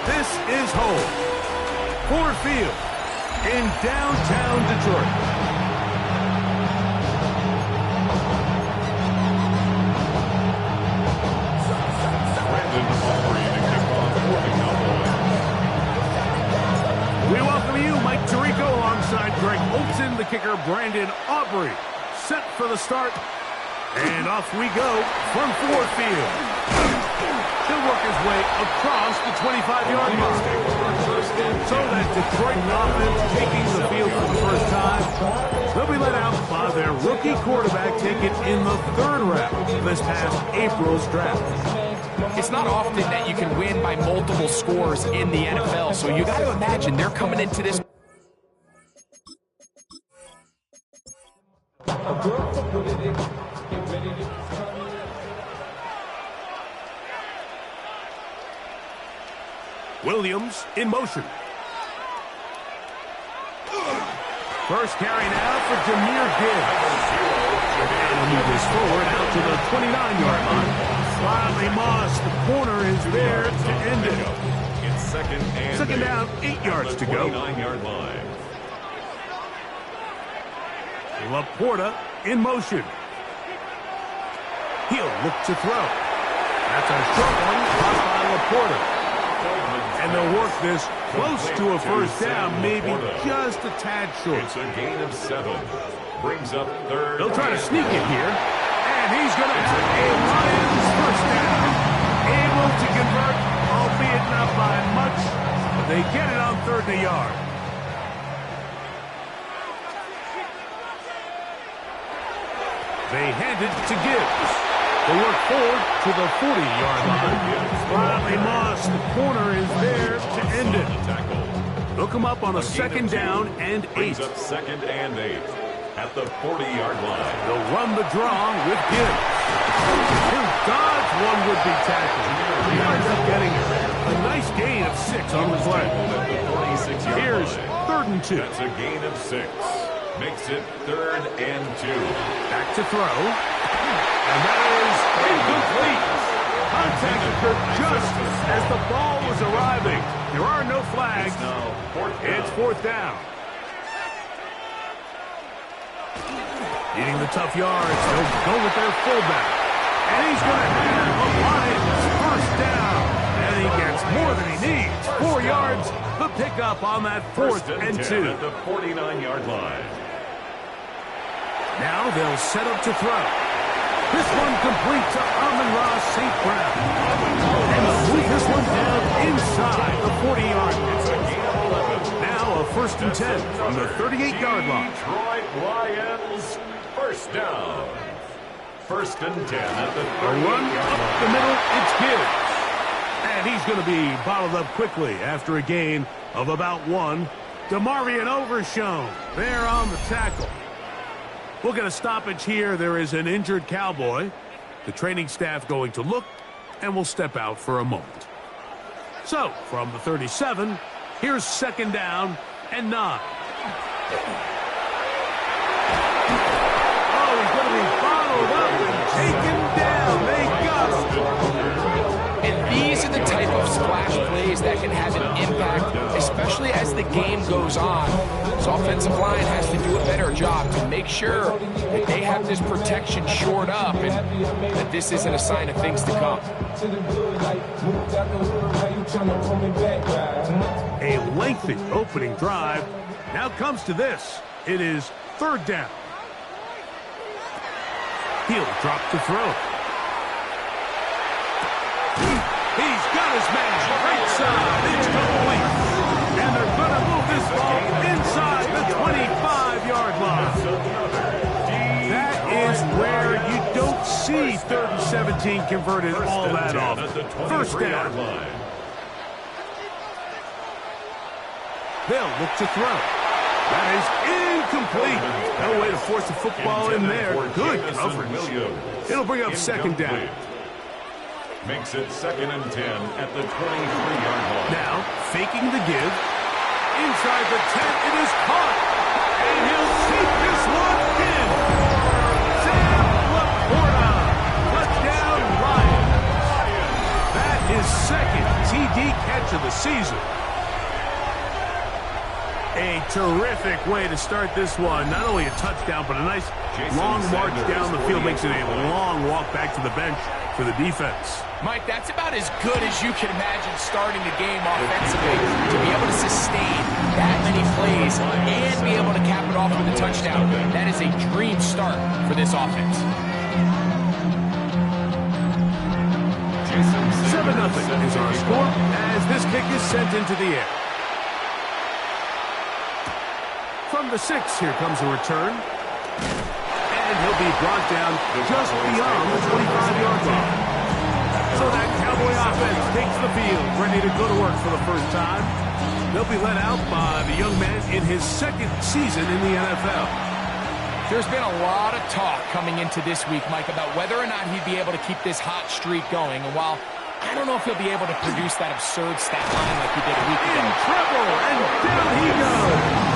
This is home. Ford Field in downtown Detroit. We welcome you, Mike Tirico, alongside Greg Olson, the kicker, Brandon Aubrey. Set for the start, and off we go from Ford Field. He'll work his way across the 25-yard line. So that Detroit offense taking the field for the first time. They'll be let out by their rookie quarterback taken in the third round this past April's draft. It's not often that you can win by multiple scores in the NFL, so you got to imagine they're coming into this. Williams in motion. First carry now for Jahmyr Gibbs. And he'll move this forward out to the 29-yard line. Riley Moss, the corner, is there to end it. It's second down, 8 yards to go. 29-yard line. Laporta in motion. He'll look to throw. That's a short one caught by Laporta. And they'll work this close to a first down, maybe just a tad short. It's a gain of 7. Brings up third. They'll try to sneak it here. And he's going to have a Lions first down. Able to convert, albeit not by much. But they get it on 3rd and a yard. They hand it to Gibbs. They work forward to the 40-yard line. Riley Moss, the corner, is there to end it. They'll come up on a 2nd down and 8. Brings up 2nd and 8 at the 40-yard line. They'll run the draw with Gibbs. He'll dodge one would-be tackle. He ends up getting a nice gain of 6 on the play. Here's 3rd and 2. That's a gain of 6. Makes it 3rd and 2. Back to throw. And that is incomplete. Contact occurred just as the ball was arriving. There are no flags. It's 4th down. Needing the tough yards, they'll go with their fullback. And he's going to have a Lions first down. And he gets more than he needs. 4 yards, the pickup on that 4th and 2. At the 49-yard line. Now they'll set up to throw. This one complete to Amon-Ra St. Brown. And they'll move this one down inside the 40-yard line. Now a 1st and 10 from the 38-yard line. Detroit Lions first down. 1st and 10 at the 38-yard line. A run up the middle, it's Gibbs. And he's going to be bottled up quickly after a gain of about 1. DeMarvion Overshown there on the tackle. We'll get a stoppage here. There is an injured Cowboy. The training staff going to look, and we'll step out for a moment. So, from the 37, here's 2nd down and 9. Oh, he's going to be bottled up and taken down. They got him. And these are the type of splash plays that can have an impact, especially as the game goes on. This offensive line has to do a better job to make sure that they have this protection shored up and that this isn't a sign of things to come. A lengthy opening drive. Now comes to this. It is 3rd down. He'll drop to throw. He's got his man right side. It's complete. And they're going to move this ball inside the 25-yard line. That is where you don't see 3rd and 17 converted all that often. 1st down. They'll look to throw. That is incomplete. No way to force the football in there. Good coverage. It'll bring up 2nd down. Makes it 2nd and 10 at the 23-yard line. Now, faking the give. Inside the 10, it is caught. And he'll sink this one in. Sam Laporta, touchdown Lions. That is 2nd TD TD catch of the season. A terrific way to start this one. Not only a touchdown, but a nice long march down the field. Makes it a long walk back to the bench for the defense. Mike, that's about as good as you can imagine starting the game offensively. To be able to sustain that many plays and be able to cap it off with a touchdown, that is a dream start for this offense. 7-0 is our score as this kick is sent into the air. From the 6, here comes a return. And he'll be brought down just beyond the 25-yard line. So that Cowboy offense takes the field, ready to go to work for the first time. They'll be led out by the young man in his second season in the NFL. There's been a lot of talk coming into this week, Mike, about whether or not he'd be able to keep this hot streak going. And while I don't know if he'll be able to produce that absurd stat line like he did a week ago. In trouble, and down he goes.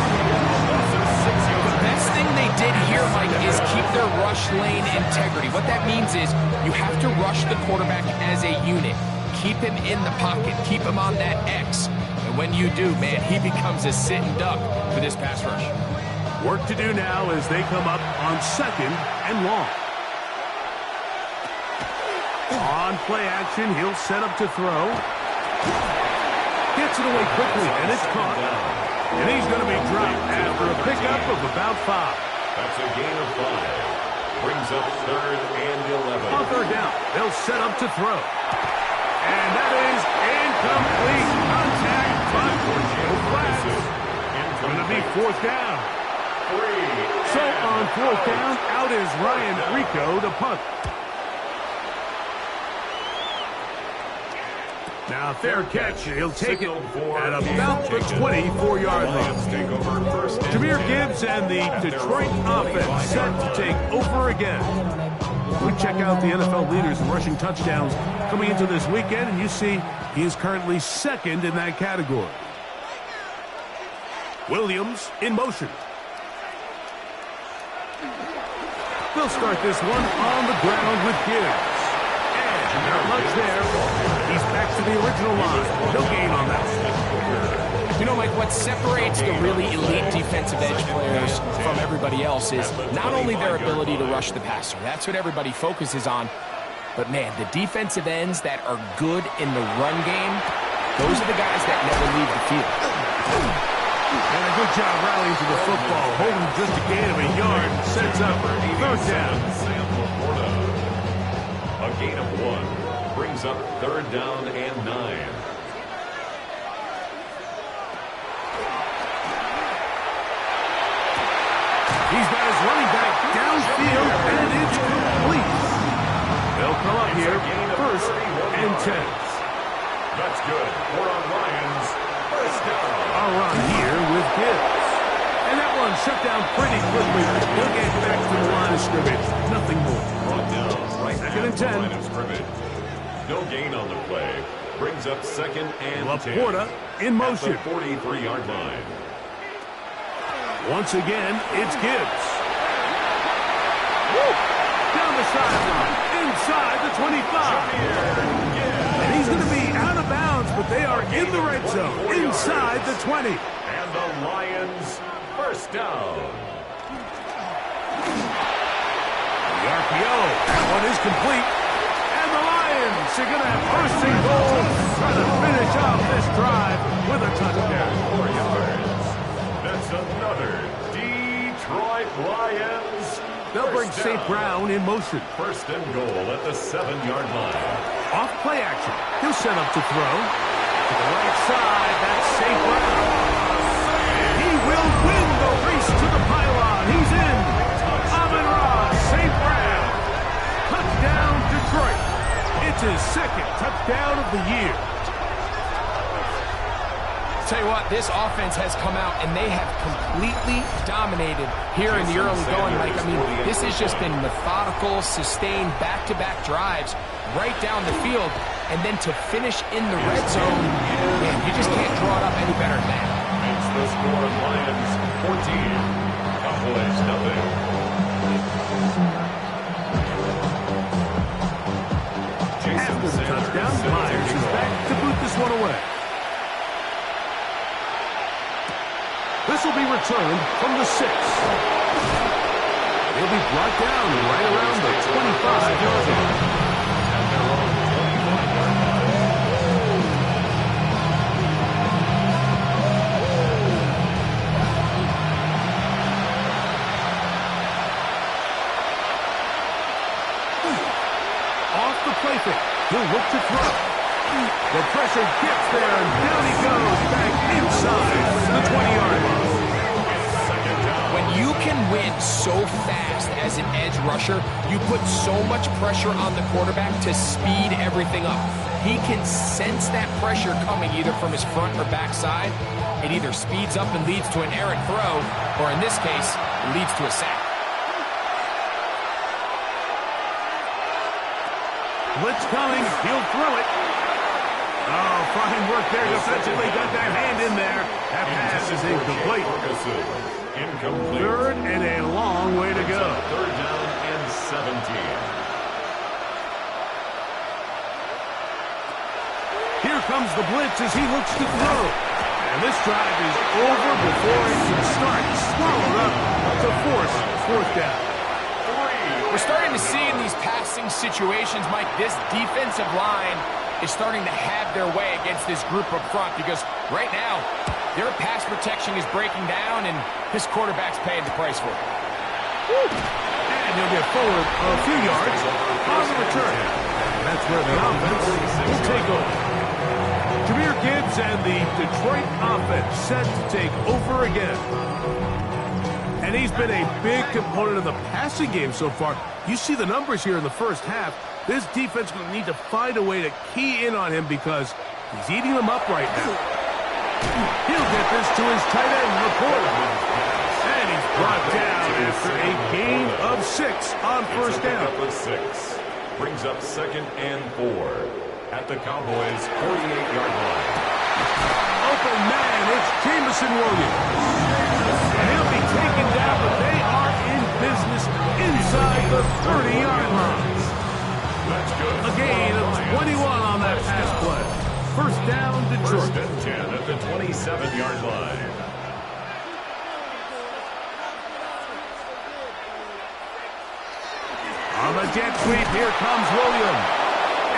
The best thing they did here, Mike, is keep their rush lane integrity. What that means is you have to rush the quarterback as a unit. Keep him in the pocket. Keep him on that X. And when you do, man, he becomes a sitting duck for this pass rush. Work to do now as they come up on 2nd and long. On play action, he'll set up to throw. Gets it away quickly, and it's caught. And he's going to be dropped after a pickup of about 5. That's a gain of 5. Brings up 3rd and 11. On 3rd down, they'll set up to throw. And that is incomplete. Contact, but no flags. Going to be 4th down. So on 4th down, out is Ryan Rico to punt. Now, fair catch. He'll take it at about the 24-yard line. Jahmyr Gibbs and the Detroit offense set to take over again. We check out the NFL leaders in rushing touchdowns coming into this weekend, and you see he is currently 2nd in that category. Williams in motion. They'll start this one on the ground with Gibbs. And not much there. He's back to the original line. No gain on that. You know, Mike, what separates the really elite defensive edge players from everybody else is not only their ability to rush the passer. That's what everybody focuses on. But, man, the defensive ends that are good in the run game, those are the guys that never leave the field. And a good job rallying to the football, holding just a gain of a yard, sets up 3rd down. A gain of 1 brings up 3rd down and 9. He's got his running back downfield, and it's complete. They'll come up here 1st and 10. That's good. We're on Lions. 1st down. A run here with Gibbs. And that one shut down pretty quickly. He'll get back to the line of scrimmage. Nothing more. Brought down right 2nd and 10. line of scrimmage. No gain on the play. Brings up 2nd and 10. Laporta in motion. At the 43-yard line. Once again, it's Gibbs. Woo! Down the sideline, inside the 25. And he's going to be out of bounds, but they are in the red zone, inside the 20. And the Lions 1st down. The RPO, that one is complete. And the Lions are going to have 1st and goal, trying to finish off this drive with a touchdown. 4 yards. That's another Detroit Lions. They'll bring St. Brown in motion. 1st and goal at the 7-yard line. Off play action. He'll set up to throw. To the right side, that's St. Brown. He will win the race to the pylon. He's in. Amon-Ra St. Brown. Touchdown, Detroit. It's his 2nd touchdown of the year. Tell you what, this offense has come out and they have completely dominated here in the early going. Like, I mean, this has just been methodical, sustained, back-to-back drives right down the field. And then to finish in the red zone, man, you just can't draw it up any better than that. It's the score, Lions 14, Cowboys nothing. After the touchdown, Myers is back to boot this one away. This will be returned from the 6. He'll be brought down right around the 25-yard line. Off the play fake. He'll look to throw. The pressure gets there, and down he goes back inside the 20-yard line. When you can win so fast as an edge rusher, you put so much pressure on the quarterback to speed everything up. He can sense that pressure coming either from his front or back side. It either speeds up and leads to an errant throw, or in this case, it leads to a sack. Blitz coming. He'll throw it. Oh, fine work there defensively. Got that hand in there. That pass is incomplete. Incomplete. Third and a long way to go. Third down and 17. Here comes the blitz as he looks to throw. And this drive is over before it can start. Swallowed up to force fourth down. We're starting to see in these passing situations, Mike, this defensive line is starting to have their way against this group up front because right now, their pass protection is breaking down and this quarterback's paying the price for it. And he'll get forward a few yards on the return. And that's where the offense will take over. Jahmyr Gibbs and the Detroit offense set to take over again. And he's been a big component of the passing game so far. You see the numbers here in the first half. This defense will need to find a way to key in on him because he's eating them up right now. He'll get this to his tight end, Laporta. And he's brought down after a gain of 6 on first down. Up 6. Brings up 2nd and 4 at the Cowboys' 48-yard line. Open man, it's Jameson Williams. And he'll be taken down, but they are in business inside the 30-yard line. That's good. A gain of 21 on that pass play. First down, Detroit. First and 10 at the 27-yard line. On the jet sweep, here comes Williams.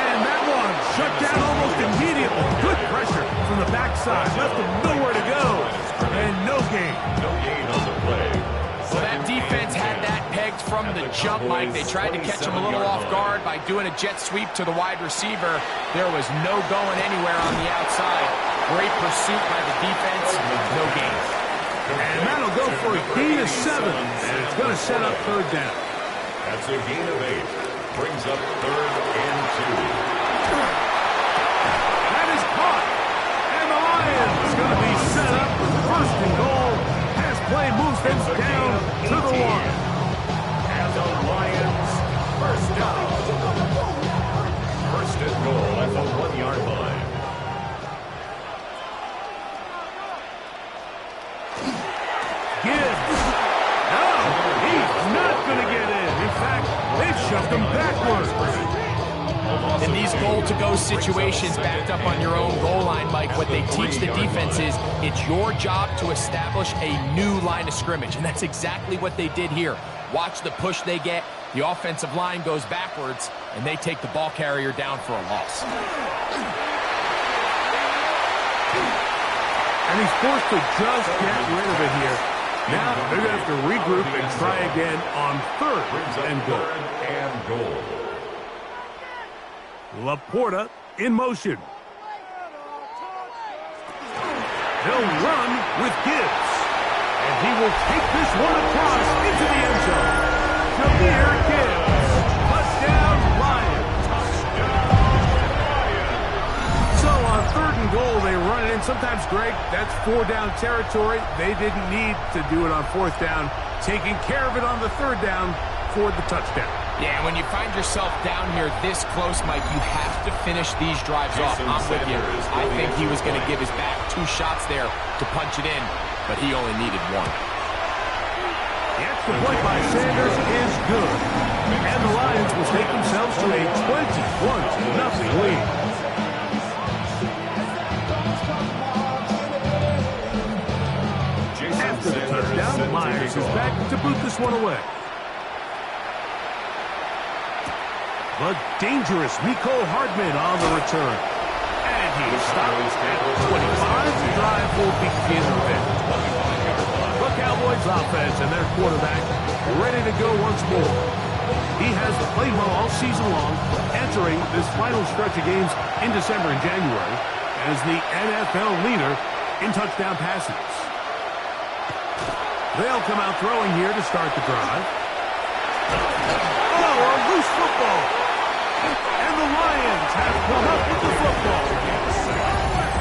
And that one shut down almost immediately. Good pressure from the backside. Left him nowhere to go. And no gain. No gain on the play. So that defense had that pegged from the jump, Mike. They tried to catch him a little off guard by doing a jet sweep to the wide receiver. There was no going anywhere on the outside. Great pursuit by the defense. No gain. And that'll go for a gain of 7. And it's going to set up third down. That's a gain of 8. Brings up 3rd and 2. That is caught. And the Lions going to be set up with first and goal. Pass play moves them down to the 1. And the Lions first down. First and goal at the 1-yard line. Gibbs. No, he's not going to get in. In fact, they've shoved him backwards. In these goal-to-go situations backed up on your own goal line, Mike, what they teach the defense is it's your job to establish a new line of scrimmage, and that's exactly what they did here. Watch the push they get. The offensive line goes backwards, and they take the ball carrier down for a loss. And he's forced to just get rid of it here. Now they're going to have to regroup and try again on 3rd and goal. 3rd and goal. Laporta in motion. They'll run with Gibbs. And he will take this one across into the end zone. Jahmyr Gibbs. Touchdown, Lions. So on 3rd and goal, they run it in. Sometimes, Greg, that's 4-down territory. They didn't need to do it on 4th down. Taking care of it on the 3rd down for the touchdown. Yeah, when you find yourself down here this close, Mike, you have to finish these drives off. I'm with you. I think he was going to give his back 2 shots there to punch it in, but he only needed 1. The extra point by Sanders is good. And the Lions will take themselves to a 21-0 lead. Myers is back to boot this one away. The dangerous Mecole Hardman on the return. And he stops at 25. The drive will begin then. The Cowboys offense and their quarterback ready to go once more. He has played well all season long, entering this final stretch of games in December and January as the NFL leader in touchdown passes. They'll come out throwing here to start the drive. Oh, a loose football. And the Lions have come up with the football.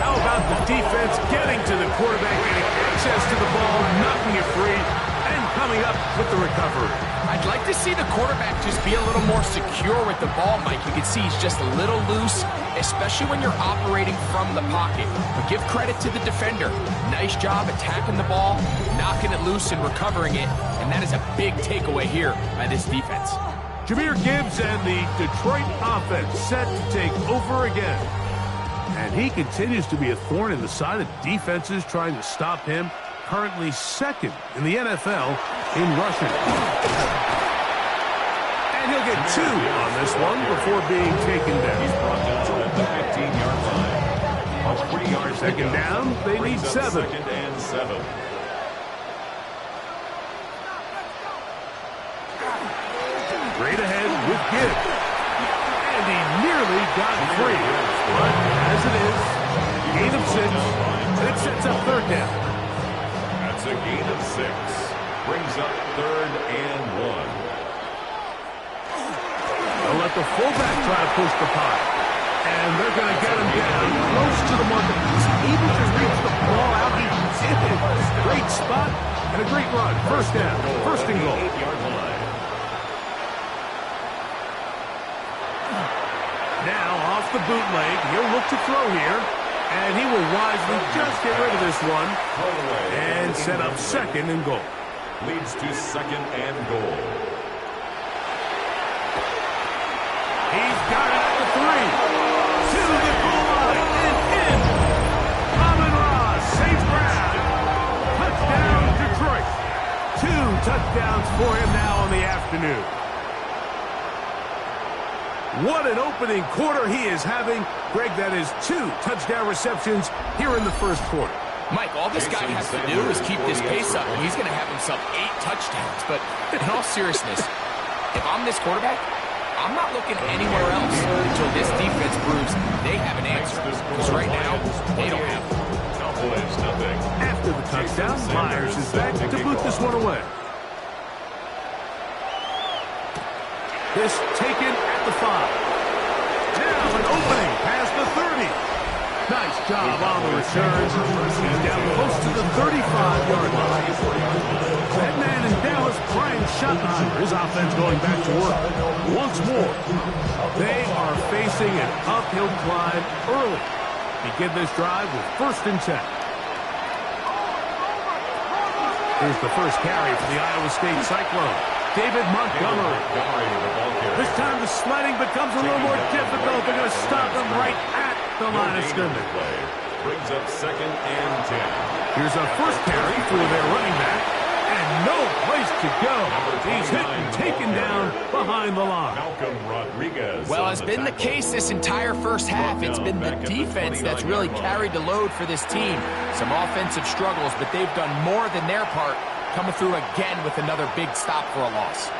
How about the defense getting to the quarterback, getting access to the ball, knocking it free, and coming up with the recovery? I'd like to see the quarterback just be a little more secure with the ball, Mike. You can see he's just a little loose, especially when you're operating from the pocket. But give credit to the defender. Nice job attacking the ball, knocking it loose and recovering it. And that is a big takeaway here by this defense. Jahmyr Gibbs and the Detroit offense set to take over again. And he continues to be a thorn in the side of defenses trying to stop him. Currently second in the NFL in rushing. And he'll get 2 on this one before being taken down. He's brought down at the 15-yard line. A 3-yard Second down, they need 7. Second and 7. Straight ahead with Gibbs. And he nearly got free. But as it is, gain of 6. It sets up third down. That's a gain of 6. Brings up 3rd and 1. They'll let the fullback try to push the pile. And they're going to get him down close to the marker. He's able to reach the ball out. He did it. Great spot and a great run. First down. First and goal. 8-yard line. Now off the bootleg. He'll look to throw here. And he will wisely just get rid of this one. And set up second and goal. Leads to 2nd and goal. He's got it at the 3. To the goal line and in. Amon-Ra, safe ground. Touchdown, Detroit. 2 touchdowns for him now in the afternoon. What an opening quarter he is having. Greg, that is 2 touchdown receptions here in the first quarter. Mike, all this guy has to do is keep this pace up, and he's going to have himself 8 touchdowns. But in all seriousness, if I'm this quarterback, I'm not looking anywhere else until this defense proves they have an answer. Because right now, they don't have one. Cowboys, nothing. After the touchdown, Myers is back to boot this one away. This taken at the 5. Now an opening past the 30. Nice job on the return. He's down close to the 35-yard line. That man in Dallas, Brian Schottenheimer, his offense going back to work once more. They are facing an uphill climb early. Begin this drive with 1st and 10. Here's the first carry for the Iowa State Cyclone. David Montgomery. This time the sledding becomes a little more difficult. They're going to stop him right at the line of scrimmage. Brings up 2nd and 10. Here's a first carry for their running back. And no place to go. He's hit and taken down behind the line. Malcolm Rodriguez. Well, as been the case this entire first half, it's been the defense that's really carried the load for this team. Some offensive struggles, but they've done more than their part, coming through again with another big stop for a loss.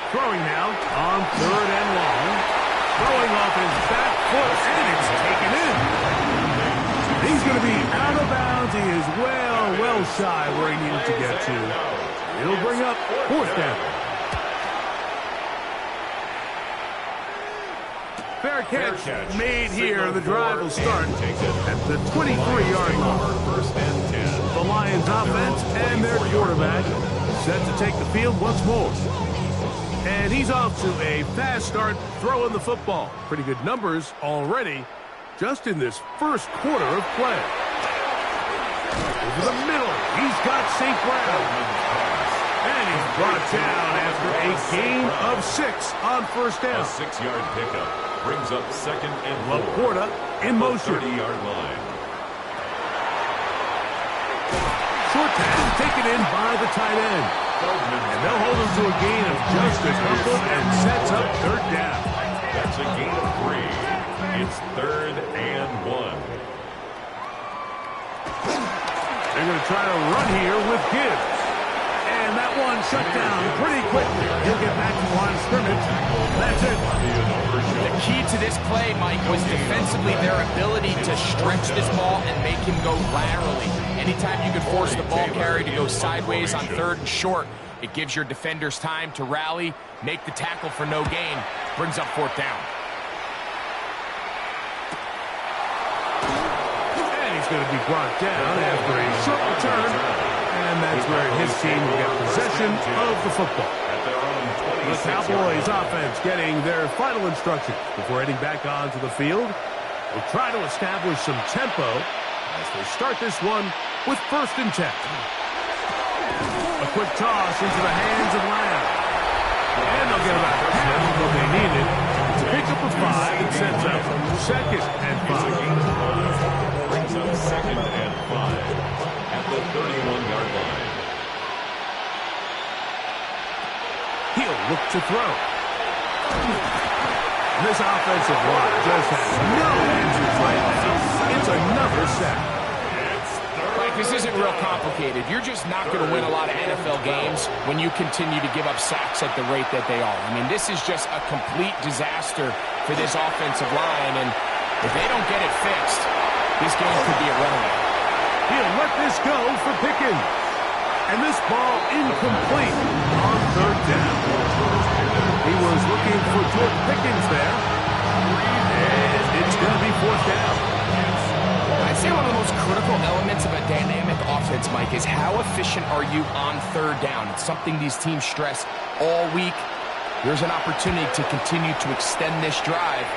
Throwing now on 3rd and long. Throwing off his back foot, and it's taken in. He's going to be out of bounds. He is well shy where he needed to get to. It'll bring up 4th down. Fair catch made here. The drive will start at the 23-yard line. 1st and 10. The Lions offense and their quarterback set to take the field once more. And he's off to a fast start throwing the football. Pretty good numbers already just in this first quarter of play. Over the middle, he's got St. Brown. And he's brought down after a gain of 6 on 1st down. A 6-yard pickup. Brings up 2nd and 4. Laporta in motion. 30-yard line. Short pass taken in by the tight end. And they'll hold him to a gain of just a couple and sets up third down. That's a gain of 3. It's 3rd and 1. They're going to try to run here with Gibbs. And that one shut down pretty quickly. He'll get back to the line of scrimmage. That's it. The key to this play, Mike, was defensively their ability to stretch this ball and make him go laterally. Anytime you can force the ball carrier to go sideways on 3rd and short, it gives your defenders time to rally, make the tackle for no gain, brings up 4th down. And he's going to be brought down after a short return. And that's where his team will get possession of the football. The Cowboys offense getting their final instructions before heading back onto the field. We'll try to establish some tempo as they start this one with 1st and 10. A quick toss into the hands of Lamb. And they'll get about half of what they needed to pick up a 5 and sets up 2nd and 5. Brings up 2nd and 5 at the 31-yard line. He'll look to throw. This offensive line just has no answers right now. It's another sack. Like, this isn't real complicated. You're just not going to win a lot of NFL games when you continue to give up sacks at the rate that they are. I mean, this is just a complete disaster for this offensive line, and if they don't get it fixed, this game could be a runaway. He'll let this go for Pickens. And this ball incomplete on 3rd down. He was looking for George Pickens there. And it's going to be 4th down. I'd say one of the most critical elements of a dynamic offense, Mike, is how efficient are you on 3rd down? It's something these teams stress all week. There's an opportunity to continue to extend this drive.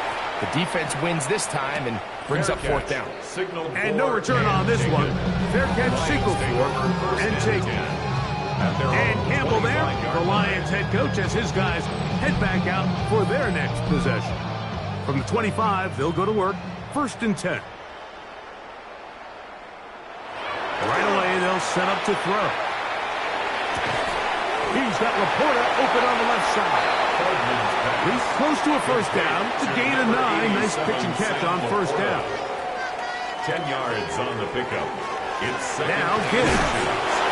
The defense wins this time and brings up 4th down. And no return on this one. Fair catch signal for and taken. And Campbell there, the Lions head coach, as his guys head back out for their next possession. From the 25, they'll go to work, 1st and 10. Right away, they'll set up to throw. He's got Laporta open on the left side. He's close to a 1st down. It's a gain of 9. Nice pitch and catch on 1st down. 10 yards on the pickup. It's now Gibbs.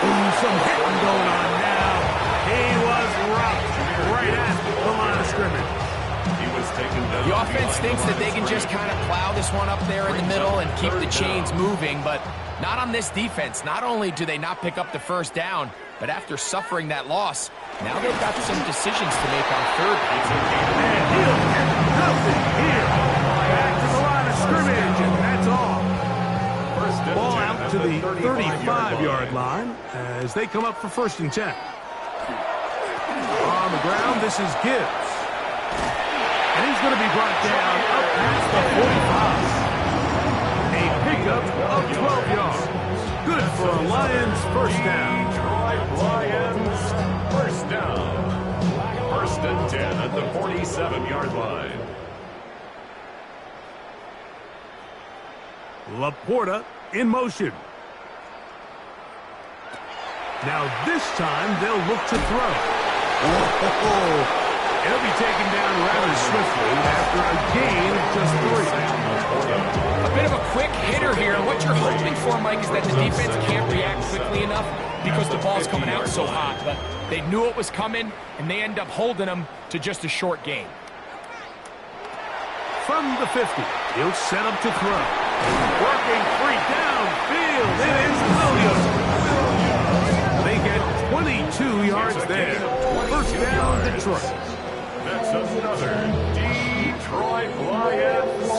Ooh, some hitting going on now. He was rocked right at the line of scrimmage. He was taken down. The offense thinks that they can just kind of plow this one up there in the middle and keep the chains moving, but not on this defense. Not only do they not pick up the 1st down, but after suffering that loss, now they've got some decisions to make on 3rd. And he'll get nothing here. Back to the line of scrimmage, and that's all. Ball out to the 35-yard line as they come up for 1st and 10. On the ground, this is Gibbs. And he's going to be brought down up past the 45. A pickup of 12 yards. Good for a Lions 1st down. Lions 1st down. 1st and 10 at the 47-yard line. Laporta in motion. Now this time they'll look to throw. Oh, it'll be taken down rather swiftly after a gain of just 3. A bit of a quick hitter here. What you're hoping for, Mike, is that the defense can't react quickly enough because the ball's coming out so hot. But they knew it was coming, and they end up holding them to just a short gain. From the 50, he'll set up to throw. Working free downfield. It is Williams. They get 22 yards there. 1st down, Detroit. That's another Detroit Lions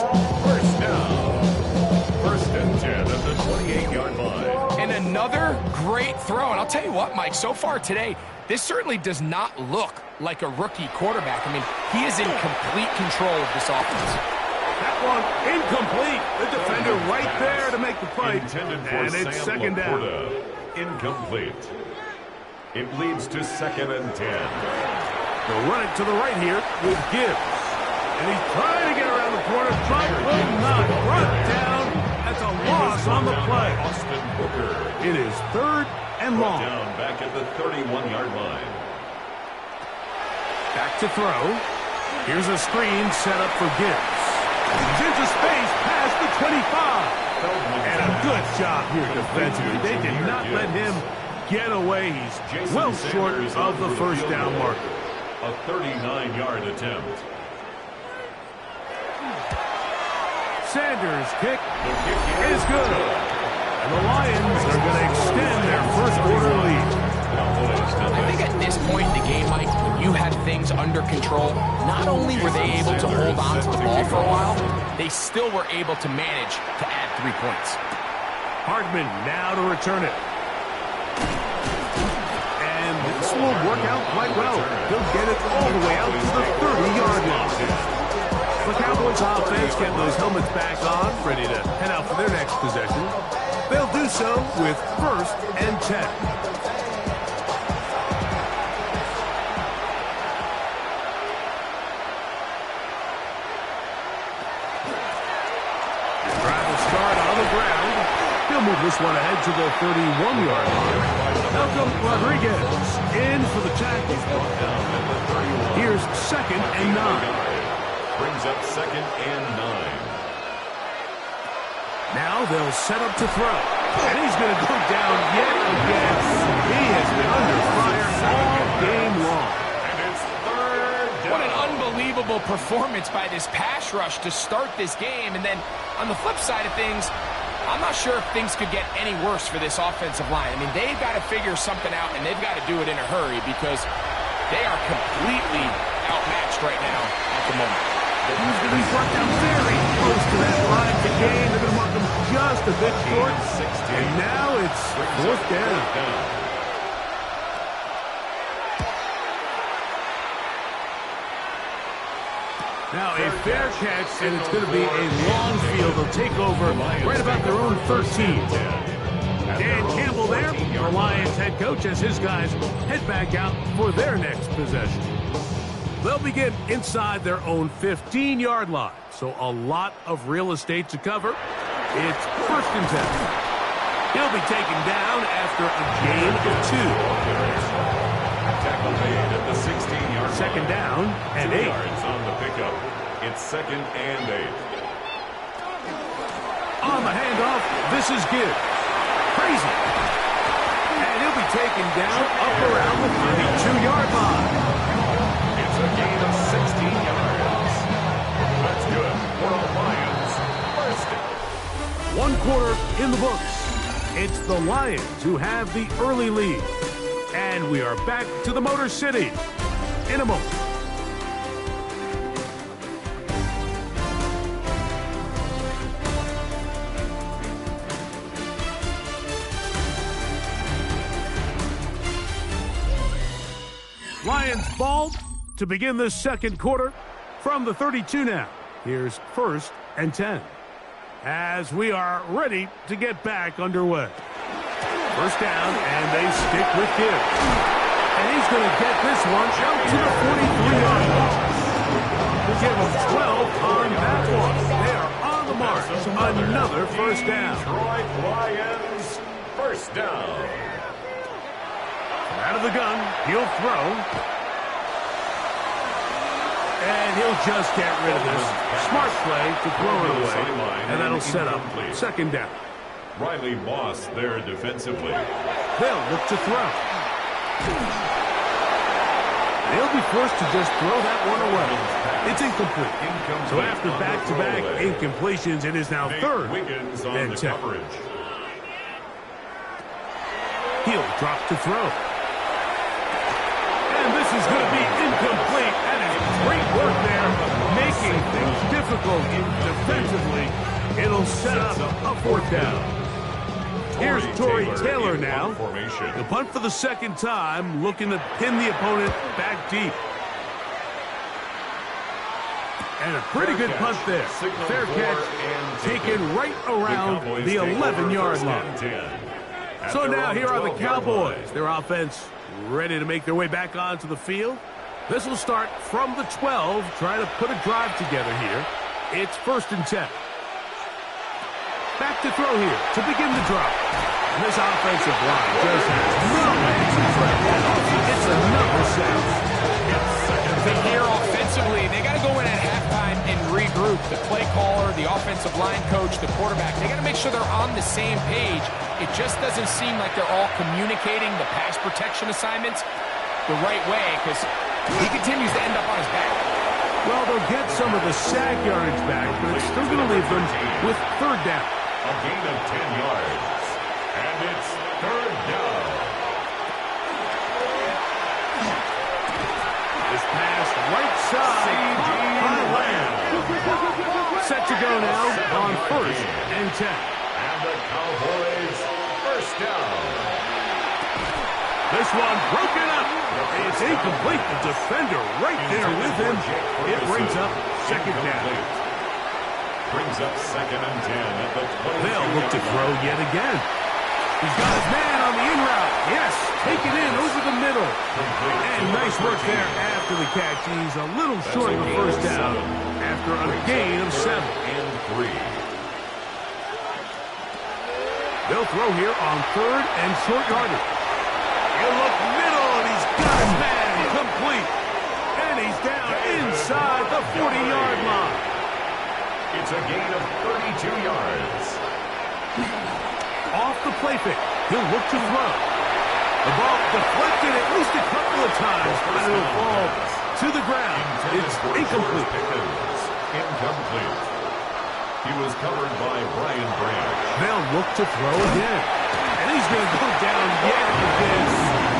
1st down. 1st and 10 at the 28-yard line. And another great throw. And I'll tell you what, Mike, so far today, this certainly does not look like a rookie quarterback. I mean, he is in complete control of this offense. That one incomplete. The defender right there to make the play. And it's 2nd down. Incomplete. It leads to 2nd and 10. They'll run it to the right here with Gibbs. And he's trying to get around the corner. Trump will not. Brought down. That's a loss pass on the play. Austin Hooker. It is 3rd and long. Down back at the 31-yard line. Back to throw. Here's a screen set up for Gibbs. He's into space past the 25. And a good job here defensively. They did not let him get away. He's well short of the first down marker. A 39-yard attempt. Sanders' kick is good. And the Lions are going to extend their first quarter lead. I think at this point in the game, Mike, when you had things under control, not only were they able to hold on to the ball for a while, they still were able to manage to add 3 points. Hardman now to return it. And this will work out quite well. He'll get it all the way out to the 30-yard line. The Cowboys offense getting those helmets back on, ready to head out for their next possession. They'll do so with 1st and 10. He'll move this one ahead to the 31-yard line. Malcolm Rodriguez in for the tackle. Here's 2nd and 9. Brings up 2nd and 9. Now they'll set up to throw. And he's going to go down yet again. He has been under fire all game long. And it's 3rd down. What an unbelievable performance by this pass rush to start this game. And then on the flip side of things, I'm not sure if things could get any worse for this offensive line. I mean, they've got to figure something out, and they've got to do it in a hurry because they are completely outmatched right now at the moment. He's going to be brought down very close to that line to gain. They're going to mark him just a bit short. And now it's 4th down. Now a fair catch, and it's going to be a long field. They'll take over right about their own 13. Dan Campbell there, the Lions head coach, as his guys head back out for their next possession. They'll begin inside their own 15-yard line, so a lot of real estate to cover. It's 1st and 10. He'll be taken down after a gain of 2. Tackle made at the 16-yard line. 2nd down and 8. 2 yards on the pickup. It's 2nd and 8. On the handoff, this is Gibbs. Crazy. And he'll be taken down up around the 32-yard line. It's a gain of 16 yards. That's good for the Lions. 1st. 1 quarter in the books. It's the Lions who have the early lead. And we are back to the Motor City in a moment. Lions ball to begin this 2nd quarter from the 32 now. Here's 1st and 10. As we are ready to get back underway. 1st down, and they stick with Gibbs. And he's going to get this one out to the 43-yard line. We'll give them 12 on that one. They are on the mark. Another 1st down. Detroit Lions, 1st down. Out of the gun, he'll throw. And he'll just get rid of this. Smart play to throw it away. And that'll set up 2nd down. Riley Moss there defensively. They'll look to throw. They'll be forced to just throw that one away. It's incomplete. So after back-to-back incompletions, it is now 3rd and 10. He'll drop to throw. And this is going to be incomplete. That is great work there, making things difficult defensively. It'll set up a 4th down. Here's Tory Taylor now. The punt for the 2nd time, looking to pin the opponent back deep. And a pretty good punt there. Fair catch taken right around the 11-yard line. So now here are the Cowboys. Their offense ready to make their way back onto the field. This will start from the 12, trying to put a drive together here. It's 1st and 10. Back to throw here to begin the drive. And this offensive line just has no answer for that. It's another sack. But here offensively, they got to go in at halftime and regroup. The play caller, the offensive line coach, the quarterback, they got to make sure they're on the same page. It just doesn't seem like they're all communicating the pass protection assignments the right way, because he continues to end up on his back. Well, they'll get some of the sack yardage back, but it's still going to leave them with third down. A gain of 10 yards. And it's third down. This pass right side by Lamb. Set to go now on 1st and 10. And the Cowboys first down. This one broken up. It's incomplete. The defender right there with him. It brings up second down. Brings up 2nd and 10 at the 22. They'll look to throw yet again. He's got his man on the in route. Yes, take it in over the middle. And nice work there after the catch. He's a little short of the first down after a gain of 7. And 3. They'll throw here on 3rd and short yardage. He'll look middle, and he's got his man complete. And he's down inside the 40-yard line. It's a gain of 32 yards. Off the play fake, he'll look to throw. The ball deflected at least a couple of times, but it'll fall to the ground. It's incomplete. Incomplete. He was covered by Brian Branch. They'll look to throw again. And he's going to go down yet again.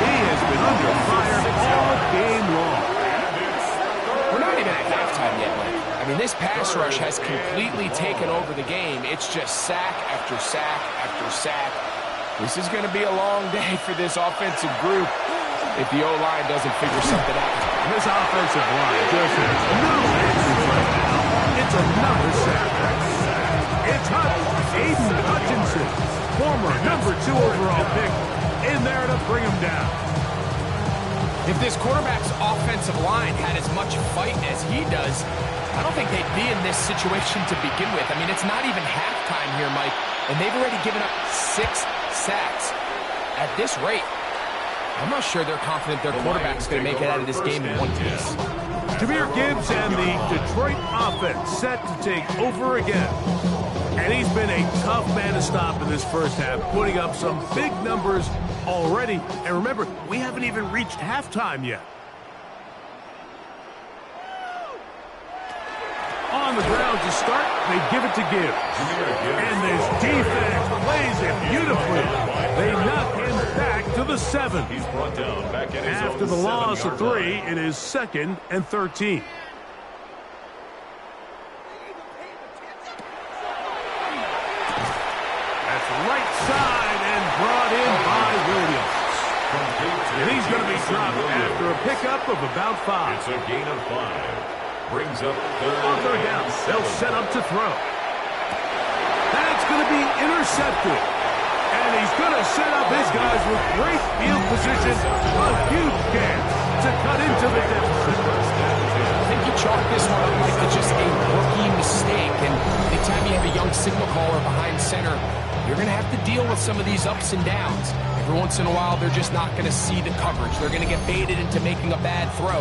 He has been under fire all game long. We're not even at halftime yet, Mike. I mean, this pass rush has completely taken over the game. It's just sack after sack after sack. This is going to be a long day for this offensive group if the O-line doesn't figure something out. This offensive line just has no answers right now. It's another sack. It's Aiden Hutchinson, former number 2 overall pick, in there to bring him down. If this quarterback's offensive line had as much fight as he does, I don't think they'd be in this situation to begin with. I mean, it's not even halftime here, Mike, and they've already given up 6 sacks. At this rate, I'm not sure they're confident their quarterback's going to make it out of this game in one piece. Jahmyr Gibbs and the Detroit offense set to take over again. And he's been a tough man to stop in this first half, putting up some big numbers already. And remember, we haven't even reached halftime yet. On the ground to start, they give it to Gibbs. And this defense plays it beautifully. They knock him back to the 7. He's brought down back at his After the loss of 3, line. it is 2nd and 13. That's right side and brought in by Williams. And he's going to be dropped after a pickup of about 5. It's a gain of 5. Brings up On third down, they'll set up to throw. That's going to be intercepted. And he's going to set up his guys with great field position. A huge chance to cut into the deficit. I think you chalk this one up like it's just a rookie mistake. And anytime you have a young signal caller behind center, you're going to have to deal with some of these ups and downs. Every once in a while, they're just not going to see the coverage. They're going to get baited into making a bad throw.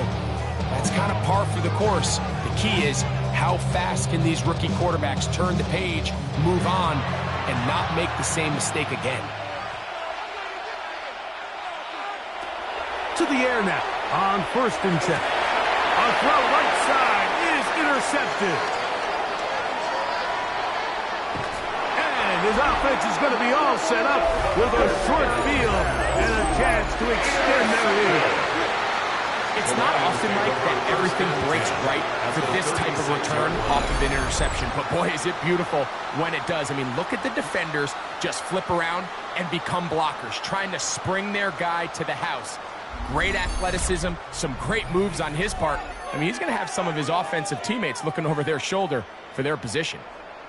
That's kind of par for the course. The key is how fast can these rookie quarterbacks turn the page, move on, and not make the same mistake again. To the air now on 1st and 10. A throw right side is intercepted. And his offense is going to be all set up with a short field and a chance to extend their lead. It's not often, Mike, that everything breaks right for this type of return off of an interception. But boy, is it beautiful when it does. I mean, look at the defenders just flip around and become blockers, trying to spring their guy to the house. Great athleticism, some great moves on his part. I mean, he's going to have some of his offensive teammates looking over their shoulder for their position.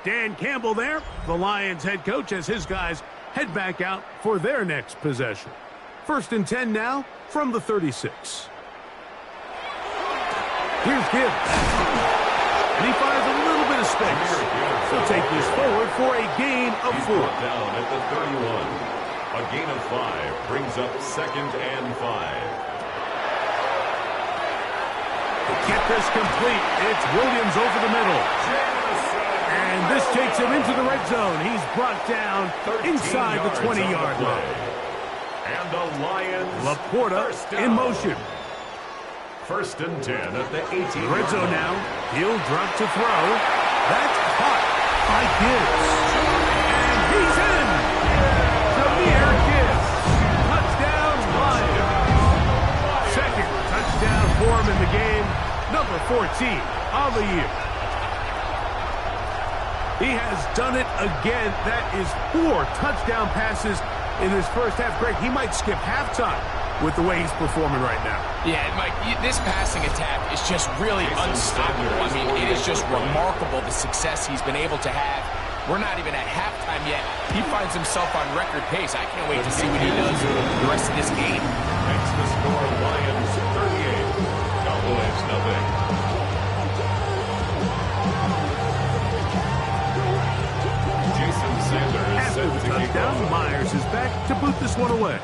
Dan Campbell there, the Lions head coach, as his guys head back out for their next possession. 1st and 10 now from the 36. Here's Gibbs. And he fires a little bit of of space. He'll take this forward for a gain of 4. Down at the 31. A gain of 5 brings up 2nd and 5. To get this complete, it's Williams over the middle. And this takes him into the red zone. He's brought down inside the 20-yard line. And the Lions. Laporta in motion. 1st and 10 at the 18. Red zone now. He'll drop to throw. That's caught by Gibbs. And he's in. Jahmyr Gibbs. Touchdown, Lions. 2nd touchdown for him in the game. Number 14 on the year. He has done it again. That is 4 touchdown passes in his first half. Greg, he might skip halftime with the way he's performing right now. Yeah, Mike, this passing attack is just really unstoppable. I mean, it is just remarkable the success he's been able to have. We're not even at halftime yet. He finds himself on record pace. I can't wait to see what he does the rest of this game. That's the score. Lions 38. Cowboys nothing. Jason Sanders After the touchdown, Myers is back to boot this one away.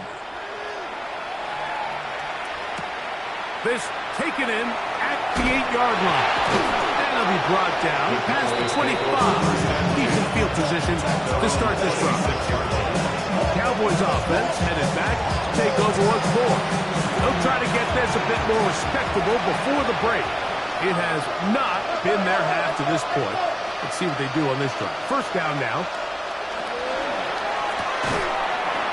This taken in at the 8-yard line. And he'll be brought down past the 25. He's in field position to start this drive. Cowboys offense headed back to take over once more. They'll try to get this a bit more respectable before the break. It has not been their half to this point. Let's see what they do on this drive. 1st down now.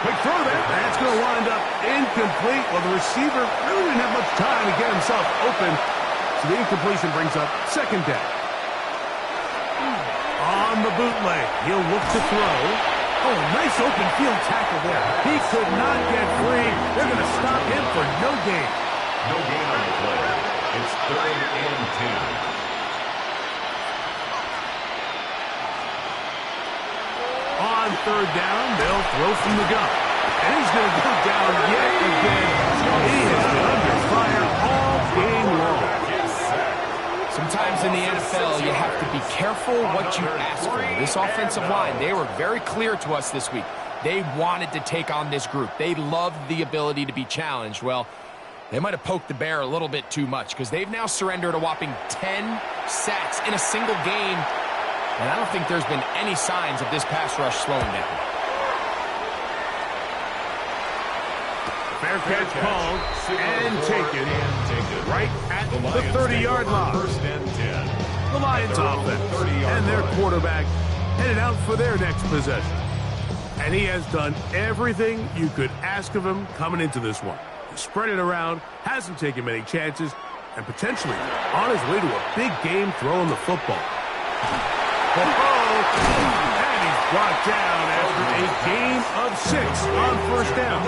Quick throw there. That's going to wind up incomplete. Well, the receiver really didn't have much time to get himself open. So the incompletion brings up 2nd down. On the bootleg, he'll look to throw. Oh, a nice open field tackle there. He could not get free. They're going to stop him for no gain. No gain on the play. It's 3rd and 10. On 3rd down, they'll throw from the gun. And he's going to go down yet again. He has been under fire all game long. Sometimes in the NFL, you have to be careful what you ask for. This offensive line, they were very clear to us this week. They wanted to take on this group. They loved the ability to be challenged. Well, they might have poked the bear a little bit too much because they've now surrendered a whopping 10 sacks in a single game. And I don't think there's been any signs of this pass rush slowing down. Fair catch called and taken right at the 30-yard line. 1st and 10. The Lions offense and their quarterback headed out for their next possession. And he has done everything you could ask of him coming into this one. He spread it around, hasn't taken many chances, and potentially on his way to a big game throwing the football. And he's brought down after a gain of 6 on 1st down.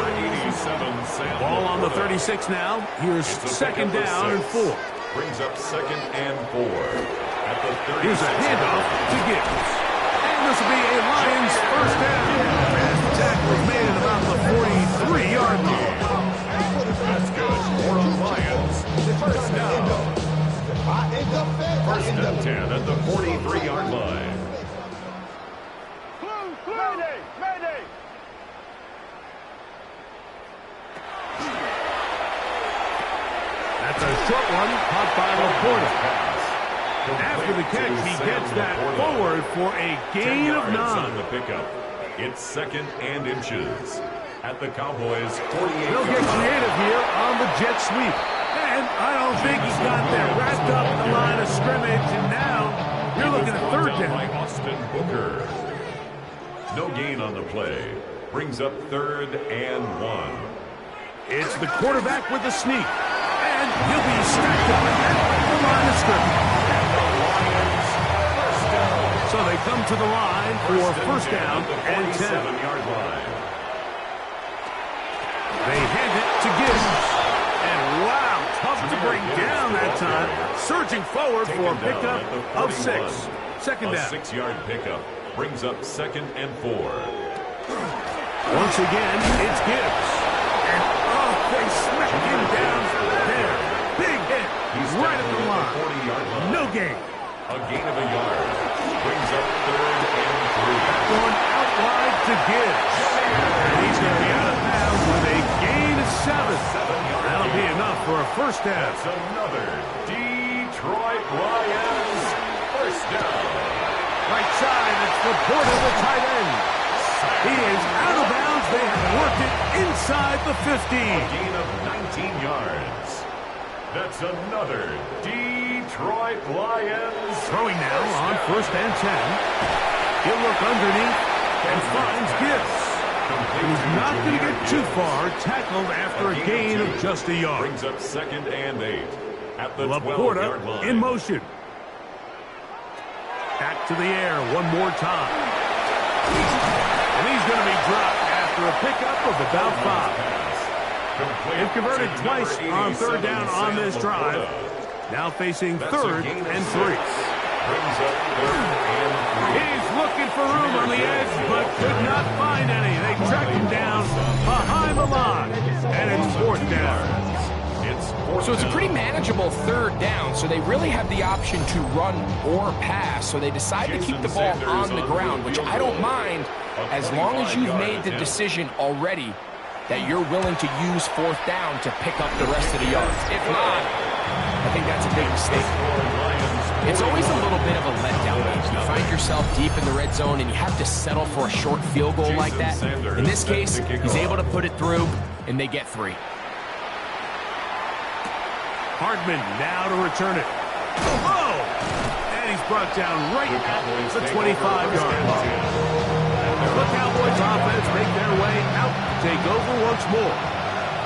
Ball on the 36 now. Here's 2nd down and 4. Brings up 2nd and 4. At the 30. Here's a handoff to Gibbs. And this will be a Lions 1st down. As the tackle is made at about the 43-yard line. That's good for the Lions. 1st down. 1st and 10 at the 43-yard line. Mayday! That's a short one, caught by Laporta. After the catch, he gets that forward for a gain of 9. On the pickup. It's 2nd and inches. At the Cowboys' 48. They'll get creative here on the jet sweep. And I don't think he's got there. Wrapped up in the line of scrimmage, and now you're looking at 3rd down. By Austin Booker. No gain on the play. Brings up 3rd and 1. It's the quarterback with the sneak. And he'll be stacked up at the line of scrimmage. So they come to the line for 1st down and 10. They hand it to Gibbs. And wow, tough to bring down that time. Surging forward for a pickup of 6. 2nd down. A 6-yard pickup brings up 2nd and 4. Once again, it's Gibbs. And they smack him down there. Big hit. He's right at the line. 40-yard line. No gain. A gain of a yard. Brings up 3rd and 3. Going out wide to Gibbs. And he's going to be out of bounds with a gain of 7. That'll be enough for a first down. That's another Detroit Lions first down. Right side, it's Laporta, the tight end. He is out of bounds. They have worked it inside the 50. A gain of 19 yards. That's another Detroit Lions. Throwing now on 1st and 10. He'll look underneath and finds Gibbs. He's not going to get too far, tackled after a gain of just a yard. Brings up 2nd and 8 at the Laporta 12-yard line. in motion. Back to the air one more time. And he's going to be dropped after a pickup of about 5. They've converted twice on 3rd down on this drive. Now facing 3rd and 3. Brings up 3rd and 3. He's looking for room on the edge, but could not find any. They track him down behind the line, and it's 4th down. So it's a pretty manageable 3rd down, so they really have the option to run or pass. So they decide to keep the ball on the ground, which I don't mind as long as you've made the decision already that you're willing to use 4th down to pick up the rest of the yards. If not, I think that's a big mistake. It's always a little bit of a letdown. You find yourself deep in the red zone and you have to settle for a short field goal like that. In this case, he's able to put it through, and they get 3. Hardman now to return it. Oh! And he's brought down right at the 25-yard line. The Cowboys offense make their way out to take over once more.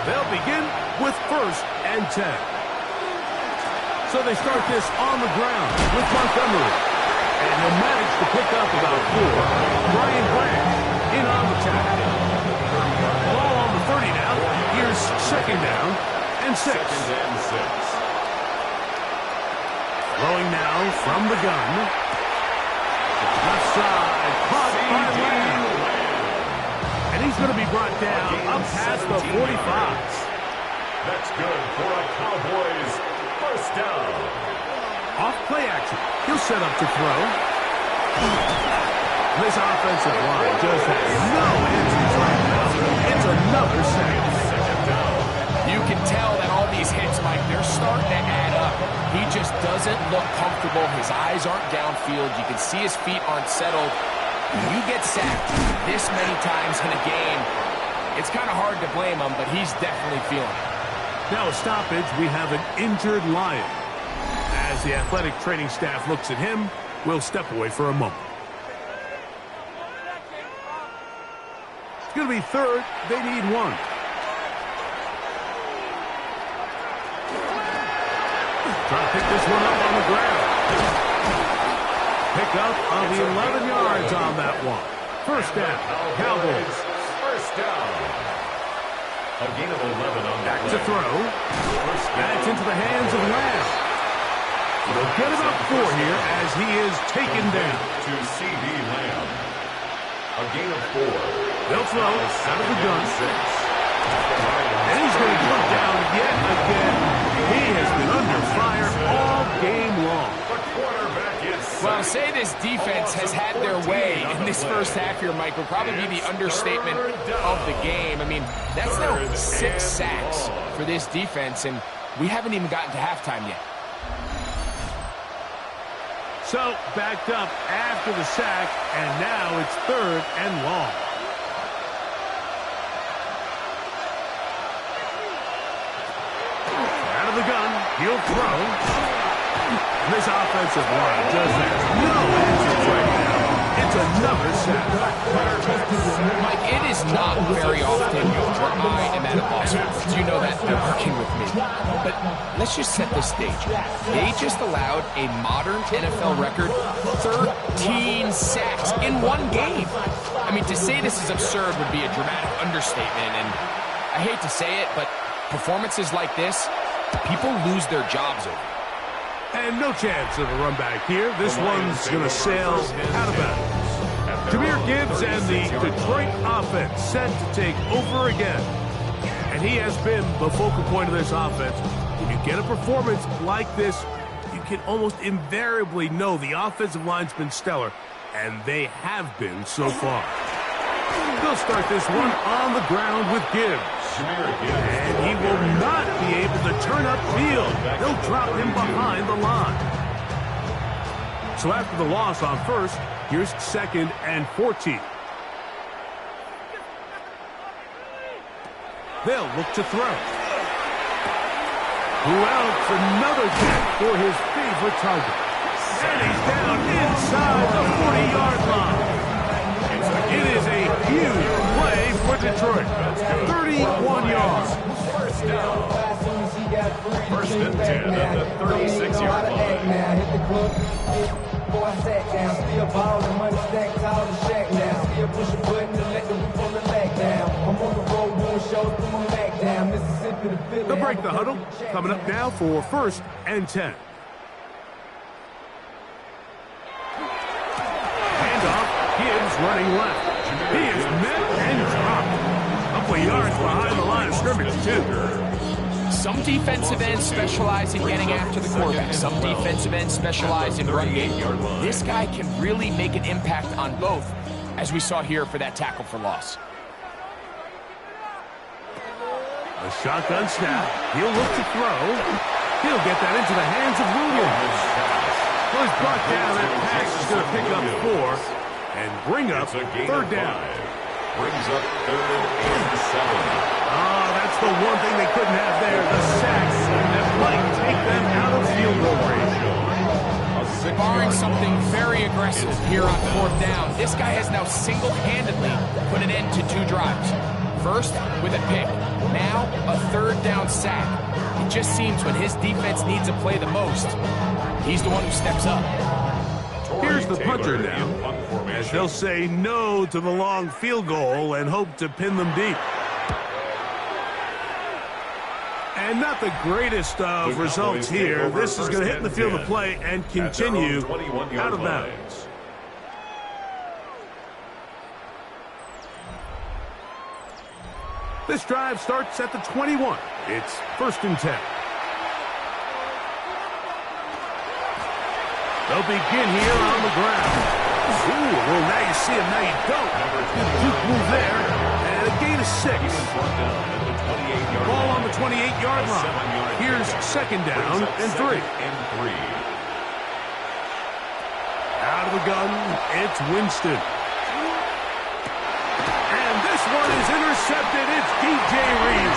They'll begin with 1st and 10. So they start this on the ground with Montgomery. And he'll manage to pick up about 4. Brian Branch in on the tackle. Ball on the 30 now. Here's 2nd down and 6. 2nd and 6. Throwing now from the gun. Left side, caught by Lamb. And he's going to be brought down up past the 45. That's good for a Cowboys first down. Off play action. He'll set up to throw. This offensive line just has no answers right now. It's another sack. You can tell that all these hits, Mike, they're starting to add up. He just doesn't look comfortable. His eyes aren't downfield. You can see his feet aren't settled. When you get sacked this many times in a game, it's kind of hard to blame him, but he's definitely feeling it. Now a stoppage, we have an injured Lion. As the athletic training staff looks at him, we'll step away for a moment. It's going to be 3rd. They need 1. Trying to pick this one up on the ground. Pick up on the 11 yards on that one. First down, Cowboys. First down. A gain of 11 on Back to throw. That's into the hands of Lamb. They'll get about 4 here as he is taken down. To C.D. Lamb. A gain of 4. They'll throw out of the gun. And he's going to go down yet again. He has been under fire all game long. The quarterback is Well, to say this defense has had their way in this first half here, Mike, will probably be the understatement of the game. I mean, that's now 6 sacks for this defense, and we haven't even gotten to halftime yet. So, backed up after the sack, and now it's 3rd and long. Out of the gun, he'll throw. This offensive line just has no answers right now. It's another sack. Mike, it is not very often where I am at a loss. You know that they're working with me. But let's just set the stage. They just allowed a modern NFL record 13 sacks in one game. I mean, to say this is absurd would be a dramatic understatement. And I hate to say it, but performances like this, people lose their jobs over. And no chance of a run back here. This one's going to sail out of bounds. Jahmyr Gibbs and the Detroit offense set to take over again. And he has been the focal point of this offense. When you get a performance like this, you can almost invariably know the offensive line's been stellar, and they have been so far. They'll start this one on the ground with Gibbs. And he will not be able to turn upfield. They'll drop him behind the line. So after the loss on first, here's 2nd and 14. They'll look to throw. Who else? Another catch for his favorite target. And he's down inside the 40-yard line. It is a huge play for Detroit. 31 yards. First down. 1st and 10 at the 36-yard line. Boy, I sat down, still ballin', money stacked tall and shack now. Still push a button to let the roof on the back down. I'm on the road doing shows, put my back down. Mississippi to Philly. They'll break the huddle. Coming up now for 1st and 10. Handoff. Gibbs running left. He is met and dropped. A couple of yards behind the line of scrimmage, too. Some defensive ends specialize in getting after the quarterback. Some defensive ends specialize in run game. This guy can really make an impact on both, as we saw here for that tackle for loss. A shotgun snap. He'll look to throw. He'll get that into the hands of Williams. Well, he's brought down. That pass is going to pick up 4 and bring up 3rd down. Brings up 3rd and 7. Oh, that's the one thing they couldn't have there, the sacks that might take them out of field goal range. Barring something very aggressive here on 4th down, this guy has now single-handedly put an end to 2 drives. First, with a pick. Now, a 3rd down sack. It just seems when his defense needs a play the most, he's the one who steps up. Here's the punter now, as they'll say no to the long field goal and hope to pin them deep. And not the greatest of results here. This is going to hit in the field of play and continue out of bounds. This drive starts at the 21. It's 1st and 10. They'll begin here on the ground. Ooh, well, now you see him, now you don't. Good juke move there, and a gain of 6. Ball on the 28-yard line. Here's 2nd down and 3. Out of the gun, it's Winston. And this one is intercepted. It's DJ Reed.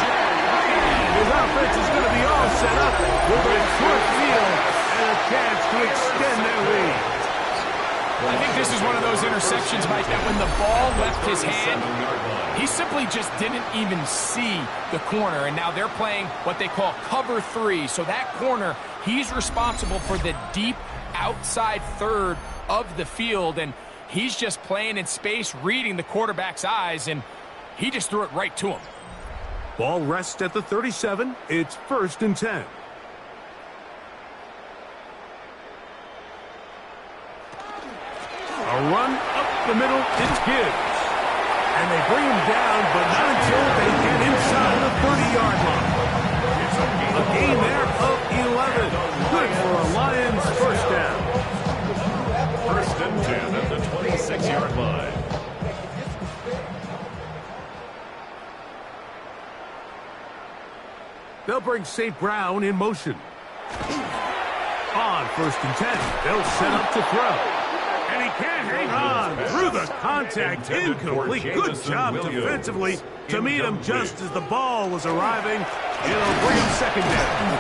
His offense is going to be all set up with a short field and a chance to extend their lead. I think this is one of those interceptions, Mike, that when the ball left his hand, he simply just didn't even see the corner, and now they're playing what they call cover 3. So that corner, he's responsible for the deep outside 3rd of the field, and he's just playing in space, reading the quarterback's eyes, and he just threw it right to him. Ball rests at the 37. It's 1st and 10. A run up the middle, it's Gibbs. And they bring him down, but not until they get inside the 30-yard line. A gain there of 11. Good for a Lions 1st down. 1st and 10 at the 26-yard line. They'll bring St. Brown in motion. On 1st and 10, they'll set up to throw. And he can't hang on through the contact. Incomplete. Good job defensively to meet him just as the ball was arriving. It'll bring him 2nd down.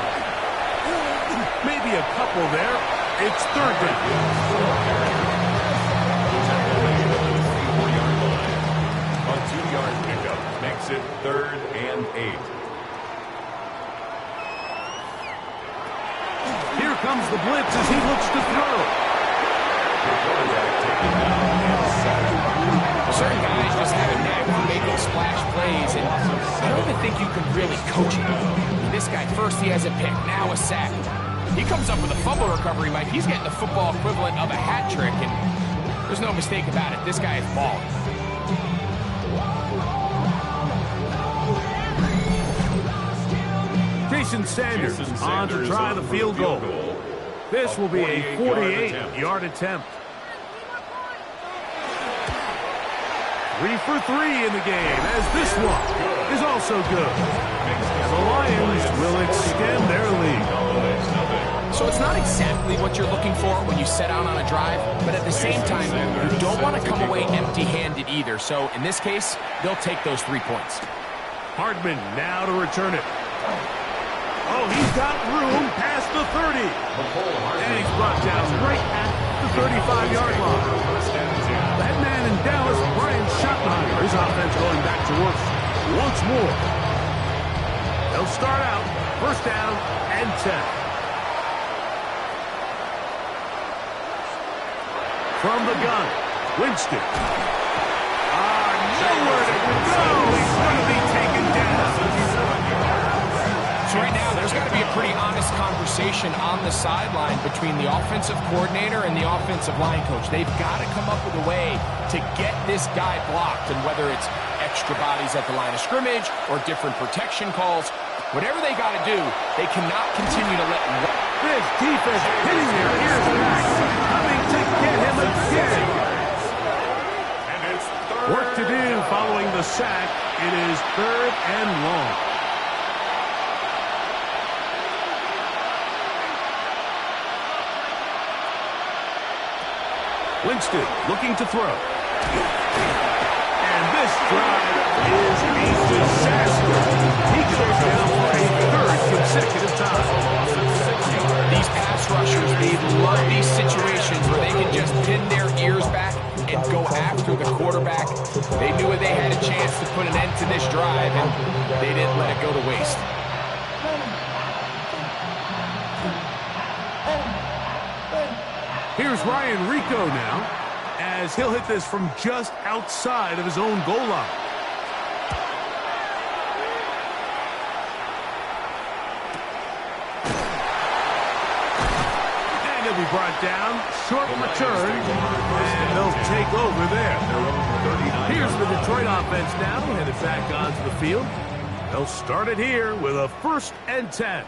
Maybe a couple there. It's 3rd down. A 2-yard pickup makes it 3rd and 8. Here comes the blitz as he looks to throw. Certain guys just have a knack for making splash plays, and I don't even think you can really coach him. This guy, first he has a pick, now a sack. He comes up with a fumble recovery, Mike. He's getting the football equivalent of a hat trick, and there's no mistake about it. This guy is balling. Jason Sanders on to try the field goal. This will be a 48-yard attempt. 3 for 3 in the game, as this one is also good. The Lions will extend their lead. So it's not exactly what you're looking for when you set out on a drive, but at the same time, you don't want to come away empty-handed either. So in this case, they'll take those 3 points. Hardman now to return it. Oh, he's got room past the 30. And he's brought down right at the 35-yard line. The head man in Dallas, Brian Schottenheimer, his offense going back to work once more. They'll start out first down and 10. From the gun, Winston. Nowhere to go. He's going to be taken down. So right now, there's got to be a pretty honest conversation on the sideline between the offensive coordinator and the offensive line coach. They've got to come up with a way to get this guy blocked, and whether it's extra bodies at the line of scrimmage or different protection calls, whatever they got to do, they cannot continue to let him walk. This defense hitting their ears back, coming to get him again. Work to do following the sack. It is 3rd and long. Winston looking to throw. And this drive is a disaster. He goes down for a 3rd consecutive time. These pass rushers, they love these situations where they can just pin their ears back and go after the quarterback. They knew they had a chance to put an end to this drive, and they didn't let it go to waste. Here's Ryan Rico now, as he'll hit this from just outside of his own goal line. And he'll be brought down, short return, and they'll take over there. Here's the Detroit offense now, headed back onto the field. They'll start it here with a 1st and 10.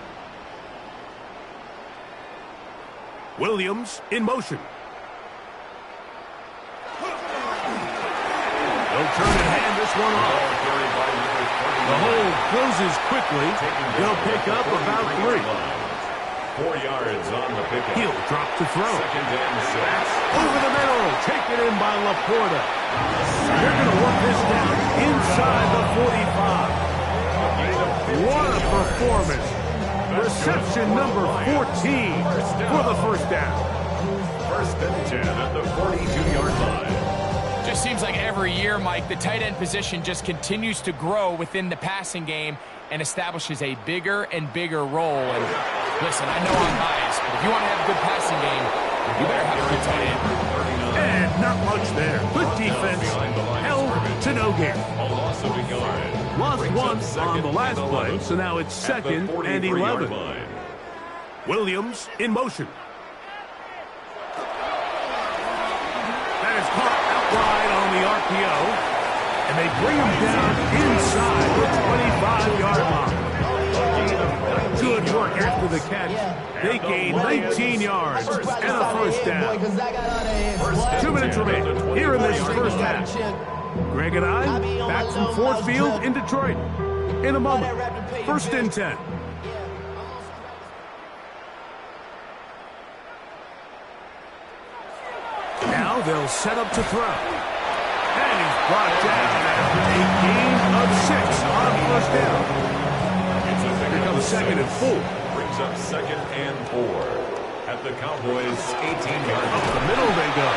Williams in motion. They'll turn and hand this one off. The hole closes quickly. They'll pick up about 3. 4 yards on the pickup. He'll drop to throw. 2nd and 6. Over the middle. Taken in by Laporta. They're going to work this down inside the 45. What a performance. Reception number 14 for the 1st down. 1st and 10 at the 42-yard line. Just seems like every year, Mike, the tight end position just continues to grow within the passing game and establishes a bigger and bigger role. And listen, I know I'm biased, but if you want to have a good passing game, you better have a good tight end. And not much there. Good defense. Held to no gain. A loss of a yard. Lost 1 on the last play, so now it's 2nd and 11. Williams in motion. That is caught out wide on the RPO. And they bring him down inside the 25-yard line. Good work after the catch. They gain 19 yards and a 1st down. 2 minutes remain here in this 1st half. Greg and I back from Ford Field in Detroit in a moment. 1st and 10. Now they'll set up to throw. And he's brought down after a gain of 6 on 1st down. Here comes 2nd and 4. Brings up 2nd and 4 at the Cowboys' 18-yard line. Up the middle they go.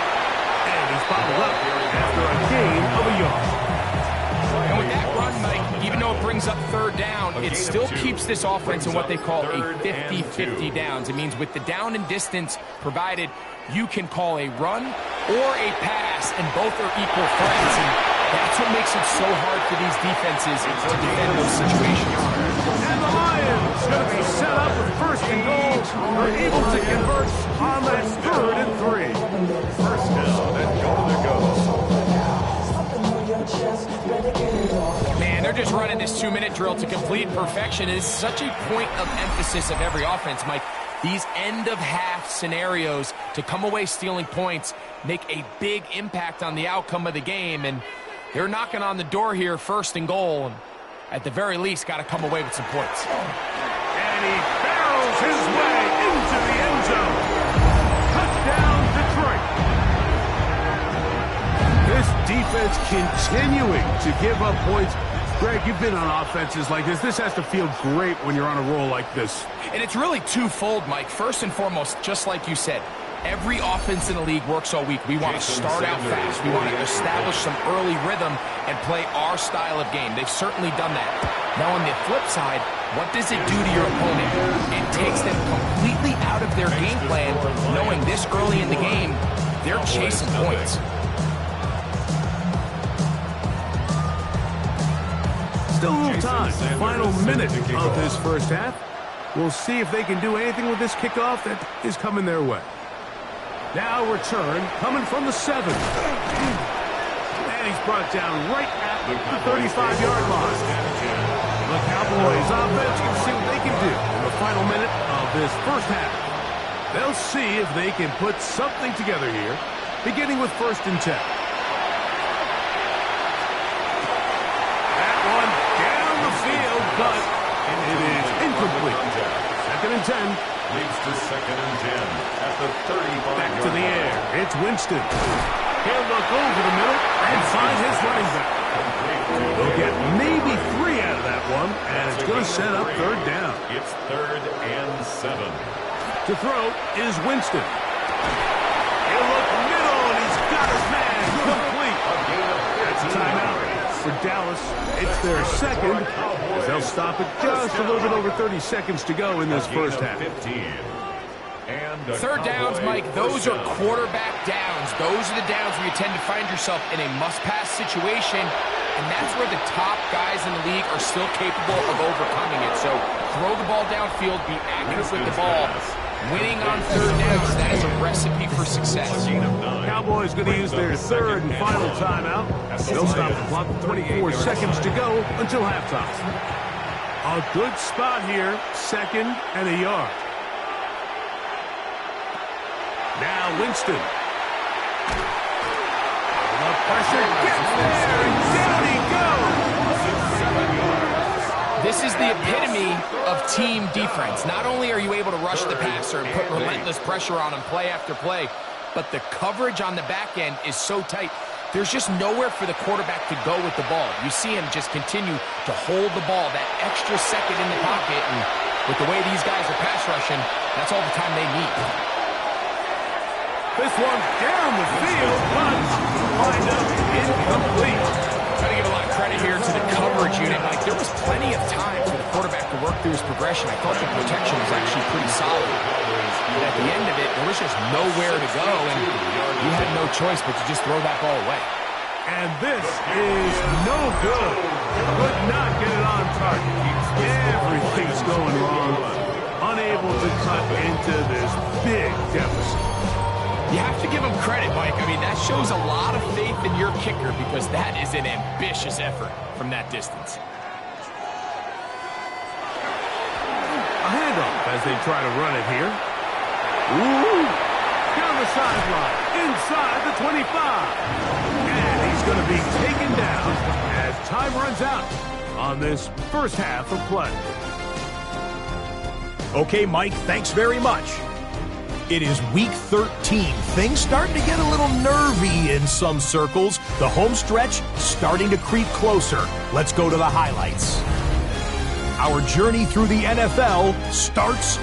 And he's bobbled up after a gain of a yard. And with that run, Mike, even though it brings up 3rd down, it still keeps this offense in what they call a 50-50 downs. It means with the down and distance provided, you can call a run or a pass, and both are equal threats. And that's what makes it so hard for these defenses to defend those situations. And the Lions going to be set up with 1st and goal. Are able to convert on that 3rd and 3. 1st down and go to the go. Man, they're just running this 2-minute drill to complete perfection. It is such a point of emphasis of every offense, Mike. These end-of-half scenarios to come away stealing points make a big impact on the outcome of the game, and they're knocking on the door here, 1st and goal, and at the very least, got to come away with some points. And he barrels his way into the end zone. Touchdown, Detroit. This defense continuing to give up points. Greg, you've been on offenses like this. This has to feel great when you're on a roll like this. And it's really twofold, Mike. First and foremost, just like you said, every offense in the league works all week. We want to start out fast. We want to establish some early rhythm and play our style of game. They've certainly done that. Now, on the flip side, what does it do to your opponent? It takes them completely out of their game plan, knowing this early in the game, they're chasing points. Still a little time. Final minute of this first half. We'll see if they can do anything with this kickoff that is coming their way. Now return coming from the 7. And he's brought down right at the 35-yard line. The Cowboys offense can see what they can do in the final minute of this first half. They'll see if they can put something together here, beginning with 1st and 10. But it is incomplete. 2nd and 10. Leads to 2nd and 10 at the 35. Back to the air. It's Winston. He'll look over the middle and find his running back. They'll get maybe 3 out of that one, and it's going to set up 3rd down. It's 3rd and 7. To throw is Winston. He'll look middle, and he's got his man complete. That's a timeout for Dallas. It's their 2nd. They'll stop it just a little bit over 30 seconds to go in this first half. 3rd downs, Mike, those are quarterback downs. Those are the downs where you tend to find yourself in a must-pass situation, and that's where the top guys in the league are still capable of overcoming it. So throw the ball downfield, be accurate with the ball. Winning on 3rd downs, that is a recipe for success. Cowboys going to use their 3rd and final timeout. They'll stop the clock with 24 seconds to go until halftime. A good spot here, 2nd and a yard. Now Winston. The pressure gets there, and down he goes. This is the epitome of team defense. Not only are you able to rush the passer and put relentless pressure on him play after play, but the coverage on the back end is so tight. There's just nowhere for the quarterback to go with the ball. You see him just continue to hold the ball, that extra second in the pocket, and with the way these guys are pass rushing, that's all the time they need. This one down the field, but lined up incomplete. Got to give a lot of credit here to the coverage unit. Like, there was plenty of time for the quarterback to work through his progression. I thought the protection was actually pretty solid. But at the end of it, there was just nowhere to go, and you had no choice but to just throw that ball away. And this is no good. Could not get it on target. Everything's going wrong. Unable to cut into this big deficit. You have to give him credit, Mike. I mean, that shows a lot of faith in your kicker because that is an ambitious effort from that distance. A handoff as they try to run it here. Ooh! Down the sideline, inside the 25. And he's going to be taken down as time runs out on this first half of play. Okay, Mike, thanks very much. It is week 13. Things starting to get a little nervy in some circles. The home stretch starting to creep closer. Let's go to the highlights. Our journey through the NFL starts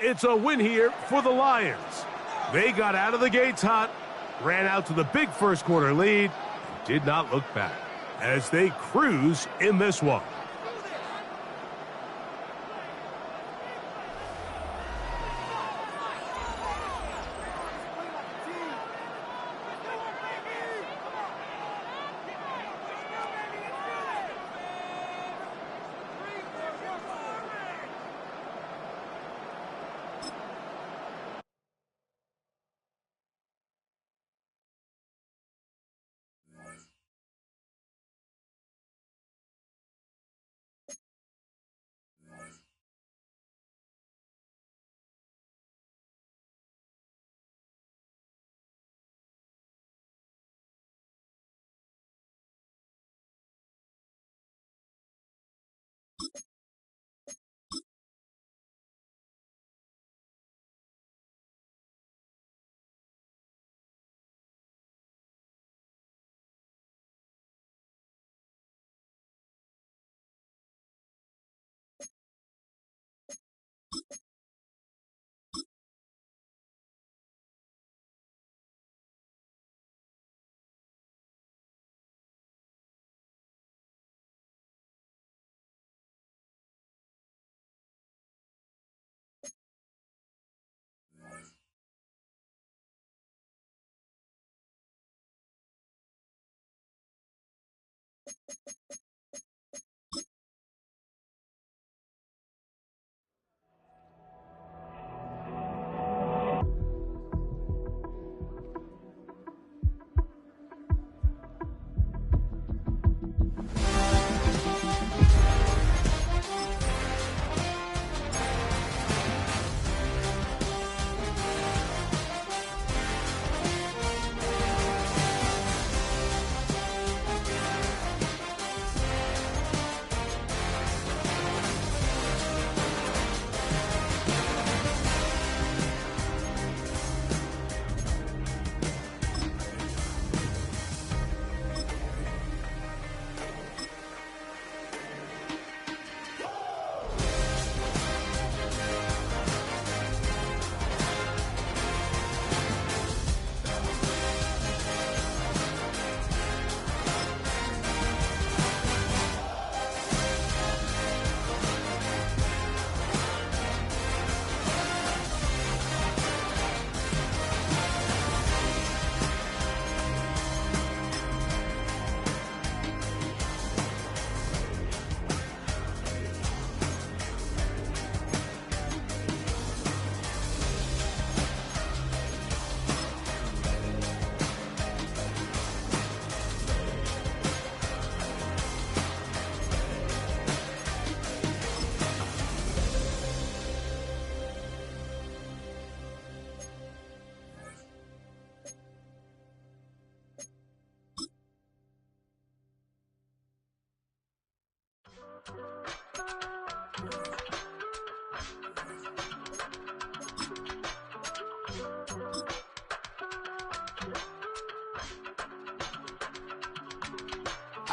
It's a win here for the Lions. They got out of the gates hot, ran out to the big first quarter lead, and did not look back as they cruise in this one.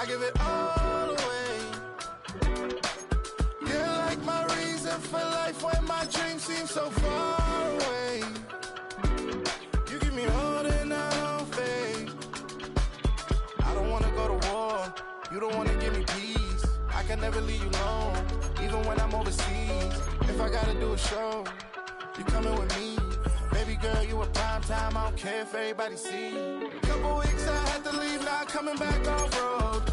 I give it all away. You're like my reason for life when my dreams seem so far away. You give me more than I don't fade. I don't wanna go to war. You don't wanna give me peace. I can never leave you alone, even when I'm overseas. If I gotta do a show, you coming with me. Baby girl, you a prime time. I don't care if everybody see. Couple weeks I had to leave, now coming back off road.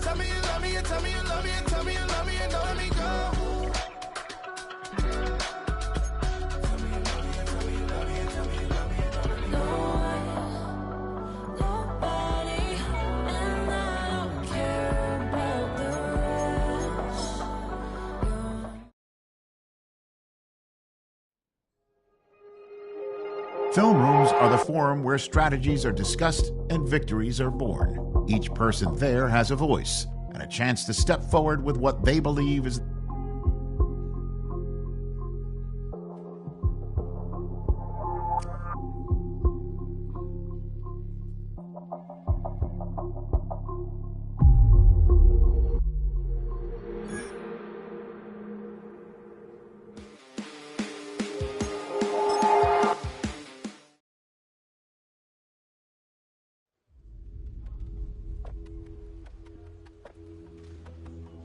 Tell me you love me, and tell me you love me, and tell me you love me, and don't let me go. Film rooms are the forum where strategies are discussed and victories are born. Each person there has a voice and a chance to step forward with what they believe is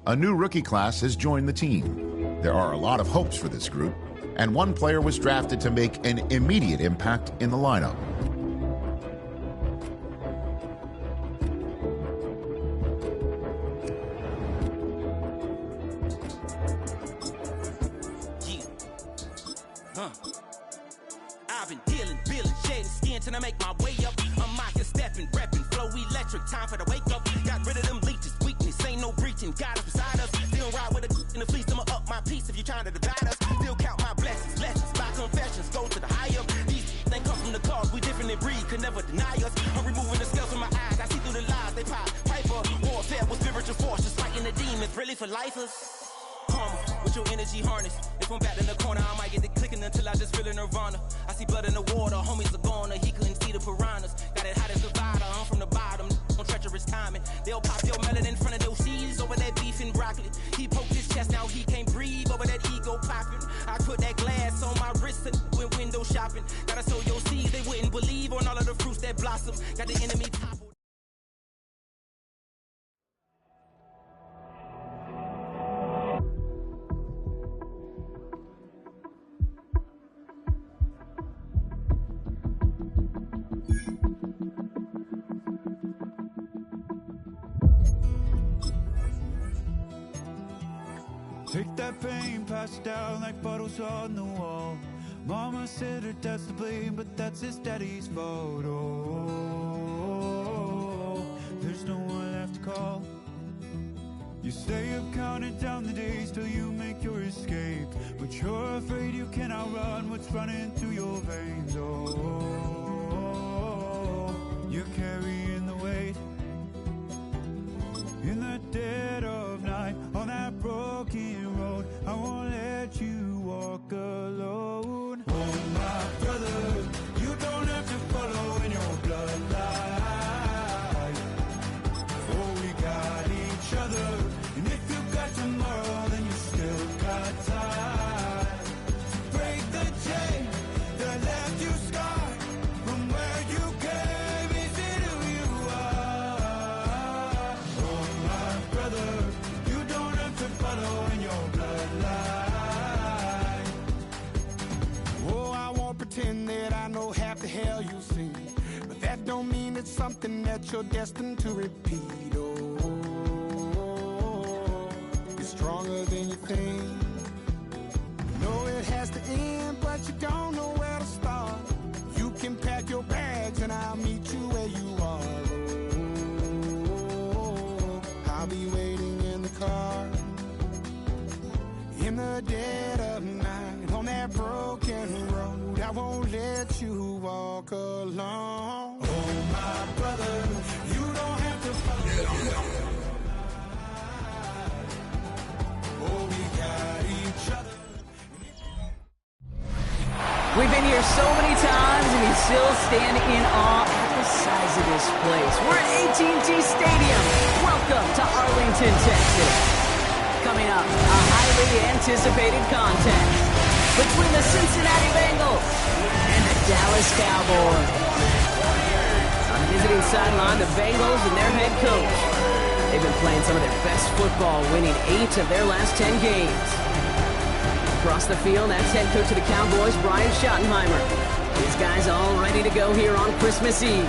A new rookie class has joined the team. There are a lot of hopes for this group, and one player was drafted to make an immediate impact in the lineup. I've been dealing, billing, shedding skin till I make my way up. I'm out here stepping, repping, flow electric, time for the wake up. Got rid of them leeches, weakness, ain't no breaching. Got us beside us, still ride with a in the fleece. I'ma up my piece if you trying to divide us. Still count my blessings, lessons, my confessions, go to the higher. These they come from the cause, we different in breed, could never deny us. I'm removing the scales from my eyes, I see through the lies they pop. Piper, warfare with spiritual force, just fighting the demons, really for lifers. Karma, with your energy harness. If I'm back in the corner, I might get it clicking until I just feel a nirvana. I see blood in the water, homies are gone, he couldn't see the piranhas. Got it hot as a Nevada, I'm from the bottom, on treacherous timing. They'll pop your melon in front of those seeds over that beef and broccoli. He poked his chest, now he can't breathe over that ego popping. I put that glass on my wrist and went window shopping. Gotta sow your seeds, they wouldn't believe on all of the fruits that blossom. Got the enemy toppled. Take that pain, pass it down like bottles on the wall. Mama said her dad's to blame, but that's his daddy's fault. Oh, there's no one left to call. You stay up counting down the days till you make your escape, but you're afraid you can outrun what's running through your veins. Oh, you're carrying the weight in the dead of night on that broken road. I won't let you walk alone. Oh, my brother, you don't have to follow in your bloodline. Oh, we got each other. And if you got tomorrow, then you still got time to break the chain that left you scarred from where you came into who you are. Oh, my brother, you don't have to follow in your bloodline. Oh, I won't pretend that I know half the hell you've seen, but that don't mean it's something that you're destined to repeat. Oh, stronger than you think. Know it has to end, but you don't know where to start. You can pack your bags and I'll meet you where you are. Oh, I'll be waiting in the car in the dead of night on that broken road. I won't let you walk alone. Oh, my brother, you don't have to follow. We've been here so many times, and we still stand in awe at the size of this place. We're at AT&T Stadium. Welcome to Arlington, Texas. Coming up, a highly anticipated contest between the Cincinnati Bengals and the Dallas Cowboys. On the visiting sideline, the Bengals and their head coach. They've been playing some of their best football, winning 8 of their last 10 games. Across the field, that's head coach of the Cowboys, Brian Schottenheimer. These guys all ready to go here on Christmas Eve.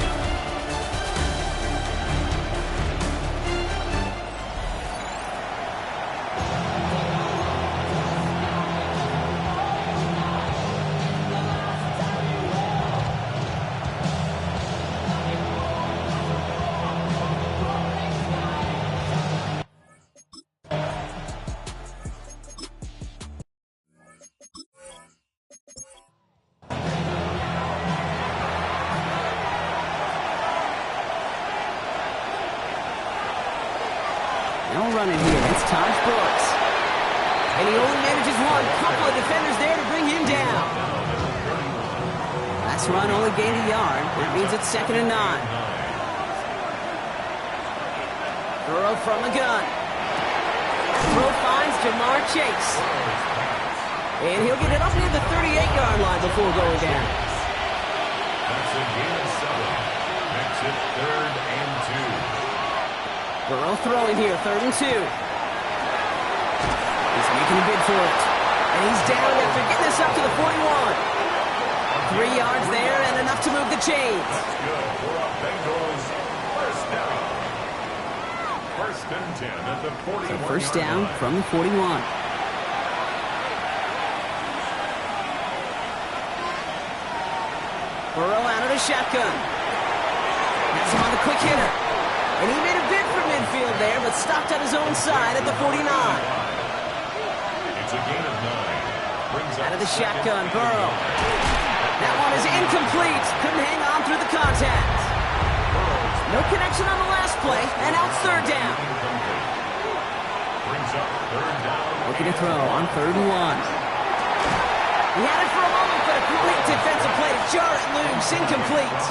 No running here. It's Taj Brooks. And he only manages one. Couple of defenders there to bring him down. Last run only gained a yard. That means it's 2nd and 9. Throw from the gun. Throw finds Jamar Chase. And he'll get it up near the 38-yard line before going down. That's a gain of 7. Makes it 3rd and 2. Burrow throwing here, 3rd and 2. He's making a bid for it. And he's down after getting this up to the 41. 3 yards there and enough to move the chains. That's good for a Bengals first down. 1st and 10 at the 41. So first down from the 41. Burrow out of the shotgun. That's him on the quick hitter. And he made a bid for midfield there, but stopped at his own side at the 49. It's a gain of 9. Brings out of the shotgun, Burrow. That one is incomplete. Couldn't hang on through the contact. No connection on the last play, and now it's 3rd down. Brings up 3rd down. Looking to throw on 3rd and 1. He had it for a moment, but a complete defensive play to jar it loose. Incomplete.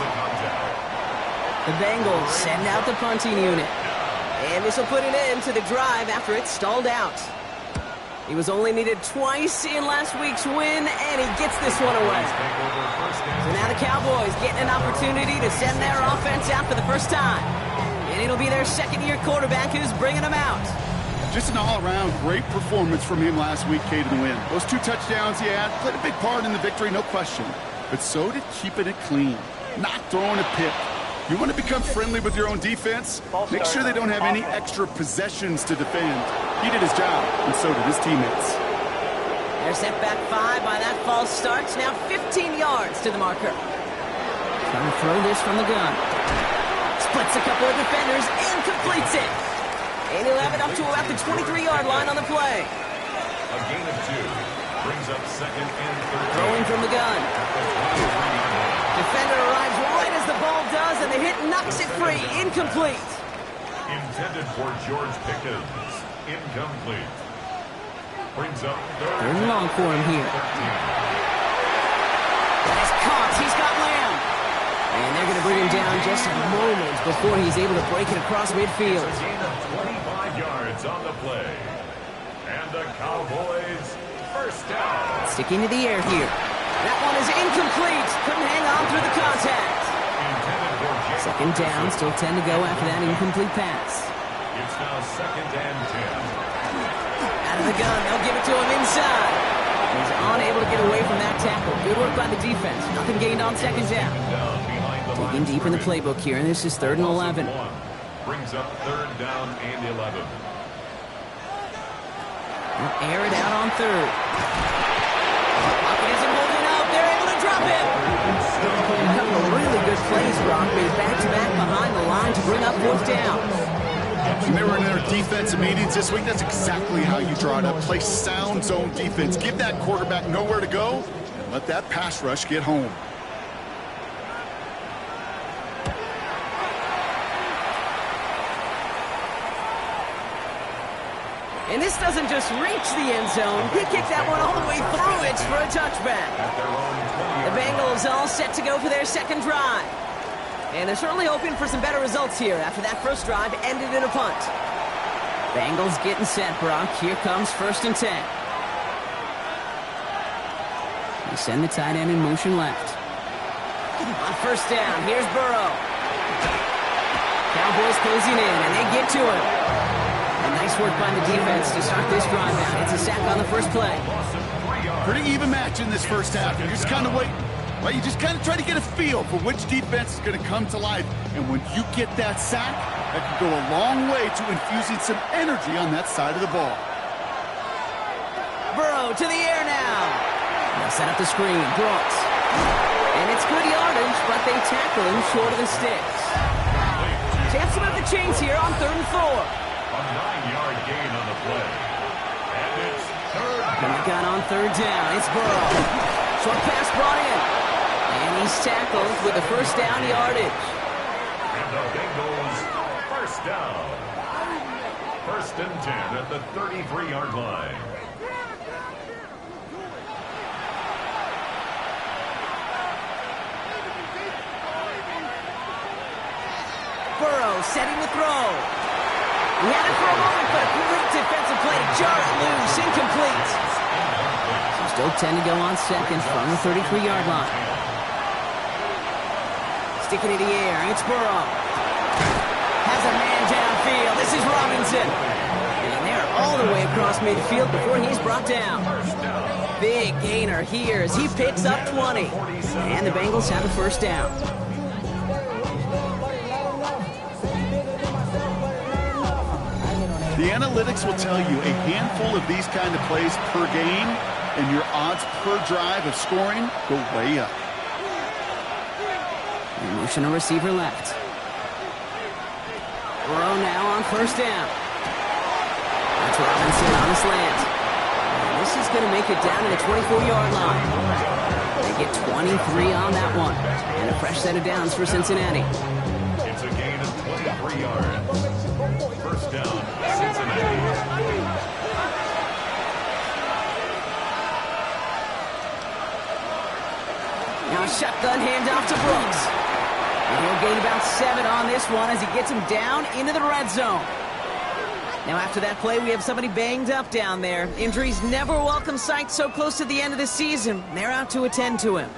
The Bengals send out the punting unit. And this will put an end to the drive after it stalled out. He was only needed twice in last week's win, and he gets this one away. So now the Cowboys getting an opportunity to send their offense out for the first time. And it'll be their 2nd-year quarterback who's bringing them out. Just an all-around great performance from him last week, Kate, in the win. Those 2 touchdowns he had played a big part in the victory, no question. But so did keeping it clean, not throwing a pick. You want to become friendly with your own defense? Make sure they don't have any extra possessions to defend. He did his job, and so did his teammates. They're set back 5 by that false start. Now 15 yards to the marker. Trying to throw this from the gun. Splits a couple of defenders and completes it. And he'll have it up to about the 23-yard line on the play. A gain of 2 brings up second and 13. Throwing from the gun. Defender arrives right as the ball does, and the hit knocks it free. Incomplete. Intended for George Pickens. Incomplete. Brings up third and long for him here. He's caught. He's got Lamb. And they're going to bring him down just a moment before he's able to break it across midfield. A gain of 25 yards on the play. And the Cowboys first down. Sticking to the air here. That one is incomplete. Couldn't hang on through the contact. Second down, still 10 to go after that incomplete pass. It's now second and 10. Out of the gun, they'll give it to him inside. He's unable to get away from that tackle. Good work by the defense. Nothing gained on second down. Digging deep in the playbook here, and this is 3rd and 11. Brings up 3rd down and 11. They'll air it out on 3rd. Pocket isn't holding up. They're able to drop him. A couple of really good plays, Brock, made back-to-back behind the line to bring up 4th down. When they were in their defensive meetings this week, that's exactly how you draw it up. Play sound zone defense. Give that quarterback nowhere to go, and let that pass rush get home. And this doesn't just reach the end zone. He kicked that one all the way through it for a touchback. The Bengals all set to go for their second drive. And they're certainly hoping for some better results here after that first drive ended in a punt. Bengals getting set, Brock. Here comes 1st and 10. They send the tight end in motion left. On 1st down, here's Burrow. Cowboys closing in, and they get to him. And nice work by the defense to start this drive out. It's a sack on the first play. Pretty even match in this first half. You're just kind of waiting. Well, you just kind of try to get a feel for which defense is going to come to life. And when you get that sack, that can go a long way to infusing some energy on that side of the ball. Burrow to the air now. They'll set up the screen. Brooks. And it's good yardage, but they tackle him short of the sticks. Chance to move the chains here on 3rd and 4. A 9-yard gain on the play. And it's 3rd down. And they got on 3rd down. It's Burrow. Short pass brought in. And he's tackled with the first down yardage. And the Bengals first down. 1st and 10 at the 33-yard line. Burrow setting the throw. He had it for a moment, but a great defensive play to jar it loose. Incomplete. So still 10 to go on 2nd from the 33-yard line. Sticking in the air. It's Burrow. Has a man downfield. This is Robinson. And they're all the way across midfield before he's brought down. Big gainer here as he picks up 20. And the Bengals have a first down. The analytics will tell you a handful of these kind of plays per game, and your odds per drive of scoring go way up. Motion a receiver left. Burrow now on 1st down. That's Robinson on the slant. And this is going to make it down to the 24-yard line. They get 23 on that one. And a fresh set of downs for Cincinnati. It's a gain of 23 yards. First down, Cincinnati. Now a shotgun handoff to Brooks. And he'll gain about 7 on this one as he gets him down into the red zone. Now after that play, we have somebody banged up down there. Injuries never a welcome sight so close to the end of the season. They're out to attend to him.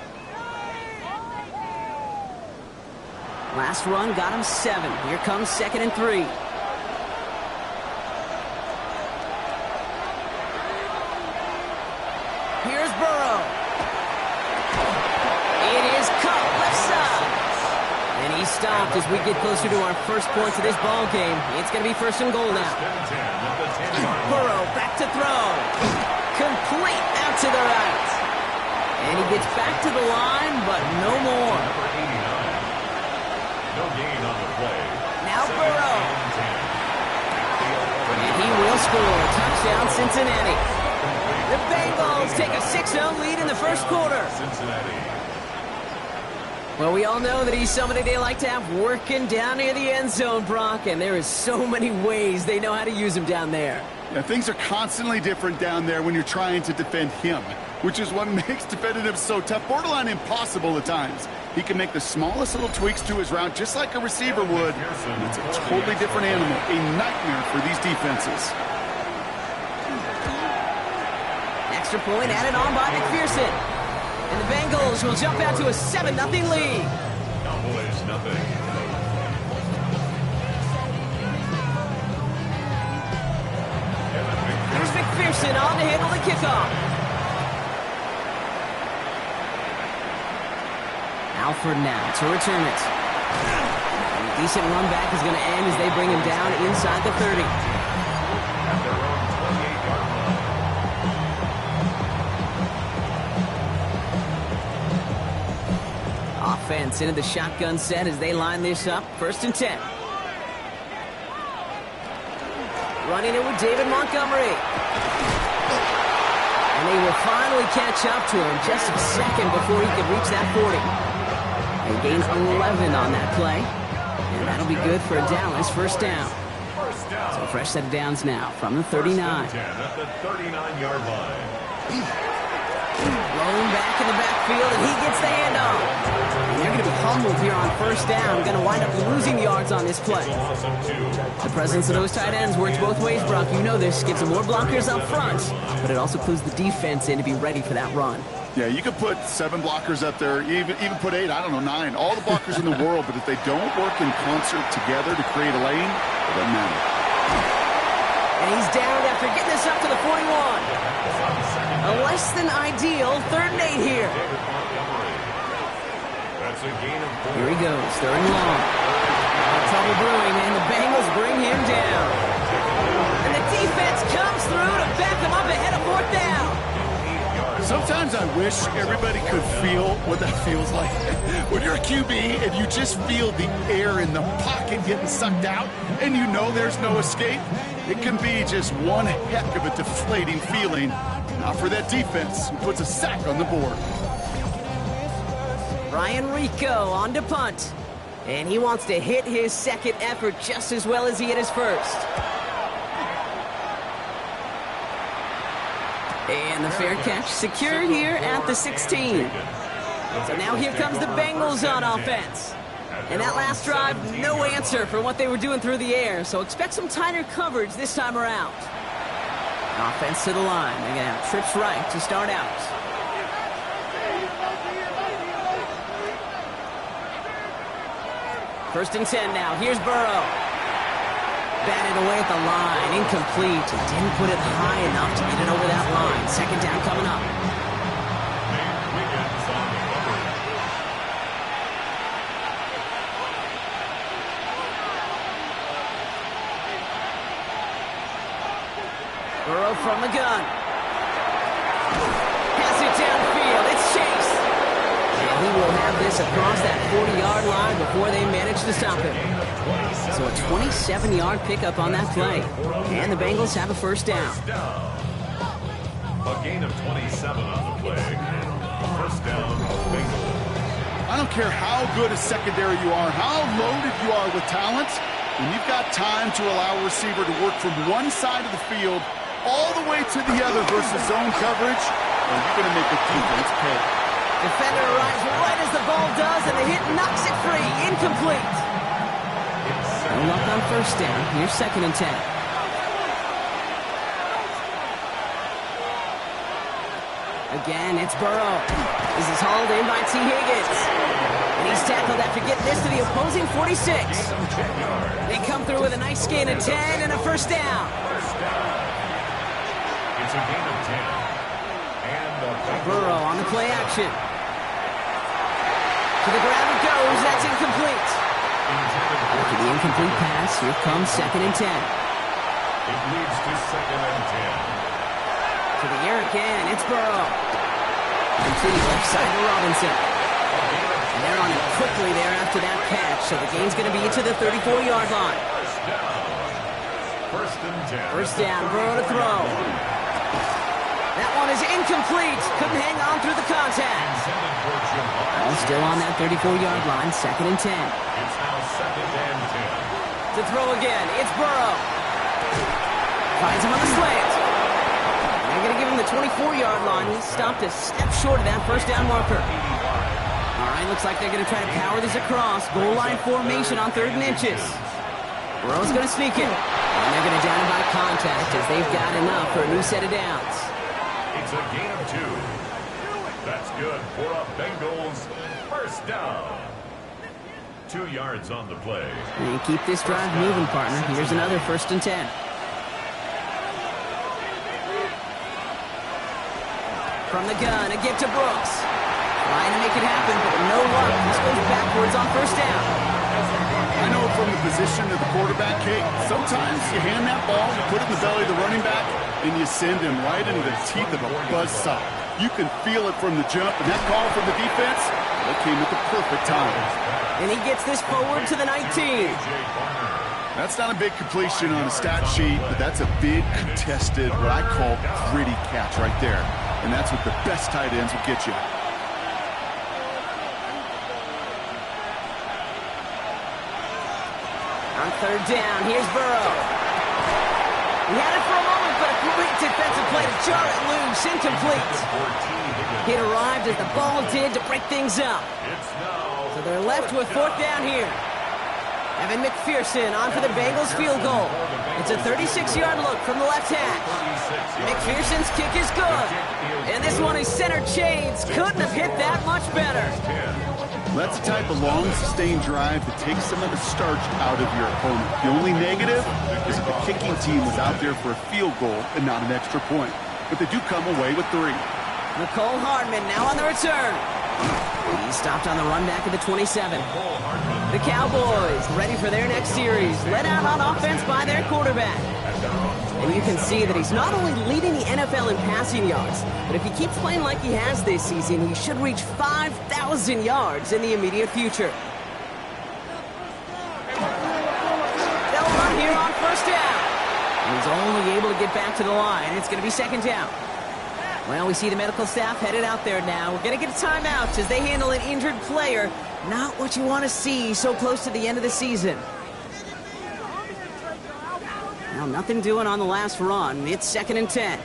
Last run got him 7. Here comes 2nd and 3. Here's Burrow. It is cut left side. And he's stopped as we get closer to our first points of this ball game. It's going to be first and goal now. Burrow back to throw. Complete out to the right. And he gets back to the line, but no more. No gain on the play. Now Burrow. And he will score. Touchdown, Cincinnati. The Bengals take a 6-0 lead in the first quarter. Well, we all know that he's somebody they like to have working down near the end zone, Brock, and there is so many ways they know how to use him down there. Yeah, things are constantly different down there when you're trying to defend him, which is what makes defending him so tough, borderline impossible at times. He can make the smallest little tweaks to his route just like a receiver would. It's a totally different animal, a nightmare for these defenses. Extra point added on by McPherson. And the Bengals will jump out to a 7-0 lead. Cowboys nothing. Here's McPherson on to handle the kickoff. Alford now to return it. And a decent run back is going to end as they bring him down inside the 30. Offense into the shotgun set as they line this up. First and 10. Running it with David Montgomery. And they will finally catch up to him just a second before he could reach that 40. They gain 11 on that play. And that'll be good for Dallas first down. So fresh set of downs now from the 39. At the 39-yard line. Rolling back in the backfield, and he gets the handoff. And they're going to be humbled here on first down. Going to wind up losing yards on this play. The presence of those tight ends works both ways, Brock. You know this. Gives them more blockers up front, but it also clues the defense in to be ready for that run. Yeah, you could put 7 blockers up there, even put 8, I don't know, 9. All the blockers in the world, but if they don't work in concert together to create a lane, it doesn't matter. And he's down after getting this up to the 41. A less than ideal 3rd and 8 here. Here he goes, 3rd and long. Trouble brewing, and the Bengals bring him down. And the defense comes through to back him up ahead of 4th down. Sometimes I wish everybody could feel what that feels like. When you're a QB and you just feel the air in the pocket getting sucked out and you know there's no escape, it can be just one heck of a deflating feeling. Not for that defense who puts a sack on the board. Ryan Rico on to punt. And he wants to hit his second effort just as well as he hit his first. And the fair catch secured here at the 16. So now here comes the Bengals on offense. And that last drive, no answer for what they were doing through the air. So expect some tighter coverage this time around. Offense to the line. They're going to have trips right to start out. First and 10 now. Here's Burrow. Batted away at the line. Incomplete. Didn't put it high enough to get it over that line. Second down coming up. Burrow from the gun. Pass it downfield. It's Chase. And he will have this across that 40-yard line before they manage to stop him. So a 27-yard pickup on that play. And the Bengals have a first down. A gain of 27 on the play. First down, Bengals. I don't care how good a secondary you are, how loaded you are with talent, when you've got time to allow a receiver to work from one side of the field all the way to the other versus zone coverage, well, you're going to make the defense pay. Defender arrives right as the ball does, and the hit knocks it free. Incomplete. No luck on first down. Here's 2nd and 10. Again, it's Burrow. This is hauled in by T. Higgins. And he's tackled after getting this to the opposing 46. They come through with a nice gain of 10 and a first down. It's a gain of 10. And Burrow on the play action. To the ground it goes. That's incomplete. After the incomplete pass, here comes 2nd and 10. It leads to 2nd and 10. To the air again, it's Burrow. Complete left side to Robinson. And they're on it quickly there after that catch, so the game's going to be to the 34-yard line. First and 10. First down, Burrow to throw. That one is incomplete. Couldn't hang on through the contact. Ball still on that 34-yard line, 2nd and 10. It's now 2nd and 10. To throw again, it's Burrow. Finds him on the slant. They're going to give him the 24-yard line. He stopped a step short of that first down marker. All right, looks like they're going to try to power this across. Goal line formation on 3rd and inches. Burrow's going to sneak it. And they're going to down him by contact as they've got enough for a new set of downs. It's a gain of 2. That's good for a Bengals first down. 2 yards on the play. And keep this drive moving, partner. Here's another 1st and 10. From the gun, a get to Brooks. Trying to make it happen, but no luck. This goes backwards on 1st down. I know from the position of the quarterback, Kate, sometimes you hand that ball, you put it in the belly of the running back, and you send him right into the teeth of a buzzsaw. You can feel it from the jump, and that call from the defense, that came at the perfect time. And he gets this forward to the 19. That's not a big completion on a stat sheet, but that's a big contested, what I call gritty catch right there. And that's what the best tight ends will get you. On 3rd down, here's Burrow. He had it for a moment, but a great defensive play to jar it loose, incomplete. It arrived as the ball did to break things up. So they're left with 4th down here. Evan McPherson on for the Bengals field goal. It's a 36-yard look from the left hash. McPherson's kick is good. And this one is center chains. Couldn't have hit that much better. That's the type of long, sustained drive that takes some of the starch out of your opponent. The only negative is that the kicking team was out there for a field goal and not an extra point. But they do come away with 3. Nicole Hardman now on the return. He stopped on the run back at the 27. The Cowboys ready for their next series, led out on offense by their quarterback. And you can see that he's not only leading the NFL in passing yards, but if he keeps playing like he has this season, he should reach 5,000 yards in the immediate future. They'll run here on 1st down. And he's only able to get back to the line. It's going to be 2nd down. Well, we see the medical staff headed out there now. We're going to get a timeout as they handle an injured player. Not what you want to see so close to the end of the season. Now, nothing doing on the last run. It's 2nd and 10.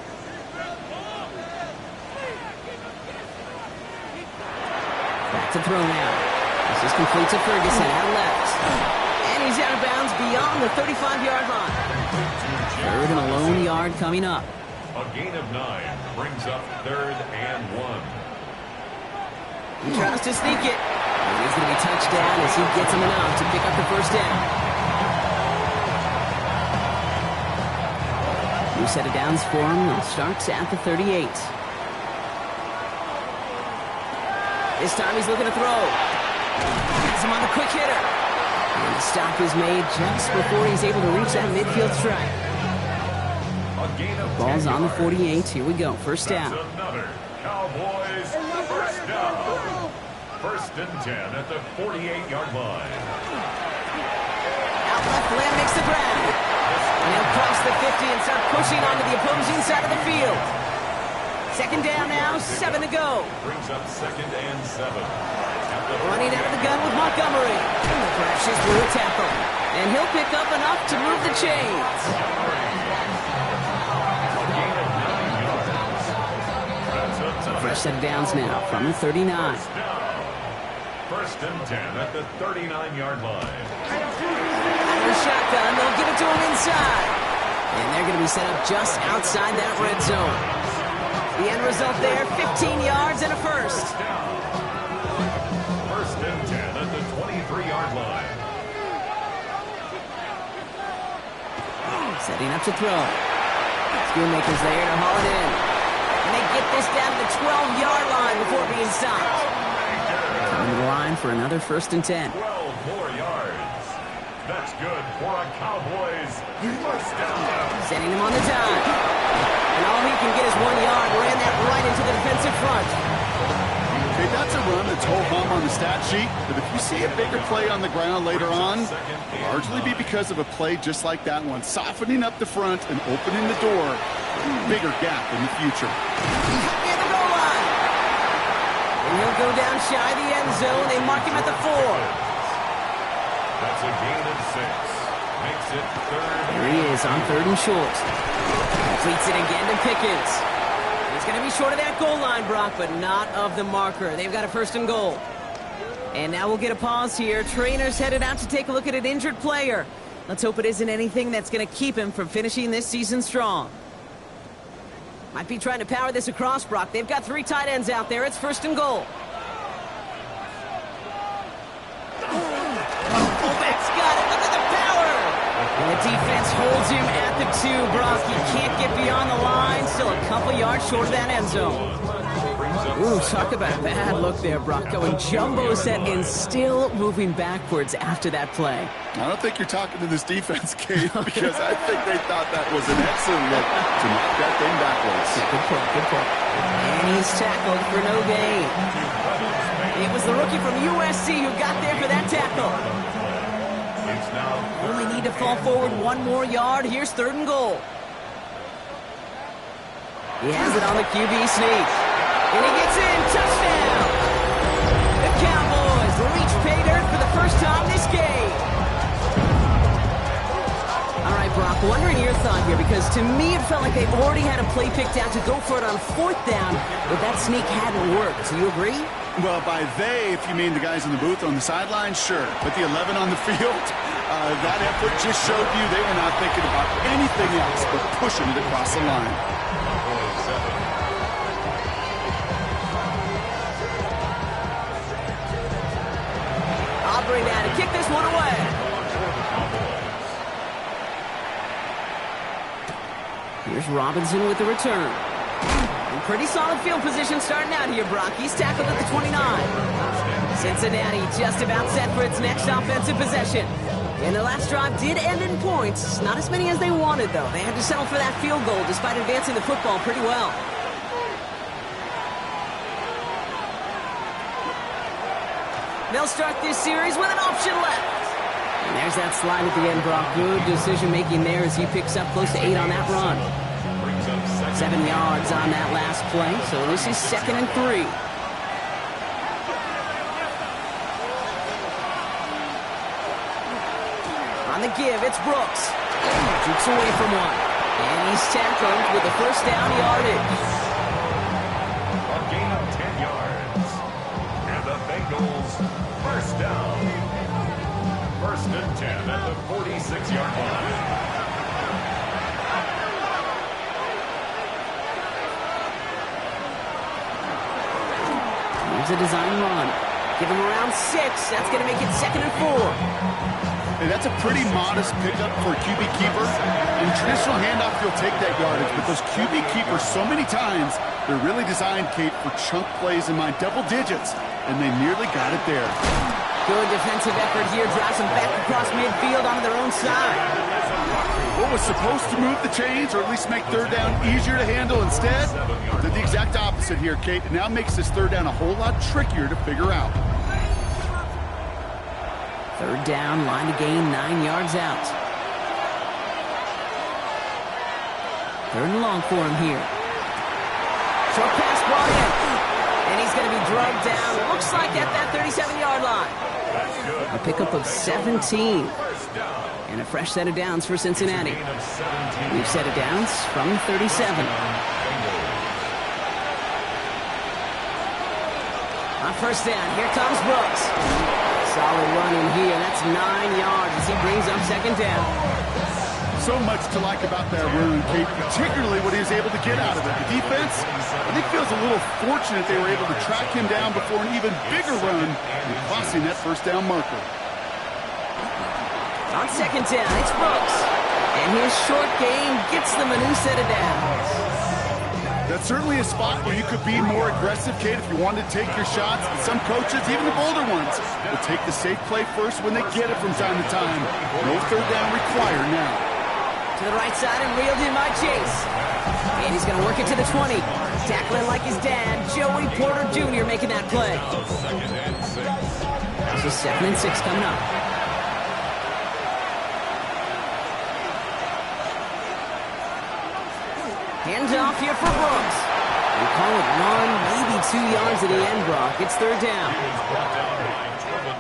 Back to throw now. This is complete to Ferguson out left. And he's out of bounds beyond the 35-yard line. 3rd and a lone yard coming up. A gain of 9 brings up 3rd and 1. He tries to sneak it. And he's going to be touched down as he gets him enough to pick up the 1st down. New set of downs for him. It starts at the 38. This time he's looking to throw. Has him on the quick hitter. And the stop is made just before he's able to reach that midfield strike. Ball's on the 48. Here we go. 1st down. That's another Cowboys first down. 1st and 10 at the 48-yard line. Out left, Lamb makes the grab. And he'll cross the 50 and start pushing onto the opposing side of the field. 2nd down now, 7 to go. Brings up 2nd and 7. Running out of the gun with Montgomery. And the crashes through a tackle. And he'll pick up enough to move the chains. Fresh set of downs now from the 39. 1st and 10 at the 39-yard line. Out of the shotgun, they'll give it to him inside. And they're going to be set up just outside that red zone. The end result there, 15 yards and a 1st. 1st and 10 at the 23-yard line. Setting up to throw. Schoonmaker's there to haul it in. And they get this down to the 12-yard line before being stopped. Coming to the line for another 1st and 10. 12 more yards. That's good for a Cowboys first down. Sending him on the dime. And all he can get is 1 yard. Ran that right into the defensive front. Okay, that's a run that's ho-hum on the stat sheet, but if you see a bigger play on the ground later on, largely be because of a play just like that one, softening up the front and opening the door for a bigger gap in the future. Near the goal line. And he'll go down shy of the end zone. They mark him at the 4. That's a gain of 6. Makes it third. Here he is on 3rd and short. Completes it again to Pickens. He's going to be short of that goal line, Brock, but not of the marker. They've got a 1st and goal. And now we'll get a pause here. Trainer's headed out to take a look at an injured player. Let's hope it isn't anything that's going to keep him from finishing this season strong. Might be trying to power this across, Brock. They've got 3 tight ends out there. It's 1st and goal. Fullback's got it. Look at the power. And the defense holds him at the 2, Brock. He can't get beyond the line. Still a couple yards short of that end zone. Ooh, talk about a bad look there, Brock. Going jumbo set and still moving backwards after that play. I don't think you're talking to this defense, Kate, because I think they thought that was an excellent look to knock that thing backwards. Good point, good point. And he's tackled for no gain. It was the rookie from USC who got there for that tackle. Only need to fall forward 1 more yard. Here's 3rd and goal. He has it on the QB sneak. And he gets in. Touchdown! The Cowboys reach pay dirt for the first time this game. All right, Brock, wondering your thought here, because to me it felt like they already had a play picked out to go for it on 4th down, but that sneak hadn't worked. Do you agree? Well, by they, if you mean the guys in the booth on the sideline, sure. But the 11 on the field, that effort just showed you they were not thinking about anything else but pushing it across the line. Aubrey now to kick this one away. Here's Robinson with the return. And pretty solid field position starting out here, Brock. He's tackled at the 29. Cincinnati just about set for its next offensive possession. And the last drive did end in points. Not as many as they wanted, though. They had to settle for that field goal despite advancing the football pretty well. They'll start this series with an option left. And there's that slide at the end, Brock. Good decision-making there as he picks up close to 8 on that run. 7 yards on that last play, so this is 2nd and 3. On the give, it's Brooks. Jukes away from one. And he's tackled with the 1st down yardage. A gain of 10 yards. And the Bengals, 1st down. 1st and 10 at the 46-yard line. Here's a design run. Give him around 6. That's going to make it 2nd and 4. And that's a pretty modest pickup for a QB keeper. In traditional handoff, you'll take that yardage, but those QB keepers, so many times, they're really designed, Kate, for chunk plays in my double digits, and they nearly got it there. Good defensive effort here. Drives them back across midfield onto their own side. What was supposed to move the chains, or at least make 3rd down easier to handle instead, did the exact opposite here, Kate. It now makes this 3rd down a whole lot trickier to figure out. 3rd down, line to gain 9 yards out. 3rd and long for him here. Short pass brought in. And he's going to be drugged down. Looks like at that 37-yard line. A pickup of 17. And a fresh set of downs for Cincinnati. We've set of downs from 37. On 1st down, here comes Brooks. Solid run in here. That's 9 yards as he brings up 2nd down. So much to like about that run, Kate, particularly what he was able to get out of it. The defense, I think, feels a little fortunate they were able to track him down before an even bigger run and crossing that 1st down marker. On 2nd down, it's Brooks. And his short game gets them a new set of downs. That's certainly a spot where you could be more aggressive, Kate, if you wanted to take your shots. And some coaches, even the bolder ones, will take the safe play first when they get it from time to time. No third down required now. To the right side and reeled in by Chase. And he's going to work it to the 20. Tackling like his dad, Joey Porter Jr. making that play. This is 2nd and 6 coming up. Hand off here for Brooks. We call it 1, maybe 2 yards at the end, Brock. It's 3rd down.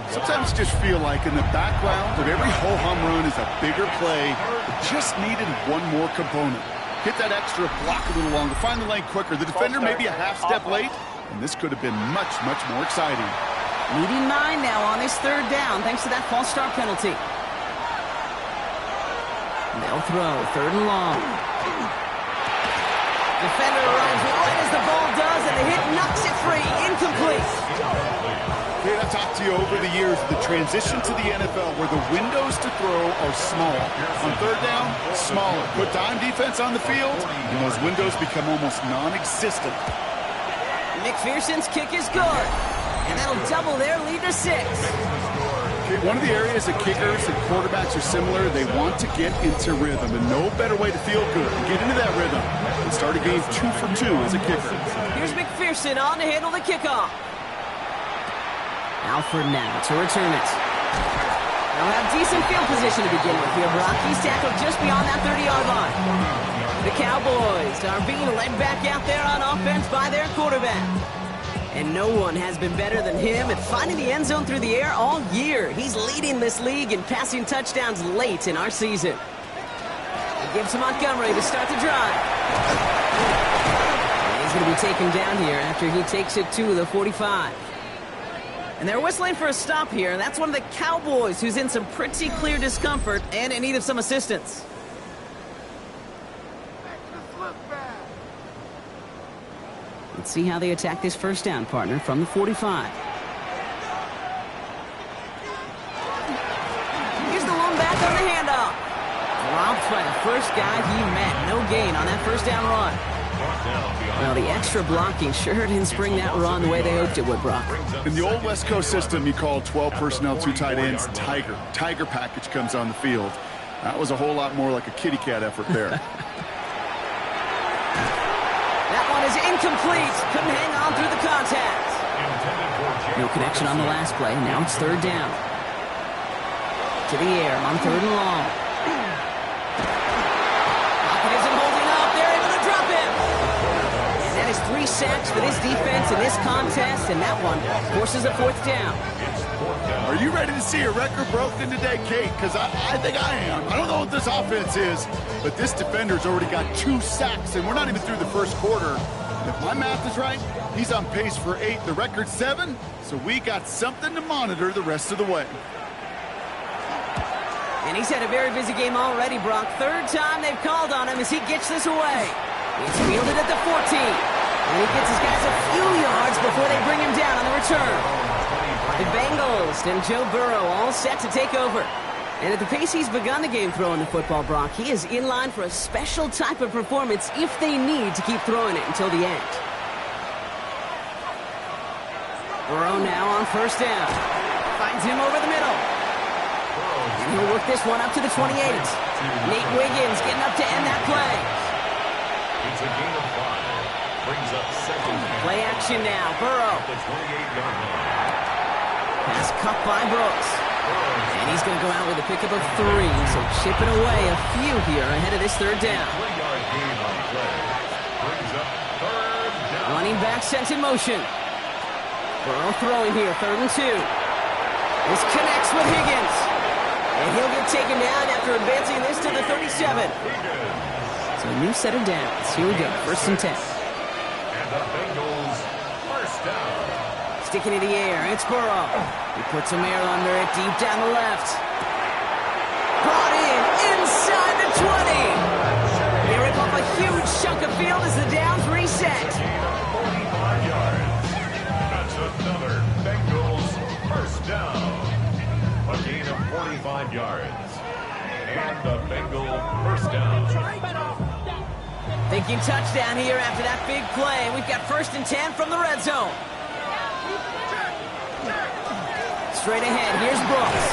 Sometimes you just feel like in the background of every ho-hum run is a bigger play. It just needed one more component. Hit that extra block a little longer, find the lane quicker. The defender may be a half step late, and this could have been much, much more exciting. Leading 9 now on this 3rd down, thanks to that false start penalty. They'll throw, 3rd and long. Defender arrives right as the ball does, and the hit knocks it free. Incomplete. Kate, I've talked to you over the years of the transition to the NFL where the windows to throw are small. On 3rd down, smaller. Put dime defense on the field, and those windows become almost non-existent. McPherson's kick is good, and that'll double their lead to 6. One of the areas that kickers and quarterbacks are similar, they want to get into rhythm, and no better way to feel good than get into that rhythm and start a game 2 for 2 as a kicker. Here's McPherson on to handle the kickoff. Alford now to return it. They'll have decent field position to begin with here, Brock. He's tackled just beyond that 30-yard line. The Cowboys are being led back out there on offense by their quarterback. And no one has been better than him at finding the end zone through the air all year. He's leading this league in passing touchdowns late in our season. He gives to Montgomery to start the drive. And he's going to be taken down here after he takes it to the 45. And they're whistling for a stop here, and that's one of the Cowboys who's in some pretty clear discomfort and in need of some assistance. Let's see how they attack this 1st down, partner, from the 45. Here's the lone back on the handoff. Dropped by the first guy he met. No gain on that 1st down run. Well, the extra blocking sure didn't spring that run the way they hoped it would, Brock. In the old West Coast system, you call 12 personnel, 2 tight ends, Tiger. Tiger package comes on the field. That was a whole lot more like a kitty cat effort there. That one is incomplete. Couldn't hang on through the contact. No connection on the last play. Now it's 3rd down. To the air on 3rd and long. Pocket isn't holding up. They're able to drop him. And that is 3 sacks for this defense in this contest, and that one forces a 4th down. Are you ready to see a record broken today, Kate? Because I think I am. I don't know what this offense is, but this defender's already got 2 sacks, and we're not even through the 1st quarter. And if my math is right, he's on pace for 8. The record's 7, so we got something to monitor the rest of the way. And he's had a very busy game already, Brock. 3rd time they've called on him as he gets this away. It's fielded at the 14. And he gets his guys a few yards before they bring him down on the return. The Bengals and Joe Burrow all set to take over. And at the pace he's begun the game throwing the football, Brock, he is in line for a special type of performance if they need to keep throwing it until the end. Burrow now on 1st down. Finds him over the middle. And he'll work this one up to the 28. Nate Wiggins getting up to end that play. It's a gain of 5. Brings up 2nd. Play action now. Burrow. The 28-yard line. Pass cut by Brooks. And he's going to go out with a pickup of 3. So chipping away a few here ahead of this 3rd down. 3-yard gain on play. Brings up 3rd down. Running back sent in motion. Burrow throwing here, 3rd and 2. This connects with Higgins. And he'll get taken down after advancing this to the 37. So a new set of downs. Here we go, 1st and 10. And the Bengals 1st down. Sticking in the air, it's Burrow. He puts some air under it, deep down the left. Brought in, inside the 20. They rip off a huge chunk of field as the downs reset. 45 yards. That's another Bengals 1st down. A gain of 45 yards. And the Bengal 1st down. Thinking touchdown here after that big play. We've got 1st and 10 from the red zone. Straight ahead, here's Brooks.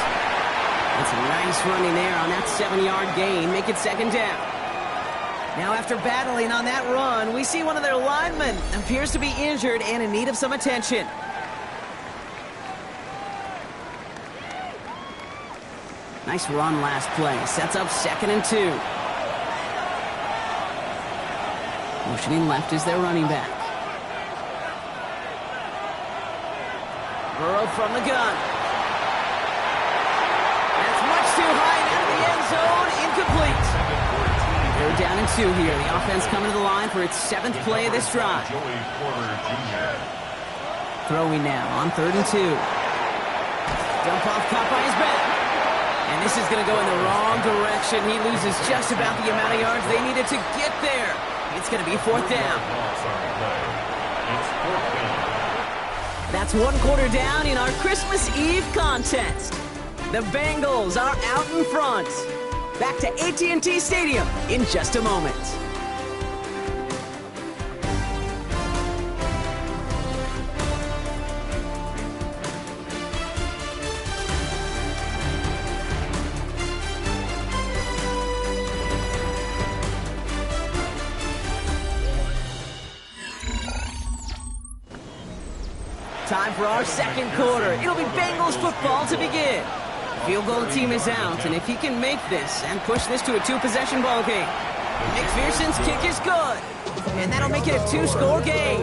That's a nice running there on that 7-yard gain. Make it 2nd down. Now after battling on that run, we see one of their linemen appears to be injured and in need of some attention. Nice run last play. Sets up 2nd and 2. Motioning left is their running back. Burrow from the gun. That's much too high and out of the end zone. Incomplete. 3rd down and 2 here. The offense coming to the line for its 7th play of this drive. Throwing now on 3rd and 2. Dump off caught by his back. And this is going to go in the wrong direction. He loses just about the amount of yards they needed to get there. It's going to be 4th down. That's 1 quarter down in our Christmas Eve contest. The Bengals are out in front. Back to AT&T Stadium in just a moment. Time for our 2nd quarter. It'll be Bengals football to begin. Field goal team is out, and if he can make this and push this to a 2-possession ball game, McPherson's kick is good, and that'll make it a 2-score game.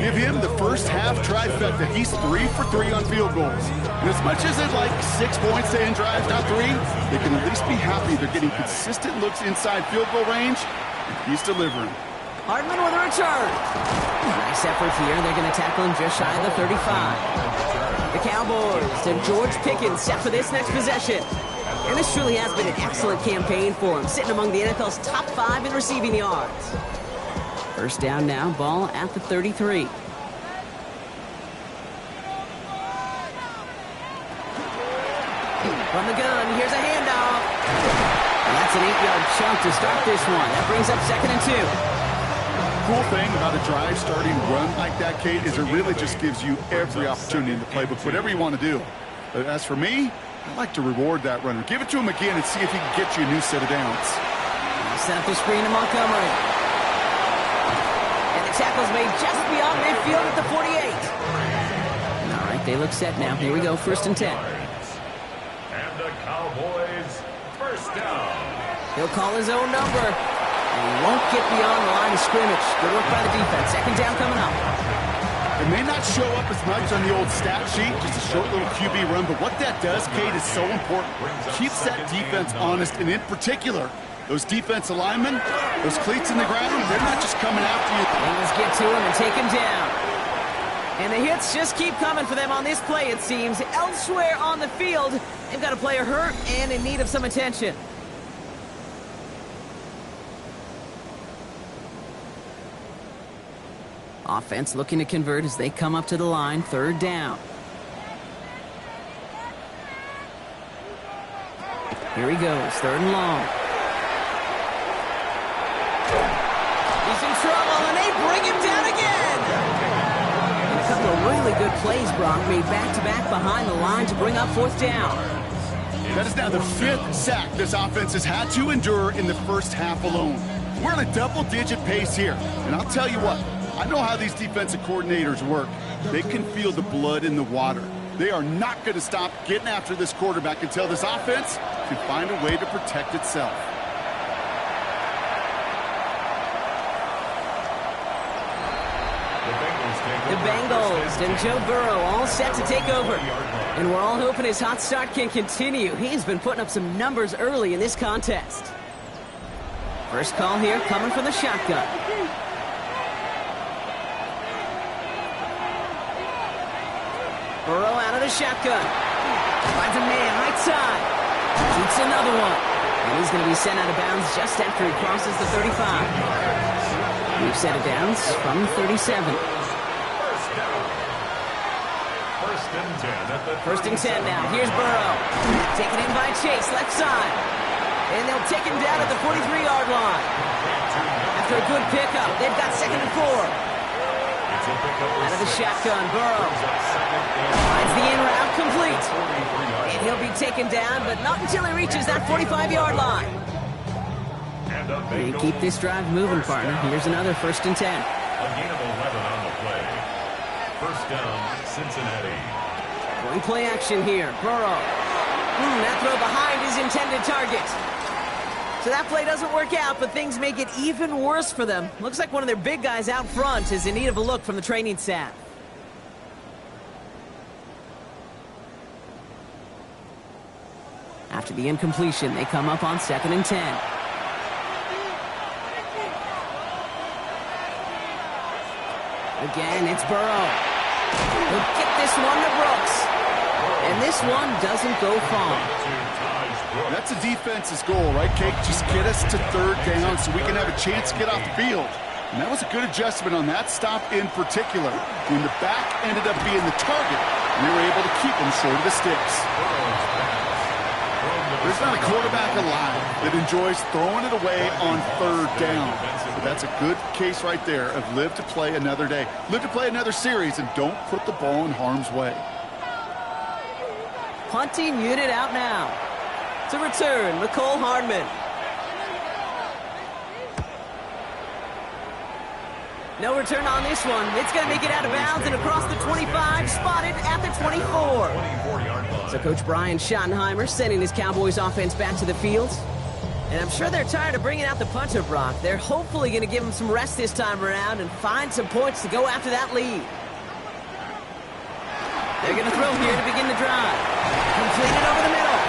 Give him the first half trifecta. He's 3 for 3 on field goals. And as much as they'd like 6 points to end drives, not 3, they can at least be happy they're getting consistent looks inside field goal range. He's delivering. Hardman with a return. Nice effort here. They're going to tackle him just shy of the 35. The Cowboys and George Pickens set for this next possession. And this truly has been an excellent campaign for him, sitting among the NFL's top 5 in receiving yards. 1st down now, ball at the 33. From the gun, here's a handoff. And that's an 8-yard chunk to start this one. That brings up 2nd and 2. Cool thing about a drive starting run like that, Kate, is it really just gives you every opportunity in the playbook, whatever you want to do. But as for me, I like to reward that runner. Give it to him again and see if he can get you a new set of downs. Set up the screen to Montgomery. And the tackle's made just beyond midfield at the 48. All right, they look set now. Here we go, 1st and 10. And the Cowboys, 1st down. He'll call his own number. And he won't get beyond the line of scrimmage. Good work by the defense. 2nd down coming up. It may not show up as much on the old stat sheet, just a short little QB run, but what that does, Kate, is so important. Keeps that defense honest, and in particular, those defensive linemen, those cleats in the ground, they're not just coming after you. Bengals get to him and take him down. And the hits just keep coming for them on this play, it seems. Elsewhere on the field, they've got a player hurt and in need of some attention. Offense looking to convert as they come up to the line, 3rd down. Here he goes, 3rd and long. He's in trouble, and they bring him down again. And a couple of really good plays, Brock, made back-to-back behind the line to bring up 4th down. That is now the 5th sack this offense has had to endure in the first half alone. We're on a double-digit pace here, and I'll tell you what, I know how these defensive coordinators work. They can feel the blood in the water. They are not going to stop getting after this quarterback until this offense can find a way to protect itself. The Bengals and Joe Burrow all set to take over. And we're all hoping his hot start can continue. He's been putting up some numbers early in this contest. First call here coming from the shotgun. Burrow out of the shotgun. Finds a man right side. Shoots another one. And he's going to be sent out of bounds just after he crosses the 35. We've set it downs from 37. First and 10 now. Here's Burrow. Taken in by Chase, left side. And they'll take him down at the 43-yard line. After a good pickup, they've got 2nd and 4. Out of the shotgun, Burrow. Finds the in route complete. And he'll be taken down, but not until he reaches that 45-yard line. You keep this drive moving, partner. Here's another 1st and 10. A gain of 11 on the play. 1st down, Cincinnati. Going play action here. Burrow. That throw behind his intended target. So that play doesn't work out, but things make it even worse for them. Looks like one of their big guys out front is in need of a look from the training staff. After the incompletion, they come up on 2nd and 10. Again, it's Burrow. He'll get this one to Brooks. And this one doesn't go far. That's a defense's goal, right, Cake? Just get us to 3rd down so we can have a chance to get off the field. And that was a good adjustment on that stop in particular. When the back ended up being the target, we were able to keep him short of the sticks. There's not a quarterback alive that enjoys throwing it away on 3rd down. But that's a good case right there of live to play another day. Live to play another series and don't put the ball in harm's way. Punting unit out now. To return, Mecole Hardman. No return on this one. It's going to make it out of bounds and across the 25, spotted at the 24. So Coach Brian Schottenheimer sending his Cowboys offense back to the field. And I'm sure they're tired of bringing out the punter, Brock. They're hopefully going to give him some rest this time around and find some points to go after that lead. They're going to throw here to begin the drive. Completed over the middle.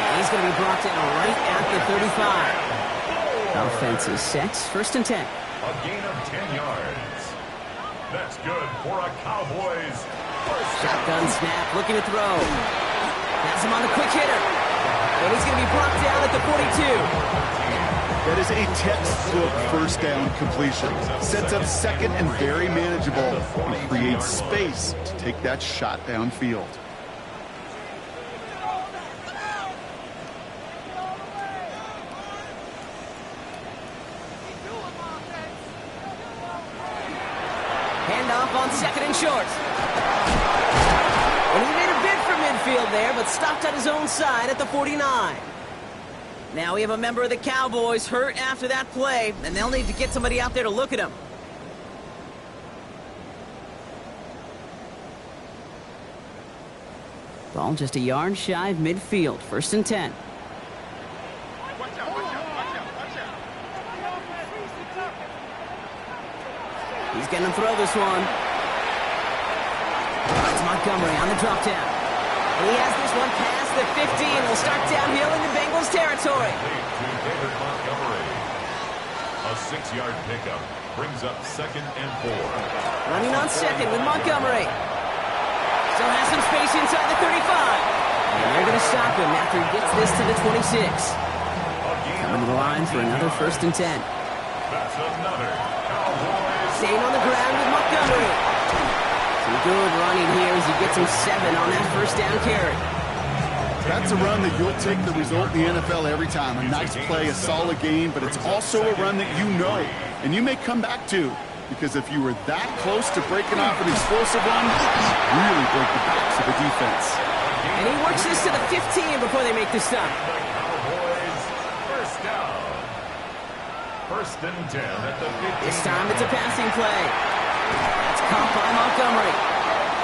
And he's going to be brought down right at the 35. Offense is set. 1st and 10. A gain of 10 yards. That's good for a Cowboys. Shotgun snap, looking to throw. Has him on the quick hitter. And he's going to be brought down at the 42. That is a textbook 1st down completion. Sets up 2nd and very manageable. And creates space to take that shot downfield. Handoff on 2nd and short. And he made a bid for midfield there, but stopped on his own side at the 49. Now we have a member of the Cowboys hurt after that play, and they'll need to get somebody out there to look at him. Ball just a yard shy of midfield. 1st and 10. He's going to throw this one. It's Montgomery on the drop down. He has this one past the 15. He'll start downhill into Bengals territory. David Montgomery. A 6-yard pickup brings up 2nd and 4. Running on 2nd with Montgomery. Still has some space inside the 35. And they're going to stop him after he gets this to the 26. Coming to the line for another 1st and 10. That's another Cowboys. Staying on the ground with Montgomery. Some good running here as he gets him 7 on that 1st down carry. That's a run that you'll take the result in the NFL every time. A nice play, a solid game, but it's also a run that you know and you may come back to. Because if you were that close to breaking off an explosive run, really break the backs of the defense. And he works this to the 15 before they make the stop. Cowboys, 1st down. 1st and 10 at the 15. This time it's a passing play. That's caught by Montgomery.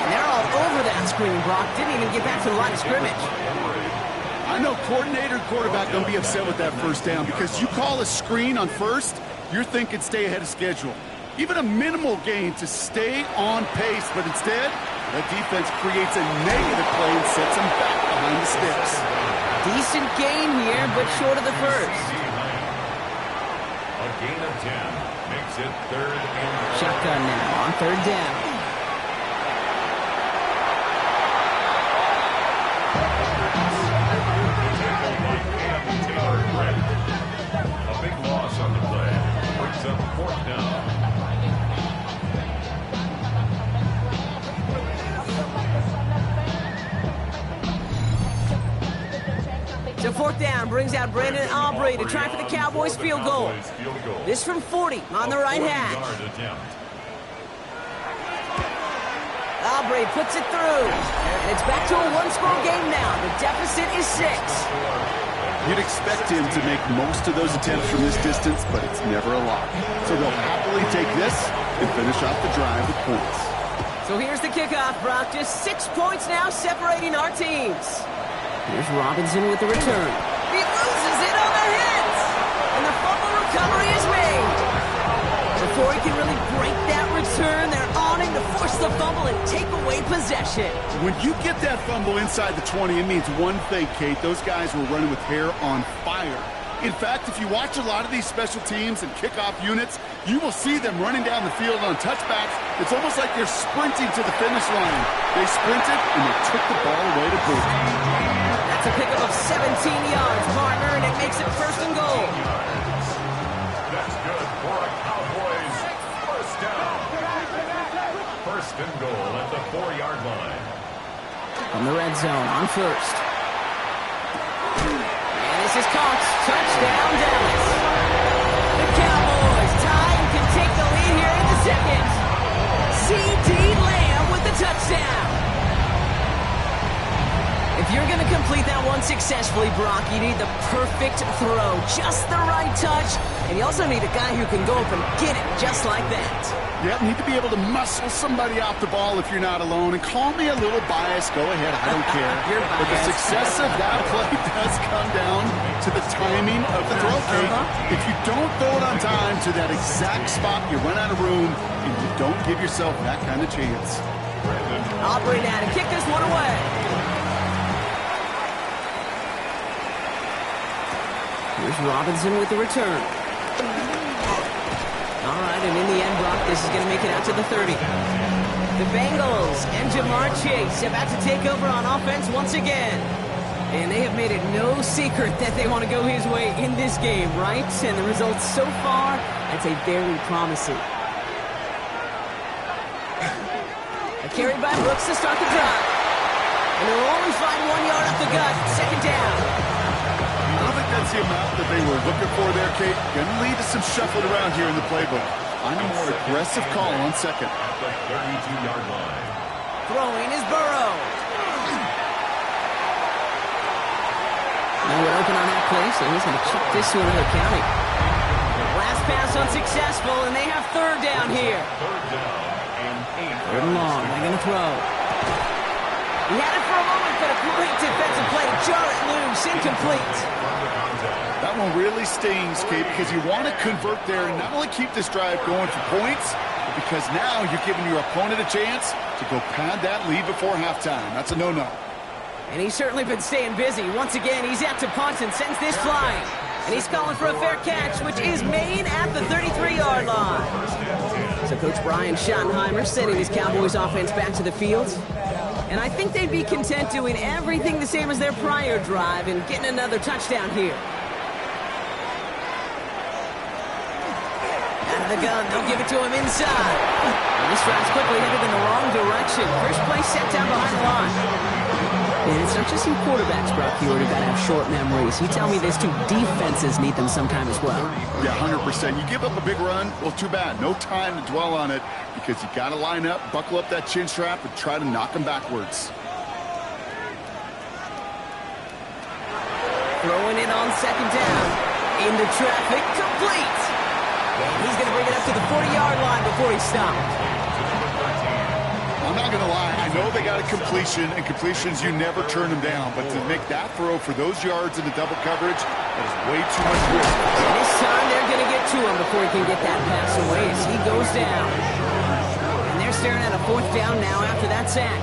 And they're all over that screen, Brock. Didn't even get back to the line of scrimmage. I know coordinator and quarterback don't be upset with that 1st down because you call a screen on 1st, you're thinking stay ahead of schedule. Even a minimal gain to stay on pace, but instead, that defense creates a negative play and sets them back behind the sticks. Decent gain here, but short of the 1st. A gain of 10 makes it 3rd and 4. Shotgun now on 3rd down. A big loss on the play. Brings up 4th down. So 4th down brings out Brandon Aubrey to try for the Cowboys field goal. This from 40 on the right hash. Aubrey puts it through. And it's back to a one-score game now. The deficit is 6. You'd expect him to make most of those attempts from this distance, but it's never a lot. So they'll happily take this and finish off the drive with points. So here's the kickoff, Brock. Just 6 points now separating our teams. Here's Robinson with the return. He loses it on the hit! And the fumble recovery is made. Before he can really break that return, they're on him to force the fumble and take away possession. When you get that fumble inside the 20, it means one thing, Kate. Those guys were running with hair on fire. In fact, if you watch a lot of these special teams and kickoff units, you will see them running down the field on touchbacks. It's almost like they're sprinting to the finish line. They sprinted, and they took the ball away to boot. That's a pickup of 17 yards, partner, and it makes it 1st and goal. That's good for a Cowboys first down. 1st and goal at the 4-yard line. From the red zone on 1st. And this is caught. Touchdown, Dallas. The Cowboys tie and can take the lead here in the 2nd. C.D. Lamb with the touchdown. If you're going to complete that one successfully, Brock, you need the perfect throw, just the right touch, and you also need a guy who can go up and get it just like that. Yep, need to be able to muscle somebody off the ball if you're not alone. And call me a little biased. Go ahead, I don't care. But the success of that play does come down to the timing of the throw, Kate. If you don't throw it on time to that exact spot, you run out of room, and you don't give yourself that kind of chance. Aubrey now to kick this one away. Here's Robinson with the return. All right, and in the end, Brock, this is going to make it out to the 30. The Bengals and Jamar Chase about to take over on offense once again. And they have made it no secret that they want to go his way in this game, right? And the results so far, I'd say very promising. A carry by Brooks to start the drive. And they'll only find 1 yard up the gut. 2nd down. I don't think that's the amount that they were looking for there, Kate. Going to lead to some shuffling around here in the playbook. I'm a more aggressive call on 2nd. At the 32-yard line. Throwing is Burrow. Now we're open on that play, so he's going to chuck this to another county. Last pass unsuccessful, and they have 3rd down here. 3rd down and 8. 3rd and long. They're going to throw. He had it for a moment, but a great defensive play to jar it loose. Incomplete. That one really stings, Kate, because you want to convert there and not only keep this drive going for points, but because now you're giving your opponent a chance to go pad that lead before halftime. That's a no-no. And he's certainly been staying busy. Once again, he's out to punt and sends this flying. And he's calling for a fair catch, which is made at the 33-yard line. So Coach Brian Schottenheimer sending his Cowboys offense back to the field. And I think they'd be content doing everything the same as their prior drive and getting another touchdown here. Out of the gun, they'll give it to him inside. And this drive's quickly headed in the wrong direction. First play set down behind the line. And it's not just some quarterbacks, Brock, you already got to have short memories. You tell me this too, defenses need them sometime as well. Yeah, 100%. You give up a big run, well, too bad. No time to dwell on it because you got to line up, buckle up that chin strap, and try to knock them backwards. Throwing it on 2nd down. Into traffic, complete. And he's going to bring it up to the 40-yard line before he stopped. I'm not going to lie. I know they got a completion, and completions, you never turn them down. But to make that throw for those yards in the double coverage, that is way too much risk. And this time, they're going to get to him before he can get that pass away as he goes down. And they're staring at a 4th down now after that sack.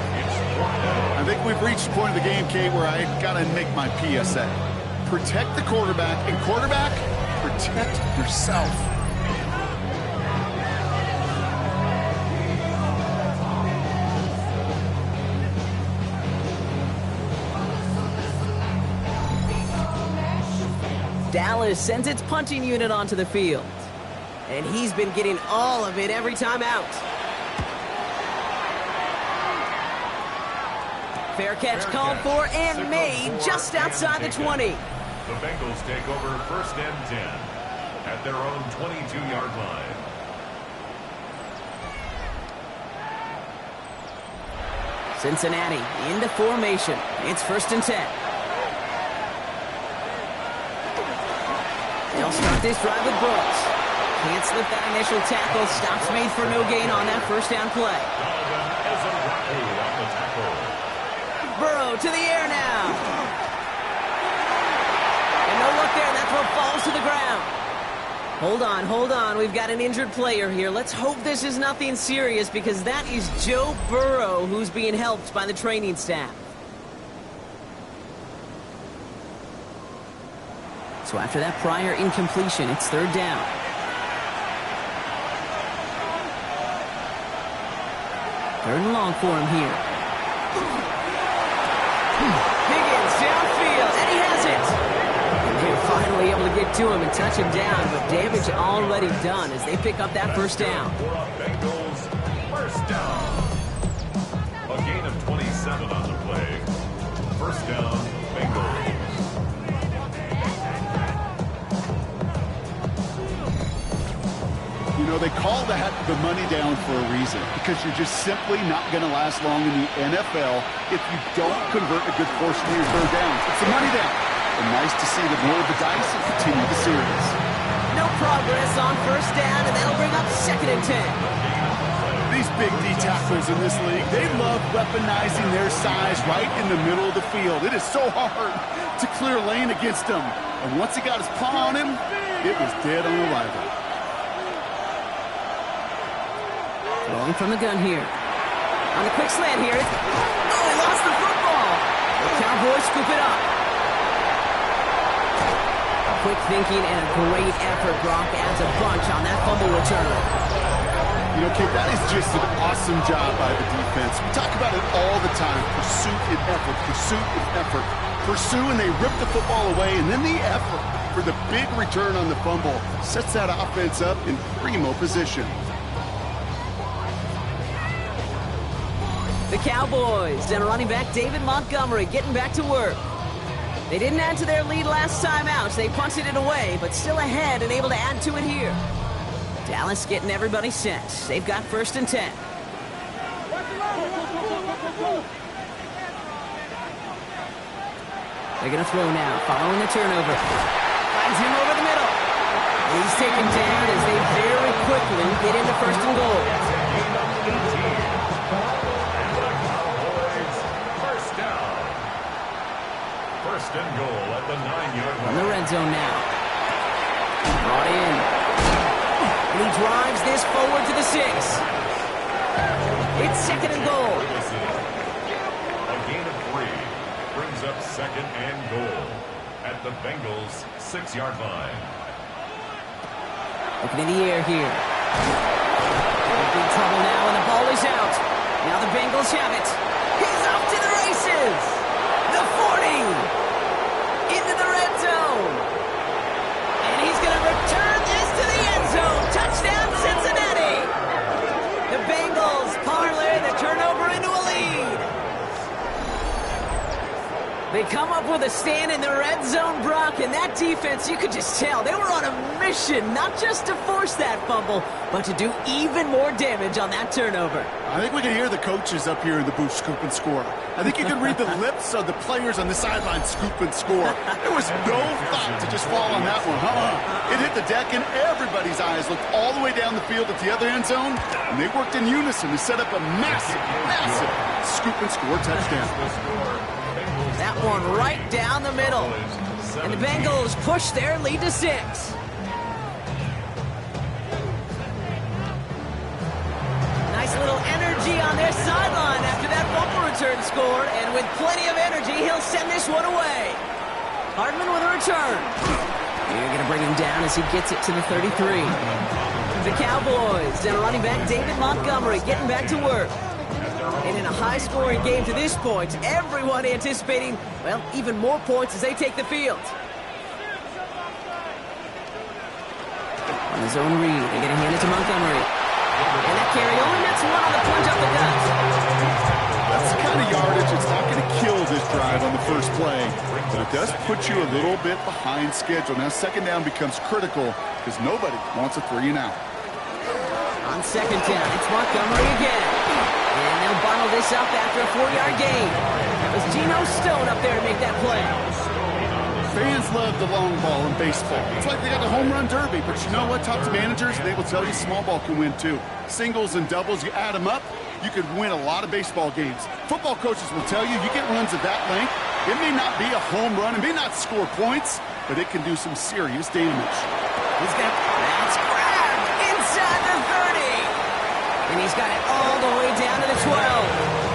I think we've reached the point of the game, Kate, where I got to make my PSA. Protect the quarterback, and quarterback, protect yourself. Dallas sends its punting unit onto the field. And he's been getting all of it every time out. Fair catch called for and made just outside the 20. The Bengals take over 1st and 10 at their own 22-yard line. Cincinnati into formation. It's 1st and 10. They'll start this drive with Brooks. Can't slip that initial tackle. Stops made for no gain on that 1st down play. Burrow to the air now. And no look there. That throw falls to the ground. Hold on. We've got an injured player here. Let's hope this is nothing serious because that is Joe Burrow who's being helped by the training staff. So after that prior incompletion, it's 3rd down. Third and long for him here. Higgins downfield, and he has it. They're finally able to get to him and touch him down, but damage already done as they pick up that 1st down. Bengals 1st down. A gain of 27 on the play. 1st down, Bengals. You know, they call that the money down for a reason, because you're just simply not going to last long in the NFL if you don't convert a good portion of your 3rd downs. It's the money down. And nice to see them roll the dice and continue the series. No progress on 1st down, and that'll bring up 2nd and 10. These big D tackles in this league, they love weaponizing their size right in the middle of the field. It is so hard to clear lane against them. And once he got his paw on him, it was dead on arrival. Rolling from the gun here. On the quick slant here. Oh, he lost the football. The Cowboys scoop it up. Quick thinking and a great effort. Brock adds a bunch on that fumble return. You know, Kate, that is just an awesome job by the defense. We talk about it all the time. Pursuit and effort, pursuit and effort. Pursue and they rip the football away, and then the effort for the big return on the fumble sets that offense up in primo position. The Cowboys and running back David Montgomery getting back to work. They didn't add to their lead last time out. They punted it away, but still ahead and able to add to it here. Dallas getting everybody set. They've got 1st and 10. They're going to throw now, following the turnover. Finds him over the middle. And he's taken down as they very quickly get into 1st and goal. First and goal at the 9-yard line. On the red zone now. Brought in. And he drives this forward to the 6. It's 2nd and goal. A gain of 3 brings up 2nd and goal at the Bengals' 6-yard line. Looking in the air here. Big trouble now, and the ball is out. Now the Bengals have it. He's off to the races. The 40. Into the red zone. And he's going to return this to the end zone. Touchdown, Cincinnati. The Bengals parlay the turnover into a lead. They come up with a stand in the red zone, Brock, and that defense, you could just tell, they were on a mission, not just to force that fumble, but to do even more damage on that turnover. I think we can hear the coaches up here in the booth scoop and score. I think you can read the lips of the players on the sideline scoop and score. There was no thought to just fall on that one. It hit the deck, and everybody's eyes looked all the way down the field at the other end zone, and they worked in unison to set up a massive, massive scoop and score touchdown. That one right down the middle. And the Bengals push their lead to 6. Nice little energy on their sideline after that fumble return score. And with plenty of energy, he'll send this one away. Hardman with a return. You're going to bring him down as he gets it to the 33. The Cowboys and running back David Montgomery getting back to work. And in a high-scoring game to this point, everyone anticipating, well, even more points as they take the field. On his own read, they're going to hand it to Montgomery. And that carry only nets one on the plunge up the gut. That's the kind of yardage it's not going to drive on the first play, but it does put you a little bit behind schedule. Now second down becomes critical because nobody wants a 3 and out. On second down, it's Montgomery again. And they'll bottle this up after a 4-yard gain. That was Geno Stone up there to make that play. Fans love the long ball in baseball. It's like they got the home run derby, but you know what? Talk to managers, they will tell you small ball can win too. Singles and doubles, you add them up, you could win a lot of baseball games. Football coaches will tell you, you get runs of that length, it may not be a home run, it may not score points, but it can do some serious damage. That's grabbed inside the 30. And he's got it all the way down to the 12.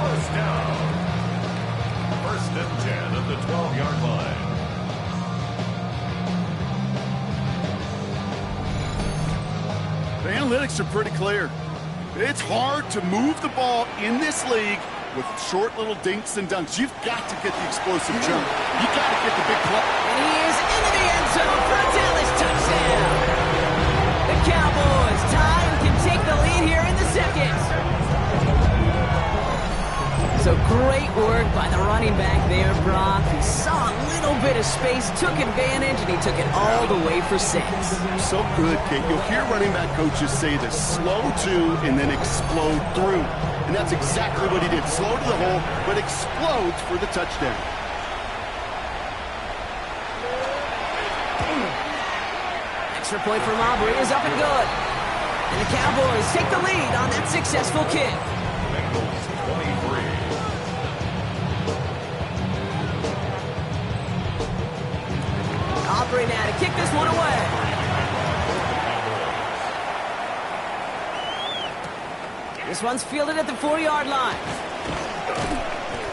First down. First and 10 at the 12-yard line. The analytics are pretty clear. It's hard to move the ball in this league with short little dinks and dunks. You've got to get the explosive jump. You've got to get the big play. And he is into the end zone for a Dallas touchdown. The Cowboys tie and can take the lead here in the second. So great work by the running back there, Brock. He saw a little bit of space, took advantage, and he took it all the way for 6. So good, Kate. You'll hear running back coaches say this: slow to and then explode through. And that's exactly what he did. Slow to the hole, but explodes for the touchdown. Extra point from Aubrey is up and good. And the Cowboys take the lead on that successful kick. Bengals 23. Aubrey now to kick this one away. This one's fielded at the 4-yard line.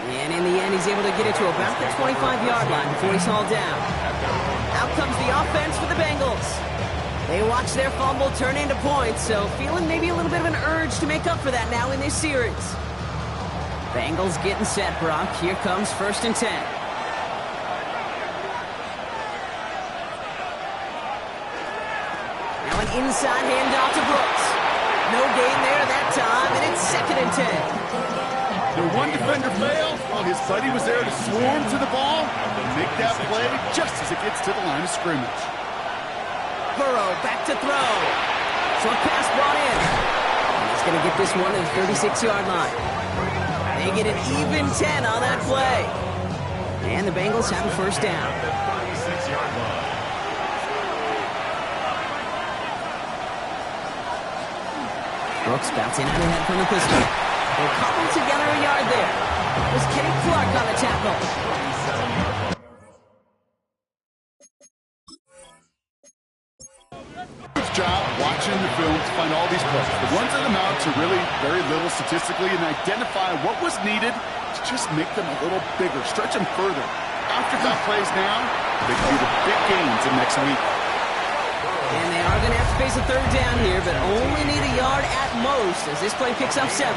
And in the end, he's able to get it to about the 25-yard line before he's hauled down. Out comes the offense for the Bengals. They watch their fumble turn into points, so feeling maybe a little bit of an urge to make up for that now in this series. Bengals getting set, Brock. Here comes first and 10. Now an inside handoff to Brooks. No gain there that time, and it's second and 10. The one defender failed while his buddy was there to swarm to the ball and make that play just as it gets to the line of scrimmage. Burrow back to throw. Short pass brought in. And he's going to get this one to the 36-yard line. They get an even 10 on that play. And the Bengals have a first down. 36-yard line. Brooks bouncing out ahead from the pistol. They'll cobble together a yard there. It was Kenny Clark on the tackle. Job watching the film to find all these plays. The ones that amount to really very little statistically, and identify what was needed to just make them a little bigger, stretch them further. Afterthought plays now, they can do the big gains in next week. And they are going to have to face a third down here, but only need a yard at most as this play picks up 7.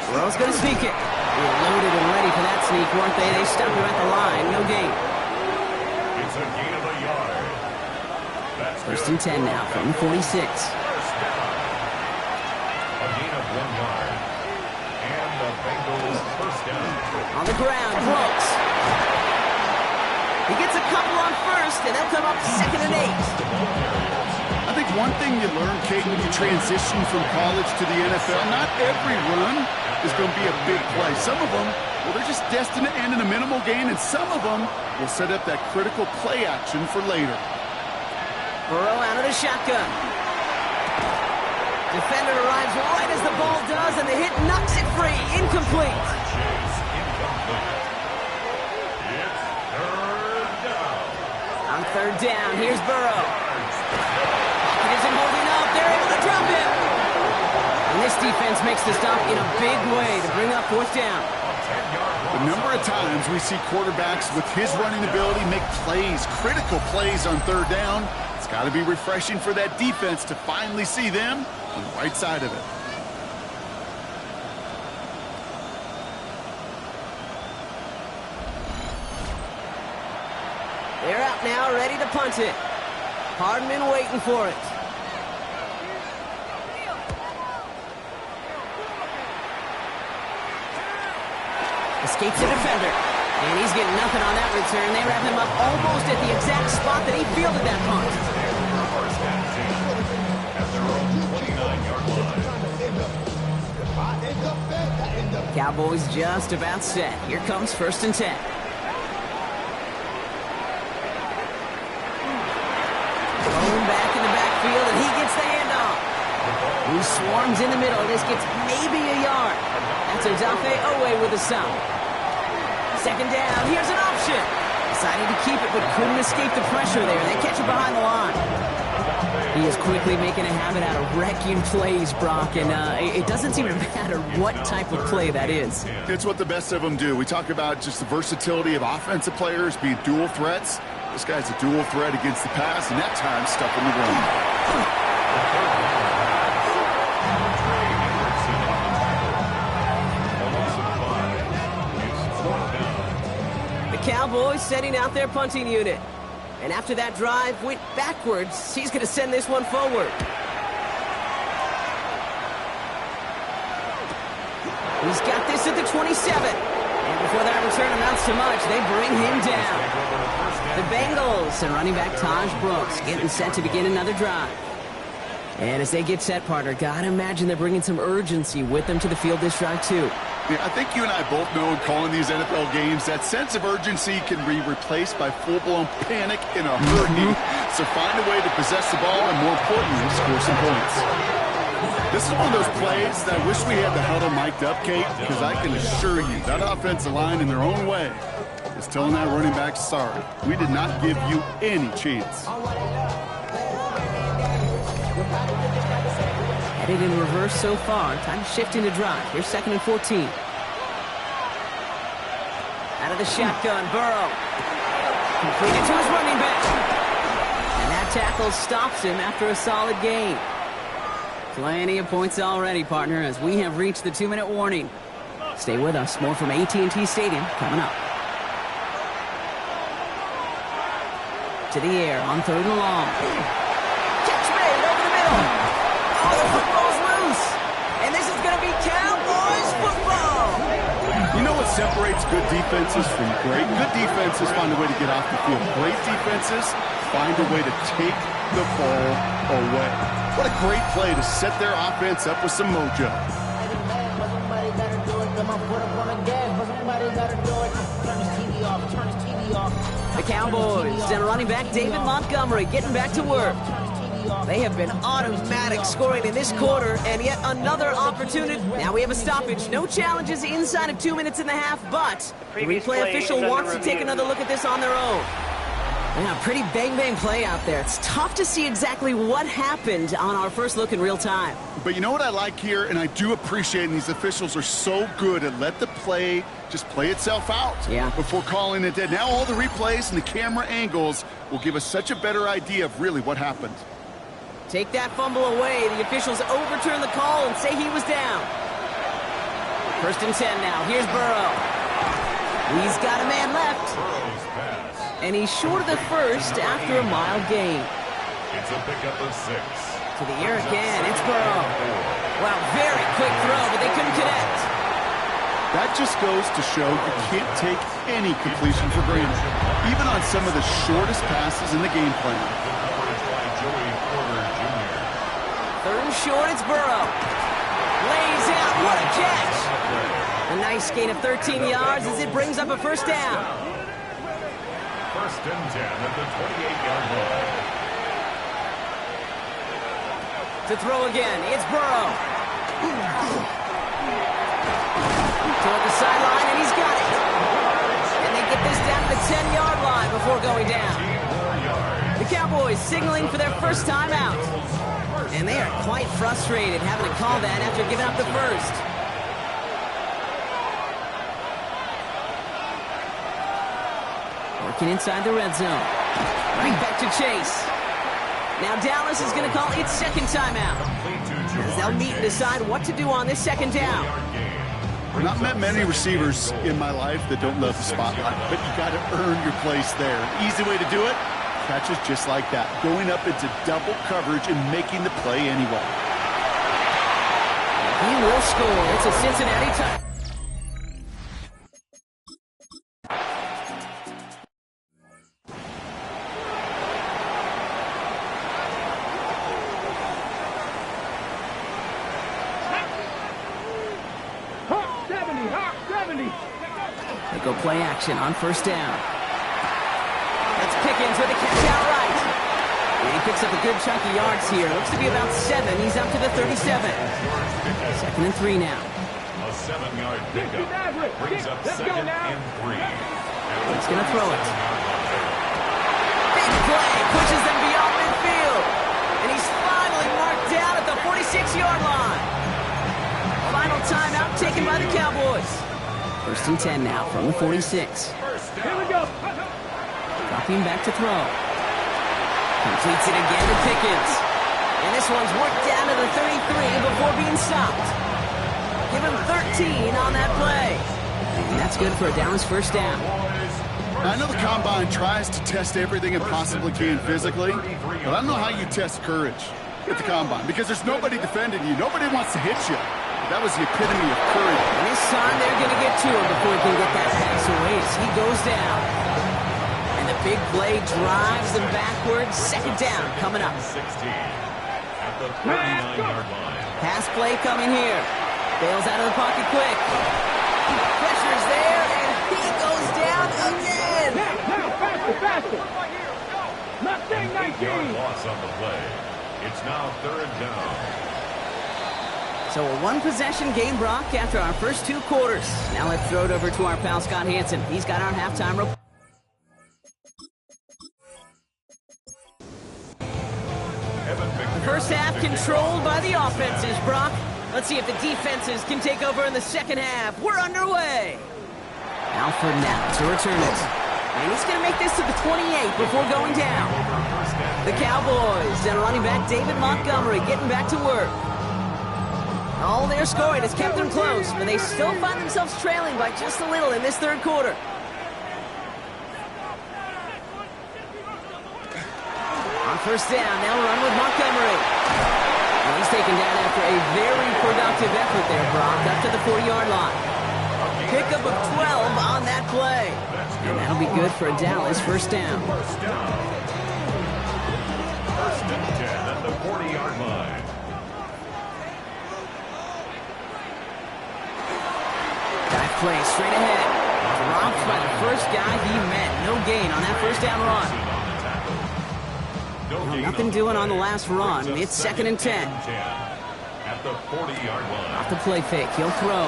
Burrow's going to sneak it. They were loaded and ready for that sneak, weren't they? They stopped him at the line. No gain. It's a gain of a yard. First and 10 now from the 46. A gain of 1 yard. And the Bengals first down. On the ground, Brooks. He gets a couple on first, and they'll come up second and 8. I think one thing you learn, Kate, when you transition from college to the NFL, not every run is going to be a big play. Some of them, well, they're just destined to end in a minimal gain, and some of them will set up that critical play action for later. Burrow out of the shotgun. Defender arrives right as the ball does, and the hit knocks it free. Incomplete. On third down, here's Burrow. Pocket isn't holding up. They're able to drop him. And this defense makes the stop in a big way to bring up fourth down. The number of times we see quarterbacks with his running ability make plays, critical plays on third down, it's got to be refreshing for that defense to finally see them on the right side of it. They're out now, ready to punt it. Hardman waiting for it. Escapes the defender. And he's getting nothing on that return. They wrap him up almost at the exact spot that he fielded that punt. First and 10 at their own 29-yard line. Cowboys just about set. Here comes 1st and 10. Thrown back in the backfield, and he gets the handoff. He swarms in the middle. This gets maybe a yard. That's Odafe Owe with a stop. 2nd down. Here's an option. Decided to keep it, but couldn't escape the pressure there. They catch it behind the line. He is quickly making a habit out of wrecking plays, Brock, and it doesn't seem to matter what type of play that is. It's what the best of them do. We talk about just the versatility of offensive players being dual threats. This guy's a dual threat against the pass, and that time stuck in the run. Cowboys setting out their punting unit. And after that drive went backwards, he's going to send this one forward. He's got this at the 27. And before that return amounts to much, they bring him down. The Bengals and running back Taj Brooks getting set to begin another drive. And as they get set, partner, gotta imagine they're bringing some urgency with them to the field this drive, too. Yeah, I think you and I both know in calling these NFL games that sense of urgency can be replaced by full-blown panic in a hurry. So find a way to possess the ball and, more importantly, score some points. This is one of those plays that I wish we had the huddle mic'd up, Kate, because I can assure you that offensive line in their own way is telling that running back, sorry, we did not give you any chance. Headed in reverse so far. Time to shift into drive. Here's 2nd and 14. Out of the shotgun, Burrow. Completed to his running back. And that tackle stops him after a solid gain. Plenty of points already, partner, as we have reached the 2-minute warning. Stay with us. More from AT&T Stadium coming up. To the air on 3rd and long. Catch made over the middle. Oh, the football's loose. And this is going to be Cowboys football. You know what separates good defenses from great? Good defenses find a way to get off the field. Great defenses find a way to take the ball away. What a great play to set their offense up with some mojo. The Cowboys and running back David Montgomery getting back to work. They have been automatic scoring in this quarter, and yet another opportunity. Now we have a stoppage. No challenges inside of 2 minutes and a half, but the replay official wants to take another look at this on their own. Yeah, pretty bang-bang play out there. It's tough to see exactly what happened on our first look in real time. But you know what I like here, and I do appreciate, and these officials are so good at let the play just play itself out before calling it dead. Now all the replays and the camera angles will give us such a better idea of really what happened. Take that fumble away. The officials overturn the call and say he was down. 1st and 10 now. Here's Burrow. He's got a man left. And he's short of the first after a mild gain. It's a pickup of 6. To the air again. It's Burrow. Wow, very quick throw, but they couldn't connect. That just goes to show you can't take any completion for granted, even on some of the shortest passes in the game plan. 3rd and short, it's Burrow. Lays out, what a catch! A nice gain of 13 yards as it brings up a 1st down. 1st and 10 at the 28-yard line. To throw again, it's Burrow. Toward the sideline, and he's got it. And they get this down to the 10-yard line before going down. The Cowboys signaling for their first timeout. And they are quite frustrated having to call that after giving up the first. Working inside the red zone. Right back to Chase. Now Dallas is going to call its 2nd timeout. As they'll meet and decide what to do on this 2nd down. I've not met many receivers in my life that don't love the spotlight, but you got to earn your place there. Easy way to do it. Catches just like that, going up into double coverage and making the play anyway. He will score. It's a Cincinnati touchdown. They go play action on first down. That's Pickens with a catch out right. And he picks up a good chunk of yards here. Looks to be about 7. He's up to the 37. 2nd and 3 now. A 7-yard pickup brings up 2nd and 3. He's going to throw it. Big play pushes them beyond midfield. And he's finally marked down at the 46-yard line. Final timeout taken by the Cowboys. 1st and 10 now from the 46. Here we go. Dropping back to throw. Completes it again to Pickens. And this one's worked down to the 33 before being stopped. Give him 13 on that play. And that's good for a Dallas first down. I know the Combine tries to test everything it possibly can physically, but I don't know how you test courage at the Combine because there's nobody defending you. Nobody wants to hit you. That was the epitome of courage. And this time they're going to get to him before he can get that pass away as he goes down. And the big play drives them backwards. 2nd down coming up. 16 at the 39-yard line. Pass play coming here. Bails out of the pocket quick. Pressure's there, and he goes down again. Now, faster. Mustang 19. Loss on the play. It's now 3rd down. So a one-possession game, Brock, after our first 2 quarters. Now let's throw it over to our pal Scott Hansen. He's got our halftime report. The first half controlled by the offenses, Brock. Let's see if the defenses can take over in the second half. We're underway. Alford now to return it. And he's going to make this to the 28 before going down. The Cowboys and running back David Montgomery getting back to work. All their scoring has kept them close, but they still find themselves trailing by just a little in this 3rd quarter. On first down, they'll run with Montgomery. And he's taken down after a very productive effort there, Brock, up to the 40-yard line. Pickup of 12 on that play. And that'll be good for a Dallas first down. 1st and 10 at the 40-yard line. Dive play straight ahead. Dropped by the first guy he met. No gain on that first down run. Nothing doing on the last run. It's 2nd and 10. At the 40-yard line. Off the play fake. He'll throw.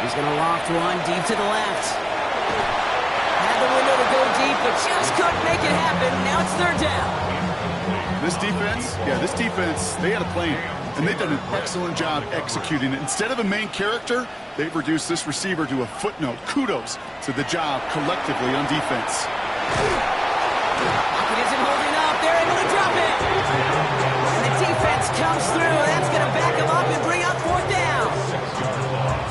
He's going to loft one deep to the left. Had the window to go deep, but just couldn't make it happen. Now it's 3rd down. This defense, they had a plan, and they've done an excellent job executing it. Instead of a main character, they've reduced this receiver to a footnote. Kudos to the job collectively on defense. Pocket isn't holding up. They're able to drop it. And the defense comes through. That's going to back him up and bring up 4th down.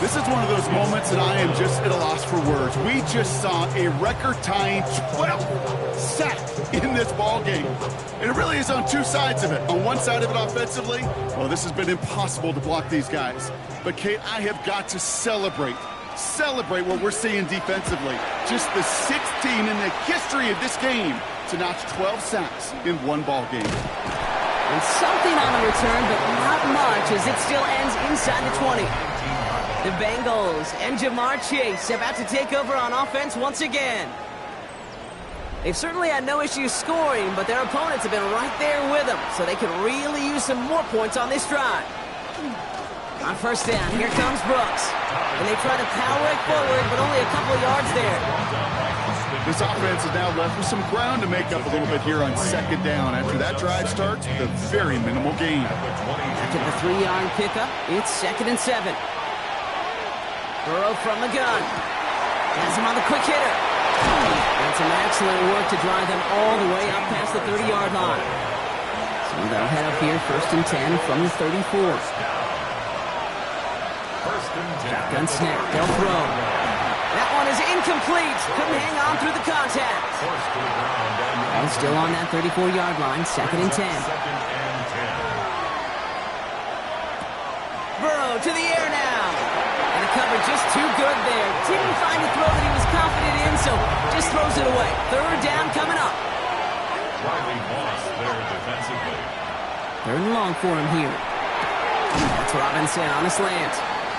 This is one of those moments that I am just at a loss for words. We just saw a record-tying 12 sack in this ball game. And it really is on 2 sides of it. On one side of it offensively, well, this has been impossible to block these guys. But, Kate, I have got to celebrate what we're seeing defensively. Just the 6th team in the history of this game to notch 12 sacks in one ball game. And something on the return, but not much as it still ends inside the 20. The Bengals and Jamar Chase about to take over on offense once again. They've certainly had no issues scoring, but their opponents have been right there with them, so they can really use some more points on this drive. On first down, here comes Brooks. And they try to power it forward, but only a couple of yards there. This offense is now left with some ground to make up a little bit here on 2nd down. After that drive starts with a very minimal gain. After the 3-yard pickup, it's 2nd and 7. Burrow from the gun. Has him on the quick hitter. And some excellent work to drive them all the way up past the 30-yard line. So they'll head up here 1st and 10 from the 34. Shotgun snap. They'll throw. That one is incomplete. Couldn't hang on through the contact. And still on that 34-yard line, 2nd and 10. Burrow to the air now. And the cover just too good there. Didn't find a throw that he was confident in, so just throws it away. 3rd down coming up. Riley Moss there defensively. 3rd and long for him here. That's Robinson on the slant.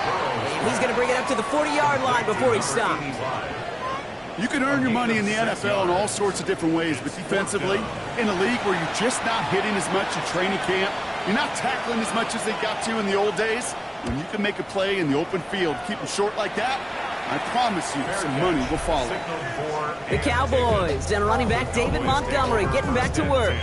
And he's going to bring it up to the 40-yard line before he stops. You can earn your money in the NFL in all sorts of different ways, but defensively, in a league where you're just not hitting as much in training camp, you're not tackling as much as they got to in the old days, when you can make a play in the open field, keep them short like that, I promise you some money will follow. The Cowboys and running back David Montgomery getting back to work.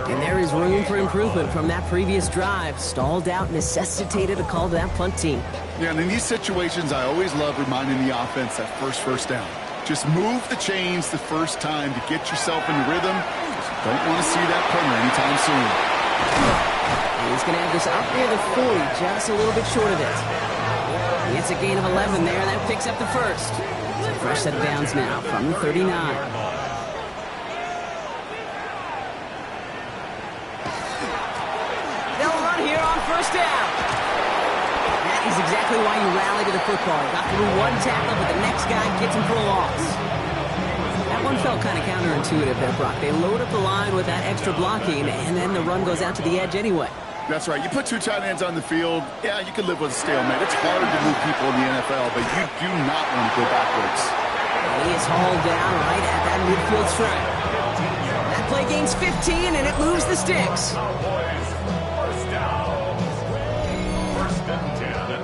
And there is room for improvement from that previous drive. Stalled out, necessitated a call to that punt team. Yeah, and in these situations, I always love reminding the offense that first down. Just move the chains the first time to get yourself in the rhythm. Don't want to see that punter anytime soon. He's going to have this up near the 40, just a little bit short of it. It's a gain of 11 there. That picks up the first. It's a fresh set of downs now from the 39. They'll run here on first down. That is exactly why you rally to the football. You got through one tackle, but the next guy gets him for a loss. That one felt kind of counterintuitive there, Brock. They load up the line with that extra blocking, and then the run goes out to the edge anyway. That's right. You put two tight ends on the field, yeah, you can live with a stalemate. It's hard to move people in the NFL, but you do not want to go backwards. And he is hauled down right at that midfield stripe. That play gains 15, and it moves the sticks.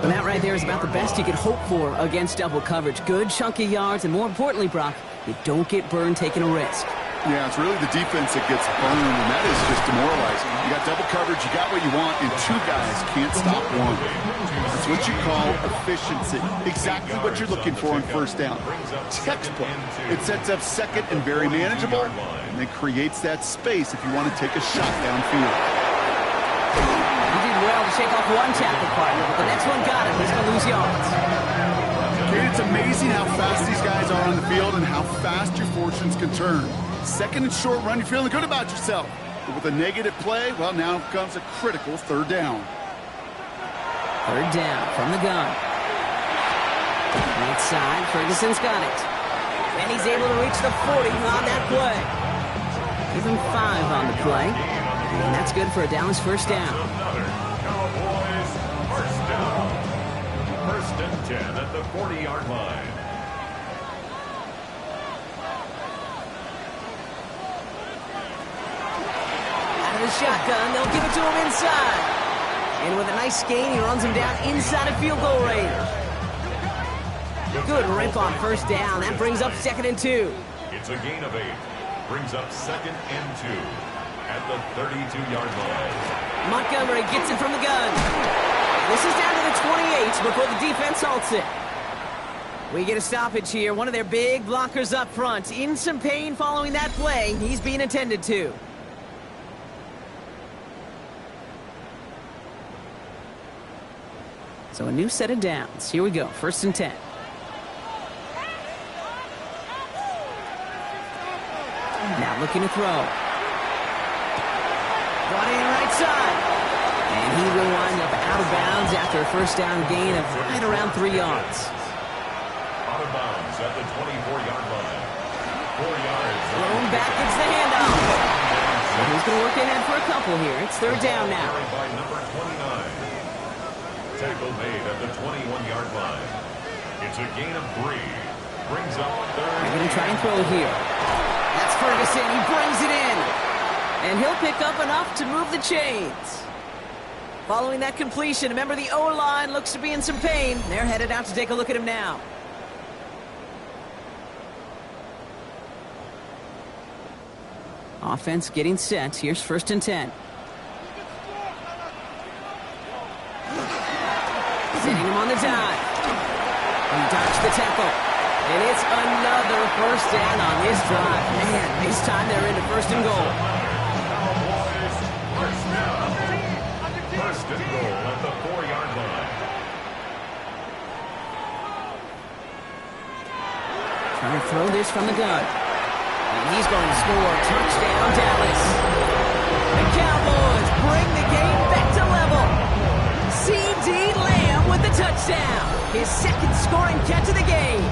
And that right there is about the best you could hope for against double coverage. Good chunky yards, and more importantly, Brock, you don't get burned taking a risk. Yeah, it's really the defense that gets burned, and that is just demoralizing. You got double coverage, you got what you want, and two guys can't stop one. That's what you call efficiency. Exactly what you're looking for on first down. Textbook. It sets up second and very manageable, and then creates that space if you want to take a shot downfield. He did well to shake off one tackle partner, but the next one got him. He's going to lose yards. It's amazing how fast these guys are on the field and how fast your fortunes can turn. Second and short run, you're feeling good about yourself. But with a negative play, well, now comes a critical third down. Third down from the gun. Right side, Ferguson's got it. And he's able to reach the 40 on that play. Give him 5 on the play. And that's good for a Dallas first down. Cowboys first down. First and 10 at the 40-yard line. The shotgun, they'll give it to him inside. And with a nice gain, he runs him down inside of field goal range. Good rip on first down. That brings up second and 2. It's a gain of 8. Brings up second and 2 at the 32-yard line. Montgomery gets it from the gun. This is down to the 28 before the defense halts it. We get a stoppage here. One of their big blockers up front. In some pain following that play. He's being attended to. So a new set of downs. Here we go. First and 10. Now looking to throw. Brought in right side. And he will wind up out of bounds after a first down gain of right around 3 yards. Out of bounds at the 24-yard line. 4 yards. Thrown back, gets the handoff. So he's going to work ahead for a couple here. It's third down now. By number 29. Tackle made at the 21-yard line. It's a gain of 3. Brings up third. They're going to try and throw here. That's Ferguson. He brings it in. And he'll pick up enough to move the chains. Following that completion, remember the O-line looks to be in some pain. They're headed out to take a look at him now. Offense getting set. Here's first and 10. Sending him on the dive. He dodged the tackle. And it's another first down on this drive. Man, this time they're into first and goal. Cowboys first down. First and goal at the 4-yard line. Trying to throw this from the gun. And he's going to score. Touchdown, Dallas. The Cowboys bring the game back to level. C.D. Lamb with the touchdown. His second scoring catch of the game.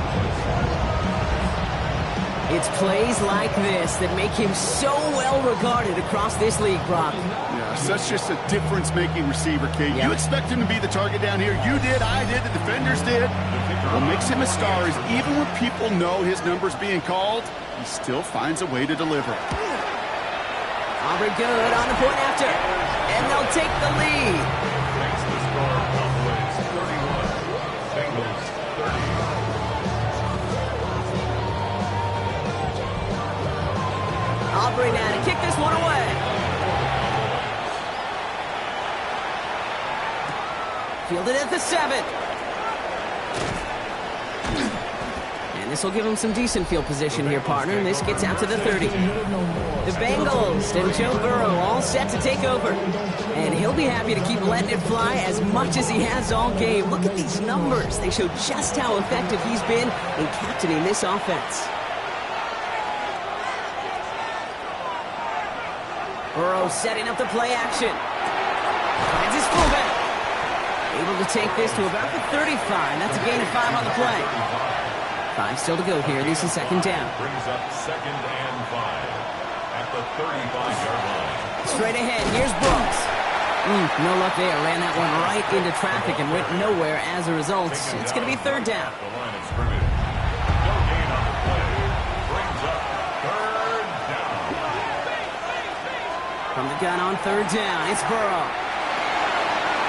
It's plays like this that make him so well regarded across this league, Brock. Yeah, such just a difference-making receiver, Kate. You expect him to be the target down here. You did, I did, the defenders did. What makes him a star is even when people know his number's being called, he still finds a way to deliver. Aubrey good on the point after, and they'll take the lead. Makes the score Cowboys 31, Bengals 30. Aubrey now to kick this one away. Fielded at the 7. And this will give him some decent field position here, partner. And this gets out to the 30. The Bengals and Joe Burrow all set to take over. And he'll be happy to keep letting it fly as much as he has all game. Look at these numbers. They show just how effective he's been in captaining this offense. Burrow setting up the play action. Finds his fullback. Able to take this to about the 35. That's a gain of 5 on the play. 5 still to go here. This is second down. Brings up 2nd and 5 at the 35-yard line. Straight ahead. Here's Brooks. No luck there. Ran that one right into traffic and went nowhere as a result. It's going to be third down. The line of scrimmage. No gain on the play. Brings up 3rd down. From the gun on third down, it's Burrow.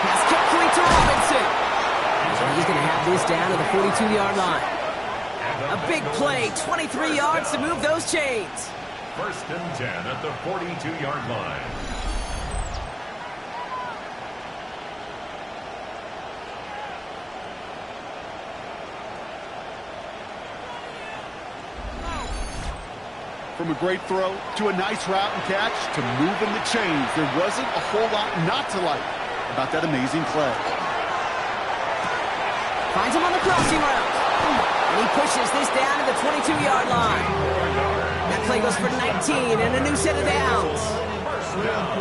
Pass carefully to Robinson. So he's going to have this down to the 42-yard line. A big play, 23 yards to move those chains. 1st and 10 at the 42-yard line. From a great throw to a nice route and catch to moving the chains, there wasn't a whole lot not to like about that amazing play. Finds him on the crossing route. And he pushes this down to the 22-yard line. That play goes for 19 and a new set of downs. First down.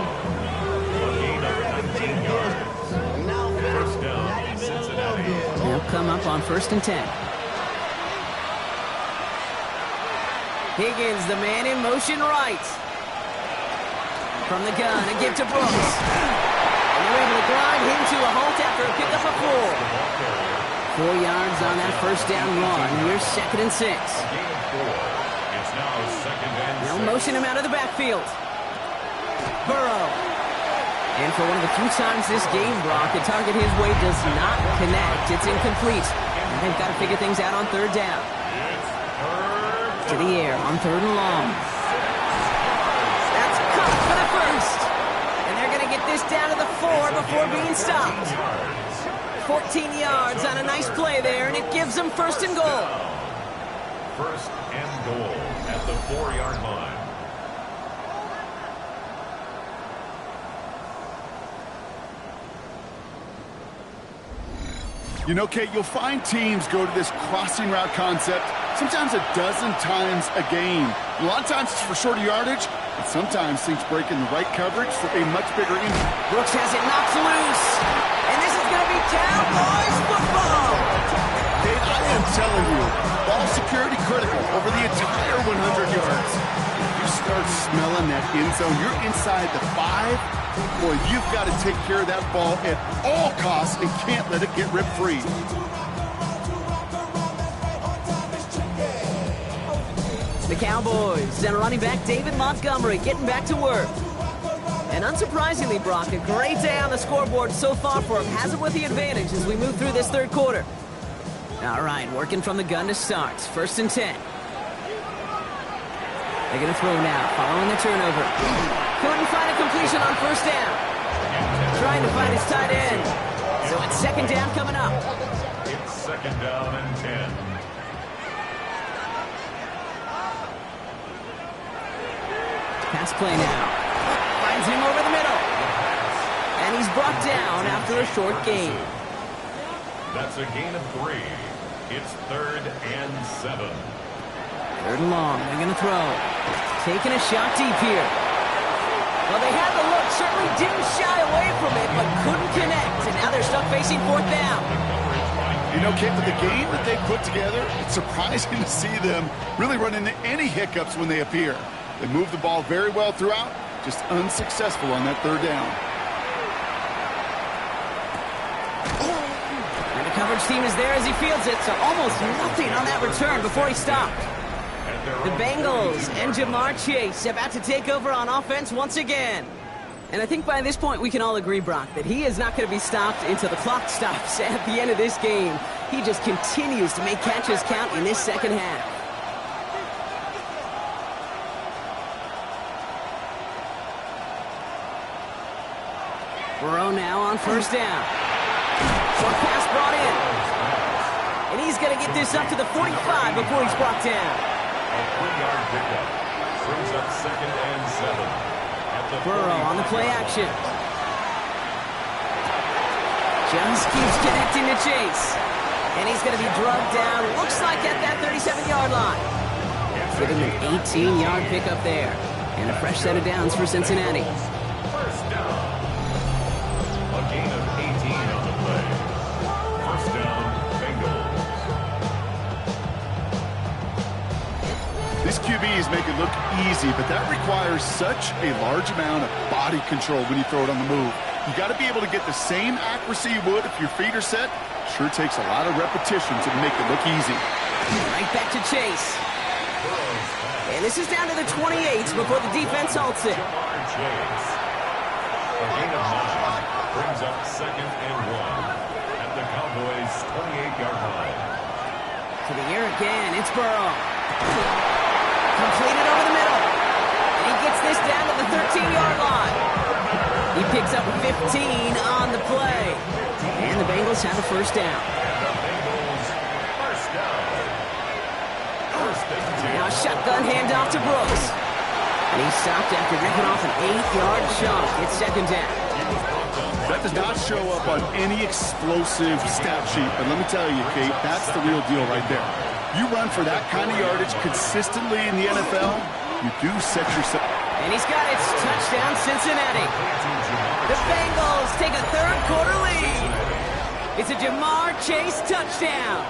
A gain of 19 yards. First down, Cincinnati. They'll come up on 1st and 10. Higgins, the man in motion right. From the gun, a give to Brooks. And they're able to grind him to a halt after a pickup of 4. 4 yards on that first down run. Here's 2nd and 6. Gain of 4. It's now 2nd and 6. They'll motion him out of the backfield. Burrow. And for one of the few times this game, Brock, the target his way does not connect. It's incomplete. And they've got to figure things out on third down. To the air on 3rd and long. That's caught for the first. And they're going to get this down to the 4 before being stopped. 14 yards on a nice play there, and it gives them 1st and goal. 1st and goal at the 4-yard line. You know, Kate, you'll find teams go to this crossing route concept sometimes a dozen times a game. A lot of times it's for shorter yardage, but sometimes things break in the right coverage for a much bigger impact. Brooks has it knocked loose, and this is going to be Cowboys football. Kate, I am telling you, ball security critical over the entire 100 yards. If you start smelling that end zone, you're inside the 5. Boy, you've got to take care of that ball at all costs and can't let it get ripped free. The Cowboys and running back David Montgomery getting back to work. And unsurprisingly, Brock, a great day on the scoreboard so far for him. Has it with the advantage as we move through this third quarter. All right, working from the gun to start. 1st and 10. They're going to throw now, following the turnover. Couldn't find a completion on 1st down. Trying to find his tight end. So it's 2nd down coming up. It's 2nd down and 10. Pass play now. Finds him over the middle. And he's brought down after a short gain. That's a gain of 3. It's 3rd and 7. 3rd and long. They're going to throw. Taking a shot deep here. Well, they had the look. Certainly didn't shy away from it, but couldn't connect. And now they're stuck facing 4th down. You know, Kate, with the game that they put together, it's surprising to see them really run into any hiccups when they appear. They move the ball very well throughout, just unsuccessful on that third down. And the coverage team is there as he fields it, so almost nothing on that return before he stopped. The Bengals and Jamar Chase about to take over on offense once again. And I think by this point we can all agree, Brock, that he is not going to be stopped until the clock stops at the end of this game. He just continues to make catches count in this second half. Burrow now on first down. Short pass brought in. And he's going to get this up to the 45 before he's brought down. A 3-yard pickup brings up 2nd and 7. Burrow on the play action. Just keeps connecting to Chase. And he's going to be drugged down, looks like at that 37-yard line. Give him an 18-yard pickup there. And a fresh set of downs for Cincinnati. First down. A gain of 18 on the play. First down, Bengals. These QBs make it look easy, but that requires such a large amount of body control when you throw it on the move. You got to be able to get the same accuracy you would if your feet are set. Sure takes a lot of repetition to make it look easy. Right back to Chase. And this is down to the 28s before the defense halts it. Jamar Chase. A gain of 9 brings up 2nd and 1 at the Cowboys' 28-yard line. To the air again, it's Burrow. Completed over the middle. And he gets this down to the 13-yard line. He picks up 15 on the play. And the Bengals have a first down. Now a shotgun handoff to Brooks. And he's stopped after ripping off an 8-yard chunk. It's second down. That does not show up on any explosive stat sheet, but let me tell you, Kate, that's the real deal right there. You run for that kind of yardage consistently in the NFL, you do set yourself. And he's got it. Touchdown, Cincinnati. The Bengals take a third-quarter lead. It's a Jamar Chase touchdown.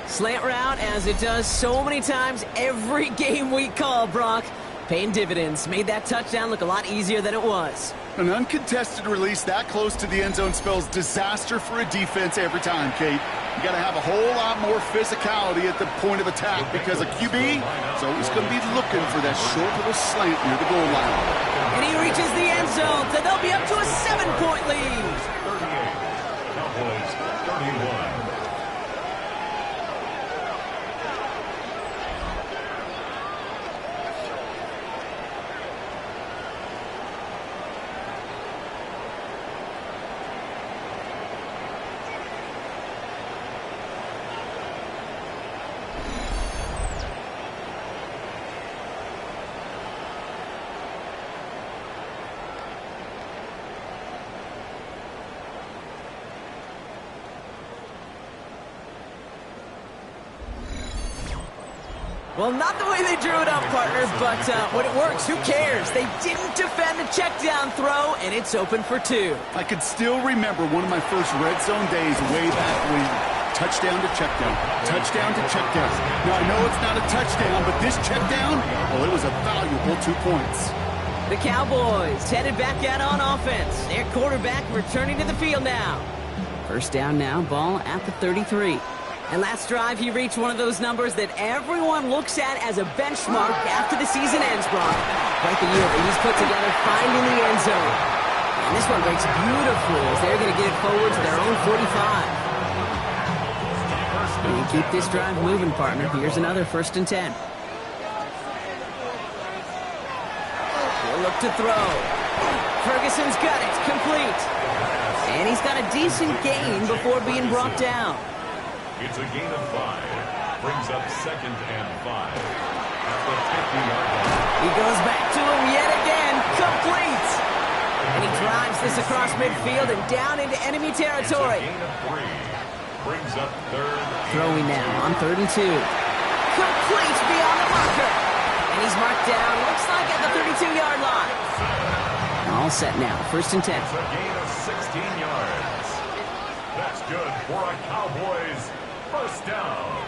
Slant route, as it does so many times every game we call, Brock. Paying dividends. Made that touchdown look a lot easier than it was. An uncontested release that close to the end zone spells disaster for a defense every time, Kate. You got to have a whole lot more physicality at the point of attack because a QB is always going to be looking for that short little slant near the goal line. And he reaches the end zone, so they'll be up to a 7-point lead. 38. Cowboys 31. Well, not the way they drew it up, partner, but when it works, who cares? They didn't defend the check down throw, and it's open for 2. I can still remember one of my first red zone days way back when. Touchdown to check down. Touchdown to check down. Now, I know it's not a touchdown, but this check down, well, it was a valuable 2 points. The Cowboys headed back out on offense. Their quarterback returning to the field now. First down now, ball at the 33. And last drive, he reached one of those numbers that everyone looks at as a benchmark after the season ends, Brock. Quite the year that he's put together finding the end zone. And this one breaks beautifully as they're going to get it forward to their own 45. And keep this drive moving, partner. Here's another 1st and 10. He'll look to throw. Ferguson's got it. Complete. And he's got a decent gain before being brought down. It's a gain of 5. Brings up 2nd and 5 at the 50-yard line. He goes back to him yet again. Complete. And he drives this across midfield and down into enemy territory. It's a gain of 3. Brings up 3rd. Throwing now on 3rd and 2. Complete beyond the marker. And he's marked down, looks like at the 32-yard line. All set now, 1st and 10. It's a gain of 16 yards. That's good for a Cowboys first down.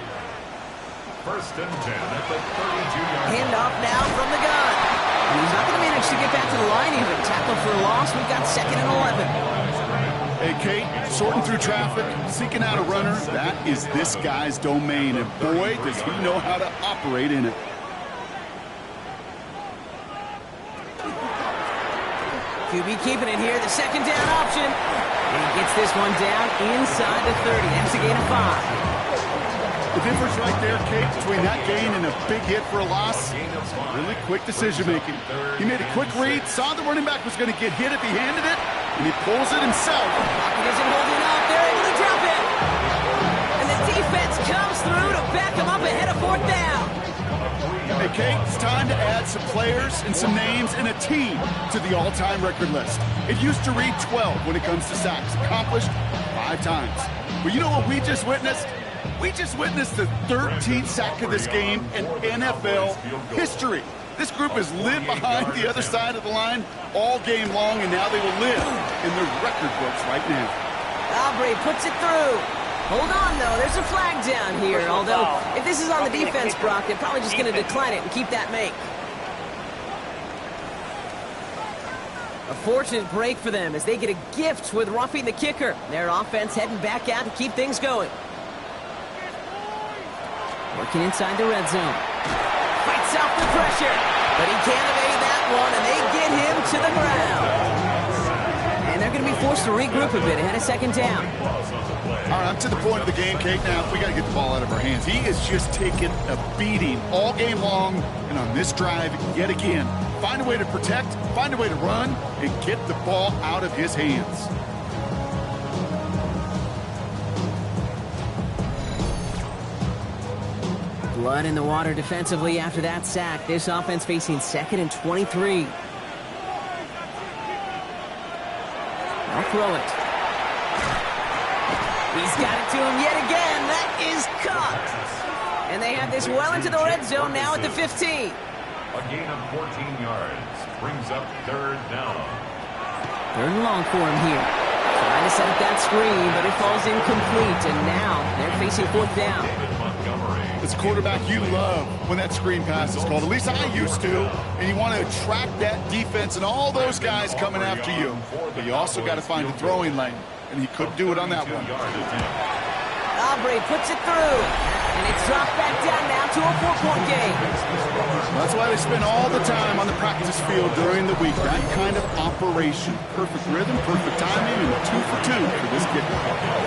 First and 10 at the 32-yard line. Handoff now from the gun. And he's not going to manage to get back to the line even. Tackle for a loss. We've got 2nd and 11. Hey, Kate, sorting through traffic, seeking out a runner, that is this guy's domain. And boy, does he know how to operate in it. QB keeping it here. The 2nd down option. And he gets this one down inside the 30. That's a gain of 5. The difference right there, Kate, between that gain and a big hit for a loss, really quick decision-making. He made a quick read, saw the running back was going to get hit if he handed it, and he pulls it himself. Pocket isn't holding up. They're able to drop it. And the defense comes through to back him up ahead of 4th down. Hey, Kate, it's time to add some players and some names and a team to the all-time record list. It used to read 12 when it comes to sacks, accomplished 5 times. But you know what we just witnessed? We just witnessed the 13th sack of this game in NFL history. This group has lived behind the other side of the line all game long, and now they will live in the record books right now. Aubrey puts it through. Hold on, though. There's a flag down here. Although, if this is on the defense, Brock, they're probably just going to decline it and keep that make. A fortunate break for them as they get a gift with roughing the kicker. Their offense heading back out to keep things going. Working inside the red zone. Fights off the pressure, but he can't evade that one, and they get him to the ground. And they're going to be forced to regroup a bit ahead of 2nd down. All right, I'm to the point of the game, Kate. Now, we got to get the ball out of our hands. He is just taking a beating all game long, and on this drive, yet again, find a way to protect, find a way to run, and get the ball out of his hands. Blood in the water defensively after that sack. This offense facing 2nd and 23. I'll throw it. He's got it to him yet again. That is caught. And they have this well into the red zone now at the 15. A gain of 14 yards brings up 3rd down. 3rd and long for him here. Trying to set up that screen, but it falls incomplete. And now they're facing 4th down. As a quarterback, you love when that screen pass is called. At least I used to. And you want to attract that defense and all those guys coming after you. But you also got to find a throwing lane. And he couldn't do it on that one. Aubrey puts it through. And it's dropped back down now to a 4-point game. That's why they spend all the time on the practice field during the week. That kind of operation. Perfect rhythm, perfect timing, and 2 for 2 for this kicker.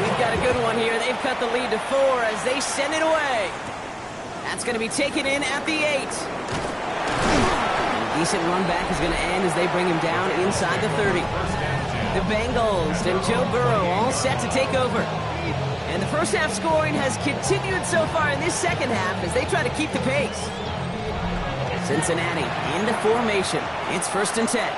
We've got a good one here. They've cut the lead to 4 as they send it away. That's going to be taken in at the 8. A decent run back is going to end as they bring him down inside the 30. The Bengals and Joe Burrow all set to take over. And the first half scoring has continued so far in this 2nd half as they try to keep the pace. Cincinnati into formation. It's 1st and 10.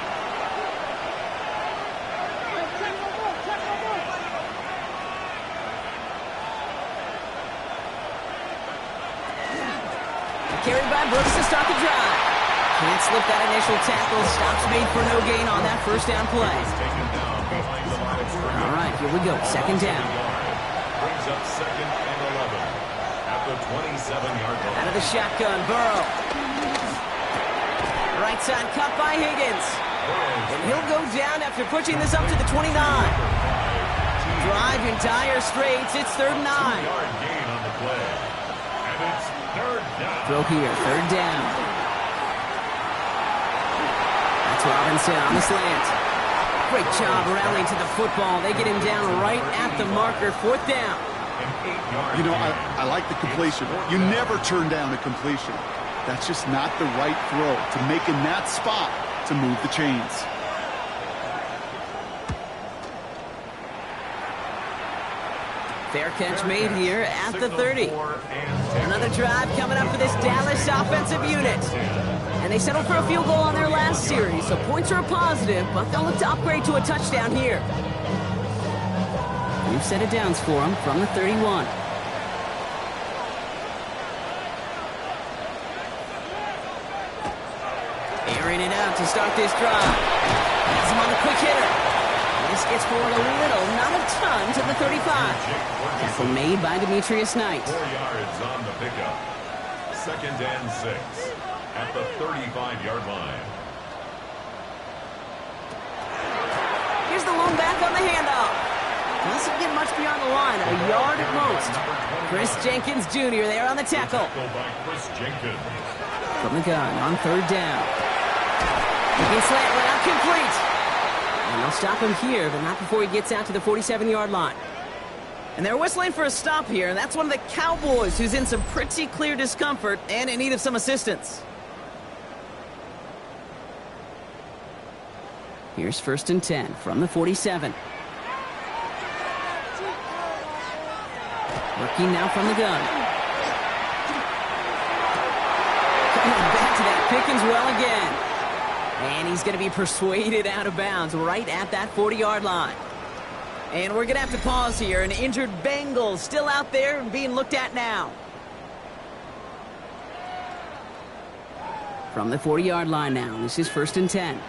Carried by Brooks to start the drive. Can't slip that initial tackle. Stops made for no gain on that 1st down play. All right, here we go. 2nd down. Brings up 2nd and 11 at the 27-yard line. Out of the shotgun, Burrow. Right side cut by Higgins. And he'll go down after pushing this up to the 29. Drive in dire straits. It's 3rd and 9. Yard gain on the play. And it's 3rd down. Throw here, 3rd down. That's Robinson on the slant. Great job rallying to the football. They get him down right at the marker. 4th down. You know, I like the completion. You never turn down a completion. That's just not the right throw to make in that spot to move the chains. Fair catch made here at the 30. Another drive coming up for this Dallas offensive unit. And they settled for a field goal on their last series, so points are a positive, but they'll look to upgrade to a touchdown here. New set of downs for them from the 31. Airing it out to start this drive. Has him on the quick hitter. This gets forward a little, not a ton, to the 35. Tackle made by Demetrius Knight. 4 yards on the pickup. 2nd and 6 at the 35-yard line. Here's the lone back on the handoff. Doesn't get much beyond the line, a yard at most. Chris Jenkins Jr. there on the tackle. By Chris Jenkins. From the gun on 3rd down. Looking slant route complete. And they'll stop him here, but not before he gets out to the 47-yard line. And they're whistling for a stop here, and that's one of the Cowboys who's in some pretty clear discomfort and in need of some assistance. Here's 1st and 10 from the 47. Working now from the gun. Coming back to that Pickens well again. And he's going to be persuaded out of bounds right at that 40-yard line. And we're going to have to pause here. An injured Bengal still out there and being looked at now. From the 40-yard line now, this is 1st and 10.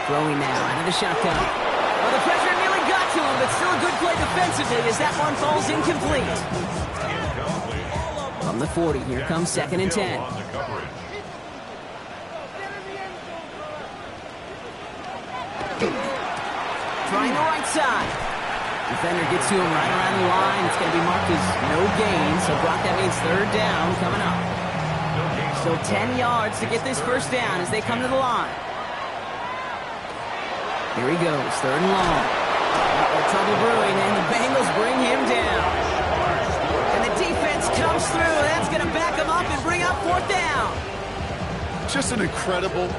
Throwing now out of the shotgun. Well, the pressure nearly got to him, but still a good play defensively as that one falls incomplete. From the 40, here comes 2nd and 10. Trying the right side. Defender gets to him right around the line. It's going to be marked as no gain, so Brock, that means 3rd down coming up. Still 10 yards to get this 1st down as they come to the line. Here he goes, 3rd and long. Trouble brewing, and the Bengals bring him down. And the defense comes through. That's going to back him up and bring up 4th down. Just an incredible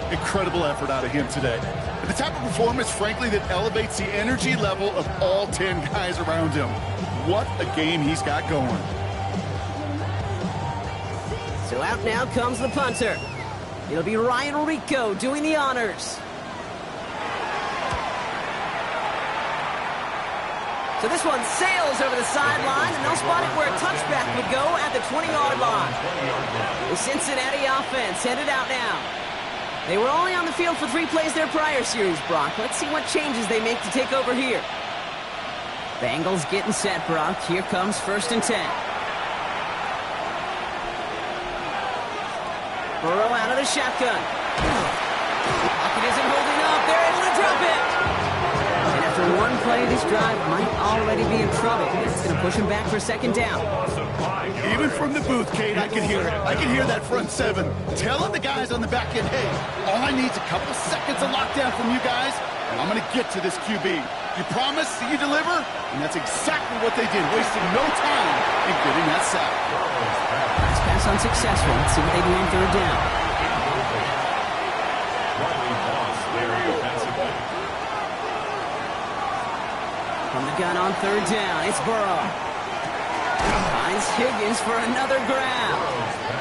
effort out of him today. And the type of performance, frankly, that elevates the energy level of all 10 guys around him. What a game he's got going. So out now comes the punter. It'll be Ryan Rico doing the honors. So this one sails over the sideline, and they'll spot it where a touchback would go at the 20-yard line. The Cincinnati offense headed out now. They were only on the field for 3 plays their prior series, Brock. Let's see what changes they make to take over here. Bengals getting set, Brock. Here comes 1st and 10. Burrow out of the shotgun. Pocket isn't holding up. They're able to drop it. And after one play, this drive might already be in trouble. It's going to push him back for 2nd down. Even from the booth, Kate, I can hear it. I can hear that front 7 telling the guys on the back end, hey, all I need is a couple seconds of lockdown from you guys, and I'm going to get to this QB. You promise that you deliver? And that's exactly what they did, wasting no time in getting that sack. Last pass unsuccessful. Let's see what they do on 3rd down. From the gun on 3rd down, it's Burrow. Finds Higgins for another grab.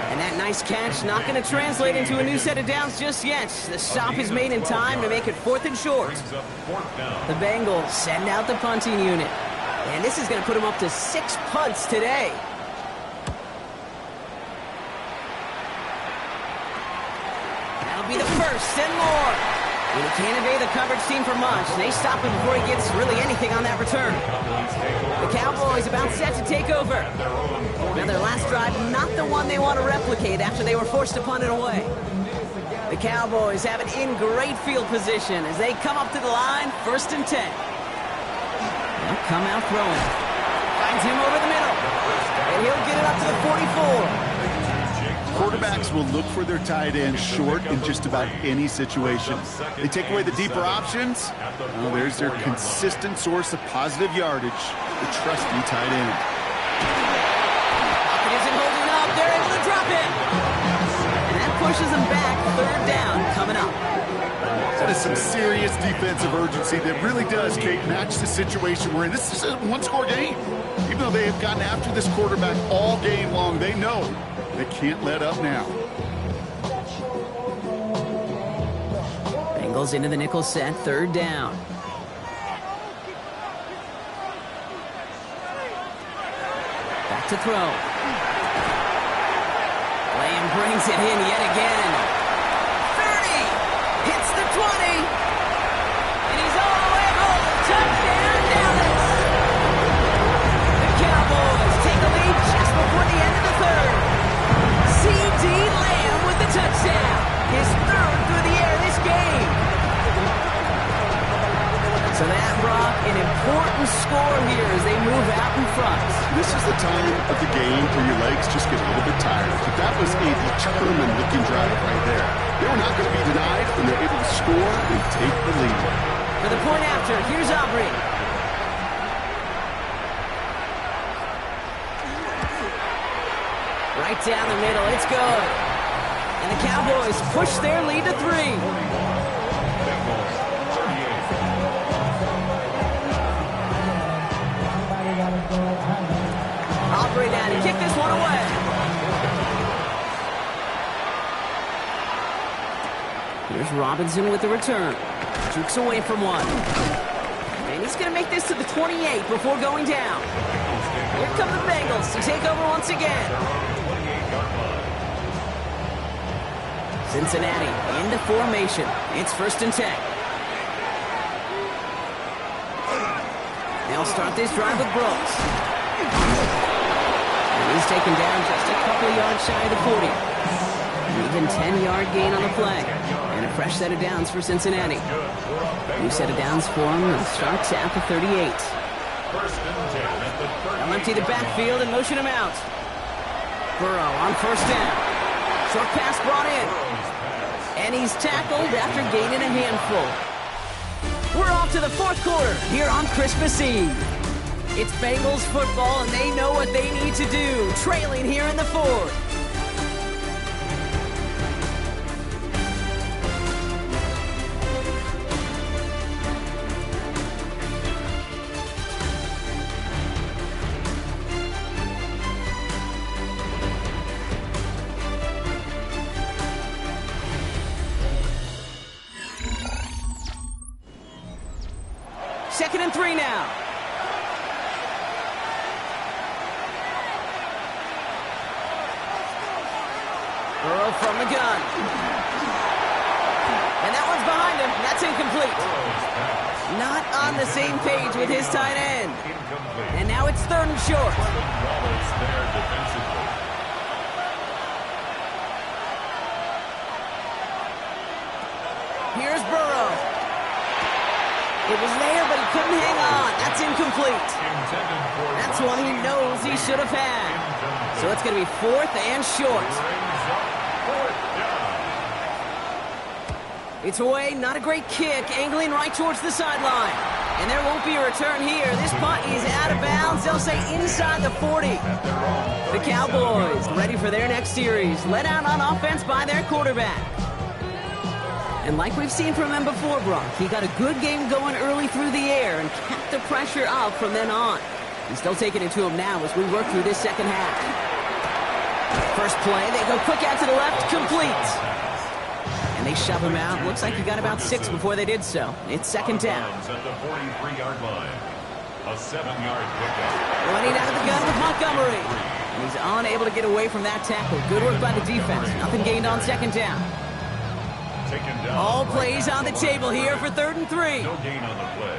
And that nice catch not going to translate into a new set of downs just yet. The stop is made in time to make it 4th and short. The Bengals send out the punting unit. And this is going to put them up to 6 punts today. That'll be the 1st and more. And he can't evade the coverage team for much. They stop him before he gets really anything on that return. The Cowboys about set to take over. Now their last drive, not the one they want to replicate after they were forced to punt it away. The Cowboys have it in great field position as they come up to the line, 1st and 10. They'll come out throwing. Finds him over the middle. And he'll get it up to the 44. Quarterbacks will look for their tight end short in just about any situation. They take away the deeper options. Well, there's their consistent source of positive yardage, the trusty tight end. It isn't holding up. They're able to drop it. And that pushes them back. 3rd down coming up. That is some serious defensive urgency that really does, Kate, match the situation we're in. This is a one-score game. Even though they have gotten after this quarterback all game long, they know they can't let up now. Bengals into the nickel set, 3rd down. Back to throw. Lamb brings it in yet again. 30! Hits the 20! an important score here as they move out in front. This is the time of the game where your legs just get a little bit tired. But that was a determined-looking drive right there. They were not going to be denied, and they're able to score and take the lead. For the point after, here's Aubrey. Right down the middle, it's good. And the Cowboys push their lead to 3. Aubrey now to kick this one away. Here's Robinson with the return. Jukes away from one. And he's going to make this to the 28 before going down. Here come the Bengals to take over once again. Cincinnati into formation. It's 1st and 10. They'll start this drive with Brooks. And he's taken down just a couple of yards shy of the 40. Even 10-yard gain on the play. And a fresh set of downs for Cincinnati. New set of downs for them. They'll start at the 38. They'll empty the backfield and motion him out. Burrow on 1st down. Short pass brought in. And he's tackled after gaining a handful. We're off to the 4th quarter here on Christmas Eve. It's Bengals football, and they know what they need to do, trailing here in the 4th. Second and 3 now. Burrow from the gun. And that one's behind him. That's incomplete. Not on the same page with his tight end. And now it's 3rd and short. Here's Burrow. It was there, but he couldn't hang on. That's incomplete. That's one he knows he should have had. So it's going to be 4th and short. It's away, not a great kick, angling right towards the sideline. And there won't be a return here. This punt is out of bounds. They'll say inside the 40. The Cowboys ready for their next series. Let out on offense by their quarterback. And like we've seen from him before, Brock, he got a good game going early through the air and kept the pressure up from then on. He's still taking it to him now as we work through this second half. First play, they go quick out to the left, complete. And they shove him out. Looks like he got about 6 before they did so. It's 2nd down. At the 43-yard line. A 7-yard pickup. Running out of the gun with Montgomery. And he's unable to get away from that tackle. Good work by the defense. Nothing gained on 2nd down. All plays on the table here for 3rd and 3. No gain on the play.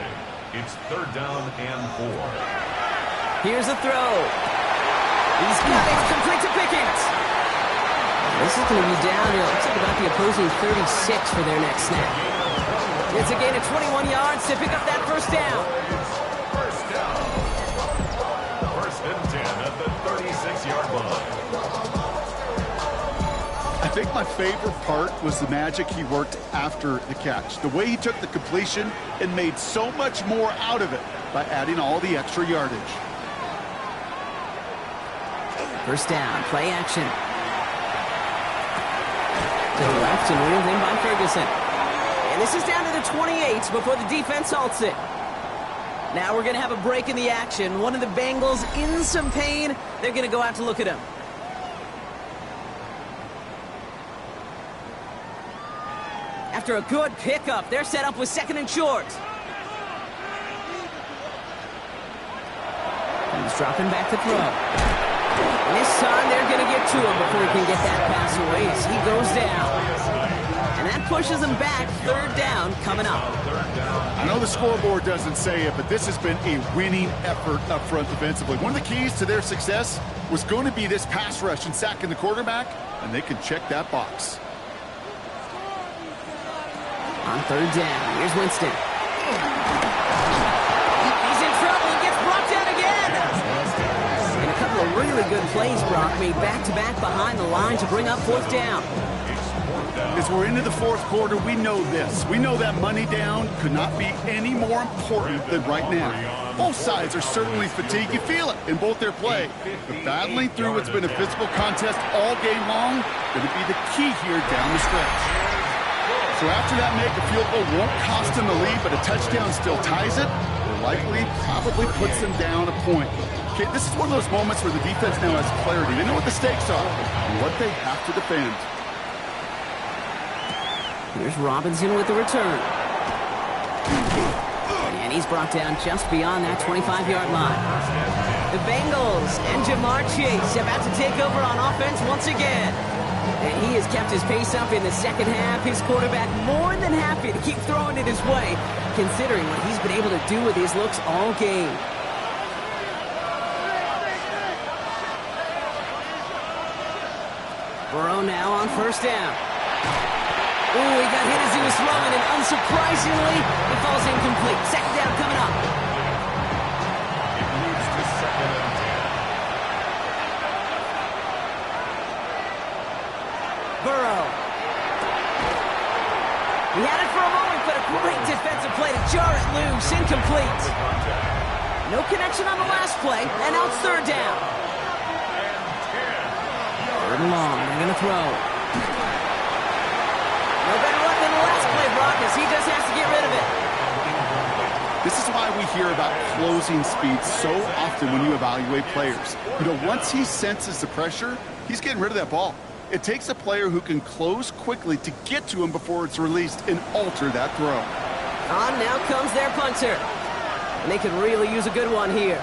It's 3rd down and 4. Here's a throw. He's got it. Complete to Pickens. This is going to be down to, looks like about the opposing 36 for their next snap. It's a gain of 21 yards to pick up that 1st down. 1st and 10 at the 36-yard line. I think my favorite part was the magic he worked after the catch. The way he took the completion and made so much more out of it by adding all the extra yardage. 1st down, play action. To the left and reeled in by Ferguson. And this is down to the 28 before the defense halts it. Now we're going to have a break in the action. One of the Bengals in some pain. They're going to go out to look at him. After a good pickup, they're set up with 2nd and short. He's dropping back to throw. And this time, they're going to get to him before he can get that pass away as he goes down. And that pushes him back. 3rd down coming up. I know the scoreboard doesn't say it, but this has been a winning effort up front defensively. One of the keys to their success was going to be this pass rush and sacking the quarterback, and they can check that box. On 3rd down, here's Winston. really good plays, Brock, made back-to-back behind the line to bring up fourth down. As we're into the fourth quarter, we know this. We know that money down could not be any more important than right now. Both sides are certainly fatigued. You feel it in both their play. But battling through what's been a physical contest all game long going to be the key here down the stretch. So after that make, a field goal won't cost them the lead, but a touchdown still ties it, or likely probably puts them down a point. Okay, this is one of those moments where the defense now has clarity. They know what the stakes are and what they have to defend. Here's Robinson with the return. And he's brought down just beyond that 25-yard line. The Bengals and Jamar Chase about to take over on offense once again. And he has kept his pace up in the second half. His quarterback more than happy to keep throwing it his way, considering what he's been able to do with his looks all game. Burrow now on first down. Ooh, he got hit as he was throwing, and unsurprisingly, it falls incomplete. Second down coming up. It moves to 2nd and 10. Burrow. He had it for a moment, but a great defensive play to jar it loose. Incomplete. No connection on the last play, and now it's third down. Third and long, they're going to throw. No better luck than the last play, Brock, as he just has to get rid of it. This is why we hear about closing speed so often when you evaluate players. You know, once he senses the pressure, he's getting rid of that ball. It takes a player who can close quickly to get to him before it's released and alter that throw. On now comes their punter. And they could really use a good one here.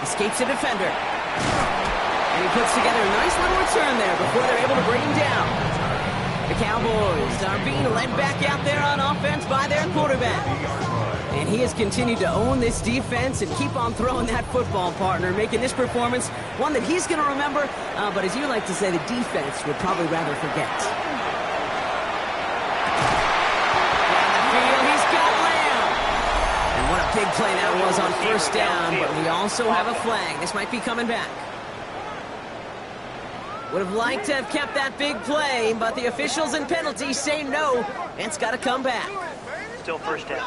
Escapes a defender. And he puts together a nice little return there before they're able to bring him down. The Cowboys are being led back out there on offense by their quarterback. And he has continued to own this defense and keep on throwing that football, partner, making this performance one that he's going to remember, but as you like to say, the defense would probably rather forget. Down the field, he's got Lamb. And what a big play that was on first down, but we also have a flag. This might be coming back. Would have liked to have kept that big play, but the officials and penalties say no, and it's got to come back. Still first down.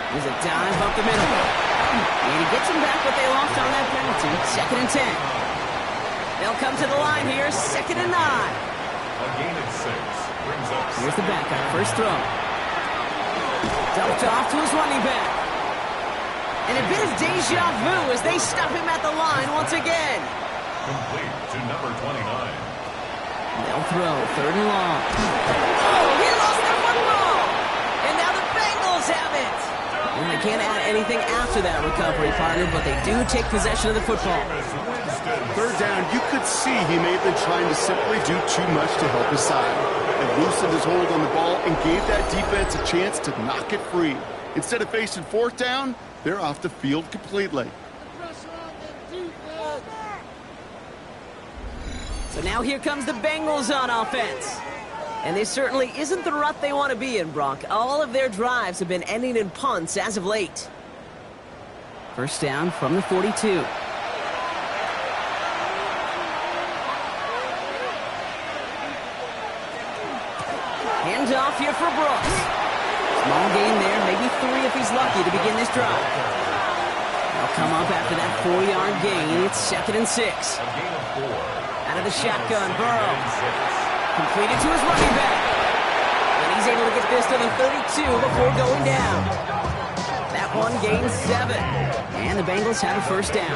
There's a dive up the middle. And he gets him back, but they lost on that penalty. 2nd and 10. They'll come to the line here, 2nd and 9. A gain of 6 brings up. Here's the backup, first throw. Dumped off to his running back. And a bit of deja vu as they stop him at the line once again. Complete to number 29. They'll throw, 3rd and long. Oh, he lost the football! And now the Bengals have it! And they can't add anything after that recovery, partner, but they do take possession of the football. Third down, you could see he may have been trying to simply do too much to help his side. It loosened his hold on the ball and gave that defense a chance to knock it free. Instead of facing fourth down, they're off the field completely. So now here comes the Bengals on offense. And this certainly isn't the rut they want to be in, Brock. All of their drives have been ending in punts as of late. First down from the 42. Handoff here for Brooks. Small gain there, maybe 3 if he's lucky to begin this drive. They'll come up after that 4-yard gain. It's 2nd and 6. Out of the shotgun, Burrow. Completed to his running back. And he's able to get this to the 32 before going down. That one gains 7. And the Bengals have a first down.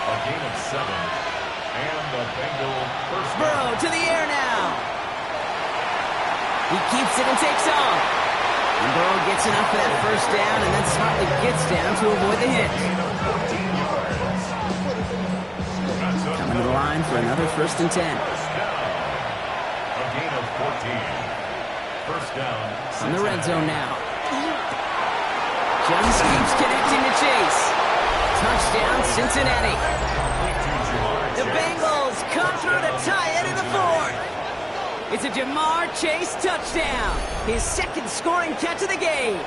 A gain of 7. And the Bengal first down. Burrow to the air now. He keeps it and takes off. And Burrow gets enough for that first down and then smartly gets down to avoid the hit. Coming to the line for another 1st and 10. A gain of 14. First down. In the red zone now. Just keeps connecting to Chase. Touchdown, Cincinnati. The Bengals come through to tie it in the fourth. It's a Jamar Chase touchdown. His second scoring catch of the game.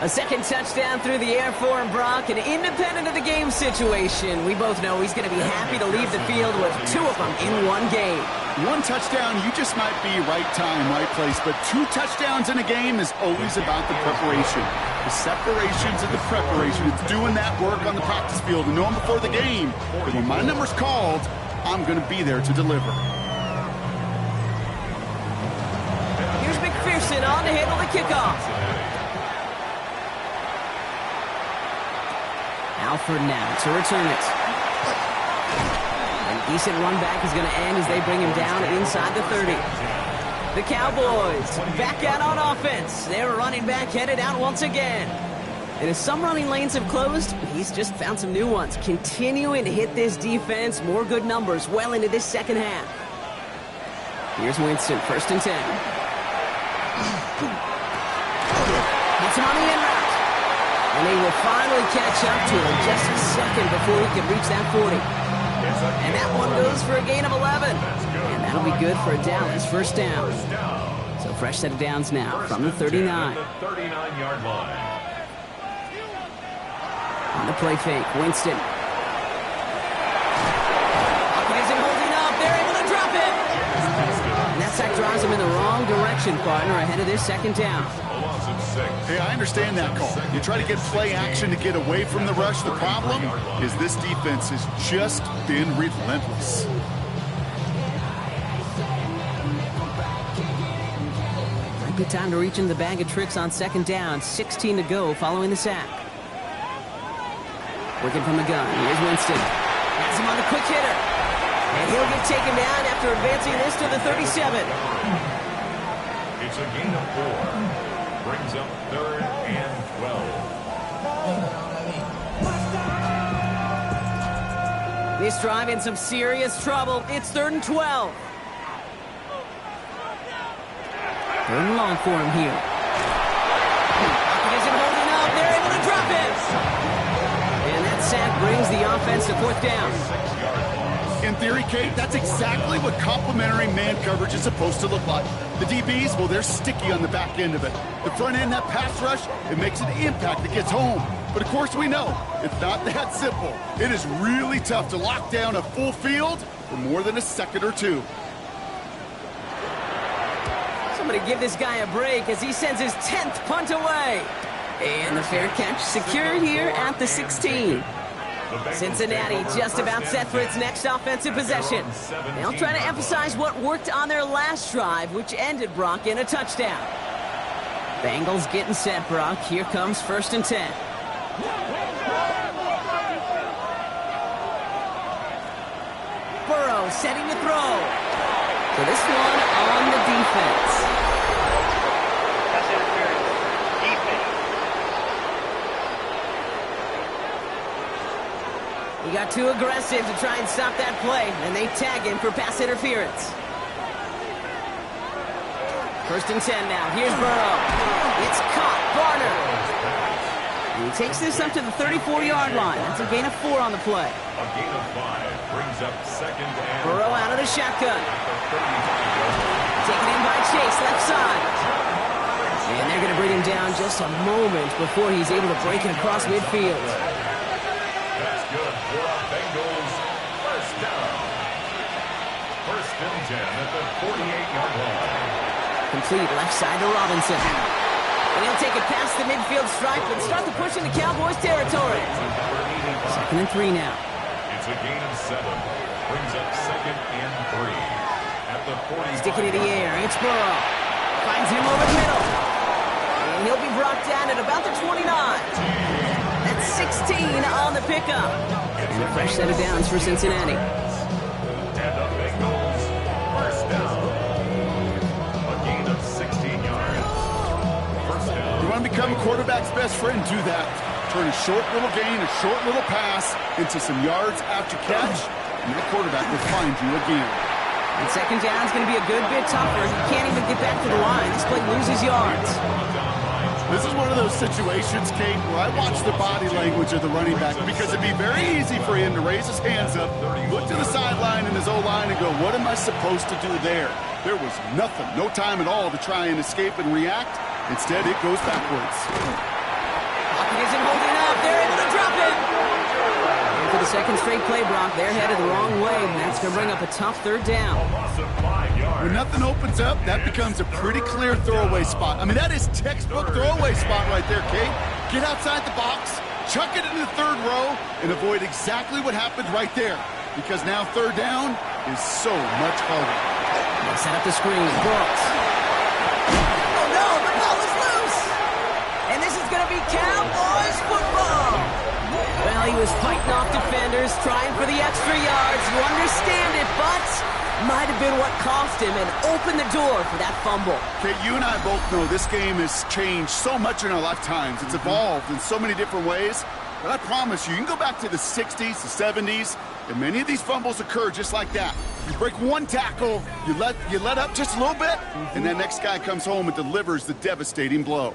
A second touchdown through the air for him, Brock, and independent of the game situation, we both know he's going to be happy to leave the field with two of them in one game. One touchdown, you just might be right time, right place, but two touchdowns in a game is always about the preparation. The separations and the preparation. It's doing that work on the practice field and knowing before the game that when my number's called, I'm going to be there to deliver. Here's McPherson on to handle the kickoff. Alford now to return it. A decent run back is going to end as they bring him down inside the 30. The Cowboys back out on offense. Their running back headed out once again. And as some running lanes have closed, he's just found some new ones. Continuing to hit this defense, more good numbers well into this second half. Here's Winston, 1st and 10. Gets him on the end route. And they will finally catch up to him just a second before he can reach that 40. And that one goes for a gain of 11. And that'll be good for a Dallas first down. So fresh set of downs now from the 39. 39-yard line. On the play fake, Winston. Pocket isn't holding up. They're able to drop it. And that sack drives him in the wrong direction, partner, ahead of this second down. Hey, I understand that call. You try to get play action to get away from the rush. The problem is this defense has just been relentless. Might be time to reach in the bag of tricks on second down. 16 to go following the sack. Working from the gun. Here's Winston. Has him on the quick hitter. And he'll get taken down after advancing this to the 37. It's a gain of 4. Brings up 3rd and 12. This drive in some serious trouble. It's 3rd and 12. 3rd and long for him here. Pocket isn't holding up. They're able to drop it. And that sack brings the offense to 4th down. In theory, Kate, that's exactly what complementary man coverage is supposed to look like. The DBs, well, they're sticky on the back end of it. The front end, that pass rush, it makes an impact that gets home. But of course we know, it's not that simple. It is really tough to lock down a full field for more than a second or two. Somebody give this guy a break as he sends his 10th punt away. And the fair catch secured here at the 16. Cincinnati just about set for its next offensive possession. They'll try to emphasize what worked on their last drive, which ended, Brock, in a touchdown. Bengals getting set, Brock. Here comes 1st and 10. Burrow setting to throw. So this one on the defense. He got too aggressive to try and stop that play, and they tag him for pass interference. 1st and 10 now. Here's Burrow. It's caught. Barner. And he takes this up to the 34-yard line. That's a gain of 4 on the play. A gain of 5 brings up 2nd and... Burrow out of the shotgun. Taken in by Chase, left side. And they're going to bring him down just a moment before he's able to break it across midfield. That's good for our Bengals. First down. 1st and 10 at the 48-yard line. Complete left side to Robinson. And he'll take it past the midfield stripe and start the push into Cowboys territory. 2nd and 3 now. It's a gain of 7. Brings up 2nd and 3 at the 40. Sticking in the air. It's Burrow. Finds him over the middle. And he'll be brought down at about the 29. That's 16 on the pickup. And a fresh set of downs for Cincinnati. And the Bengals, first down. A gain of 16 yards. First down. You want to become a quarterback's best friend, do that. Turn a short little gain, a short little pass into some yards after catch, and the quarterback will find you again. And second down is going to be a good bit tougher. He can't even get back to the line. This play loses yards. This is one of those situations, Kate, where I watch the body language of the running back because it'd be very easy for him to raise his hands up, look to the sideline in his O-line and go, what am I supposed to do there? There was nothing, no time at all to try and escape and react. Instead, it goes backwards. Pocket isn't holding up. They're able to drop it. And for the second straight play, Brock, they're headed the wrong way, and that's going to bring up a tough third down. When nothing opens up, that becomes a pretty clear throwaway spot. I mean, that is textbook throwaway spot right there, Kate. Get outside the box, chuck it into the third row, and avoid exactly what happened right there. Because now third down is so much harder. They set up the screen. Brooks. Oh, no, the ball is loose. And this is going to be Cowboys football. Well, he was fighting off defenders, trying for the extra yards. You understand it, but might have been what cost him and opened the door for that fumble. Okay, you and I both know this game has changed so much in our lifetimes. It's evolved in so many different ways. But I promise you, you can go back to the 60s, the 70s, and many of these fumbles occur just like that. You break one tackle, you let up just a little bit, and that next guy comes home and delivers the devastating blow.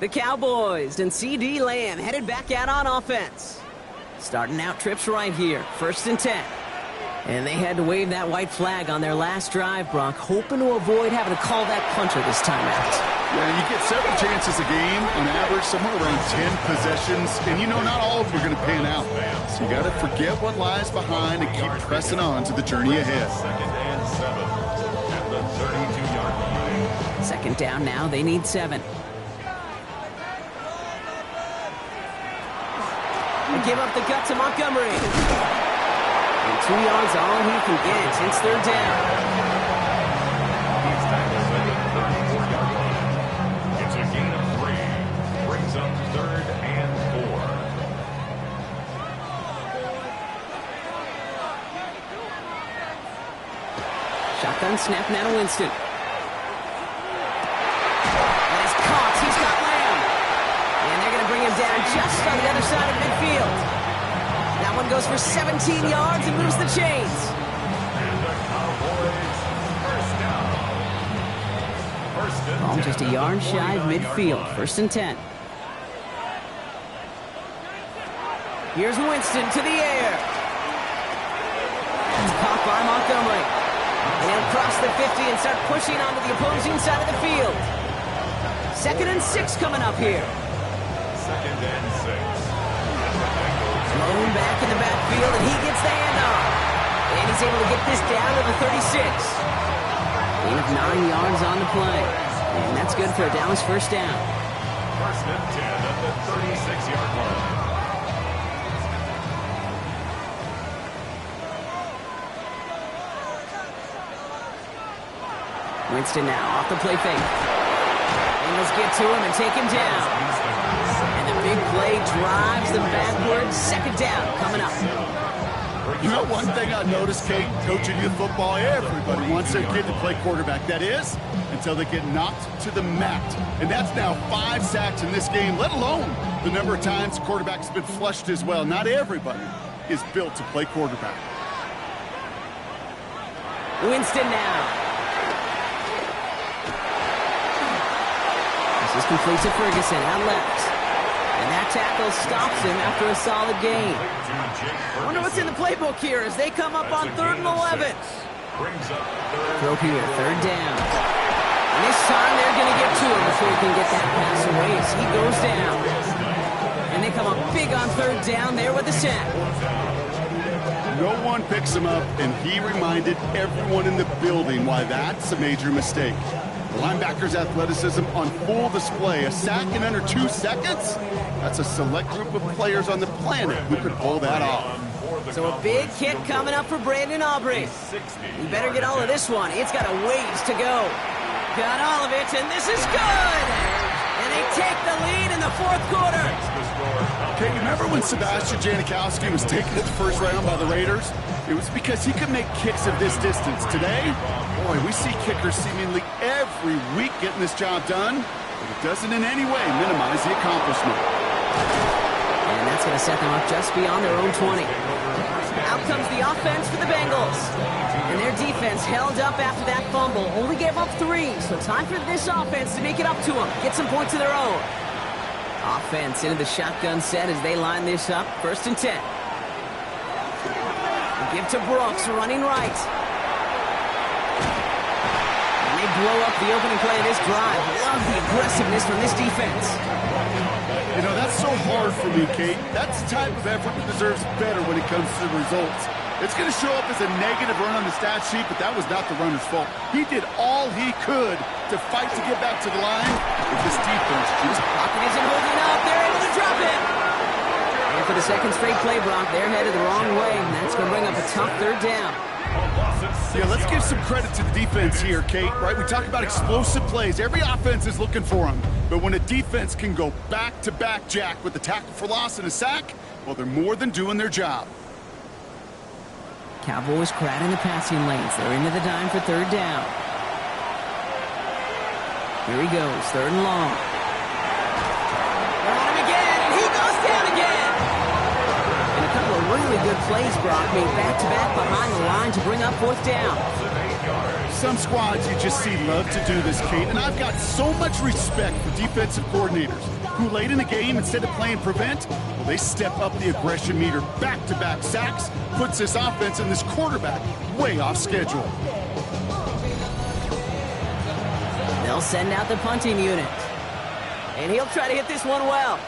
The Cowboys and C.D. Lamb headed back out on offense. Starting out trips right here, 1st and 10. And they had to wave that white flag on their last drive, Brock, hoping to avoid having to call that punter this time out. Yeah, you get several chances a game, on average, somewhere around 10 possessions, and you know not all of them are going to pan out. So you got to forget what lies behind and keep pressing on to the journey ahead. 2nd and 7 at the 32-yard line. Second down now, they need 7. They give up the gut to Montgomery. And 2 yards all he can get. It's third down. He's tackled at the 34-yard line. It's a gain of 3. Brings up 3rd and 4. Shotgun snap now to Winston. And it's caught. He's got Lamb. And they're going to bring him down just on the other side of midfield. That one goes for 17 yards and moves the chains. And the Cowboys, first down. First and Ball 10 just a at yard the shy of 49-yard midfield. line. 1st and 10. Here's Winston to the air. It's caught by Montgomery. And he'll cross the 50 and start pushing onto the opposing side of the field. 2nd and 6 coming up here. 2nd and 6. Thrown back in the backfield, and he gets the handoff. And he's able to get this down to the 36. Gain of 9 yards on the play. And that's good for a Dallas first down. 1st and 10 at the 36-yard line. Winston now off the play fake. Bengals get to him and take him down. And the big play drives them backwards. 2nd down coming up. You know one thing I noticed, Kate, coaching youth football, everybody wants their kid to play quarterback. That is, until they get knocked to the mat. And that's now 5 sacks in this game, let alone the number of times the quarterback's been flushed as well. Not everybody is built to play quarterback. Winston now. This is complete to Ferguson out left. And that tackle stops him after a solid gain. I wonder what's in the playbook here as they come up on 3rd and 11. Throw here, 3rd down. And this time they're going to get to him before he can get that pass away as he goes down. And they come up big on 3rd down there with the sack. No one picks him up, and he reminded everyone in the building why that's a major mistake. The linebacker's athleticism on full display. A sack in under 2 seconds? That's a select group of players on the planet who could pull that off. So a big hit coming up for Brandon Aubrey. You better get all of this one. It's got a ways to go. Got all of it, and this is good! And they take the lead in the 4th quarter. Okay, you remember when Sebastian Janikowski was taken at the 1st round by the Raiders? It was because he could make kicks of this distance. Today, boy, we see kickers seemingly every week getting this job done, but it doesn't in any way minimize the accomplishment. And that's going to set them up just beyond their own 20. Out comes the offense for the Bengals. And their defense held up after that fumble. Only gave up 3, so time for this offense to make it up to them. Get some points of their own. Offense into the shotgun set as they line this up. 1st and 10. Give to Brooks, running right. And they blow up the opening play of this drive. Love the aggressiveness from this defense. You know, that's so hard for me, Kate. That's the type of effort that deserves better when it comes to the results. It's going to show up as a negative run on the stat sheet, but that was not the runner's fault. He did all he could to fight to get back to the line. If this defense just... Pocket isn't holding up. They're able to drop it. And for the second straight play, Brock, they're headed the wrong way, and that's going to bring up a tough 3rd down. Yeah, let's give some credit to the defense here, Kate, right? We talk about explosive plays. Every offense is looking for them. But when a defense can go back-to-back, Jack, with a tackle for loss and a sack, well, they're more than doing their job. Cowboys crowding the passing lanes. They're into the dime for 3rd down. Here he goes, 3rd and long. They're on him again, and he goes down again. And a couple of really good plays, Brock, made back-to-back behind the line to bring up 4th down. Some squads you just see love to do this, Kate, and I've got so much respect for defensive coordinators who late in the game, instead of playing prevent, well, they step up the aggression meter. Back-to-back sacks puts this offense and this quarterback way off schedule. They'll send out the punting unit. And he'll try to hit this one well.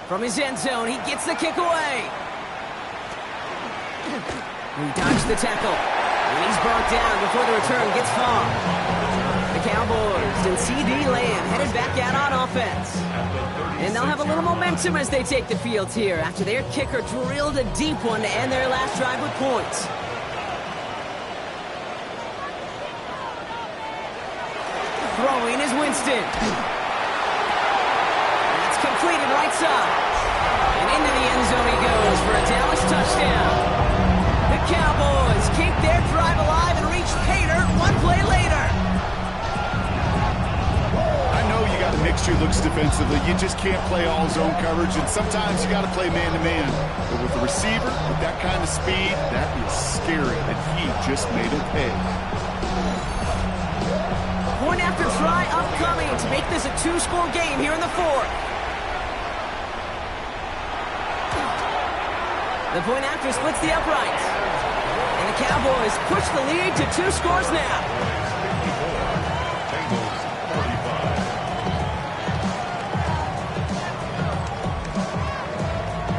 From his end zone, he gets the kick away. He dodged the tackle. And he's brought down before the return gets far. The Cowboys and CD Lamb headed back out on offense. And they'll have a little momentum as they take the field here after their kicker drilled a deep one to end their last drive with points. Throwing is Winston. That's completed right side. And into the end zone he goes for a Dallas touchdown. The Cowboys keep their drive alive and reach pay dirt 1 play later. I know you got to mix your looks defensively. You just can't play all zone coverage, and sometimes you got to play man-to-man. But with the receiver, with that kind of speed, that is scary, and he just made it pay. Point after try upcoming to make this a 2-score game here in the 4th. The point after splits the uprights. And the Cowboys push the lead to 2 scores now.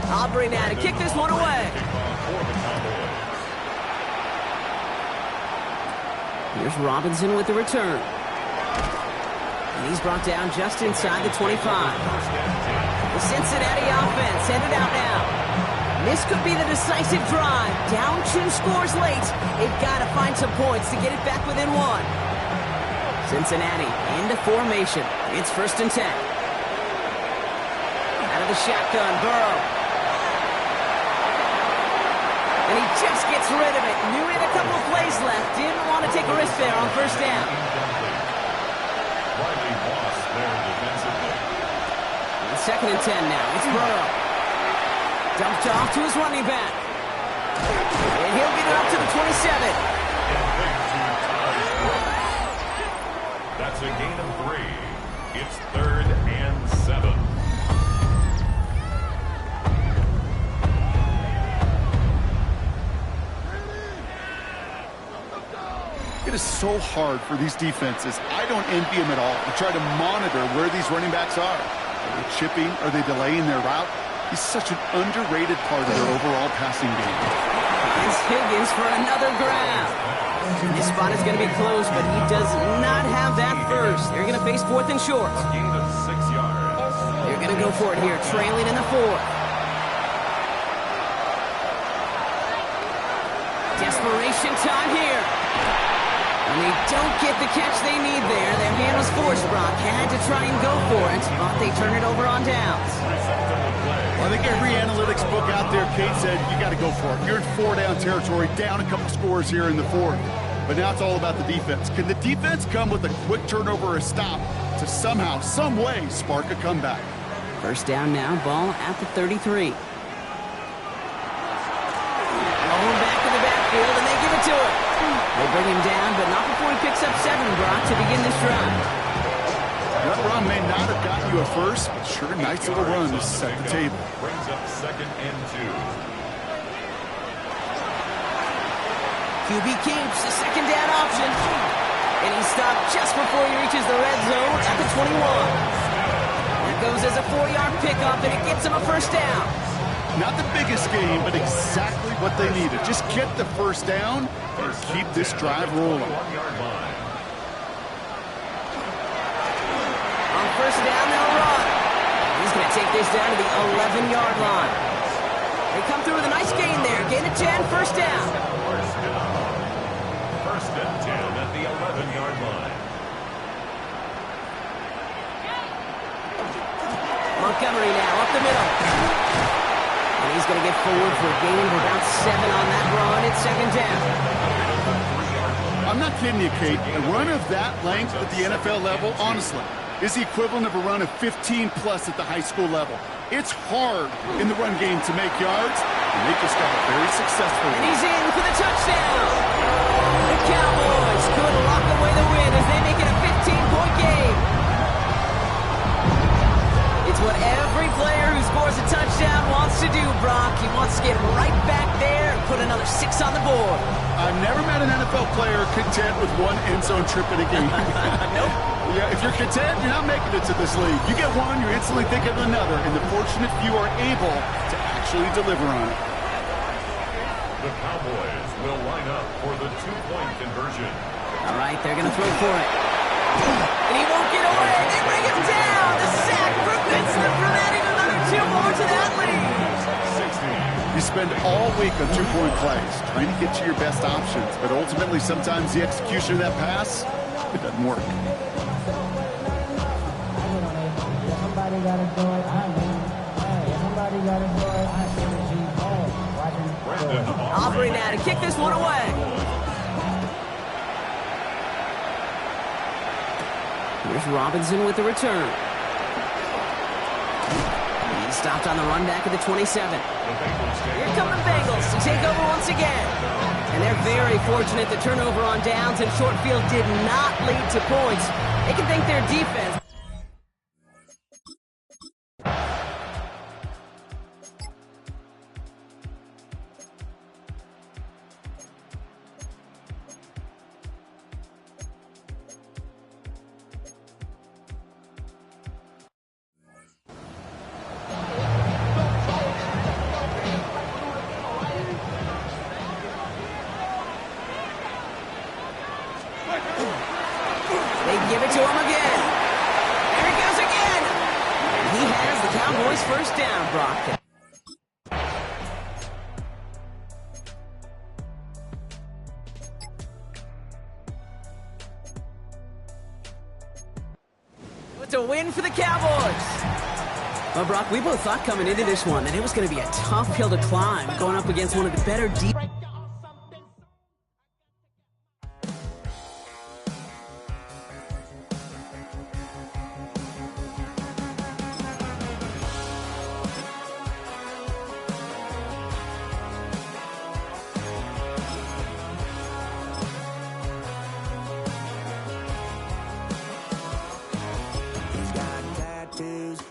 Aubrey now to kick this one away. Here's Robinson with the return. And he's brought down just inside the 25. The Cincinnati offense headed out now. This could be the decisive drive. Down 2 scores late. They've got to find some points to get it back within 1. Cincinnati into formation. It's 1st and 10. Out of the shotgun, Burrow. And he just gets rid of it. Knew he had a couple of plays left. Didn't want to take a risk there on 1st down. And 2nd and 10 now. It's Burrow. Dumped off to his running back. And he'll get it up to the 27. That's a gain of 3. It's 3rd and 7. It is so hard for these defenses. I don't envy them at all. I try to monitor where these running backs are. Are they chipping? Are they delaying their route? He's such an underrated part of their overall passing game. It's Higgins for another grab. This spot is going to be close, but he does not have that first. They're going to face 4th and short. Gain of 6 yards. They're going to go for it here, trailing in the 4th. Desperation time here. And they don't get the catch they need there. Their hand was forced, Brock. Had to try and go for it, but they turn it over on downs. Well, I think every analytics book out there, Kate said, you got to go for it. You're in 4-down territory, down a couple scores here in the 4th. But now it's all about the defense. Can the defense come with a quick turnover or a stop to somehow, some way, spark a comeback? 1st down now, ball at the 33. Rolling back to the backfield, and they give it to him. They bring him down, but not before he picks up 7, Brock, to begin this drive. That run may not have gotten you a first, but sure, nice little run to set the table. Brings up 2nd and 2. QB keeps the second down option. And he stopped just before he reaches the red zone at the 21. That goes as a 4-yard pickup, and it gets him a first down. Not the biggest gain, but exactly what they needed. Just get the first down and keep this drive rolling. On first down, they'll run. He's going to take this down to the 11-yard line. They come through with a nice gain there. Gain of 10, first down. First and 10 at the 11-yard line. Montgomery now up the middle. And he's going to get forward for a gain of about 7 on that run. It's second down. I'm not kidding you, Kate. A run of that length at the NFL level, honestly, is the equivalent of a run of 15-plus at the high school level. It's hard in the run game to make yards, and they just got a very successful one. And he's in for the touchdown. The Cowboys could lock away the win as they make it a 15-point game. It's what every player who scores a touchdown wants to do, Brock. He wants to get right back there and put another 6 on the board. I've never met an NFL player content with one end zone trip in a game. Nope. Yeah, if you're content, you're not making it to this league. You get one, you're instantly thinking of another, and the fortunate few are able to actually deliver on it. The Cowboys will line up for the 2-point conversion. All right, they're going to throw for it. And he won't get away. They bring him down. The sack prevents them from adding another 2 more to that lead. You spend all week on 2-point plays, trying to get to your best options, but ultimately sometimes the execution of that pass, it doesn't work. Somebody gotta do it, I mean. Hey, somebody gotta do it, I see Aubrey now to kick this one away. Here's Robinson with the return. He stopped on the run back at the 27. Here come the Bengals to take over once again. And they're very fortunate the turnover on downs and short field did not lead to points. They can thank their defense. Give it to him again. There he goes again. He has the Cowboys first down, Brock. It's a win for the Cowboys. Well, Brock, we both thought coming into this one that it was going to be a tough hill to climb, going up against one of the better deep.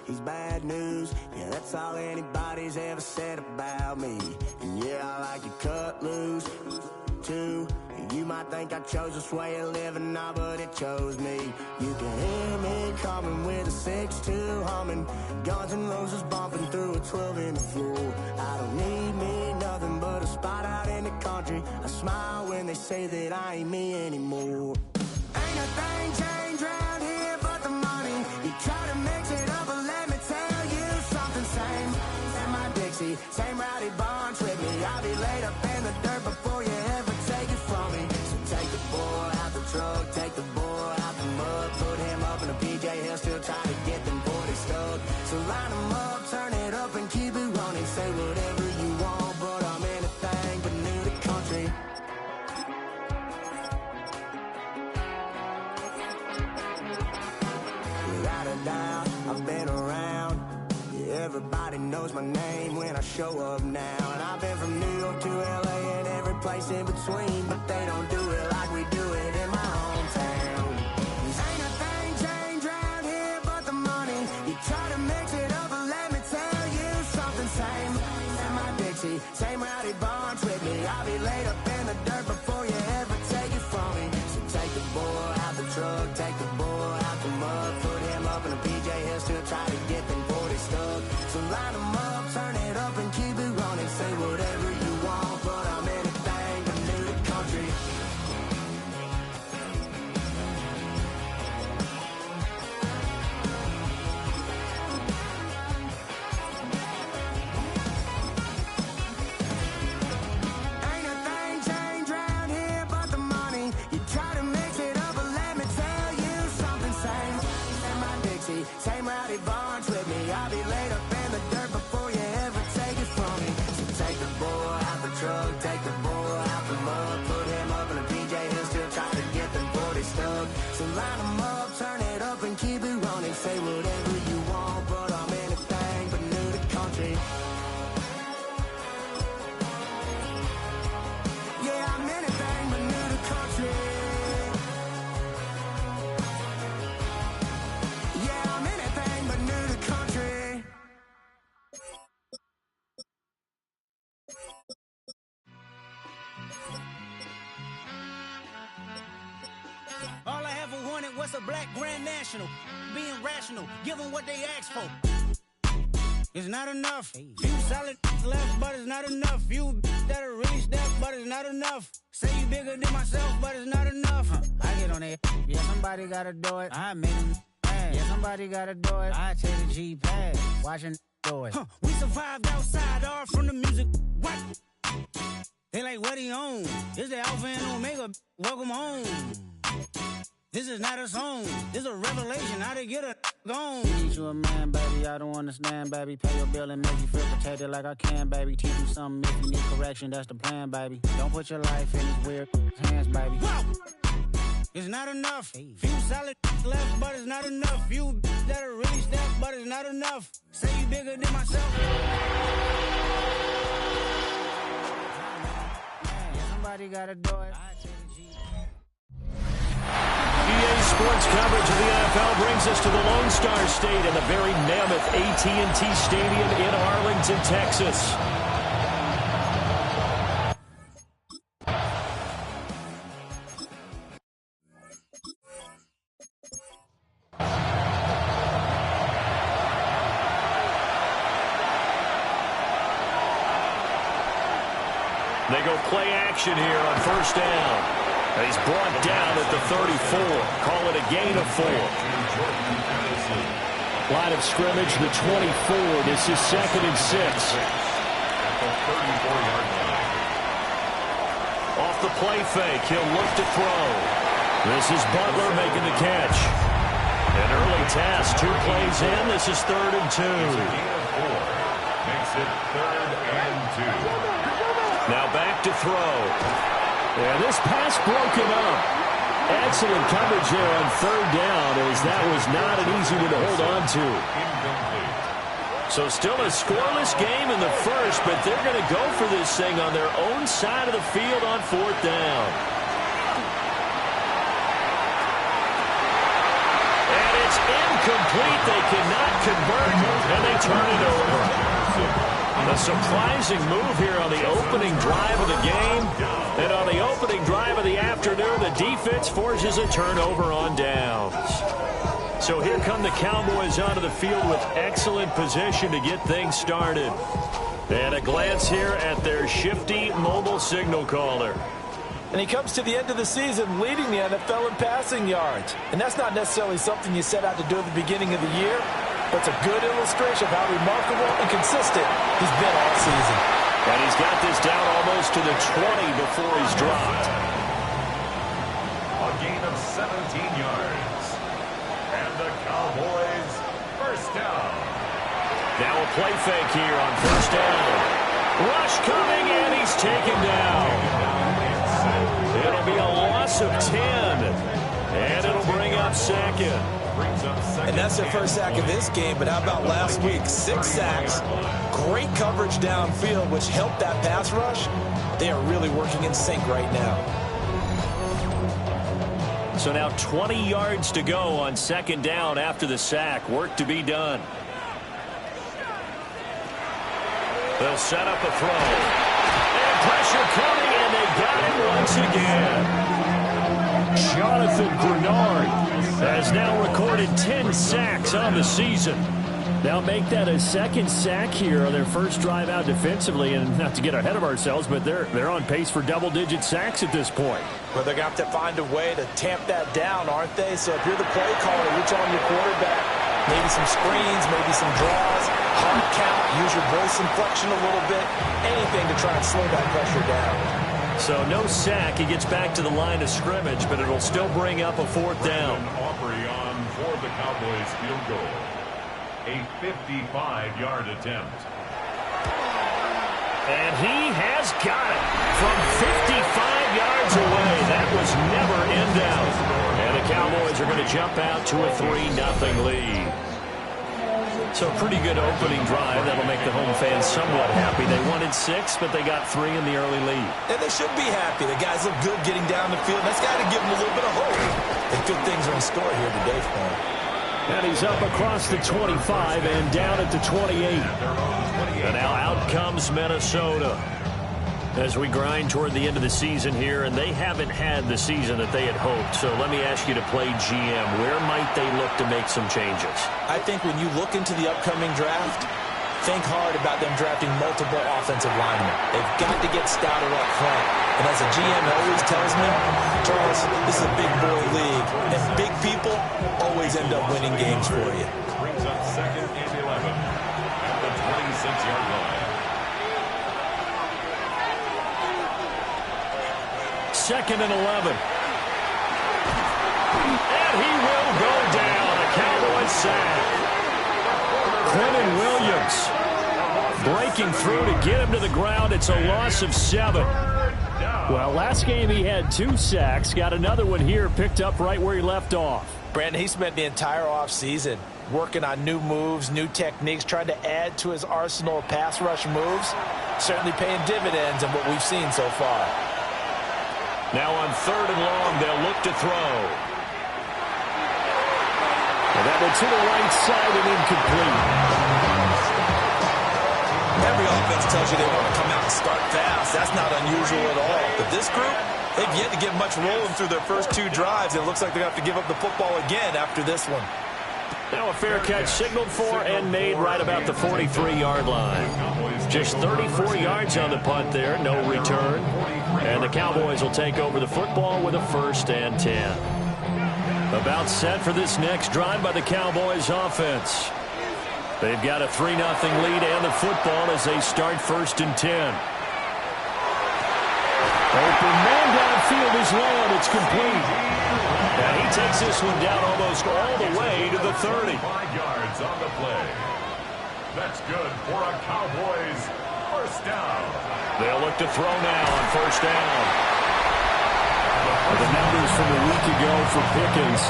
He's bad news, yeah, that's all anybody's ever said about me. And yeah, I like to cut loose, too. You might think I chose this way of living now, but it chose me. You can hear me coming with a 6-2 humming, Guns N' Roses bumping through a 12-inch floor. I don't need me nothing but a spot out in the country. I smile when they say that I ain't me anymore. Ain't a thing changed round here but the money. You try to mix it up, but let me tell you something. Same in my Dixie, same rowdy bunch with me. I'll be laid up in the dirt before you ever take it from me. So take the boy out the truck, take the boy out the mud, put him up in a PJ Hill, still trying to get them 40 stuck. So line them up, turn it up and keep it running. Say whatever you want, but I'm anything but new to country. Without a doubt, I've been around. Yeah, everybody knows my name when I show up now. And I've been from New York to LA and every place in between, but they don't do it like we do it in my hometown. Ain't a thing changed round here bunch with me. I'll be laid up in the dirt before you ever take it from me. So take the boy out the truck, take the boy out the mud, put him up in a PJ Hill, still try to get them 40 stuck. So line them up, turn it up and keep it running. Say whatever you want, but I'm anything but new to country. Ain't a thing changed round here but the money. You try to mix it up, but let me tell you something. Same my Dixie, same rowdy bunch with me. I'll be laid up in the dirt before you ever take it from me. So take the boy out the truck, take the boy out the mud, put him up in a PJ Hill, still try to get them 40 stuck. So line them up, turn it up and keep it running. Say whatever you want, but I'm anything but new to country. Yeah, I'm anything but new to country. Yeah, I'm anything but new to country. All I ever wanted was a black Grand National. Being rational, give them what they ask for. It's not enough. Few solid left, but it's not enough. Few that are really step, but it's not enough. Say you bigger than myself, but it's not enough. I get on it. Yeah, somebody gotta do it. I made them mad. Yeah, somebody gotta do it. I take the G-Pad. Watching do it. We survived outside, all from the music. What? They like, what he on? This the Alpha and Omega. Welcome home. This is not a song. This is a revelation. How they get a gone. Need you a man, baby. I don't understand, baby. Pay your bill and make you feel protected like I can, baby. Teach you something if you need correction. That's the plan, baby. Don't put your life in these weird hands, baby. Whoa! It's not enough. Few solid left, but it's not enough. Few that are really step, but it's not enough. Say you bigger than myself. Yeah, somebody gotta do it. EA Sports coverage of the NFL brings us to the Lone Star State and the very mammoth AT&T Stadium in Arlington, Texas. They go play action here on first down. He's brought down at the 34. Call it a gain of 4. Line of scrimmage, the 24. This is 2nd and 6. At the 34-yard line. Off the play fake, he'll look to throw. This is Butler making the catch. An early task, 2 plays in. This is 3rd and 2. It's a gain of 4. Makes it 3rd and 2. Now back to throw. And this pass broken up. Excellent coverage there on 3rd down, as that was not an easy one to hold on to. So still a scoreless game in the first, but they're going to go for this thing on their own side of the field on 4th down. And it's incomplete. They cannot convert, and they turn it over. A surprising move here on the opening drive of the game. And on the opening drive of the afternoon, the defense forces a turnover on downs. So here come the Cowboys onto the field with excellent position to get things started. And a glance here at their shifty mobile signal caller. And he comes to the end of the season leading the NFL in passing yards. And that's not necessarily something you set out to do at the beginning of the year, but it's a good illustration of how remarkable and consistent he's been all season. And he's got this down almost to the 20 before he's dropped. A gain of 17 yards. And the Cowboys first down. Now a play fake here on first down. Rush coming, and he's taken down. It'll be a loss of 10. And it'll bring up second. And that's their first sack of this game, but how about last week? 6 sacks, great coverage downfield, which helped that pass rush. They are really working in sync right now. So now 20 yards to go on 2nd down after the sack. Work to be done. They'll set up a throw. And once again. Jonathan Grenard has now recorded 10 sacks on the season. Now make that a second sack here on their first drive out defensively, and not to get ahead of ourselves, but they're on pace for double-digit sacks at this point. Well, they're going to have to find a way to tamp that down, aren't they? So if you're the play caller, reach on your quarterback. Maybe some screens, maybe some draws, hard count, use your voice inflection a little bit, anything to try and slow that pressure down. So no sack. He gets back to the line of scrimmage, but it'll still bring up a fourth down. Aubrey on for the Cowboys field goal. A 55-yard attempt. And he has got it from 55 yards away. That was never in doubt. And the Cowboys are going to jump out to a 3-0 lead. So a pretty good opening drive. That'll make the home fans somewhat happy. They wanted 6, but they got 3 in the early lead. And they should be happy. The guys look good getting down the field. That's got to give them a little bit of hope. And good things are in store here today for them. And he's up across the 25 and down at the 28. And now out comes Minnesota as we grind toward the end of the season here, and they haven't had the season that they had hoped. So let me ask you to play GM. Where might they look to make some changes? I think when you look into the upcoming draft, think hard about them drafting multiple offensive linemen. They've got to get stouter up front. And as a GM always tells me, Charles, this is a big boy league, and big people always end up winning games for you. Brings up 2nd and 11 at the 26-yard line. 2nd and 11. And he will go down. A Cowboys sack. Quentin Williams breaking through to get him to the ground. It's a loss of 7. Well, last game he had 2 sacks. Got another one here, picked up right where he left off. Brandon, he spent the entire offseason working on new moves, new techniques, trying to add to his arsenal of pass rush moves. Certainly paying dividends in what we've seen so far. Now on 3rd and long, they'll look to throw. And that one to the right side and incomplete. Every offense tells you they want to come out and start fast. That's not unusual at all. But this group, they've yet to get much rolling through their first 2 drives. It looks like they're going to have to give up the football again after this one. Now a fair catch signaled for and made right about the 43-yard line. Just 34 yards on the punt there, no return. And the Cowboys will take over the football with a 1st and 10. About set for this next drive by the Cowboys offense. They've got a 3-0 lead and the football as they start 1st and 10. Open man downfield is Lamb. It's complete. And he takes this one down almost all the way to the 30. 5 yards on the play. That's good for a Cowboys 1st down. They'll look to throw now on 1st down. The numbers from a week ago for Pickens,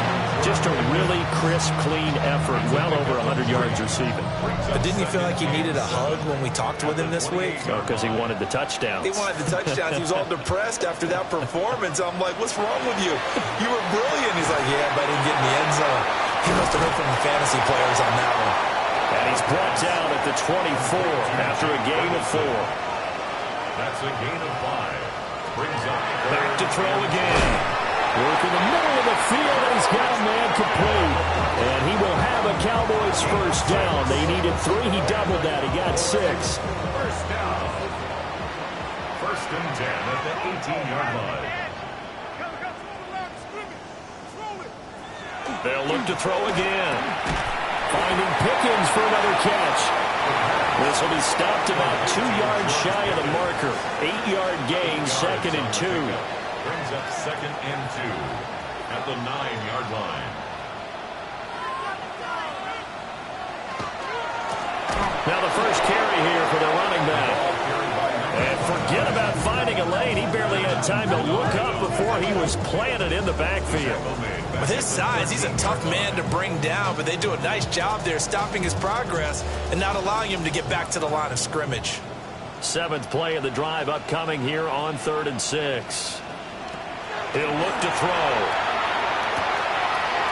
just a really crisp, clean effort, well over 100 yards receiving. But didn't you feel like he needed a hug when we talked with him this week? Oh, because he wanted the touchdowns. He wanted the touchdowns. He was all depressed after that performance. I'm like, what's wrong with you? You were brilliant. He's like, yeah, but I didn't get in the end zone. He must have heard from the fantasy players on that one. And he's brought down at the 24 after a gain of 4. That's a gain of 5. Brings up back to throw again. Work in the middle of the field, and he's got a man complete. And he will have a Cowboys 1st down. They needed 3. He doubled that. He got 6. 1st down. 1st and 10 at the 18-yard line. They'll look to throw again. Finding Pickens for another catch. This will be stopped about 2 yards shy of the marker. 8-yard gain, 2nd and 2. Brings up 2nd and 2 at the 9-yard line. Now the first carry here for the running back. And forget about finding a lane. He barely had time to look up before he was planted in the backfield. With his size, he's a tough man to bring down, but they do a nice job there stopping his progress and not allowing him to get back to the line of scrimmage. 7th play of the drive upcoming here on 3rd and 6. He'll look to throw.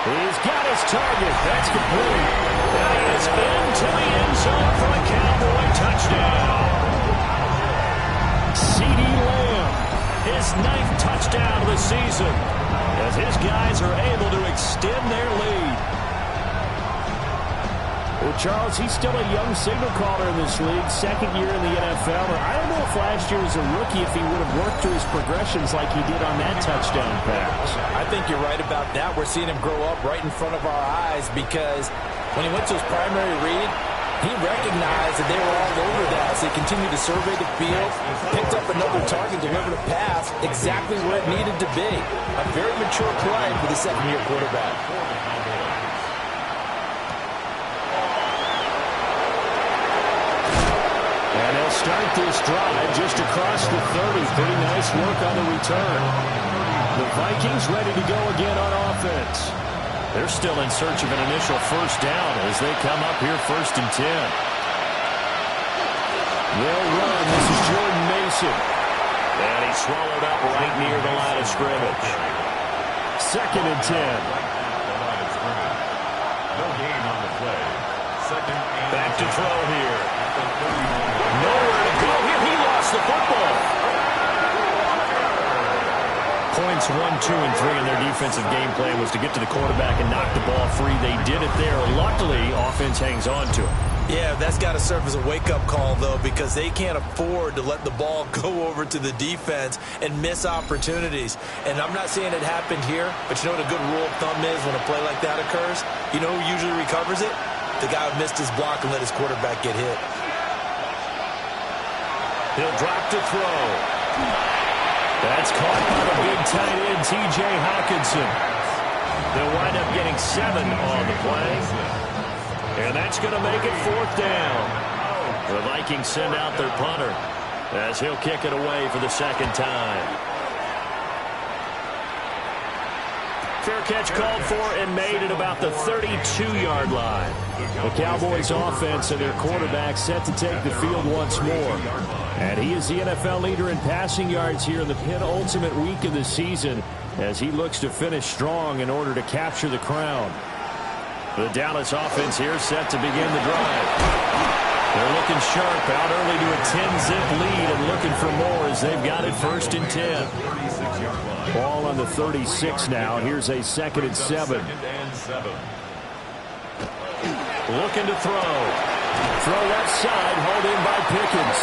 He's got his target. That's complete. And he is into the end zone for a Cowboy touchdown. CeeDee Lamb, his 9th touchdown the season as his guys are able to extend their lead. Well, Charles, he's still a young signal caller in this league, second year in the NFL. Or I don't know if last year as a rookie, if he would have worked through his progressions like he did on that touchdown pass. I think you're right about that. We're seeing him grow up right in front of our eyes because when he went to his primary read, he recognized that they were all over that. So he continued to survey the field, picked up another target, delivered a pass exactly where it needed to be. A very mature play for the second-year quarterback. And they'll start this drive just across the 30. Pretty nice work on the return. The Vikings ready to go again on offense. They're still in search of an initial first down as they come up here 1st and 10. They'll run. This is Jordan Mason. And he's swallowed up right near the line of scrimmage. 2nd and 10. No gain on the play. Second and back to throw here. Nowhere to go here. He lost the football. Points 1, 2, and 3 in their defensive game plan was to get to the quarterback and knock the ball free. They did it there. Luckily, offense hangs on to it. Yeah, that's got to serve as a wake-up call, though, because they can't afford to let the ball go over to the defense and miss opportunities. And I'm not saying it happened here, but you know what a good rule of thumb is when a play like that occurs? You know who usually recovers it? The guy who missed his block and let his quarterback get hit. He'll drop to throw. That's caught by the big tight end, T.J. Hawkinson. They'll wind up getting 7 on the play. And that's going to make it 4th down. The Vikings send out their punter as he'll kick it away for the 2nd time. Fair catch called for and made at about the 32-yard line. The Cowboys offense and their quarterback set to take the field once more. And he is the NFL leader in passing yards here in the penultimate week of the season as he looks to finish strong in order to capture the crown. The Dallas offense here set to begin the drive. They're looking sharp, out early to a 10-zip lead and looking for more as they've got it 1st and 10. Ball on the 36 now. Here's a 2nd and 7. Looking to throw. Throw left side, hauled in by Pickens.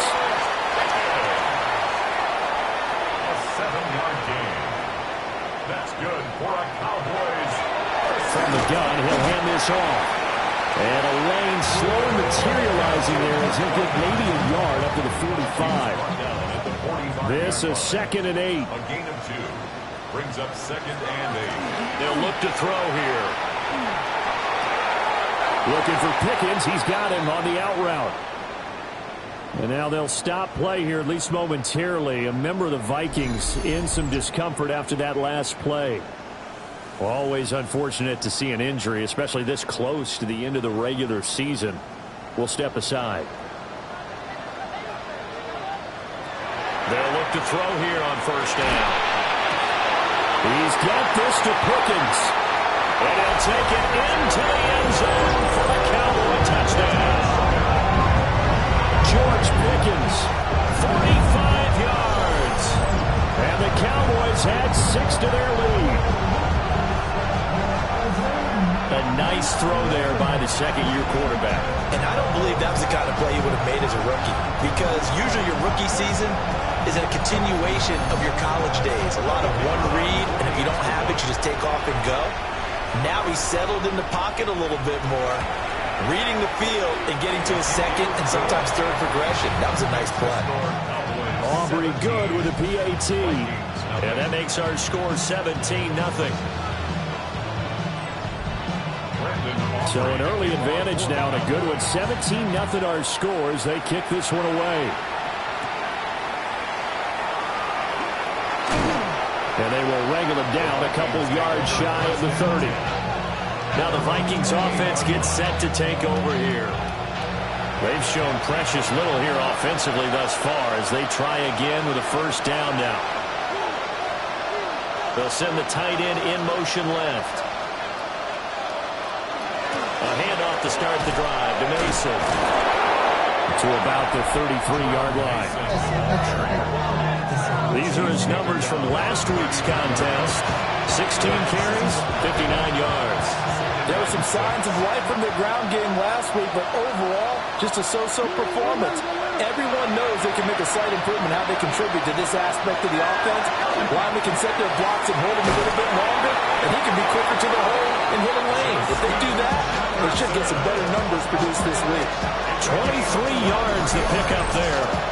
A 7-yard gain. That's good for a Cowboys. From the gun, he'll hand this off. And a lane slowly materializing there as he'll get maybe a yard up to the 45. This is 2nd and 8. A gain of 2. Brings up 2nd and 8. They'll look to throw here. Looking for Pickens. He's got him on the out route. And now they'll stop play here, at least momentarily. A member of the Vikings in some discomfort after that last play. Always unfortunate to see an injury, especially this close to the end of the regular season. We'll step aside. They'll look to throw here on 1st down. He's got this to Pickens. And he'll take it into the end zone for the Cowboy touchdown. George Pickens, 45 yards. And the Cowboys had 6 to their lead. A nice throw there by the 2nd-year quarterback. And I don't believe that was the kind of play he would have made as a rookie. Because usually your rookie season is a continuation of your college days. A lot of one read, and if you don't have it, you just take off and go. Now he's settled in the pocket a little bit more, reading the field and getting to his 2nd and sometimes 3rd progression. That was a nice play. Aubrey good with a PAT. And that makes our score 17-0. So an early advantage now and a good one. 17-0 our score as they kick this one away. And they will wrangle him down a couple yards shy of the 30. Now the Vikings offense gets set to take over here. They've shown precious little here offensively thus far as they try again with a 1st down now. They'll send the tight end in motion left. A handoff to start the drive to Mason. To about the 33-yard line. These are his numbers from last week's contest. 16 carries, 59 yards. There were some signs of life from their ground game last week, but overall, just a so-so performance. Everyone knows they can make a slight improvement how they contribute to this aspect of the offense. Linemen can set their blocks and hold them a little bit longer, and he can be quicker to the hole and hit a lane. If they do that, they should get some better numbers produced this week. 23 yards to pick up there.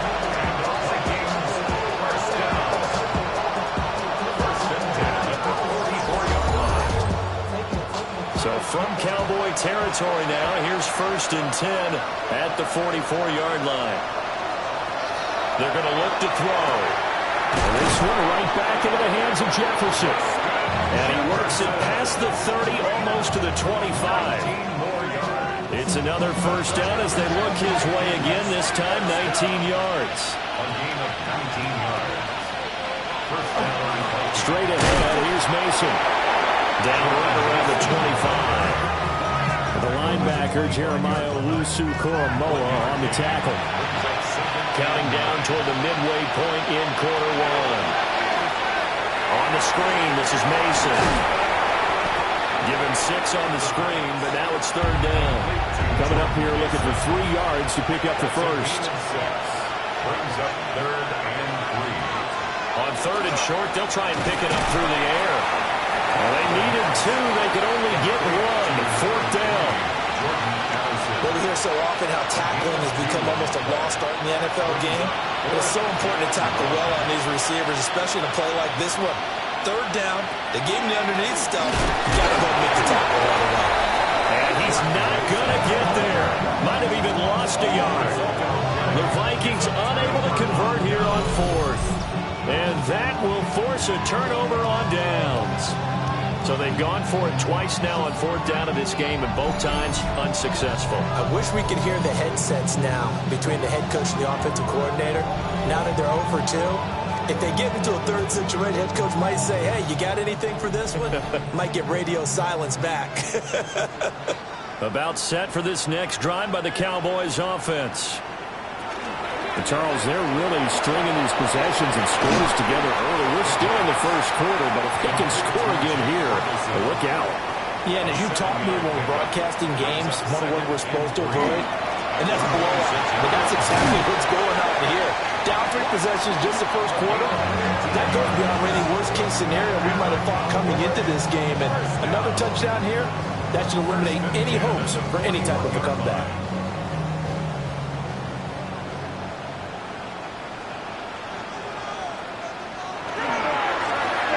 So from Cowboy territory now, here's 1st and 10 at the 44-yard line. They're going to look to throw. And this one right back into the hands of Jefferson. And he works it past the 30, almost to the 25. It's another 1st down as they look his way again, this time 19 yards. A gain of 19 yards. First down. Straight ahead, here's Mason. Down right around the 25. The linebacker, Jeremiah Owusu-Koramoah, on the tackle. Counting down toward the midway point in quarter one. On the screen, this is Mason. Given 6 on the screen, but now it's 3rd down. Coming up here looking for 3 yards to pick up the first. Brings up 3rd and 3. On 3rd and short, they'll try and pick it up through the air. Well, they needed 2. They could only get 1. 4th down. Well, we hear so often how tackling has become almost a lost art in the NFL game. It's so important to tackle well on these receivers, especially in a play like this one. 3rd down, they gave him the underneath stuff. You got to go make the tackle right away. And he's not going to get there. Might have even lost a yard. The Vikings unable to convert here on 4th. And that will force a turnover on downs. So they've gone for it twice now on 4th down of this game, and both times unsuccessful. I wish we could hear the headsets now between the head coach and the offensive coordinator. Now that they're 0 for 2, if they get into a 3rd situation, head coach might say, hey, you got anything for this one? Might get radio silence back. About set for this next drive by the Cowboys offense. And Charles, they're really stringing these possessions and scores together early. We're still in the first quarter, but if they can score again here, look out. Yeah, and as you taught me when we're broadcasting games, one word we're supposed to avoid, and that's blowout. But that's exactly what's going on here. Down 3 possessions just the first quarter. That goes beyond any worst-case scenario we might have thought coming into this game. And another touchdown here, that should eliminate any hopes for any type of a comeback.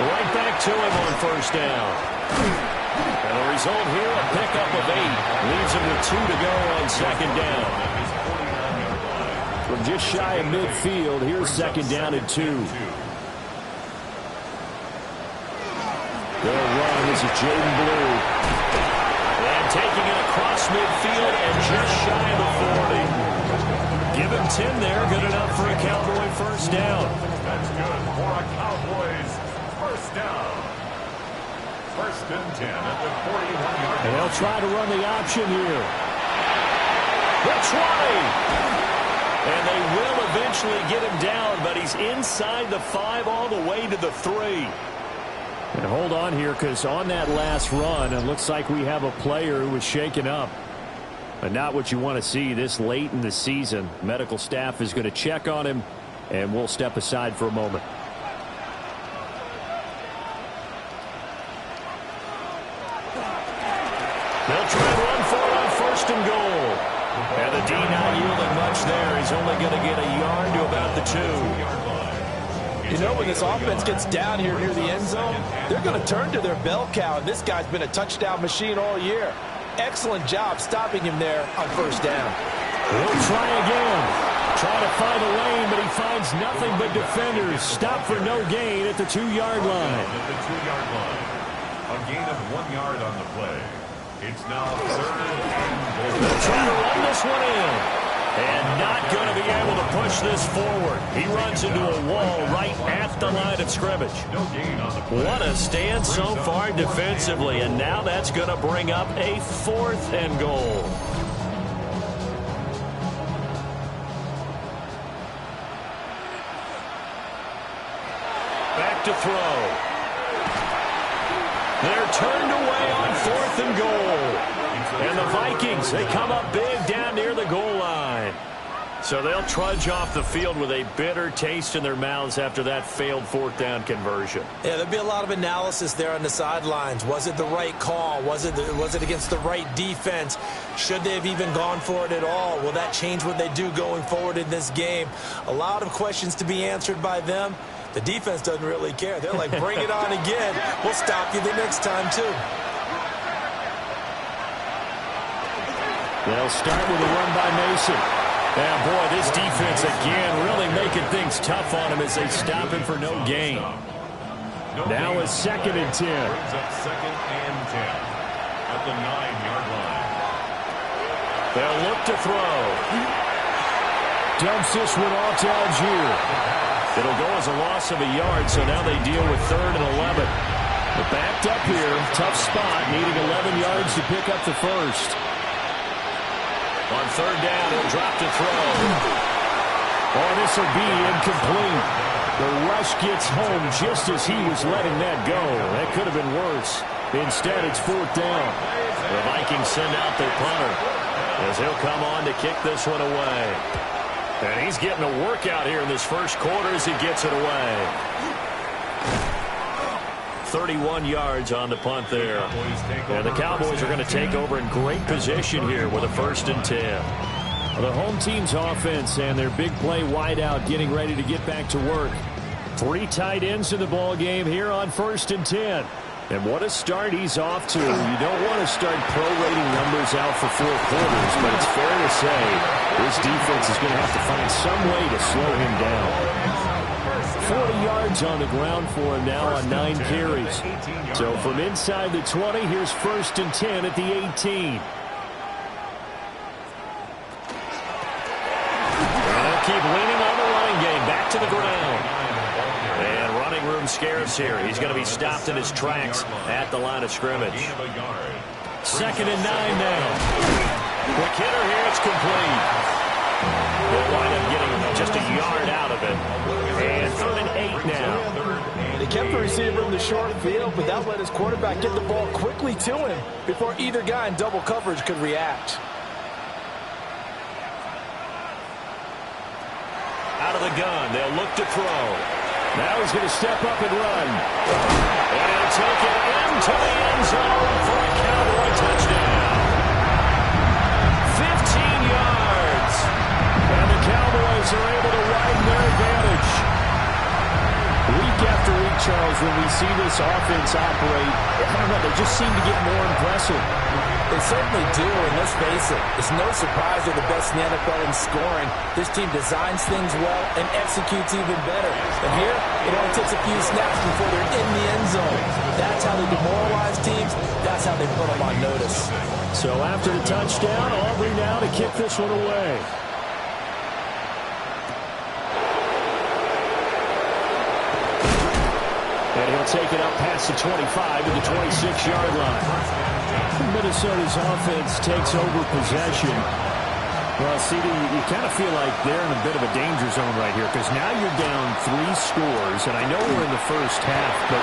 Right back to him on 1st down. And the result here, a pickup of 8. Leaves him with 2 to go on 2nd down. From just shy of midfield, here's 2nd down and 2. They'll run. This is Jaden Blue. And taking it across midfield and just shy of the 40. Give him 10 there. Good enough for a Cowboy 1st down. That's good for a Cowboys 1st down. 1st and 10 at the 41-yard line. And they'll try to run the option here. The 20. And they will eventually get him down, but he's inside the 5 all the way to the 3. And hold on here, because on that last run, it looks like we have a player who was shaken up. But not what you want to see this late in the season. Medical staff is going to check on him, and we'll step aside for a moment. They'll try and run for it on 1st and goal. And the D not yielding much there. He's only going to get a yard to about the 2. You know, when this offense gets down here near the end zone, they're going to turn to their bell cow, and this guy's been a touchdown machine all year. Excellent job stopping him there on 1st down. We'll try again. Try to find a lane, but he finds nothing but defenders. Stop for no gain at the 2-yard line. At the 2-yard line. A gain of 1 yard on the play. It's now 3rd and goal. They'll try to run this one in. And not going to be able to push this forward. He runs into a wall right at the line of scrimmage. No gain on the play. What a stand so far defensively. And now that's going to bring up a 4th and goal. Back to throw. They're turned away on 4th and goal. And the Vikings, they come up big down near the goal line. So they'll trudge off the field with a bitter taste in their mouths after that failed 4th down conversion. Yeah, there'll be a lot of analysis there on the sidelines. Was it the right call? Was it against the right defense? Should they have even gone for it at all? Will that change what they do going forward in this game? A lot of questions to be answered by them. The defense doesn't really care. They're like, bring it on again. We'll stop you the next time, too. They'll start with a run by Mason. Yeah, boy, this defense again really making things tough on him as they stop him for no gain. Now it's 2nd and 10. Brings up 2nd and 10 at the 9-yard line. They'll look to throw. Dumps this one off to Algier. It'll go as a loss of a yard, so now they deal with 3rd and 11. But backed up here, tough spot, needing 11 yards to pick up the first. On 3rd down, he'll drop to throw. Oh, this will be incomplete. The rush gets home just as he was letting that go. That could have been worse. Instead, it's 4th down. The Vikings send out their punter as he'll come on to kick this one away. And he's getting a workout here in this first quarter as he gets it away. 31 yards on the punt there. And the Cowboys are going to take over in great position here with a 1st and 10. The home team's offense and their big play wideout getting ready to get back to work. 3 tight ends in the ball game here on 1st and 10. And what a start he's off to. You don't want to start prorating numbers out for 4 quarters, but it's fair to say this defense is going to have to find some way to slow him down. 40 yards on the ground for him now on 9 carries. So from inside the 20, here's 1st and 10 at the 18. And they'll keep leaning on the running game. Back to the ground. And running room scarce here. He's going to be stopped in his tracks at the line of scrimmage. 2nd and 9 now. Quick hitter here. It's complete. They'll wind up getting just a yard out of it. And 3rd and 8 now. They kept the receiver in the short field, but that let his quarterback get the ball quickly to him before either guy in double coverage could react. Out of the gun, they'll look to throw. Now he's going to step up and run. And he'll take it into the end zone for a Cowboy touchdown. 15 yards. And the Cowboys are able to widen their advantage. Week after week, Charles, when we see this offense operate, I don't know, they just seem to get more impressive. They certainly do, and let's face it, it's no surprise they're the best in the NFL in scoring. This team designs things well and executes even better. And here, it only takes a few snaps before they're in the end zone. That's how they demoralize teams. That's how they put them on notice. So after the touchdown, Aubrey now to kick this one away. And he'll take it up past the 25 to the 26-yard line. Minnesota's offense takes over possession. Well, CD, you kind of feel like they're in a bit of a danger zone right here because now you're down 3 scores, and I know we're in the first half, but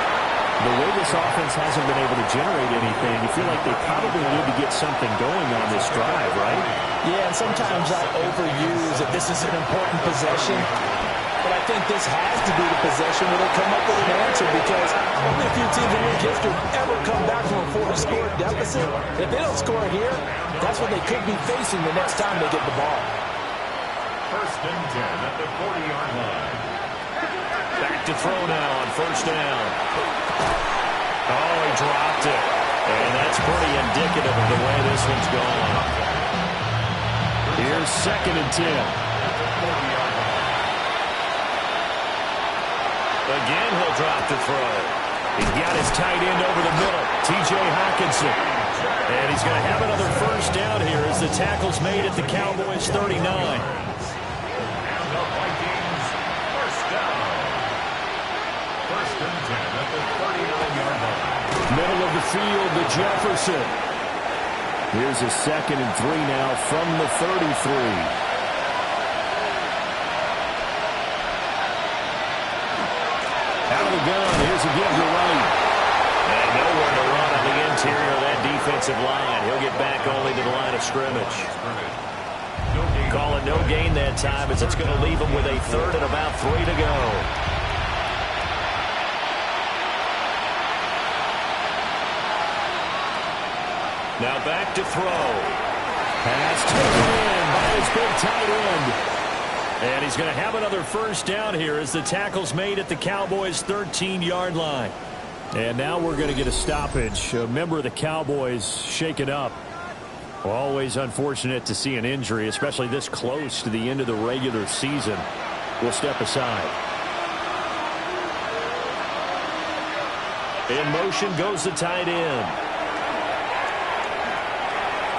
the way this offense hasn't been able to generate anything, you feel like they probably need to get something going on this drive, right? Yeah, and sometimes I overuse that this is an important possession. But I think this has to be the possession where they come up with an answer because only a few teams in league history ever come back from a 4-score deficit. If they don't score here, that's what they could be facing the next time they get the ball. 1st and 10 at the 40-yard line. Back to throw now on 1st down. Oh, he dropped it. And that's pretty indicative of the way this one's going. Here's 2nd and 10. Again, he'll drop to throw. He's got his tight end over the middle, T.J. Hockenson. And he's going to have another 1st down here as the tackle's made at the Cowboys' 39. And the Vikings, 1st down. 1st and 10 at the 39-yard line. Middle of the field to Jefferson. Here's a 2nd and 3 now from the 33. Out of the gun, here's a give to right. And nowhere to run on the interior of that defensive line. He'll get back only to the line of scrimmage. Calling no gain that time as it's going to leave him with a third and about 3 to go. Now back to throw. Pass taken in by his big tight end. And he's going to have another first down here as the tackle's made at the Cowboys' 13-yard line. And now we're going to get a stoppage. A member of the Cowboys shaken up. Always unfortunate to see an injury, especially this close to the end of the regular season. We'll step aside. In motion goes the tight end.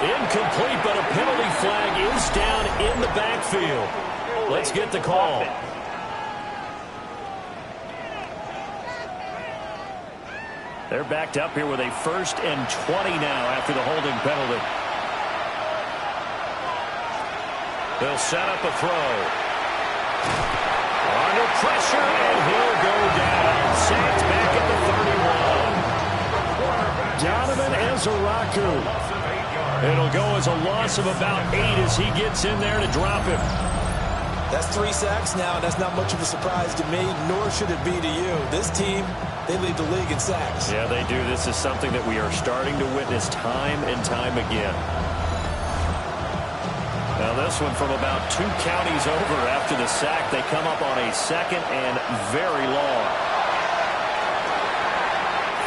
Incomplete, but a penalty flag is down in the backfield. Let's get the call. They're backed up here with a 1st and 20 now after the holding penalty. They'll set up a throw. Under pressure, and he'll go down. Sacked back at the 31. Donovan Ezeraku. It'll go as a loss of about 8 as he gets in there to drop him. That's 3 sacks now, and that's not much of a surprise to me, nor should it be to you. This team, they lead the league in sacks. Yeah, they do. This is something that we are starting to witness time and time again. Now this one from about 2 counties over after the sack. They come up on a 2nd and very long.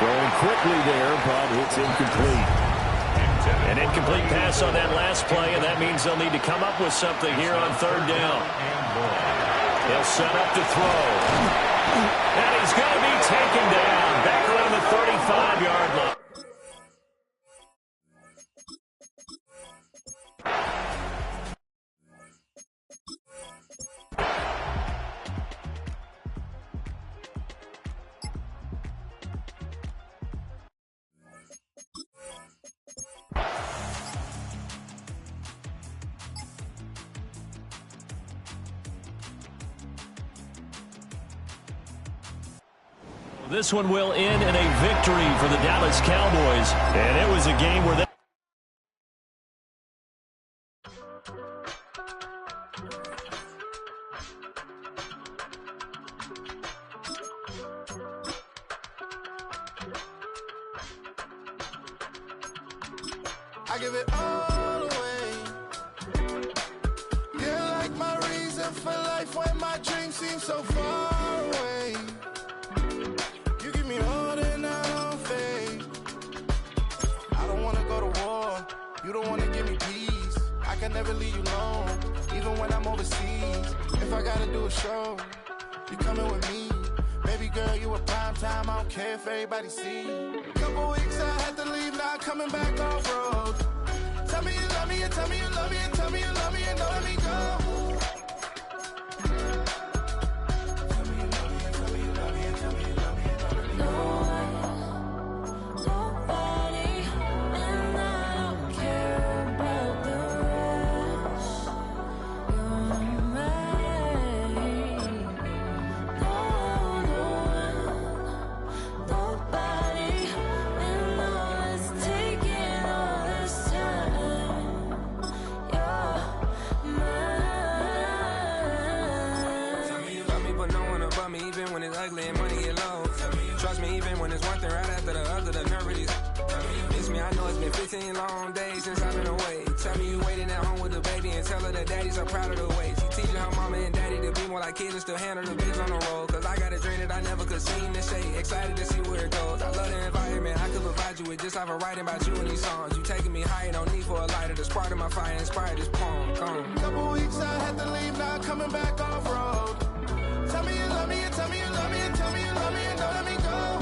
Throwing quickly there, but it's incomplete. An incomplete pass on that last play, and that means they'll need to come up with something here on 3rd down. They'll set up to throw. And he's going to be taken down back around the 35-yard line. This one will end in a victory for the Dallas Cowboys, and it was a game where they I give it all away. You're like my reason for life when my dreams seem so far away. You give me all that I don't fade. I don't wanna go to war. You don't wanna give me peace. I can never leave you alone, even when I'm overseas. If I gotta do a show, you coming with me. Baby girl, you a prime time. I don't care if everybody see. Couple weeks I had to leave, now coming back off road. Tell me you love me and tell me you love me and tell me you love me and don't let me go. Ugly and money get low. Trust me, even when it's one thing right after the other, the nerve really miss me. I know it's been 15 long days since I've been away. Tell me you waiting at home with the baby and tell her that daddy's so proud of the way. She teaching her mama and daddy to be more like kids and still handle the biz on the road. Cause I got a dream that I never could see in the shade. Excited to see where it goes. I love the environment. I could provide you with just like a writing about you in these songs. You taking me higher, no need for a lighter. The spark of my fire inspired this poem. Come. Couple weeks I had to leave, now coming back off road. Tell me you love me and tell me you love me and tell me you love me and don't let me go.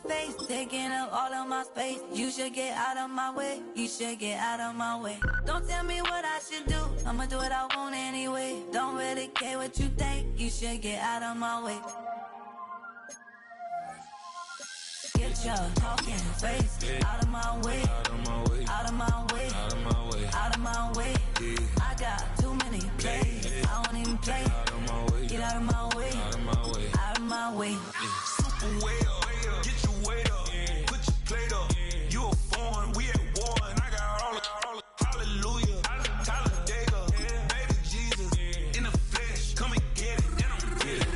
face, taking up all of my space. You should get out of my way. You should get out of my way. Don't tell me what I should do. I'ma do what I want anyway. Don't really care what you think. You should get out of my way. Get your talking face out of my way. Out of my way. Out of my way. Out of my way. Out of my way. I got too many plays. I don't even play. Out of my way. Get out of my way. Out of my way. Out of my way. Super way up. Get your weight up. Put your plate up. You a foreign. We at war. And I got all the hallelujah. Talladega. Baby Jesus. In the flesh. Come and get it. And I'm get it.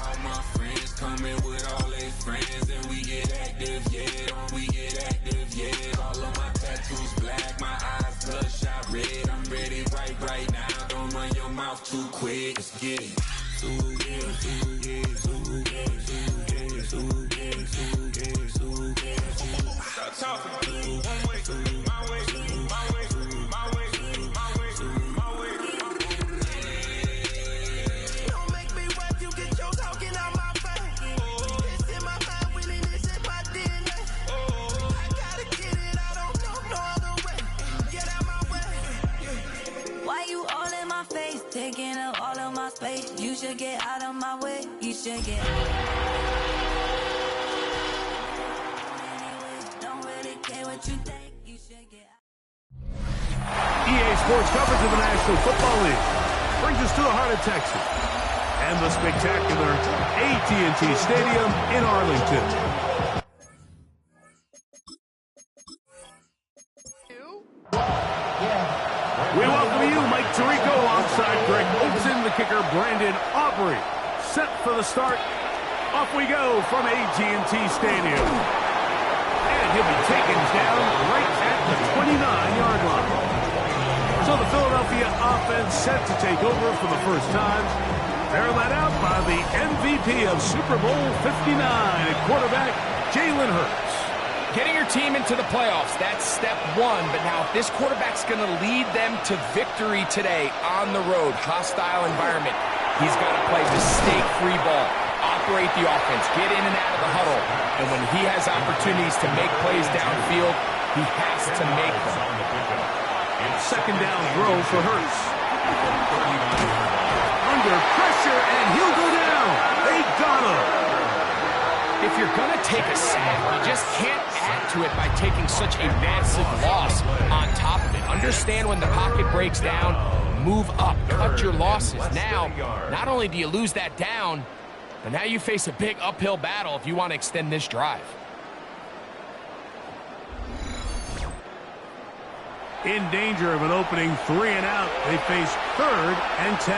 All my friends coming with all their friends. And we get active. Yeah. Don't we get active? Yeah. All of my tattoos black. My eyes bloodshot red. I'm ready right now. Don't run your mouth too quick. Let's get it. Stop talking. One way, my way, my way, my way, my way, my way. Don't make me rap, you get your talking out my face. It's in my mind, winning this in my DNA. I gotta get it, I don't know no other way. Get out my way. Why you all in my face, taking up all of my space? You should get out of my way. You should get Don't really care what you think. You should get EA Sports coverage of the National Football League brings us to the heart of Texas and the spectacular AT&T Stadium in Arlington. We welcome you, Mike Tirico, alongside Greg Olsen, the kicker, Brandon Aubrey. Set for the start. Off we go from AT&T Stadium. And he'll be taken down right at the 29-yard line. So the Philadelphia offense set to take over for the first time. They're led out by the MVP of Super Bowl 59 at quarterback, Jalen Hurts. Getting your team into the playoffs, that's step one. But now if this quarterback's going to lead them to victory today on the road, hostile environment, he's got to play mistake-free ball, operate the offense, get in and out of the huddle. And when he has opportunities to make plays downfield, he has to make them. Second down throw for Hurts. Under pressure, and he'll go down. They got him. If you're going to take a sack, you just can't add to it by taking such a massive loss on top of it. Understand when the pocket breaks down, move up, cut your losses. Now, not only do you lose that down, but now you face a big uphill battle if you want to extend this drive. In danger of an opening 3 and out, they face 3rd and 10.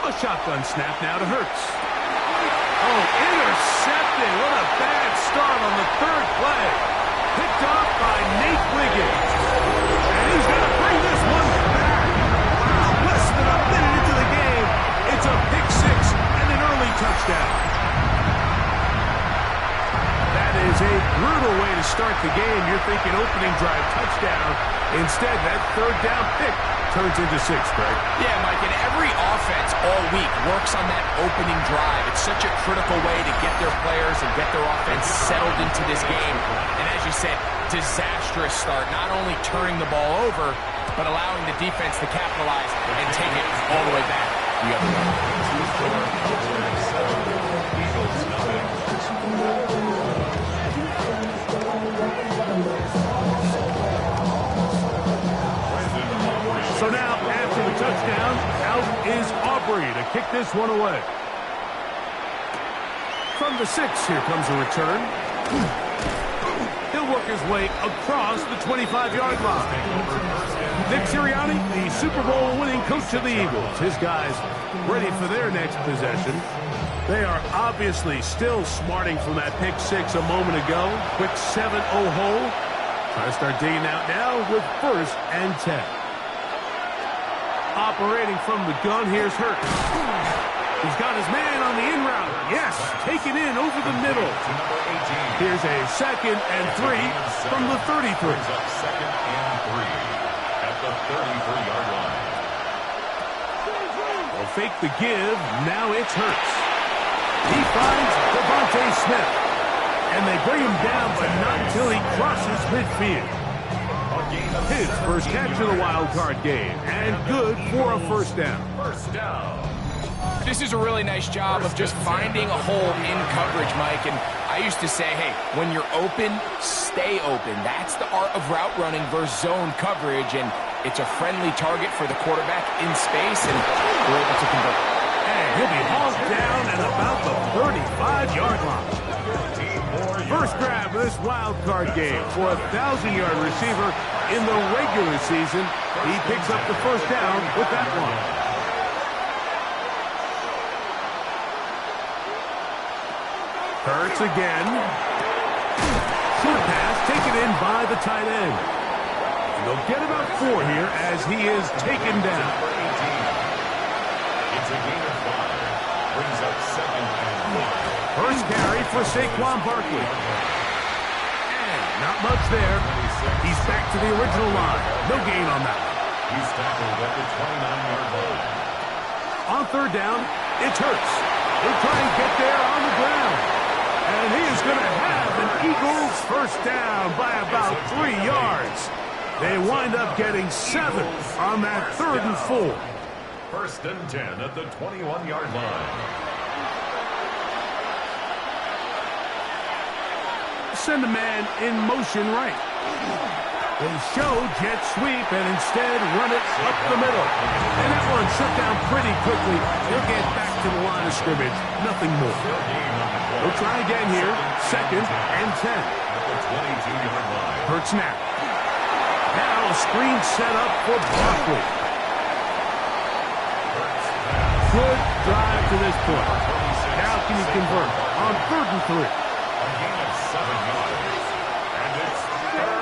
A shotgun snap now to Hurts. Oh, intercepted. What a bad start on the 3rd play. Picked off by Nate Wiggins. And he's going to bring this one back. Wow, less than a minute into the game. It's a pick 6 and an early touchdown. That is a brutal way to start the game. You're thinking opening drive touchdown. Instead, that 3rd down pick turns into 6, Greg. Yeah, Mike, and every offense all week works on that opening drive. It's such a critical way to get their players and get their offense settled into this game. And as you said, disastrous start, not only turning the ball over, but allowing the defense to capitalize and take it all the way back the other way. So now, after the touchdown, out is Aubrey to kick this one away. From the 6, here comes a return. He'll work his way across the 25-yard line. Nick Sirianni, the Super Bowl winning coach of the Eagles. His guys ready for their next possession. They are obviously still smarting from that pick 6 a moment ago. Quick 7-0 hole. Trying to start digging out now with 1st and 10. Operating from the gun, here's Hurts. He's got his man on the in route. Yes, taken in over the middle. Here's a 2nd and 3 from the 33. 2nd and 3 at the 33-yard line. They'll fake the give. Now it's Hurts. He finds Devontae Smith. And they bring him down, but not until he crosses midfield. His first catch of the wild card game, and good for a first down. This is a really nice job of just finding a hole in coverage, Mike. And I used to say, hey, when you're open, stay open. That's the art of route running versus zone coverage, and it's a friendly target for the quarterback in space, and we're able to convert. And he'll be hauled down at about the 35-yard line. First grab of this wild card game for a 1,000-yard receiver in the regular season. He picks up the first down with that one. Hurts again. Short pass taken in by the tight end. And they'll get about 4 here as he is taken down. It's a gain of 5. Brings up 2nd and 4. First carry for Saquon Barkley. And not much there. He's back to the original line. No gain on that. He's tackled at the 29-yard line. On third down, it's Hurts. He'll try and get there on the ground. And he is going to have an Eagles first down by about 3 yards. They wind up getting 7 on that 3rd and 4. First and 10 at the 21-yard line. Send a man in motion right. They show jet sweep and instead run it up the middle. And that one shut down pretty quickly. He'll get back to the line of scrimmage. Nothing more. We'll try again here. 2nd and 10. Hurts now. Now a screen set up for Barkley. Good drive to this point. Now can he convert on 3rd and 3?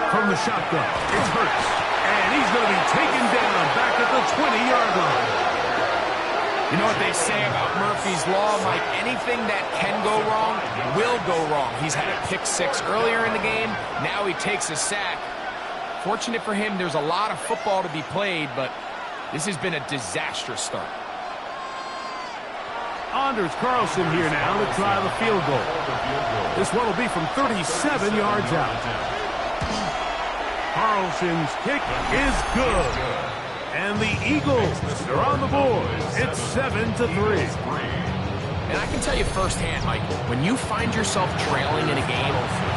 From the shotgun, it's Hurts. And he's going to be taken down back at the 20-yard line. You know what they say about Murphy's Law, Mike? Anything that can go wrong will go wrong. He's had a pick 6 earlier in the game. Now he takes a sack. Fortunate for him, there's a lot of football to be played, but this has been a disastrous start. Anders Carlson here now to try the field goal. This one will be from 37 yards out. Carlson's kick is good. And the Eagles are on the board. It's 7-3. And I can tell you firsthand, Mike, when you find yourself trailing in a game,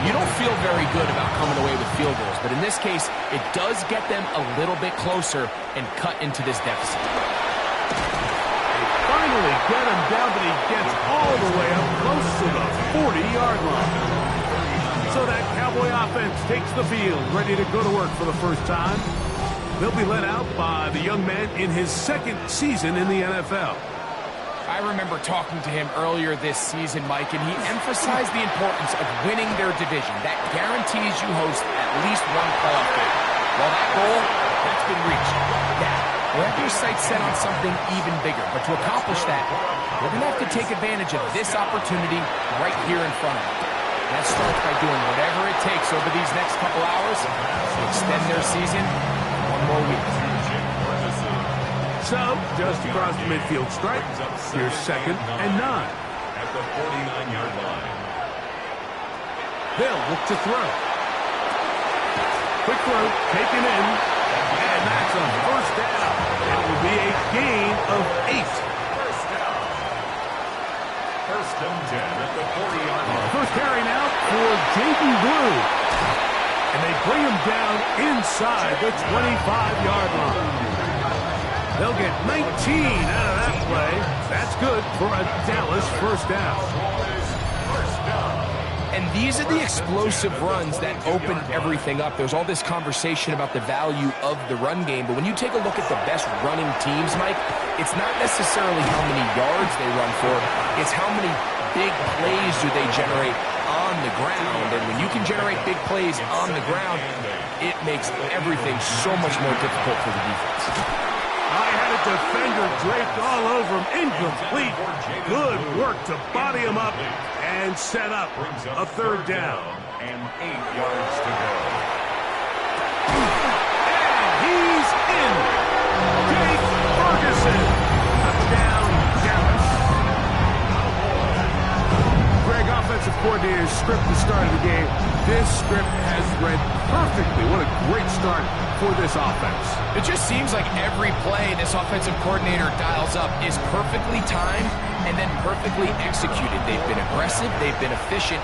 you don't feel very good about coming away with field goals. But in this case, it does get them a little bit closer and cut into this deficit. Finally get him down, but he gets all the way up close to the 40-yard line. So that Cowboy offense takes the field, ready to go to work for the first time. They'll be led out by the young man in his 2nd season in the NFL. I remember talking to him earlier this season, Mike, and he emphasized the importance of winning their division. That guarantees you host at least one playoff game. Well, that goal, that's been reached. Now, we have your sights set on something even bigger. But to accomplish that, we're going to have to take advantage of this opportunity right here in front of us. That starts by doing whatever it takes over these next couple hours to extend their season 1 more week. So, just across the midfield stripe, here's 2nd and 9. At the 49-yard line. They'll look to throw. Quick throw, taken in, and that's a first down. It will be a gain of 8. First and 10 at the 40-yard line. First carry now for Jaden Blue. And they bring him down inside the 25-yard line. They'll get 19 out of that play. That's good for a Dallas first down. And these are the explosive runs that open everything up. There's all this conversation about the value of the run game, but when you take a look at the best running teams, Mike, it's not necessarily how many yards they run for, it's how many big plays do they generate on the ground. And when you can generate big plays on the ground, it makes everything so much more difficult for the defense. I had a defender draped all over him. Incomplete. Good work to body him up and set up a third down. And 8 yards to go. And he's in. Jake Ferguson. Touchdown, Dallas. to his script to start the game. This script has read perfectly. What a great start for this offense. It just seems like every play this offensive coordinator dials up is perfectly timed and then perfectly executed. They've been aggressive. They've been efficient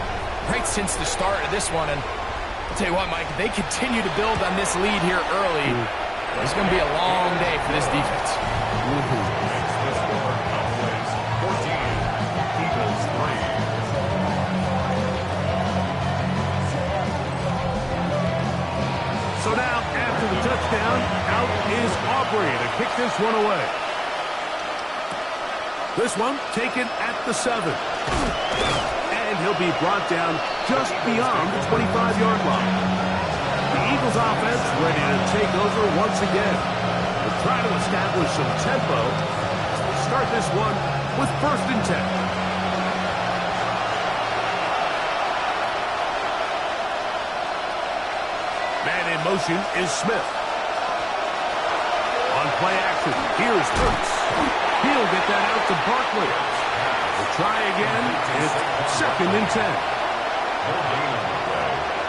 right since the start of this one. And I'll tell you what, Mike, if they continue to build on this lead here early, it's going to be a long day for this defense. So now, after the touchdown, out is Aubrey to kick this one away. This one taken at the 7. And he'll be brought down just beyond the 25-yard line. The Eagles offense ready to take over once again. They'll try to establish some tempo. We'll start this one with 1st and 10. Man in motion is Smith. On play action, here's Hurts. He'll get that out to Barkley. We'll try again. It's 2nd and 10.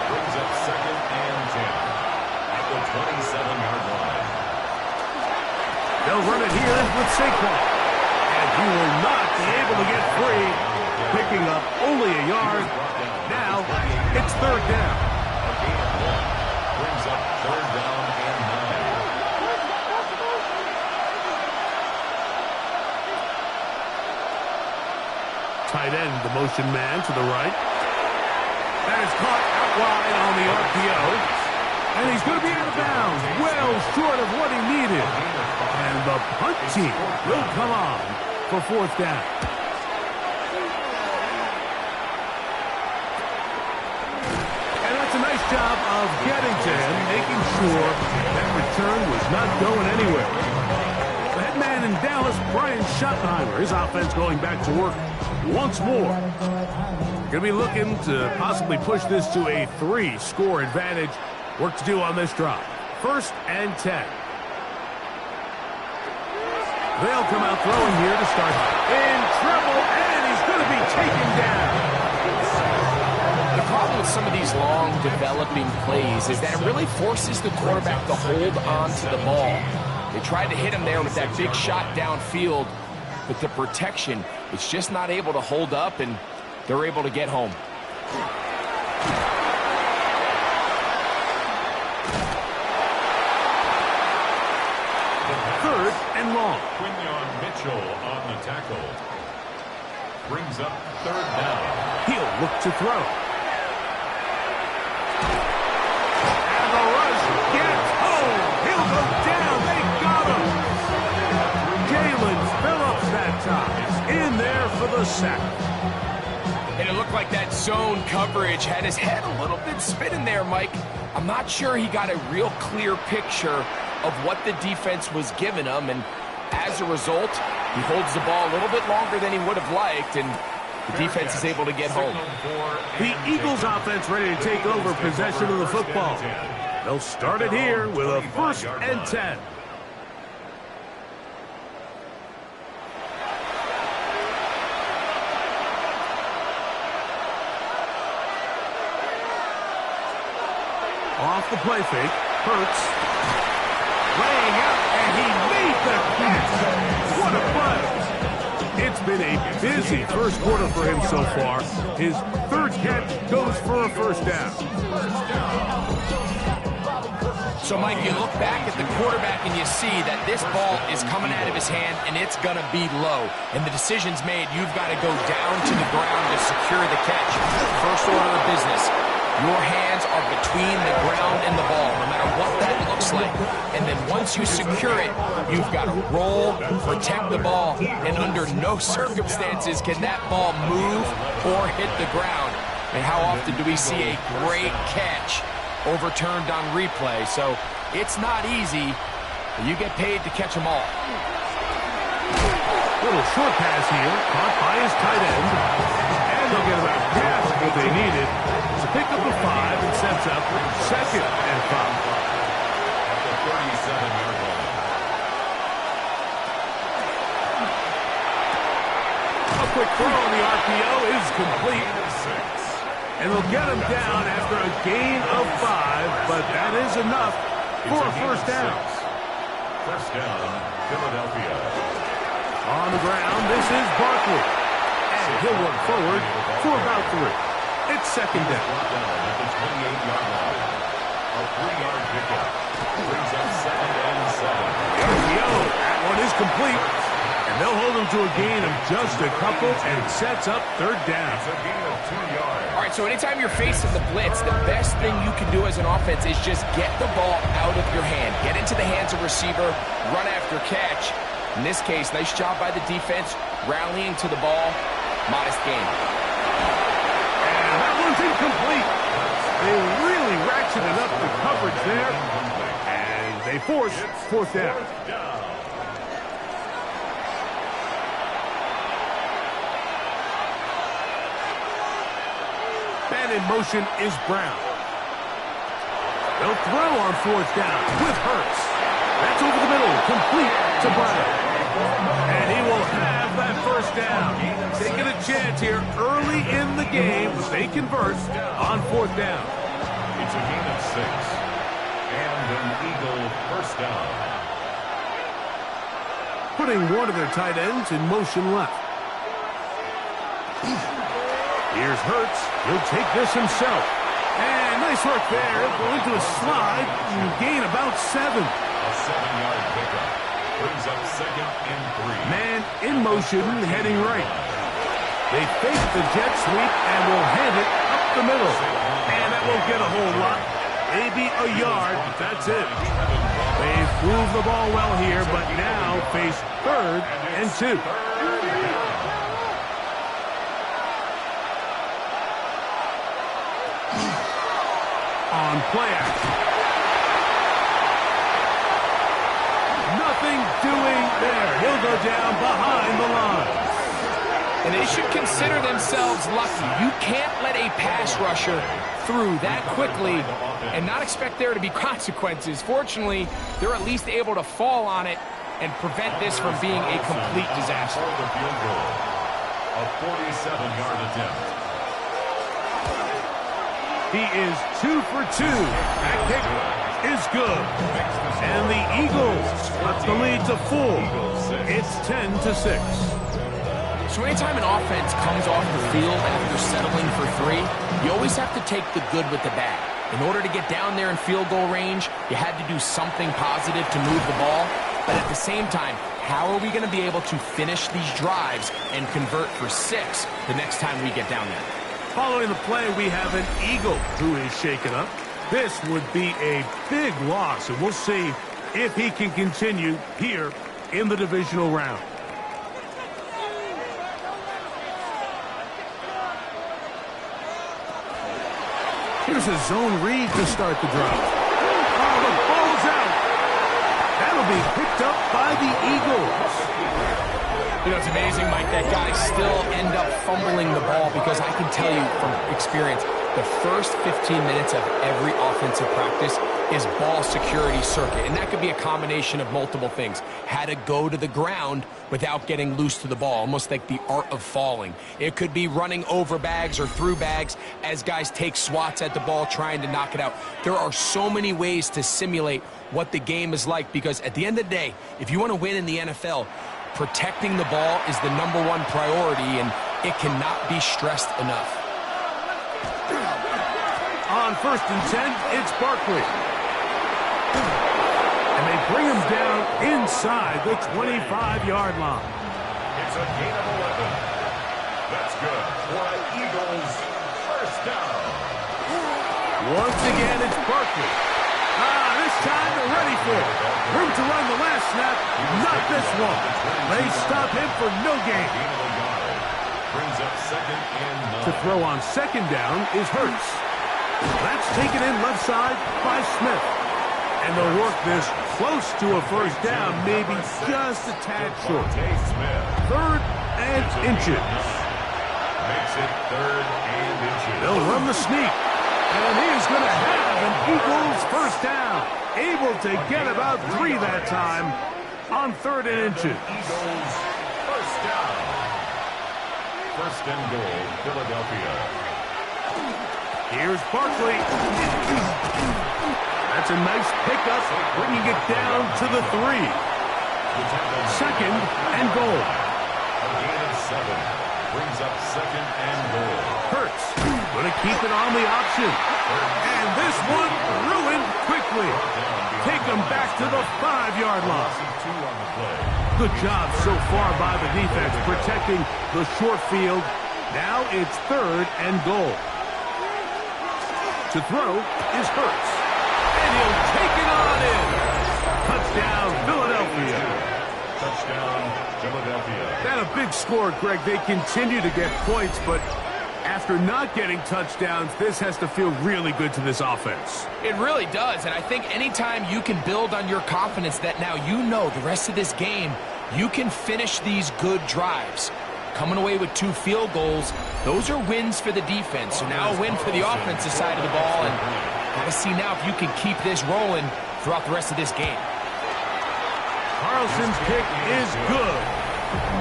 Brings up 2nd and 10 at the 27-yard line. They'll run it here with Saquon. And he will not be able to get free. Picking up only a yard. Now, it's 3rd down. Brings up 3rd down and 9. Tight end, the motion man to the right. That is caught out wide on the RPO. And he's going to be out of bounds. Well short of what he needed. And the punt team will come on for 4th down. And that's a nice job of getting to him, making sure that return was not going anywhere. The head man in Dallas, Brian Schottenheimer, his offense going back to work once more. Going to be looking to possibly push this to a 3-score advantage. Work to do on this drive. 1st and 10. They'll come out throwing here to start. In trouble, and he's going to be taken down. The problem with some of these long developing plays is that it really forces the quarterback to hold on to the ball. They tried to hit him there with that big shot downfield, but the protection, it's just not able to hold up, and they're able to get home. 3rd and long. Quinyon Mitchell on the tackle. Brings up 3rd down. He'll look to throw. And the rush gets home. He'll go down. They got him. Jalen Phillips that time in there for the sack. And it looked like that zone coverage had his head a little bit spinning there, Mike. I'm not sure he got a real clear picture of what the defense was giving him, and as a result, he holds the ball a little bit longer than he would have liked, and the defense is able to get home. The Eagles offense ready to take over possession of the football. They'll start it here with a 1st and 10. Off the play fake, Hurts. Laying out, and he made the catch. What a play. It's been a busy 1st quarter for him so far. His 3rd catch goes for a 1st down. So, Mike, you look back at the quarterback and you see that this ball is coming out of his hand and it's going to be low. And the decision's made. You've got to go down to the ground to secure the catch. First order of business. Your hands are between the ground and the ball, no matter what that looks like. And then once you secure it, you've got to roll, protect the ball, and under no circumstances can that ball move or hit the ground. And how often do we see a great catch overturned on replay? So it's not easy, but you get paid to catch them all. Little short pass here, caught by his tight end. And they'll get about half of what they needed to pick up the 5 and sets up 2nd and 5. At the 37-yard line. A quick throw on the RPO is complete. And they'll get him down after a gain of 5, but that is enough for a first down. First down, Philadelphia. On the ground, this is Barkley. And he'll work forward for about 3. It's second down. At the 28-yard line. A 3-yard pickup. Brings up 2nd and 7. That one is complete. And they'll hold him to a gain of just a couple and sets up third down. It's a gain of 2 yards. All right, so anytime you're facing the blitz, the best thing you can do as an offense is just get the ball out of your hand. Get into the hands of receiver, run after catch. In this case, nice job by the defense, rallying to the ball. Modest gain. And that one's incomplete. They really ratcheted up the coverage there. And they force fourth down. And in motion is Brown. They'll throw on fourth down with Hurts. That's over the middle, complete to Brown. And he will have that first down. Taking a chance here early in the game. They convert on fourth down. It's a gain of 6. And an Eagle first down. Putting one of their tight ends in motion left. Here's Hurts. He'll take this himself. And nice work there. Going to a slide and gain about 7. A 7-yard pickup. Brings up 2nd and 3. Man in motion, heading right. They fake the jet sweep and will hand it up the middle. And that won't get a whole lot. Maybe a yard, but that's it. They've moved the ball well here, but now face 3rd and 2. On play action. Nothing doing there. He'll go down behind the line. And they should consider themselves lucky. You can't let a pass rusher through that quickly and not expect there to be consequences. Fortunately, they're at least able to fall on it and prevent this from being a complete disaster. A 47-yard attempt. He is 2 for 2. That kick is good. And the Eagles cut the lead to 4. It's 10-6. So anytime an offense comes off the field after settling for 3, you always have to take the good with the bad. In order to get down there in field goal range, you had to do something positive to move the ball. But at the same time, how are we going to be able to finish these drives and convert for 6 the next time we get down there? Following the play, we have an Eagle who is shaken up. This would be a big loss, and we'll see if he can continue here in the divisional round. Here's a zone read to start the drive. Oh, the ball's out. That'll be picked up by the Eagles. You know, it's amazing, Mike, that guys still end up fumbling the ball because I can tell you from experience, the first 15 minutes of every offensive practice is ball security circuit. And that could be a combination of multiple things. How to go to the ground without getting loose to the ball, almost like the art of falling. It could be running over bags or through bags as guys take swats at the ball trying to knock it out. There are so many ways to simulate what the game is like because at the end of the day, if you want to win in the NFL, protecting the ball is the #1 priority, and it cannot be stressed enough. On 1st and 10, it's Barkley. And they bring him down inside the 25-yard line. It's a gain of 11. That's good for an Eagles first down. Once again, it's Barkley. This time they're ready for it. Room to run the last snap, not this one. They stop him for no gain. Brings up 2nd and 9. To throw on 2nd down is Hurts. That's taken in left side by Smith. And they'll work this close to a first down, maybe just a tad short. 3rd and inches. Makes it 3rd and inches. They'll run the sneak. And he's going to have an Eagles first down. Able to get about 3 that time on 3rd and inches. Eagles first down. 1st and goal, Philadelphia. Here's Barkley. That's a nice pickup, bringing it down to the 3. Second and goal. A gain of 7. Brings up second and goal. Hurts going to keep it on the option. And this one ruined quickly. Take them back to the 5-yard line. Good job so far by the defense protecting the short field. Now it's third and goal. To throw is Hurts. And he'll take it on in. Touchdown, Philadelphia. Touchdown, Philadelphia. That a big score, Greg. They continue to get points, but after not getting touchdowns, this has to feel really good to this offense. It really does, and I think anytime you can build on your confidence that now you know the rest of this game, you can finish these good drives. Coming away with 2 field goals, those are wins for the defense. So now a win for the offensive side of the ball, and got to see now if you can keep this rolling throughout the rest of this game. Carlson's kick is good.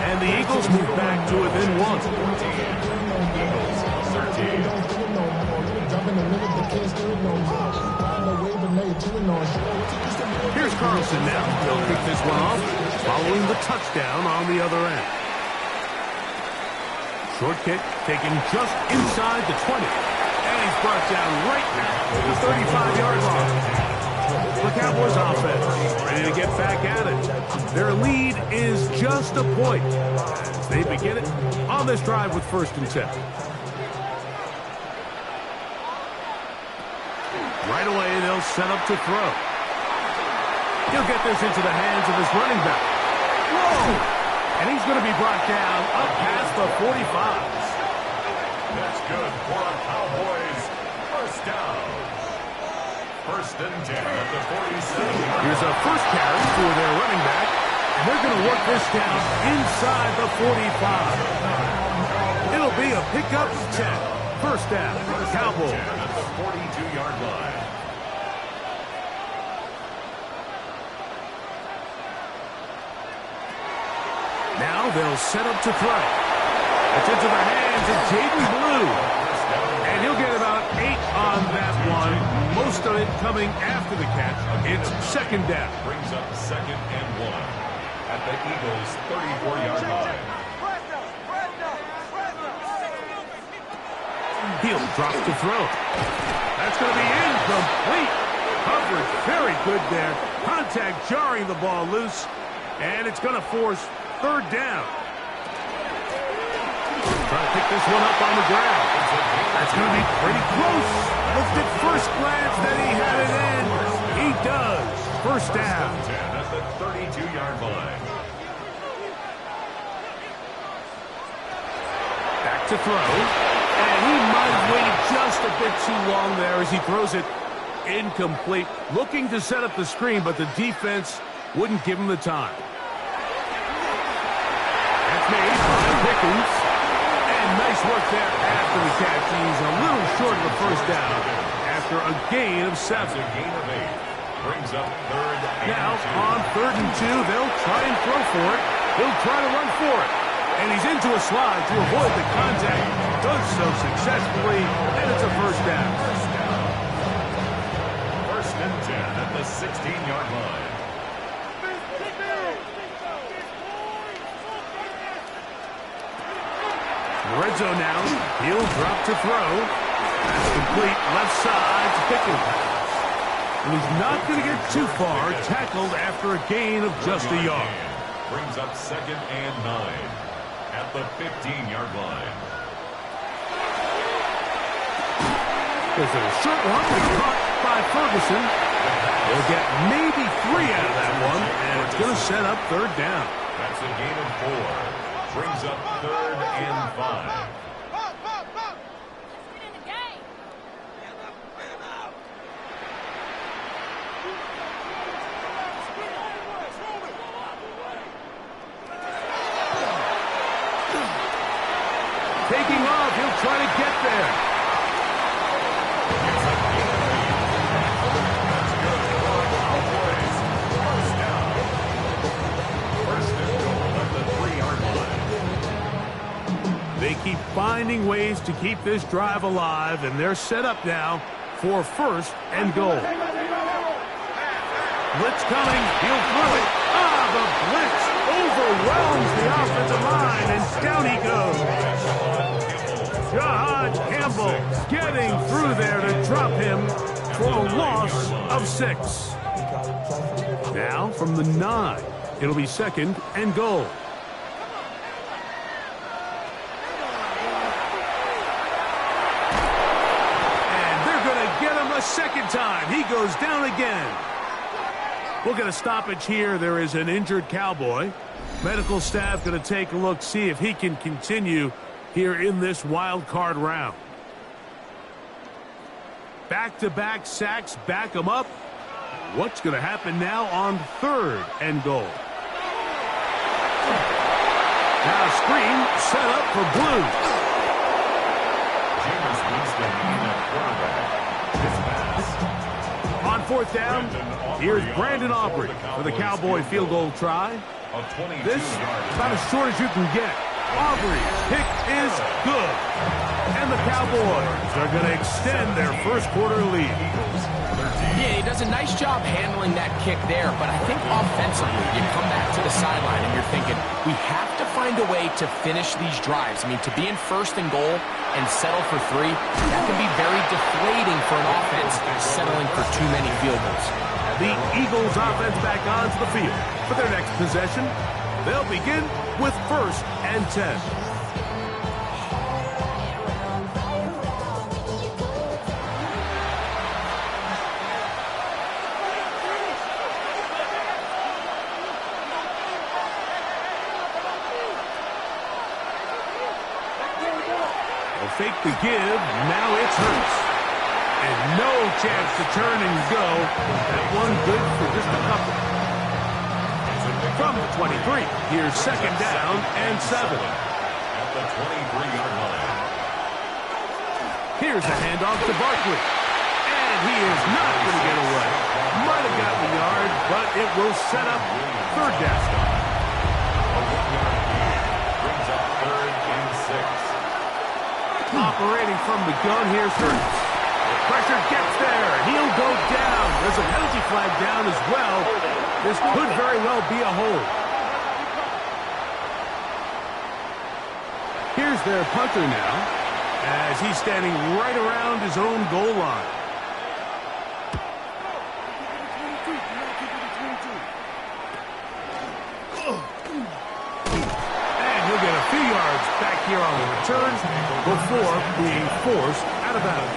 And the Eagles move back to within 1. Here's Carlson now. He'll kick this one off, following the touchdown on the other end. Short kick taken just inside the 20. And he's brought down right to the 35-yard line. The Cowboys offense ready to get back at it. Their lead is just a point as they begin it on this drive with 1st and 10. Right away, they'll set up to throw. He'll get this into the hands of his running back. Whoa! And he's going to be brought down up past the 45. That's good for a Cowboys first down. 1st and 10 at the 47. Here's a first carry for their running back. And they're going to work this down inside the 45. It'll be a pickup of 10. First down, Cowboys. At the 42-yard line. Now they'll set up to throw. It's into the hands of Jaden Blue. And he'll get about 8 on that one. Most of it coming after the catch. It's 2nd down. Brings up 2nd and 1 at the Eagles' 34-yard line. He'll drop to throw. That's going to be incomplete. Coverage very good there. Contact jarring the ball loose. And it's going to force 3rd down. Trying to pick this one up on the ground. That's going to be pretty close. Looked at first glance that he had it in. He does. First down. At the 32-yard line. Back to throw. And he might have waited just a bit too long there as he throws it incomplete. Looking to set up the screen, but the defense wouldn't give him the time. That's made by Pickens. And nice work there after the catch. He's a little short of the first down after a gain of 7. That's a gain of 8. Brings up 3rd and Now 2. on 3rd and 2, they'll try and throw for it. He'll try to run for it. And he's into a slide to avoid the contact. Does so successfully, and it's a first down. 1st and 10 at the 16-yard line. Red zone now. He'll drop to throw. That's complete left side to Pickens. And he's not going to get too far. Tackled after a gain of just a yard. Brings up 2nd and 9 at the 15-yard line. There's a short one caught by Ferguson. They'll get maybe 3 out of that one, and it's going to set up 3rd down. That's a gain of 4. Brings up 3rd and 5. Taking off, he'll try to get there. They keep 5 finding ways to keep this drive alive, and they're set up now for 1st and goal. Blitz coming. He'll throw it. The blitz overwhelms the offensive line, and down he goes. Jahad Campbell getting through there to drop him for a loss of 6. Now from the 9, it'll be 2nd and goal. And they're going to get him a second time. He goes down again. We'll get a stoppage here. There is an injured Cowboy. Medical staff going to take a look, see if he can continue here in this wild card round. Back-to-back sacks back him up. What's going to happen now on 3rd and goal? Now a screen set up for Blue. Jameis Winston at quarterback. This pass. On 4th down, here's Brandon Aubrey for the Cowboy field goal try. This is about as short as you can get. Aubrey's kick is good. And the Cowboys are going to extend their first quarter lead. Yeah, he does a nice job handling that kick there, but I think offensively, you come back to the sideline and you're thinking, we have to find a way to finish these drives. I mean, to be in 1st and goal and settle for 3, that can be very deflating for an offense settling for too many field goals. The Eagles offense back onto the field for their next possession. They'll begin with 1st and 10. They'll fake the give. Now it's Hurts. And no chance to turn and go. That one good for just a couple. From the 23, here's 2nd down and 7. At the 23-yard line. Here's a handoff to Barkley. And he is not going to get away. Might have gotten the yard, but it will set up 3rd down. A 1-yard gain brings up 3rd and 6. Operating from the gun, here's Hurts. Pressure gets there. He'll go down. There's a penalty flag down as well. This could very well be a hold. Here's their punter now, as he's standing right around his own goal line. And he'll get a few yards back here on the return before being forced out of bounds.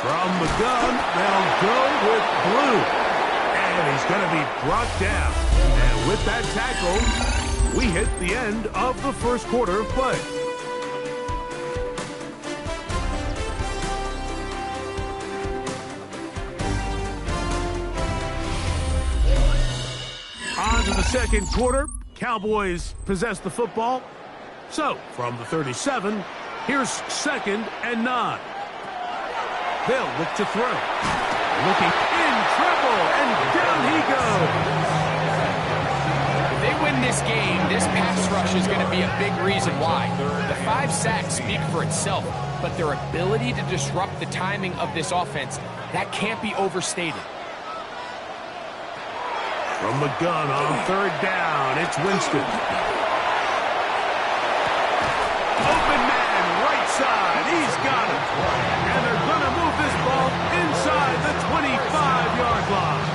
From the gun, they'll go with Blue. And he's going to be brought down. And with that tackle, we hit the end of the first quarter of play. On to the second quarter. Cowboys possess the football. So, from the 37, here's 2nd and 9. They'll look to throw. Looking in trouble, and down he goes. If they win this game, this pass rush is going to be a big reason why. The 5 sacks speak for itself, but their ability to disrupt the timing of this offense, that can't be overstated. From the gun on 3rd down, it's Winston. Open man, right side, he's got it. And they're going to move this ball inside the 25-yard line.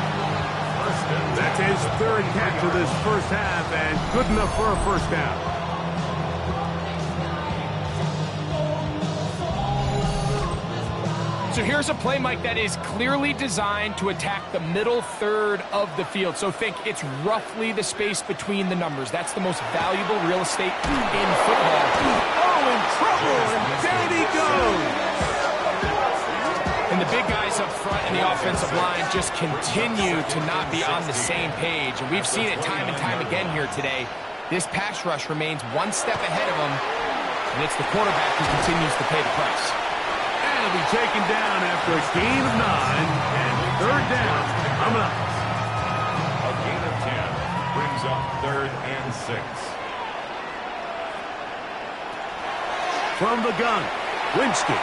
That's his 3rd catch of this first half, and good enough for a first down. So here's a play, Mike, that is clearly designed to attack the middle 3rd of the field. So think it's roughly the space between the numbers. That's the most valuable real estate in football. Oh, in trouble, and down he goes. And the big guys up front in the offensive line just continue to not be on the same page. And we've seen it time and time again here today. This pass rush remains one step ahead of them, and it's the quarterback who continues to pay the price. He'll be taken down after a gain of 9 and 3rd down coming up. A gain of 10 brings up 3rd and 6. From the gun, Winston.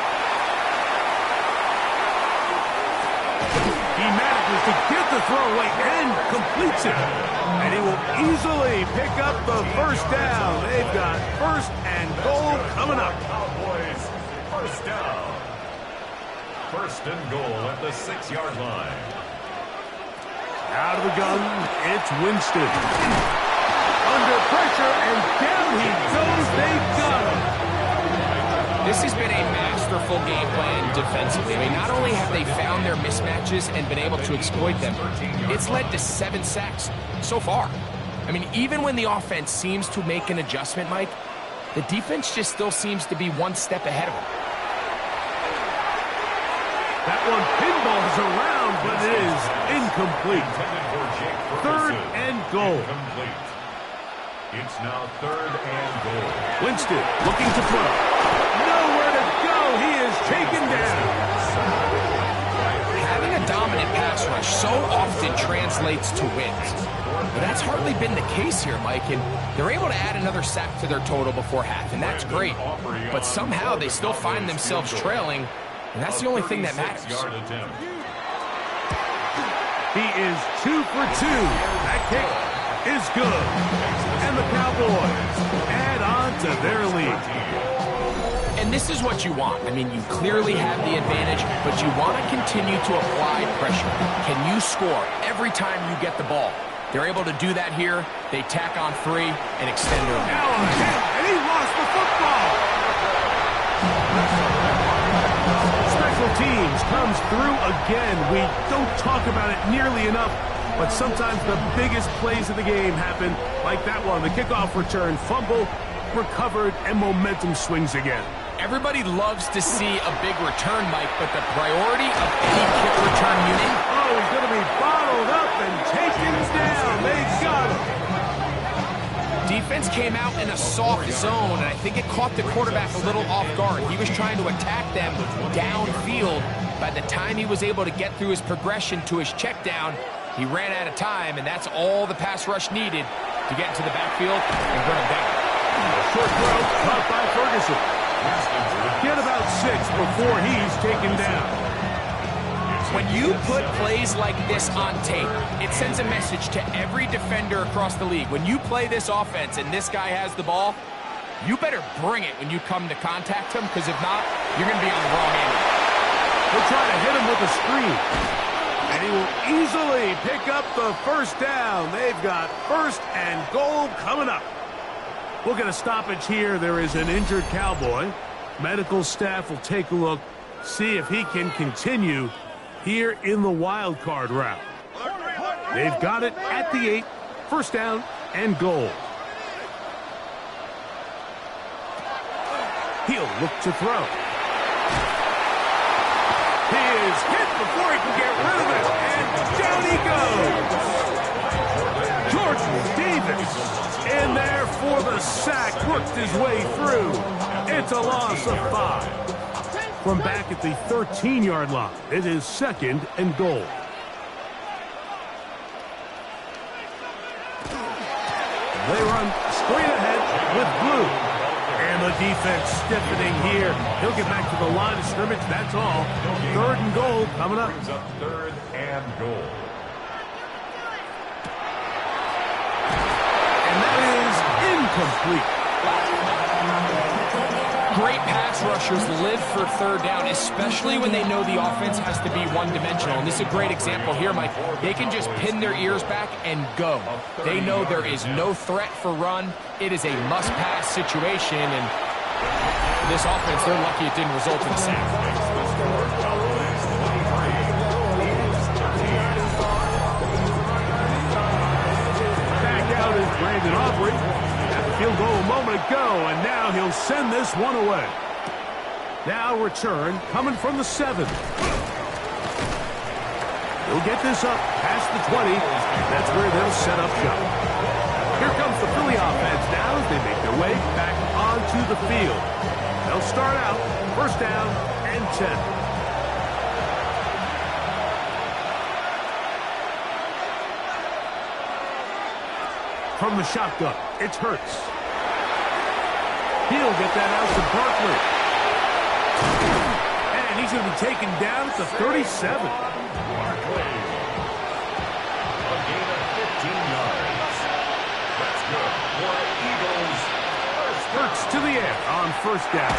He manages to get the throwaway and completes it. And he will easily pick up the first down. They've got 1st and goal coming up. Cowboys, 1st down. 1st and goal at the 6-yard line. Out of the gun, it's Winston. Under pressure, and down he goes. They've got him. This has been a masterful game plan defensively. I mean, not only have they found their mismatches and been able to exploit them, it's led to 7 sacks so far. I mean, even when the offense seems to make an adjustment, Mike, the defense just still seems to be one step ahead of them. That one pinballs around, but it is incomplete. 3rd and goal. It's now 3rd and goal. Winston looking to throw. Nowhere to go. He is taken down. Having a dominant pass rush so often translates to wins. But that's hardly been the case here, Mike, and they're able to add another sack to their total before half, and that's great. But somehow they still find themselves trailing, and that's the only thing that matters. He is 2 for 2. That kick is good. And the Cowboys add on to their lead. And this is what you want. I mean, you clearly have the advantage, but you want to continue to apply pressure. Can you score every time you get the ball? They're able to do that here. They tack on 3 and extend their lead. Now a hit, and he lost the football. Special teams comes through again. We don't talk about it nearly enough, but sometimes the biggest plays of the game happen like that one. The kickoff return, fumble, recovered, and momentum swings again. Everybody loves to see a big return, Mike, but the priority of any kick return unit... Oh, he's going to be bottled up and taken down. They got him. Defense came out in a soft zone, and I think it caught the quarterback a little off guard. He was trying to attack them downfield. By the time he was able to get through his progression to his check down, he ran out of time, and that's all the pass rush needed to get into the backfield and bring him down. Short throw, caught by Ferguson. Get about 6 before he's taken down. When you put plays like this on tape, it sends a message to every defender across the league. When you play this offense and this guy has the ball, you better bring it when you come to contact him, because if not, you're going to be on the wrong end. He'll try to hit him with a screen. And he will easily pick up the 1st down. They've got 1st and goal coming up. We'll get a stoppage here. There is an injured Cowboy. Medical staff will take a look, see if he can continue here in the wild card route. They've got it at the 8, 1st down and goal. He'll look to throw. He is hit before he can get rid of it, and down he goes. Jordan Davis in there for the sack, worked his way through. It's a loss of 5. From back at the 13-yard line, it is 2nd and goal. They run straight ahead with Blue. And the defense stiffening here. He'll get back to the line of scrimmage, that's all. 3rd and goal coming up. 3rd and goal. And that is incomplete. Great pass rushers live for 3rd down, especially when they know the offense has to be one-dimensional. And this is a great example here, Mike. They can just pin their ears back and go. They know there is no threat for run. It is a must-pass situation, and for this offense, they're lucky it didn't result in a sack. Back out is Brandon Aubrey. Field goal a moment ago, and now he'll send this one away. Now return coming from the 7. He'll get this up past the 20. That's where they'll set up shop. Here comes the Philly offense now as they make their way back onto the field. They'll start out 1st down and 10. from the shotgun. It's Hurts. He'll get that out to Barkley. And he's going to be taken down at the 37. Barkley. A gain of 15 yards. That's good for Eagles. Hurts to the air on first down.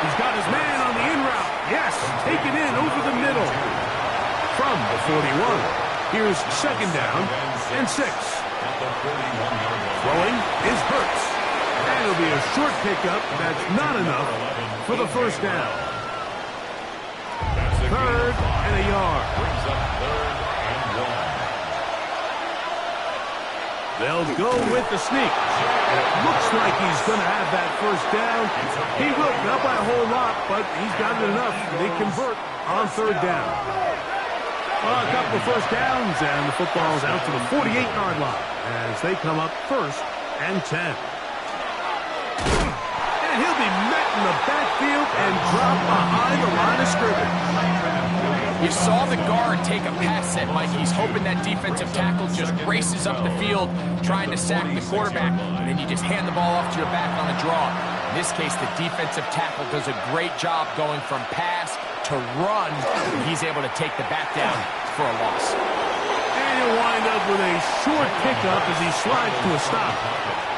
He's got his man on the in route. Yes, taken in over the middle. From the 41. Here's second down and 6. Throwing is Hurts. And it'll be a short pickup. That's not enough for the first down. Third and a yard. Brings up 3rd and 1. They'll go with the sneak. It looks like he's going to have that first down. He will, not by a whole lot, but he's got it enough. They convert on third down. Well, a couple of first downs, and the football's out to the 48-yard line as they come up 1st and 10. And he'll be met in the backfield and dropped behind the line of scrimmage. You saw the guard take a pass set, Mike. He's hoping that defensive tackle just races up the field, trying to sack the quarterback, and then you just hand the ball off to your back on a draw. In this case, the defensive tackle does a great job going from pass to run. He's able to take the back down for a loss. And he'll wind up with a short pickup as he slides to a stop.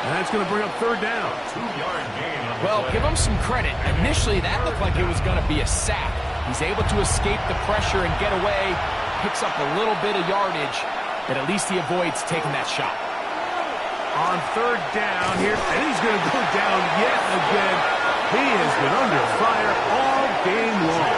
And that's going to bring up third down. 2-yard gain. Well, give him some credit. Initially, that looked like it was going to be a sack. He's able to escape the pressure and get away, picks up a little bit of yardage, but at least he avoids taking that shot. On third down here, and he's going to go down yet again. He has been under fire all game long.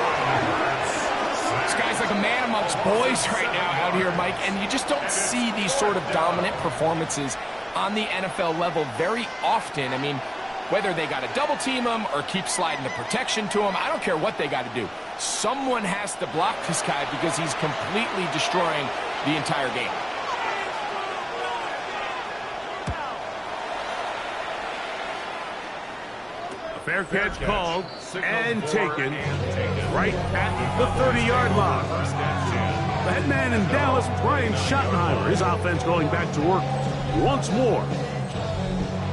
This guy's like a man amongst boys right now out here, Mike, and you just don't see these sort of dominant performances on the NFL level very often. I mean, whether they got to double team him or keep sliding the protection to him, I don't care what they got to do. Someone has to block this guy because he's completely destroying the entire game. Fair catch called and taken right at the 30-yard line. The head man in Dallas, Brian Schottenheimer, his offense going back to work once more.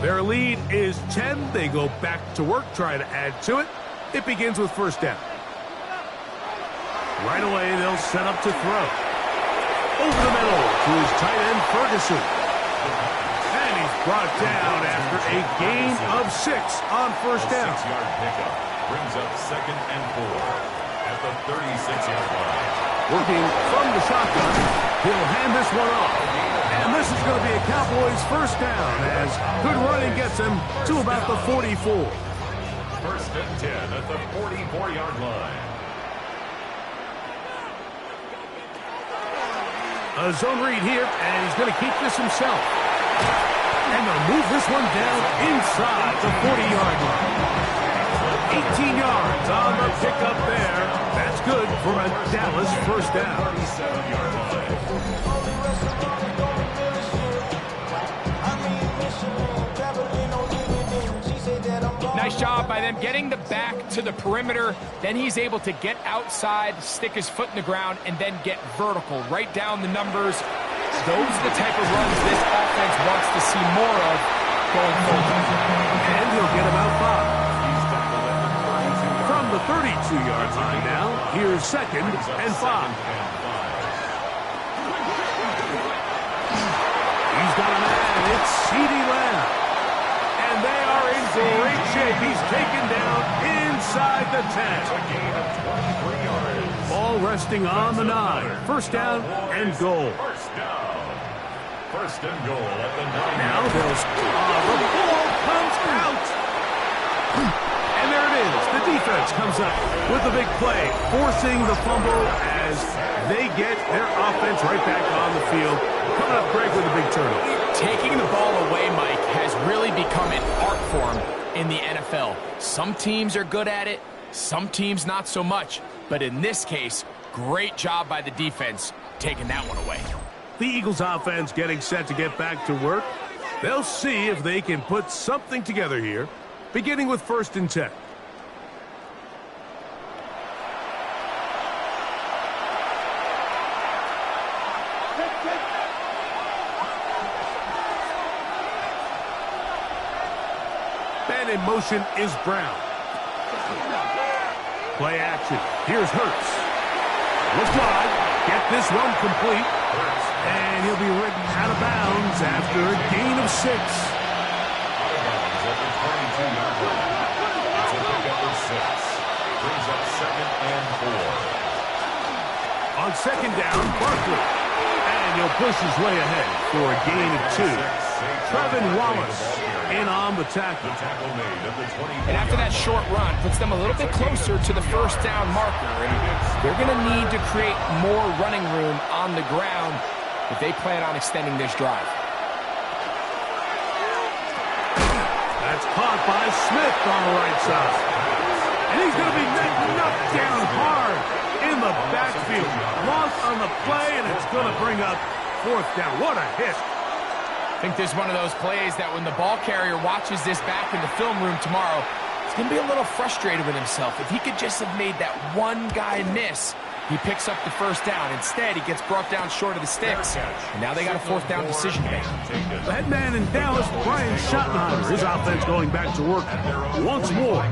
Their lead is 10. They go back to work, try to add to it. It begins with first down. Right away, they'll set up to throw. Over the middle to his tight end, Ferguson. And he's brought down after a gain of 6 on first down. 6-yard pickup brings up 2nd and 4 at the 36-yard line. Working from the shotgun, he'll hand this one off. And this is going to be a Cowboys first down as good running gets him to about the 44. 1st and 10 at the 44-yard line. A zone read here, and he's going to keep this himself. And they'll move this one down inside the 40-yard line. 18 yards on the pickup there. That's good for a Dallas first down. 37-yard line. Nice job by them getting the back to the perimeter. Then he's able to get outside, stick his foot in the ground, and then get vertical. Right down the numbers. Those are the type of runs this offense wants to see more of going forward. And he'll get about 5. From the 32-yard line now, here's 2nd and 5. He's got a man. It's CeeDee Lamb. And they are in great shape. He's taken down inside the 10. A gain of 23 yards. Ball resting on the 9. First down and goal. First down. 1st and goal at the 9. Now they'll the ball comes out. And there it is. The defense comes up with a big play, forcing the fumble as they get their offense right back on the field. Coming up, Greg, with a big turnover. Taking the ball away, Mike, has really become an art form in the NFL. Some teams are good at it, some teams not so much. But in this case, great job by the defense taking that one away. The Eagles offense getting set to get back to work. They'll see if they can put something together here, beginning with 1st and 10. in motion is Brown. Play action. Here's Hurts. Look wide. Get this one complete. And he'll be ridden out of bounds after a gain of 6. Brings up 2nd and 4. On 2nd down, Barkley. And he'll push his way ahead for a gain of 2. Trevin Wallace in on the tackle. And after that short run, puts them a little bit closer to the first down marker. And they're going to need to create more running room on the ground if they plan on extending this drive. That's caught by Smith on the right side. And he's going to be knocked down hard in the backfield. Lost on the play, and it's going to bring up 4th down. What a hit. I think this is one of those plays that when the ball carrier watches this back in the film room tomorrow, he's going to be a little frustrated with himself. If he could just have made that one guy miss, he picks up the first down. Instead, he gets brought down short of the sticks. And now they got a 4th down decision to make. The head man in Dallas, Brian Schottenheimer, his offense going back to work once more.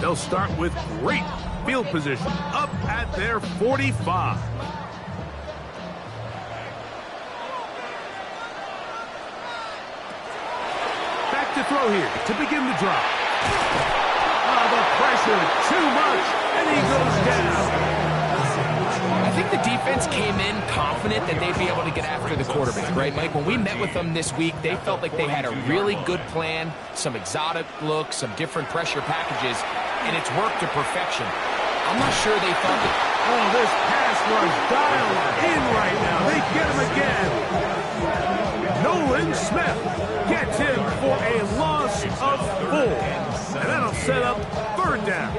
They'll start with great field position up at their 45. Back to throw here to begin the drive. Oh, the pressure, too much, and he goes down. I think the defense came in confident that they'd be able to get after the quarterback, right, Mike? When we met with them this week, they felt like they had a really good plan, some exotic looks, some different pressure packages, and it's worked to perfection. I'm not sure they thought that... Oh, this pass rush dialed in right now. They get him again. Nolan Smith gets him for a loss of 4. And that'll set up 3rd down.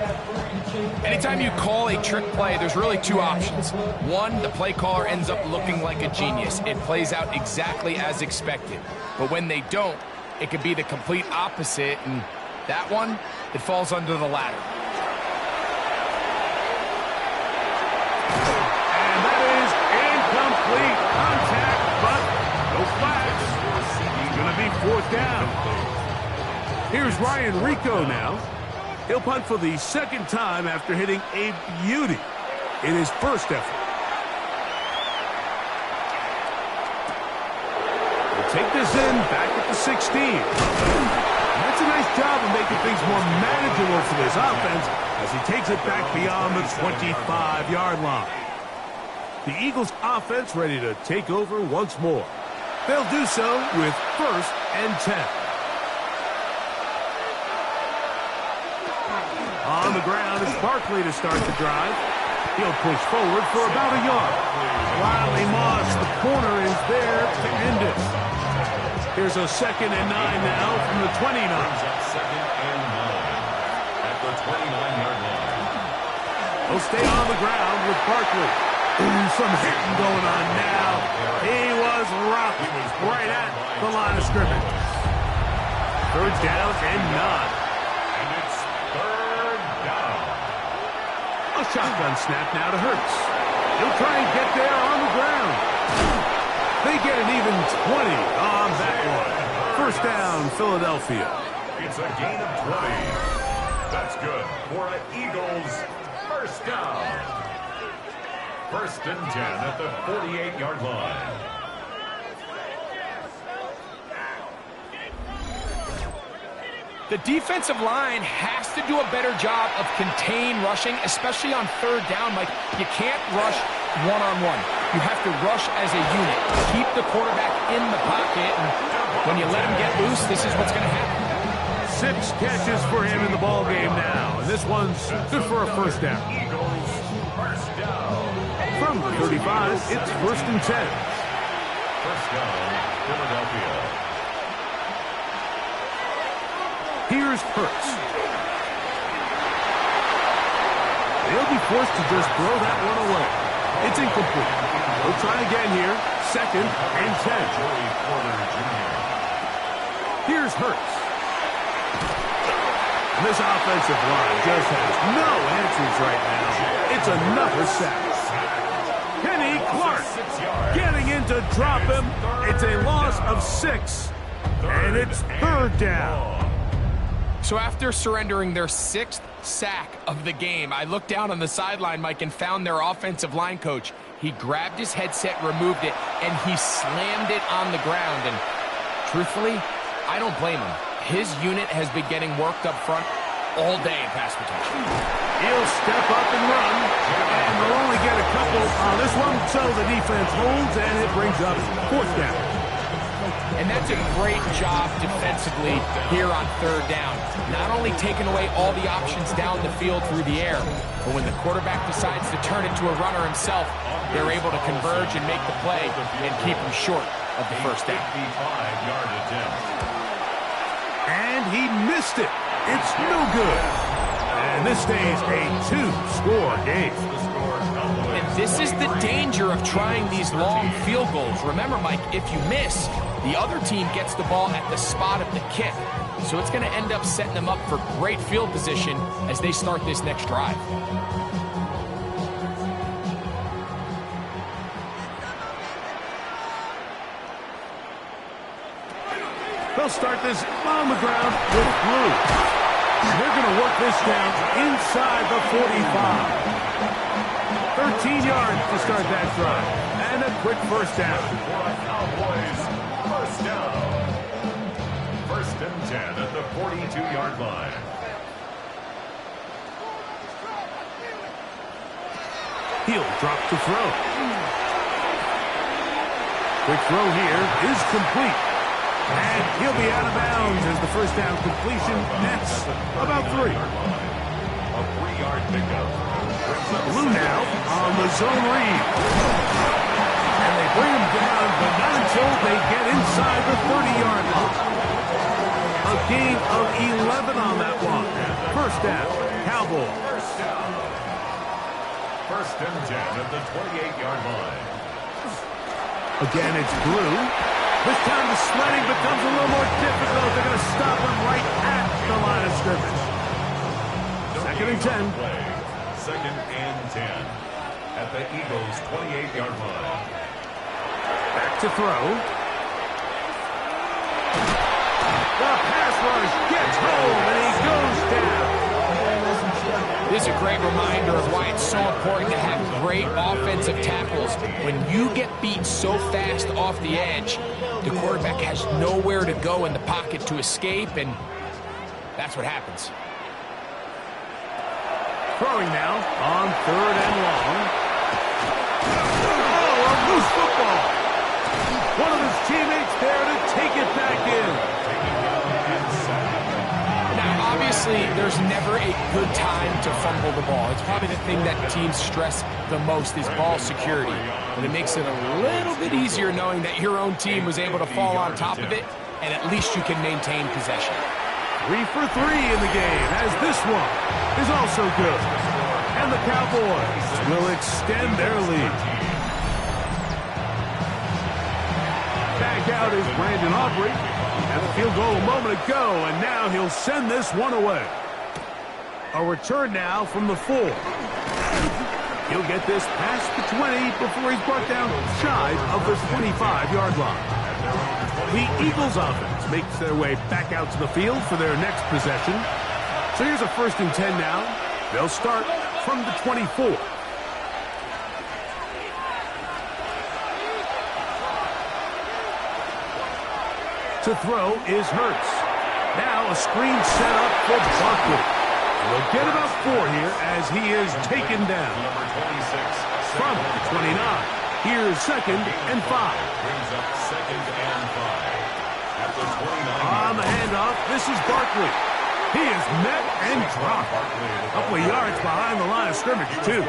Anytime you call a trick play, there's really 2 options. One, the play caller ends up looking like a genius. It plays out exactly as expected. But when they don't, it could be the complete opposite, and that one, it falls under the latter. And that is incomplete. Contact, but no flags. He's going to be 4th down. Here's Ryan Rico now. He'll punt for the 2nd time after hitting a beauty in his first effort. We'll take this in back at the 16. That's a nice job of making things more manageable for this offense as he takes it back beyond the 25-yard line. The Eagles offense ready to take over once more. They'll do so with 1st and 10. On the ground is Barkley to start the drive. He'll push forward for about a yard. Riley Moss, the corner, is there to end it. Here's a 2nd and 9 now from the 29. 2nd and 9 at the 29-yard line. He'll stay on the ground with Barkley. Ooh, some hitting going on now. He was rocked right at the line of scrimmage. 3rd down and 9. A shotgun snap now to Hurts. He'll try and get there on the ground. They get an even 20 on that one. 1st down, Philadelphia. It's a gain of 20. That's good for an Eagles 1st down. 1st and 10 at the 48-yard line. The defensive line has to do a better job of contain rushing, especially on 3rd down. Like, you can't rush one-on-one. You have to rush as a unit. Keep the quarterback in the pocket, and when you let him get loose, this is what's going to happen. 6 catches for him in the ball game now, and this one's good for a 1st down. From the 35, it's 1st and 10. 1st down, Philadelphia. Here's Hurts. They'll be forced to just throw that one away. It's incomplete. They'll try again here. 2nd and 10. Here's Hurts. This offensive line just has no answers right now. It's another sack. Kenny Clark getting in to drop him. It's a loss of 6, and it's 3rd down. So after surrendering their 6th sack of the game, I looked down on the sideline, Mike, and found their offensive line coach. He grabbed his headset, removed it, and he slammed it on the ground. And truthfully, I don't blame him. His unit has been getting worked up front all day in pass protection. He'll step up and run, and they'll only get a couple on this one, so the defense holds, and it brings up 4th down. And that's a great job defensively here on 3rd down. Not only taking away all the options down the field through the air, but when the quarterback decides to turn it to a runner himself, they're able to converge and make the play and keep him short of the 1st down. 55-yard attempt. And he missed it. It's no good. And this stays a 2-score game. And this is the danger of trying these long field goals. Remember, Mike, if you miss, the other team gets the ball at the spot of the kick. So it's going to end up setting them up for great field position as they start this next drive. They'll start this on the ground with Blue. They're going to work this down inside the 45. 13 yards to start that drive. And a quick 1st down. Cowboys, 1st down. 1st and 10 at the 42-yard line. He'll drop to throw. Quick throw here is complete. And he'll be out of bounds as the 1st down completion nets about 3. A 3-yard pickup. Blue now on the zone read. And they bring him down, but not until they get inside the 30-yard line. A gain of 11 on that one. 1st down, Cowboys. 1st and 10 at the 28-yard line. Again, it's Blue. This time the sledding becomes a little more difficult. They're going to stop him right at the line of scrimmage. 2nd and 10. Play. 2nd and 10 at the Eagles' 28-yard line. Back to throw. The pass rush gets home, and he goes down. This is a great reminder of why it's so important to have great offensive tackles. When you get beat so fast off the edge, the quarterback has nowhere to go in the pocket to escape, and that's what happens. Throwing now on 3rd and long. Oh, a loose football. One of his teammates there to take it back in. Now, obviously, there's never a good time to fumble the ball. It's probably the thing that teams stress the most is ball security. But it makes it a little bit easier knowing that your own team was able to fall on top of it, and at least you can maintain possession. 3 for 3 in the game, as this one is also good. And the Cowboys will extend their lead. Back out is Brandon Aubrey. Had a field goal a moment ago, and now he'll send this one away. A return now from the 4. He'll get this past the 20 before he's brought down shy of the 25-yard line. The Eagles offense makes their way back out to the field for their next possession. So here's a 1st and 10 now. They'll start from the 24. To throw is Hurts. Now a screen set up for Barkley. We'll get about 4 here as he is taken down. From the 29. Here's 2nd and 5. Brings up 2nd and 5. At the 29. On the handoff, this is Barkley. He is met and dropped. A couple of yards behind the line of scrimmage, too.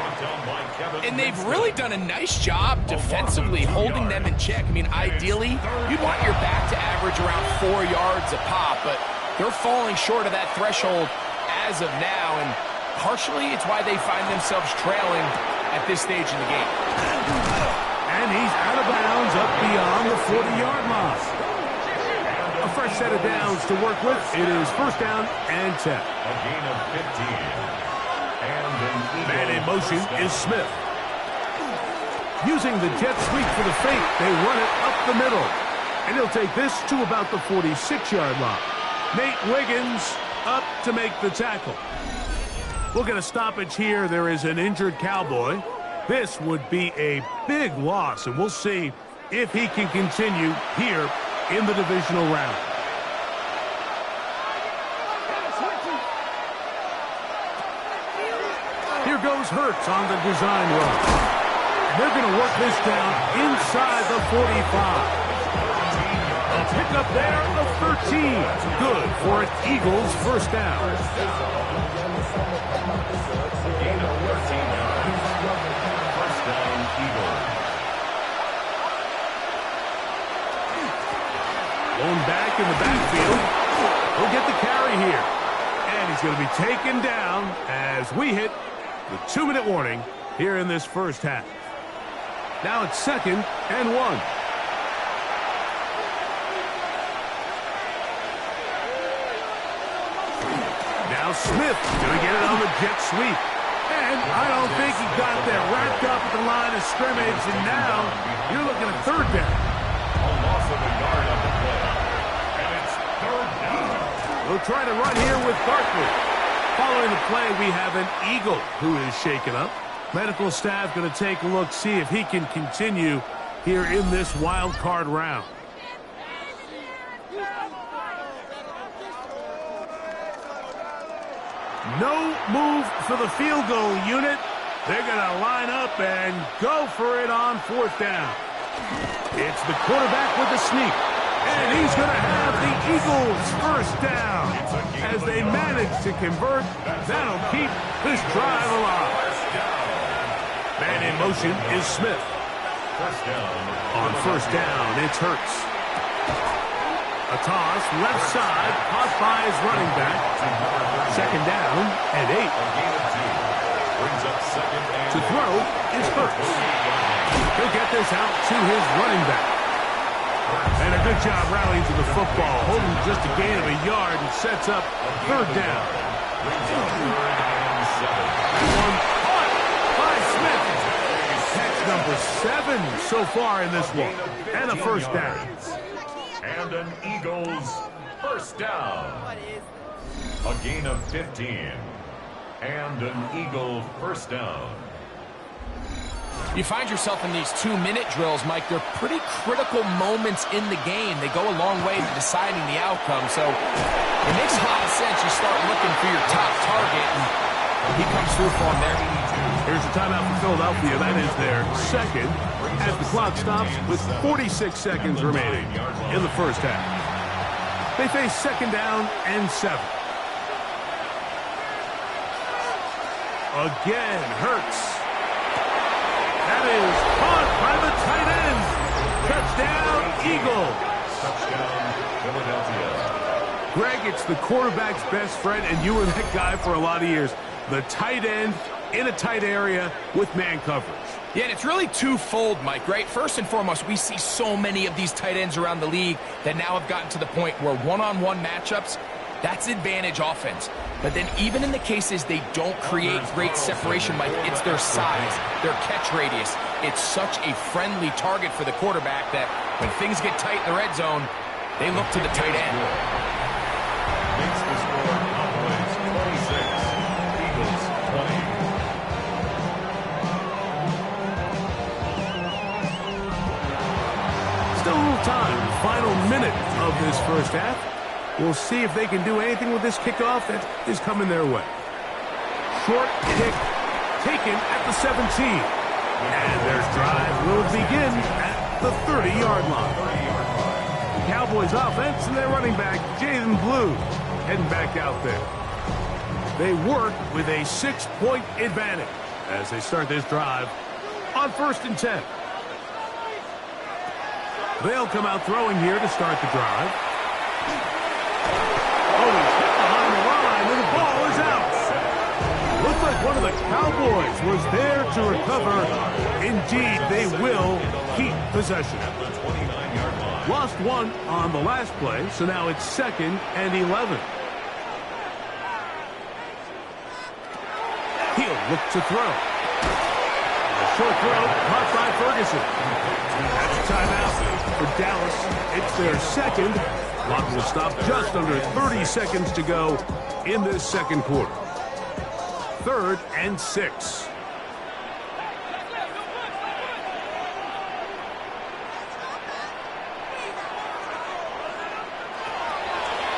And they've really done a nice job defensively holding them in check. I mean, ideally, you'd want your back to average around 4 yards a pop, but they're falling short of that threshold as of now, and partially it's why they find themselves trailing at this stage in the game. And he's out of bounds up beyond the 40-yard line. A fresh set of downs to work with. It is 1st down and 10. A gain of 15. And man in motion is Smith. Using the jet sweep for the fake, they run it up the middle. And he'll take this to about the 46-yard line. Nate Wiggins up to make the tackle. We'll get a stoppage here. There is an injured Cowboy. This would be a big loss, and we'll see if he can continue here in the divisional round. Here goes Hurts on the design run. They're going to work this down inside the 45. A pickup there of 13. Good for an Eagles first down. Gain of 13 yards. First down, Eagles. Going back in the backfield. He'll get the carry here. And he's going to be taken down as we hit the 2-minute warning here in this first half. Now it's 2nd and 1. Now Smith going to get it on the jet sweep. And I don't think he got there. Wrapped up at the line of scrimmage, and now you're looking at 3rd down. A loss of a yard on the play. And it's 3rd down. We'll try to run here with Barkley. Following the play, we have an Eagle who is shaken up. Medical staff going to take a look, see if he can continue here in this wild card round. No move for the field goal unit. They're going to line up and go for it on 4th down. It's the quarterback with the sneak. And he's going to have the Eagles first down. As they manage to convert, that'll keep this drive alive. Man in motion is Smith. On 1st down, it's Hurts. A toss, left side, caught by his running back. 2nd down and 8. To throw is Hurts. He'll get this out to his running back. And a good job rallying to the football, holding just a gain of a yard and sets up 3rd down. One caught by Smith. Catch number 7 so far in this one. And a first down. And an Eagles first down. A gain of 15. And an Eagle first down. You find yourself in these 2-minute drills, Mike. They're pretty critical moments in the game. They go a long way to deciding the outcome. So it makes a lot of sense. You start looking for your top target, and he comes through for him there. Here's a timeout for Philadelphia. That is their 2nd as the clock stops with 46 seconds remaining in the first half. They face 2nd down and 7. Again, Hurts. That is caught by the tight end. Touchdown, Eagles. Touchdown, Philadelphia. Greg, it's the quarterback's best friend, and you were that guy for a lot of years. The tight end in a tight area with man coverage. Yeah, and it's really twofold, Mike, right? First and foremost, we see so many of these tight ends around the league that now have gotten to the point where one-on-one matchups, that's advantage offense. But then even in the cases they don't create great separation, Mike, it's their size, their catch radius. It's such a friendly target for the quarterback that when things get tight in the red zone, they look to the tight end. Makes the score Cowboys 26, Eagles 20. Still a little time, final minute of this first half. We'll see if they can do anything with this kickoff that is coming their way. Short kick taken at the 17. And their drive will begin at the 30-yard line. The Cowboys offense and their running back, Jaden Blue, heading back out there. They work with a 6-point advantage as they start this drive on 1st and 10. They'll come out throwing here to start the drive. Oh, he's hit behind the line, and the ball is out. Looks like one of the Cowboys was there to recover. Indeed, they will keep possession. Lost one on the last play, so now it's 2nd and 11. He'll look to throw. A short throw caught by Ferguson. That's a timeout for Dallas. It's their 2nd. Clock will stop just under 30 seconds to go in this second quarter. 3rd and 6.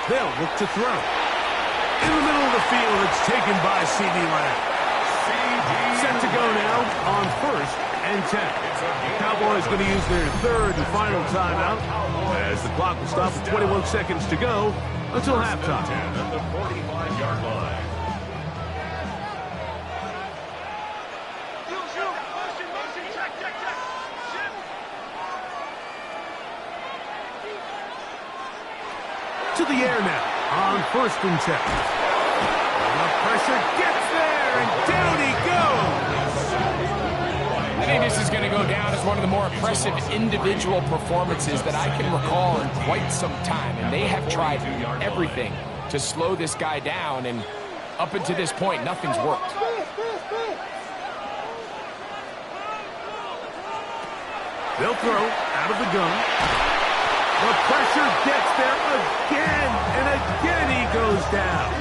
They'll look to throw. In the middle of the field, it's taken by CeeDee Lamb. Set to go now on 1st and 10. Cowboys going to use their 3rd and final timeout as the clock will stop with 21 seconds to go until halftime. At the 45-yard line. To the air now on 1st and 10. The pressure gets there, and down he goes. I think this is going to go down as one of the more impressive individual performances that I can recall in quite some time. And they have tried everything to slow this guy down, and up until this point, nothing's worked. They'll throw out of the gun. The pressure gets there again, and again he goes down.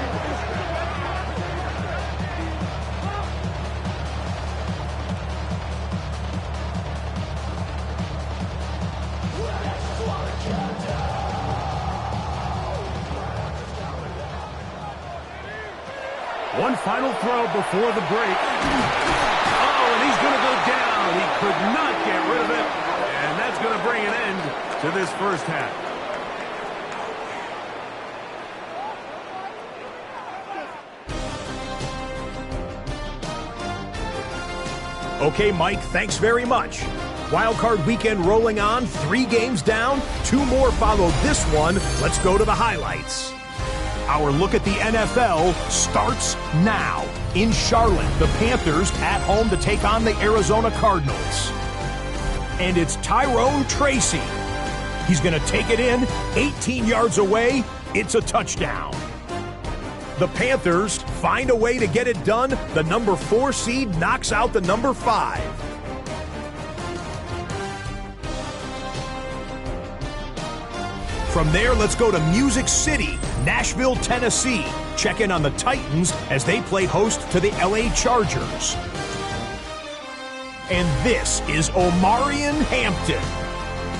One final throw before the break. Oh, and he's going to go down. He could not get rid of it, and that's going to bring an end to this first half. Okay, Mike, thanks very much. Wild Card Weekend rolling on, 3 games down, 2 more follow this one. Let's go to the highlights. Our look at the NFL starts now. In Charlotte, the Panthers at home to take on the Arizona Cardinals. And it's Tyrone Tracy. He's going to take it in, 18 yards away. It's a touchdown. The Panthers find a way to get it done. The number 4 seed knocks out the number 5. From there, let's go to Music City, Nashville, Tennessee. Check in on the Titans as they play host to the LA Chargers. And this is Omarion Hampton.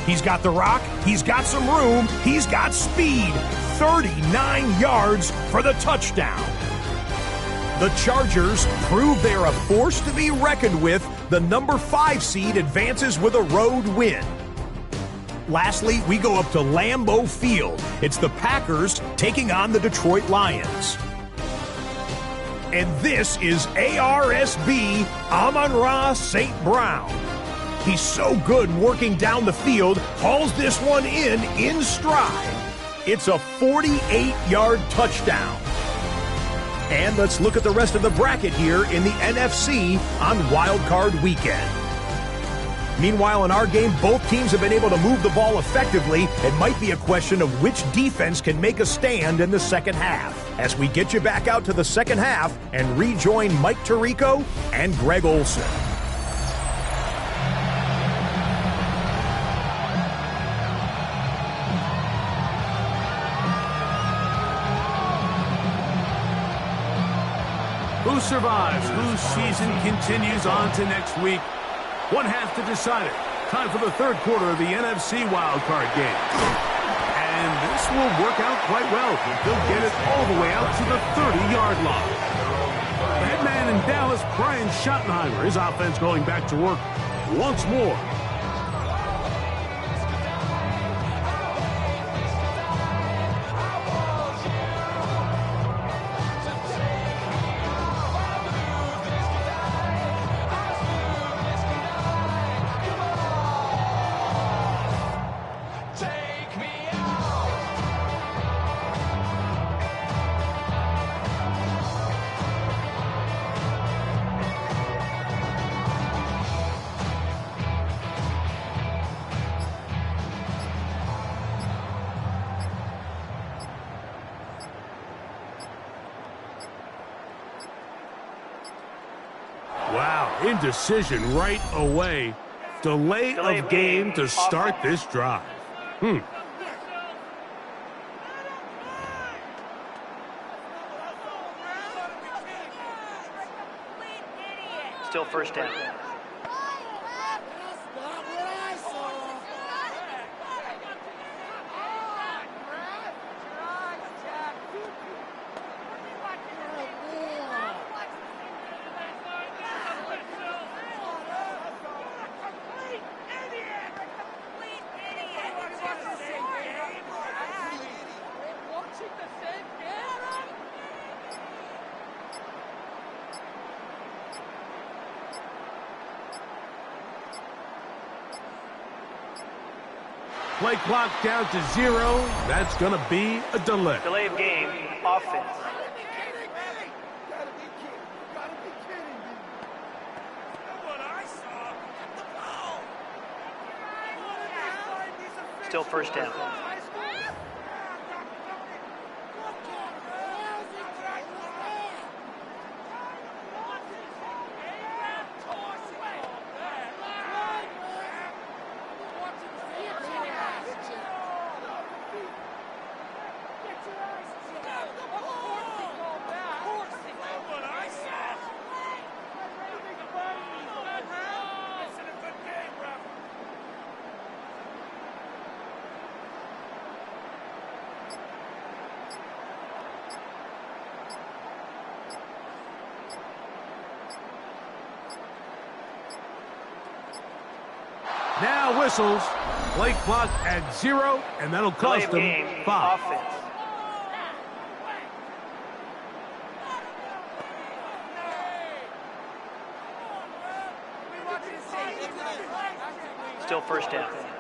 He's got the rock, he's got some room, he's got speed. 39 yards for the touchdown. The Chargers prove they're a force to be reckoned with. The number 5 seed advances with a road win. Lastly, we go up to Lambeau Field. It's the Packers taking on the Detroit Lions. And this is ARSB Amon-Ra St. Brown. He's so good working down the field, hauls this one in stride. It's a 48-yard touchdown. And let's look at the rest of the bracket here in the NFC on Wild Card Weekend. Meanwhile, in our game, both teams have been able to move the ball effectively. It might be a question of which defense can make a stand in the second half. As we get you back out to the second half and rejoin Mike Tirico and Greg Olson. Who survives? Whose season continues on to next week? One half to decide it. Time for the 3rd quarter of the NFC wildcard game. And this will work out quite well. They'll get it all the way out to the 30-yard line. The head man in Dallas, Brian Schottenheimer, his offense going back to work once more. Wow, indecision right away. Delay of game to start this drive. Still first down. Play clock down to 0. That's going to be a delay. Delay of game, offense. Still first down. Now whistles. Play clock at 0, and that'll cost them 5. Offense. Still first down.